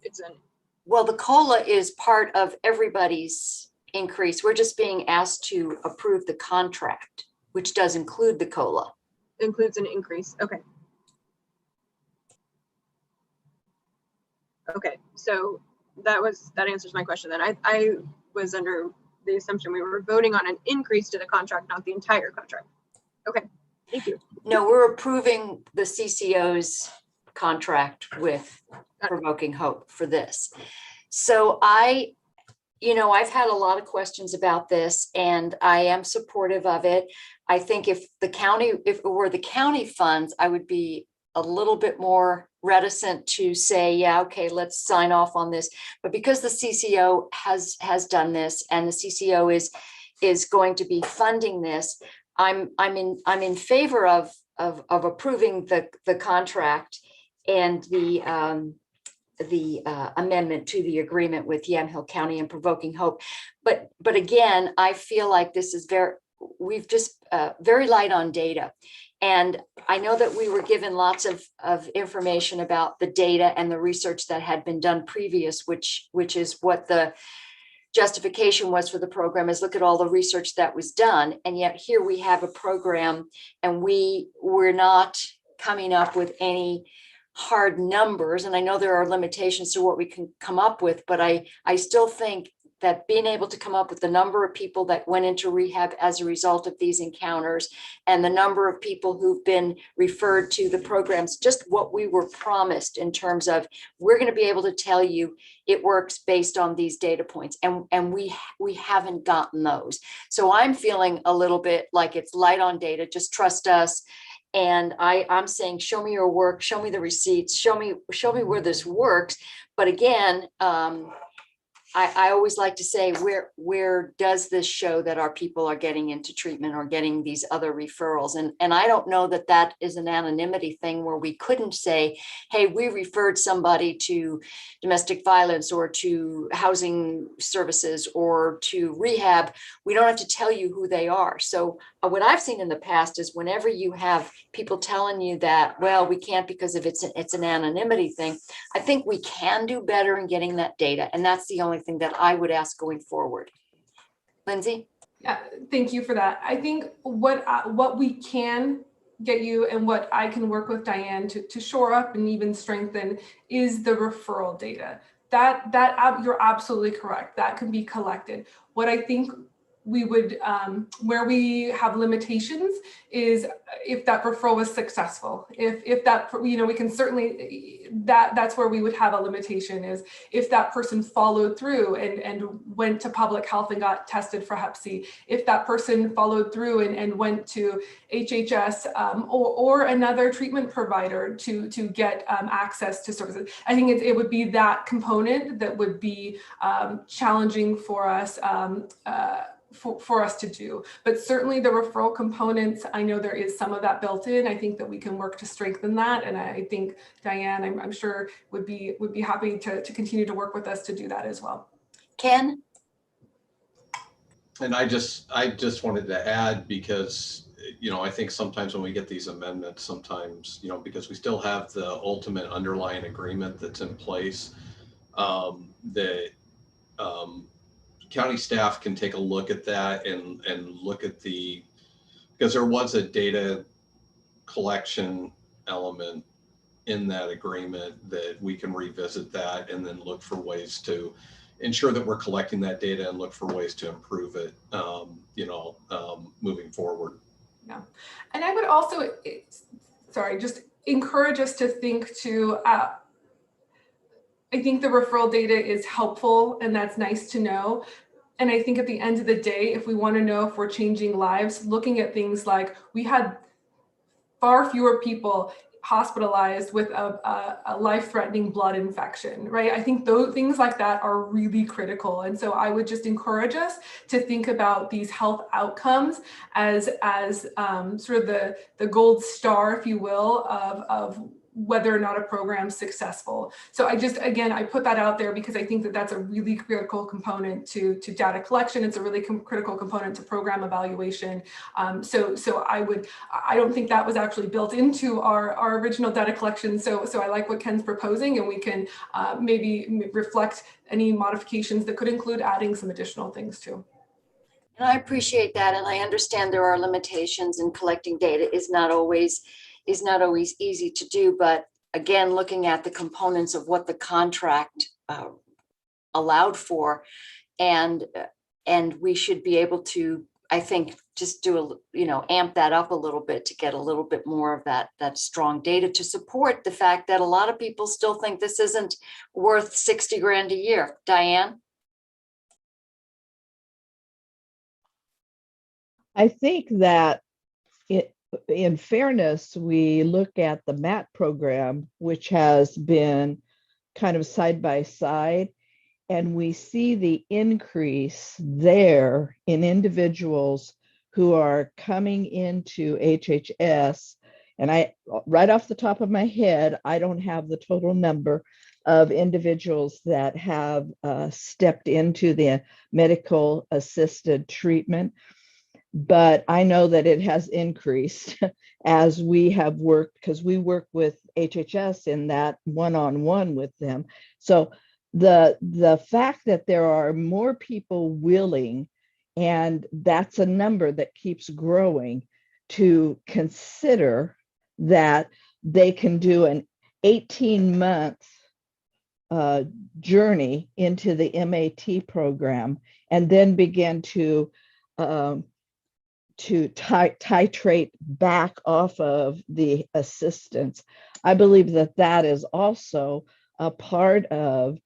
Well, the COLA is part of everybody's increase. We're just being asked to approve the contract, which does include the COLA. Includes an increase. Okay. Okay, so that answers my question then. I was under the assumption we were voting on an increase to the contract, not the entire contract. Okay, thank you. No, we're approving the CCO's contract with Provoking Hope for this. So I've had a lot of questions about this, and I am supportive of it. I think if it were the county funds, I would be a little bit more reticent to say, yeah, okay, let's sign off on this. But because the CCO has done this, and the CCO is going to be funding this, I'm in favor of approving the contract and the amendment to the agreement with Yamhill County and Provoking Hope. But again, I feel like this is we've just very light on data. And I know that we were given lots of information about the data and the research that had been done previous, which is what the justification was for the program, is look at all the research that was done. And yet here we have a program, and we're not coming up with any hard numbers. And I know there are limitations to what we can come up with, but I still think that being able to come up with the number of people that went into rehab as a result of these encounters, and the number of people who've been referred to the programs, just what we were promised in terms of, we're going to be able to tell you it works based on these data points. And we haven't gotten those. So I'm feeling a little bit like it's light on data, just trust us. And I'm saying, show me your work, show me the receipts, show me where this works. But again, I always like to say, where does this show that our people are getting into treatment or getting these other referrals? And I don't know that is an anonymity thing where we couldn't say, hey, we referred somebody to domestic violence or to housing services or to rehab. We don't have to tell you who they are. So what I've seen in the past is whenever you have people telling you that, well, we can't because of it's an anonymity thing, I think we can do better in getting that data. And that's the only thing that I would ask going forward. Lindsay? Yeah, thank you for that. I think what we can get you and what I can work with Diane to shore up and even strengthen is the referral data. That you're absolutely correct. That can be collected. What I think we would, where we have limitations is if that referral was successful. If that, we can certainly, that's where we would have a limitation, is if that person followed through and went to public health and got tested for Hep C, if that person followed through and went to HHS or another treatment provider to get access to services. I think it would be that component that would be challenging for us for us to do. But certainly the referral components, I know there is some of that built in. I think that we can work to strengthen that. And I think Diane, I'm sure would be happy to continue to work with us to do that as well. Ken? And I just wanted to add, because, I think sometimes when we get these amendments, sometimes, because we still have the ultimate underlying agreement that's in place, county staff can take a look at that and look at because there was a data collection element in that agreement, that we can revisit that and then look for ways to ensure that we're collecting that data and look for ways to improve it, moving forward. Yeah, and I would also, just encourage us to think to, I think the referral data is helpful and that's nice to know. And I think at the end of the day, if we want to know if we're changing lives, looking at things like we had far fewer people hospitalized with a life-threatening blood infection, right? I think those things like that are really critical. And so I would just encourage us to think about these health outcomes as sort of the gold star, if you will, of whether or not a program's successful. So I put that out there because I think that that's a really critical component to data collection. It's a really critical component to program evaluation. So I don't think that was actually built into our original data collection. So I like what Ken's proposing, and we can maybe reflect any modifications that could include adding some additional things too. And I appreciate that. And I understand there are limitations, and collecting data is not always easy to do. But again, looking at the components of what the contract allowed for, and we should be able to, I think, just do amp that up a little bit to get a little bit more of that strong data to support the fact that a lot of people still think this isn't worth 60 grand a year. Diane? I think that in fairness, we look at the MAT program, which has been kind of side by side, and we see the increase there in individuals who are coming into HHS. And right off the top of my head, I don't have the total number of individuals that have stepped into the medical assisted treatment. But I know that it has increased as we have worked, because we work with HHS in that one-on-one with them. So the fact that there are more people willing, and that's a number that keeps growing, to consider that they can do an 18-month journey into the MAT program and then begin to titrate back off of the assistance. I believe that that is also a part of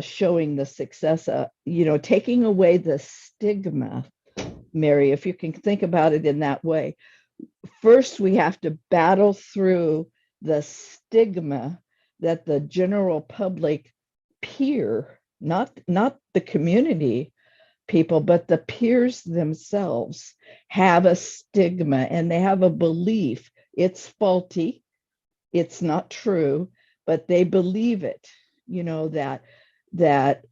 showing the success, taking away the stigma, Mary, if you can think about it in that way. First, we have to battle through the stigma that the general public not the community people, but the peers themselves have a stigma, and they have a belief it's faulty, it's not true, but they believe it, that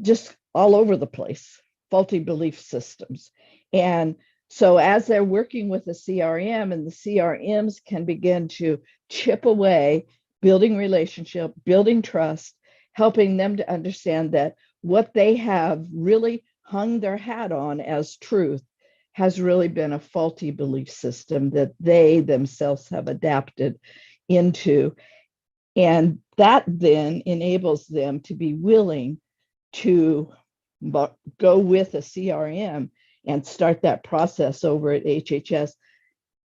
just all over the place, faulty belief systems. And so as they're working with the CRM, and the CRMs can begin to chip away, building relationship, building trust, helping them to understand that what they have really hung their hat on as truth has really been a faulty belief system that they themselves have adapted into. And that then enables them to be willing to go with a CRM and start that process over at HHS.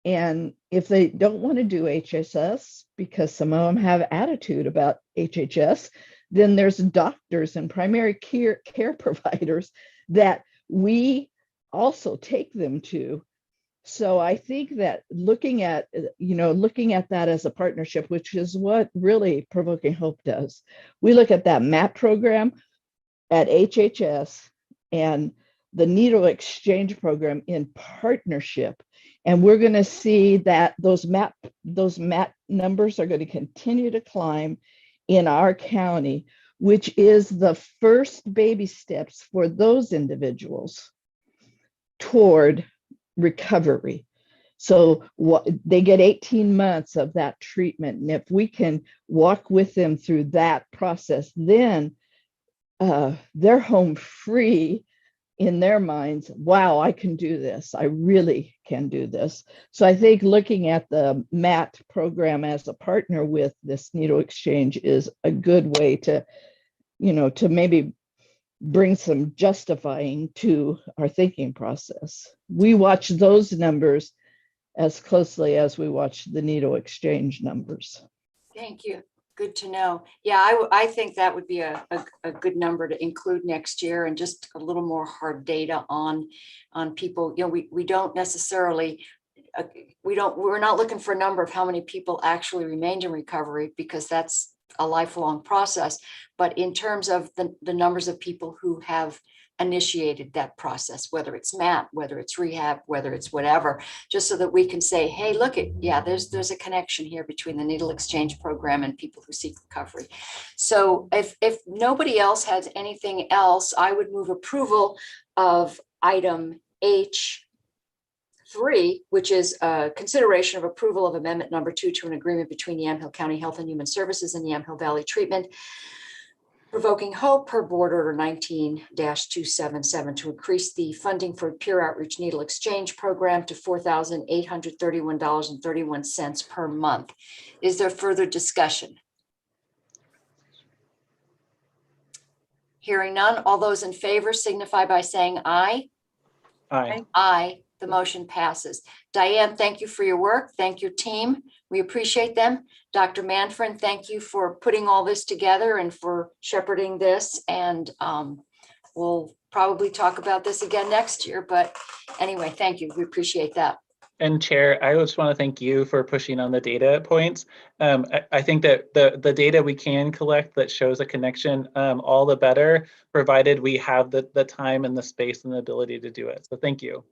And if they don't want to do HSS, because some of them have attitude about HHS, then there's doctors and primary care providers that we also take them to. So I think that looking at that as a partnership, which is what really Provoking Hope does. We look at that MAP program at HHS and the needle exchange program in partnership. And we're going to see that those MAP numbers are going to continue to climb in our county, which is the first baby steps for those individuals toward recovery. So they get 18 months of that treatment. And if we can walk with them through that process, then they're home free in their minds. Wow, I can do this. I really can do this. So I think looking at the MAT program as a partner with this needle exchange is a good way to, to maybe bring some justifying to our thinking process. We watch those numbers as closely as we watch the needle exchange numbers. Thank you. Good to know. Yeah, I think that would be a good number to include next year, and just a little more hard data on people. You know, we don't necessarily, we're not looking for a number of how many people actually remained in recovery, because that's a lifelong process. But in terms of the numbers of people who have initiated that process, whether it's MAP, whether it's rehab, whether it's whatever, just so that we can say, hey, look at, yeah, there's a connection here between the needle exchange program and people who seek recovery. So if nobody else has anything else, I would move approval of item H3, which is consideration of approval of amendment number 2 to an agreement between the Yamhill County Health and Human Services and the Yamhill Valley Treatment Provoking Hope per Board Order 19-277 to increase the funding for Peer Outreach Needle Exchange Program to $4,831.31 per month. Is there further discussion? Hearing none, all those in favor signify by saying aye. Aye. Aye. The motion passes. Diane, thank you for your work. Thank your team. We appreciate them. Dr. Manfred, thank you for putting all this together and for shepherding this. And we'll probably talk about this again next year. But anyway, thank you. We appreciate that. And Chair, I just want to thank you for pushing on the data points. I think that the data we can collect that shows a connection, all the better, provided we have the time and the space and the ability to do it. So thank you.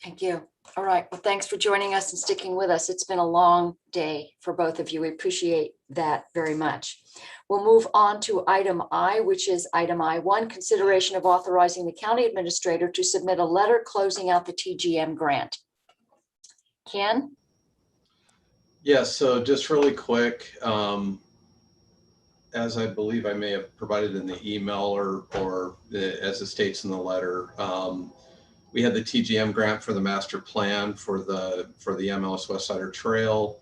Thank you. All right. Well, thanks for joining us and sticking with us. It's been a long day for both of you. We appreciate that very much. We'll move on to item I, which is item I1, consideration of authorizing the county administrator to submit a letter closing out the TGM grant. Ken? Yes, so just really quick, as I believe I may have provided in the email or as it states in the letter, we had the TGM grant for the master plan for the MLS Westsider Trail.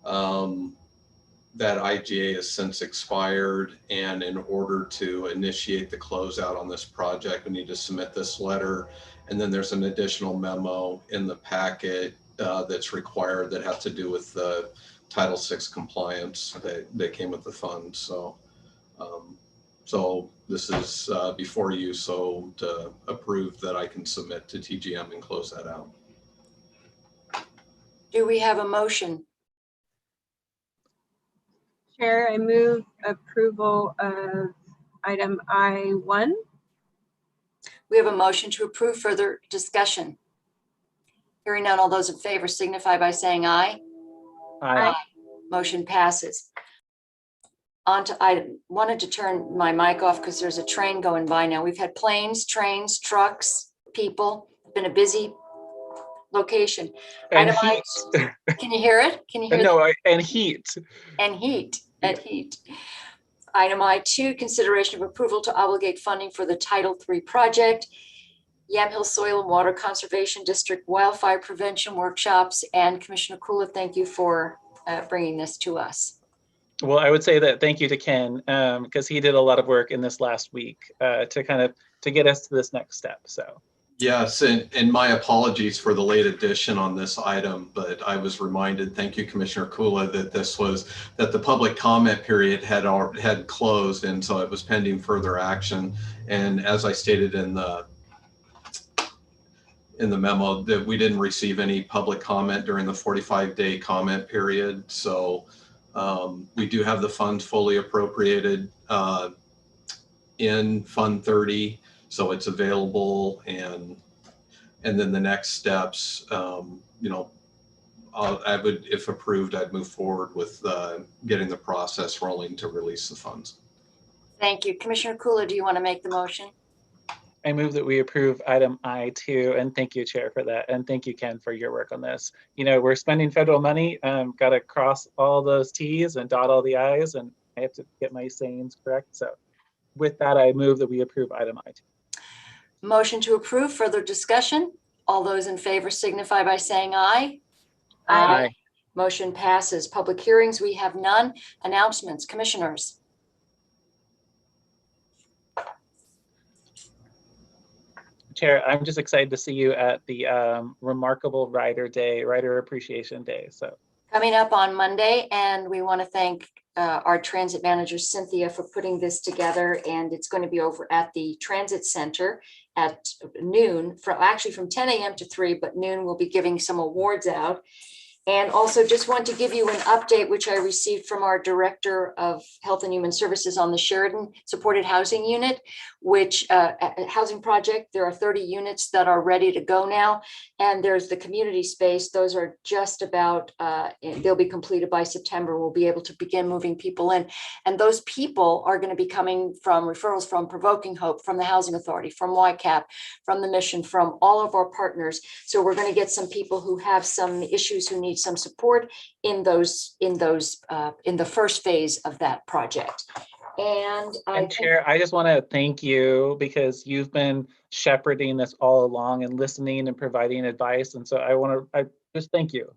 That IGA has since expired, and in order to initiate the closeout on this project, we need to submit this letter. And then there's an additional memo in the packet that's required that has to do with the Title VI compliance that came with the fund. So this is before you, so to approve that I can submit to TGM and close that out. Do we have a motion? Chair, I move approval of item I1. We have a motion to approve. Further discussion. Hearing none, all those in favor signify by saying aye. Aye. Motion passes. On to item, wanted to turn my mic off because there's a train going by now. We've had planes, trains, trucks, people. Been a busy location. And Item heat. Can you hear it? Can you hear No, and heat. And heat. Item I2, consideration of approval to obligate funding for the Title III project, Yamhill Soil and Water Conservation District Wildfire Prevention Workshops. And Commissioner Kula, thank you for bringing this to us. Well, I would say that thank you to Ken, because he did a lot of work in this last week to get us to this next step. So. Yes, and my apologies for the late addition on this item, but I was reminded, thank you, Commissioner Kula, that the public comment period had closed, and so it was pending further action. And as I stated in the memo, that we didn't receive any public comment during the 45-day comment period. So we do have the funds fully appropriated in Fund 30. So it's available, and then the next steps, I would, if approved, I'd move forward with getting the process rolling to release the funds. Thank you. Commissioner Kula, do you want to make the motion? I move that we approve item I2, and thank you, Chair, for that. And thank you, Ken, for your work on this. You know, we're spending federal money, got to cross all those T's and dot all the I's, and I have to get my sayings correct. So with that, I move that we approve item I2. Motion to approve. Further discussion. All those in favor signify by saying aye. Aye. Motion passes. Public hearings, we have none. Announcements, commissioners. Chair, I'm just excited to see you at the remarkable Rider Appreciation Day. So coming up on Monday, and we want to thank our transit manager, Cynthia, for putting this together. And it's going to be over at the Transit Center at noon, from 10 a.m. to 3, but noon we'll be giving some awards out. And also just want to give you an update, which I received from our Director of Health and Human Services on the Sheridan Supported Housing Unit, which housing project. There are 30 units that are ready to go now. And there's the community space. Those are just about, they'll be completed by September. We'll be able to begin moving people in. And those people are going to be coming from referrals from Provoking Hope, from the Housing Authority, from YCAP, from the Mission, from all of our partners. So we're going to get some people who have some issues, who need some support in the first phase of that project. And Chair, I just want to thank you because you've been shepherding this all along and listening and providing advice. And so I just thank you.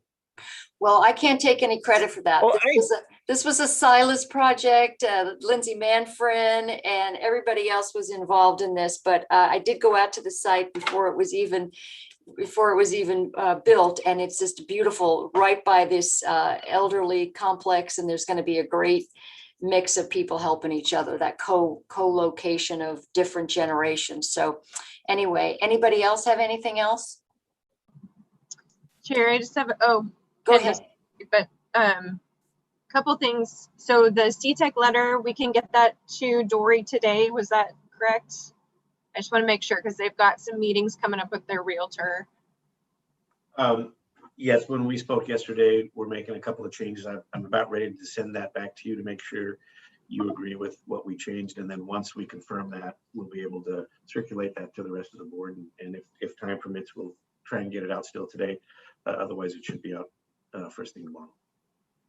Well, I can't take any credit for that. Well, This was a Silas project. Lindsay Manfrin and everybody else was involved in this, but I did go out to the site before it was even built, and it's just beautiful right by this elderly complex, and there's going to be a great mix of people helping each other, that co-location of different generations. So anyway, anybody else have anything else? Chair, I just have, go ahead. But couple things. So the CTEC letter, we can get that to Dory today. Was that correct? I just want to make sure because they've got some meetings coming up with their realtor. Yes, when we spoke yesterday, we're making a couple of changes. I'm about ready to send that back to you to make sure you agree with what we changed. And then once we confirm that, we'll be able to circulate that to the rest of the board. And if time permits, we'll try and get it out still today. Otherwise, it should be out first thing tomorrow.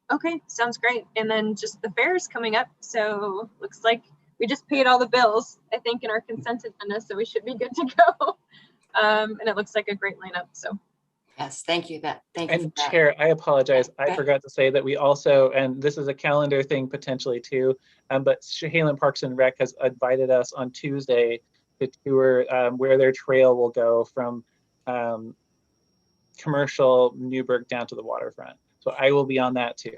Okay, sounds great. And then just the fair is coming up. So looks like we just paid all the bills, I think, in our consent agenda. So we should be good to go. And it looks like a great lineup. So. Yes, thank you. Thank you. And Chair, I apologize. I forgot to say that we also, and this is a calendar thing potentially too, but Chehalen Parks and Rec has invited us on Tuesday to tour where their trail will go from commercial Newburgh down to the waterfront. So I will be on that too.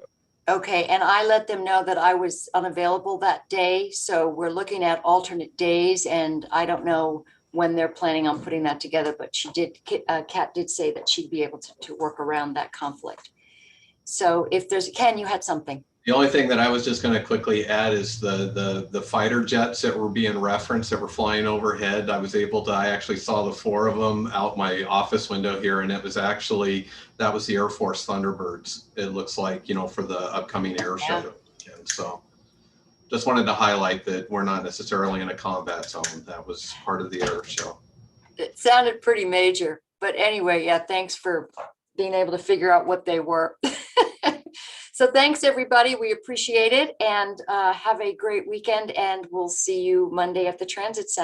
Okay, and I let them know that I was unavailable that day. So we're looking at alternate days, and I don't know when they're planning on putting that together, but Kat did say that she'd be able to work around that conflict. So if there's, Ken, you had something. The only thing that I was just going to quickly add is the fighter jets that were being referenced that were flying overhead. I actually saw the 4 of them out my office window here, and that was the Air Force Thunderbirds. It looks like, for the upcoming air show. And so just wanted to highlight that we're not necessarily in a combat zone. That was part of the air show. It sounded pretty major, but anyway, yeah, thanks for being able to figure out what they were. So thanks, everybody. We appreciate it, and have a great weekend, and we'll see you Monday at the Transit Center.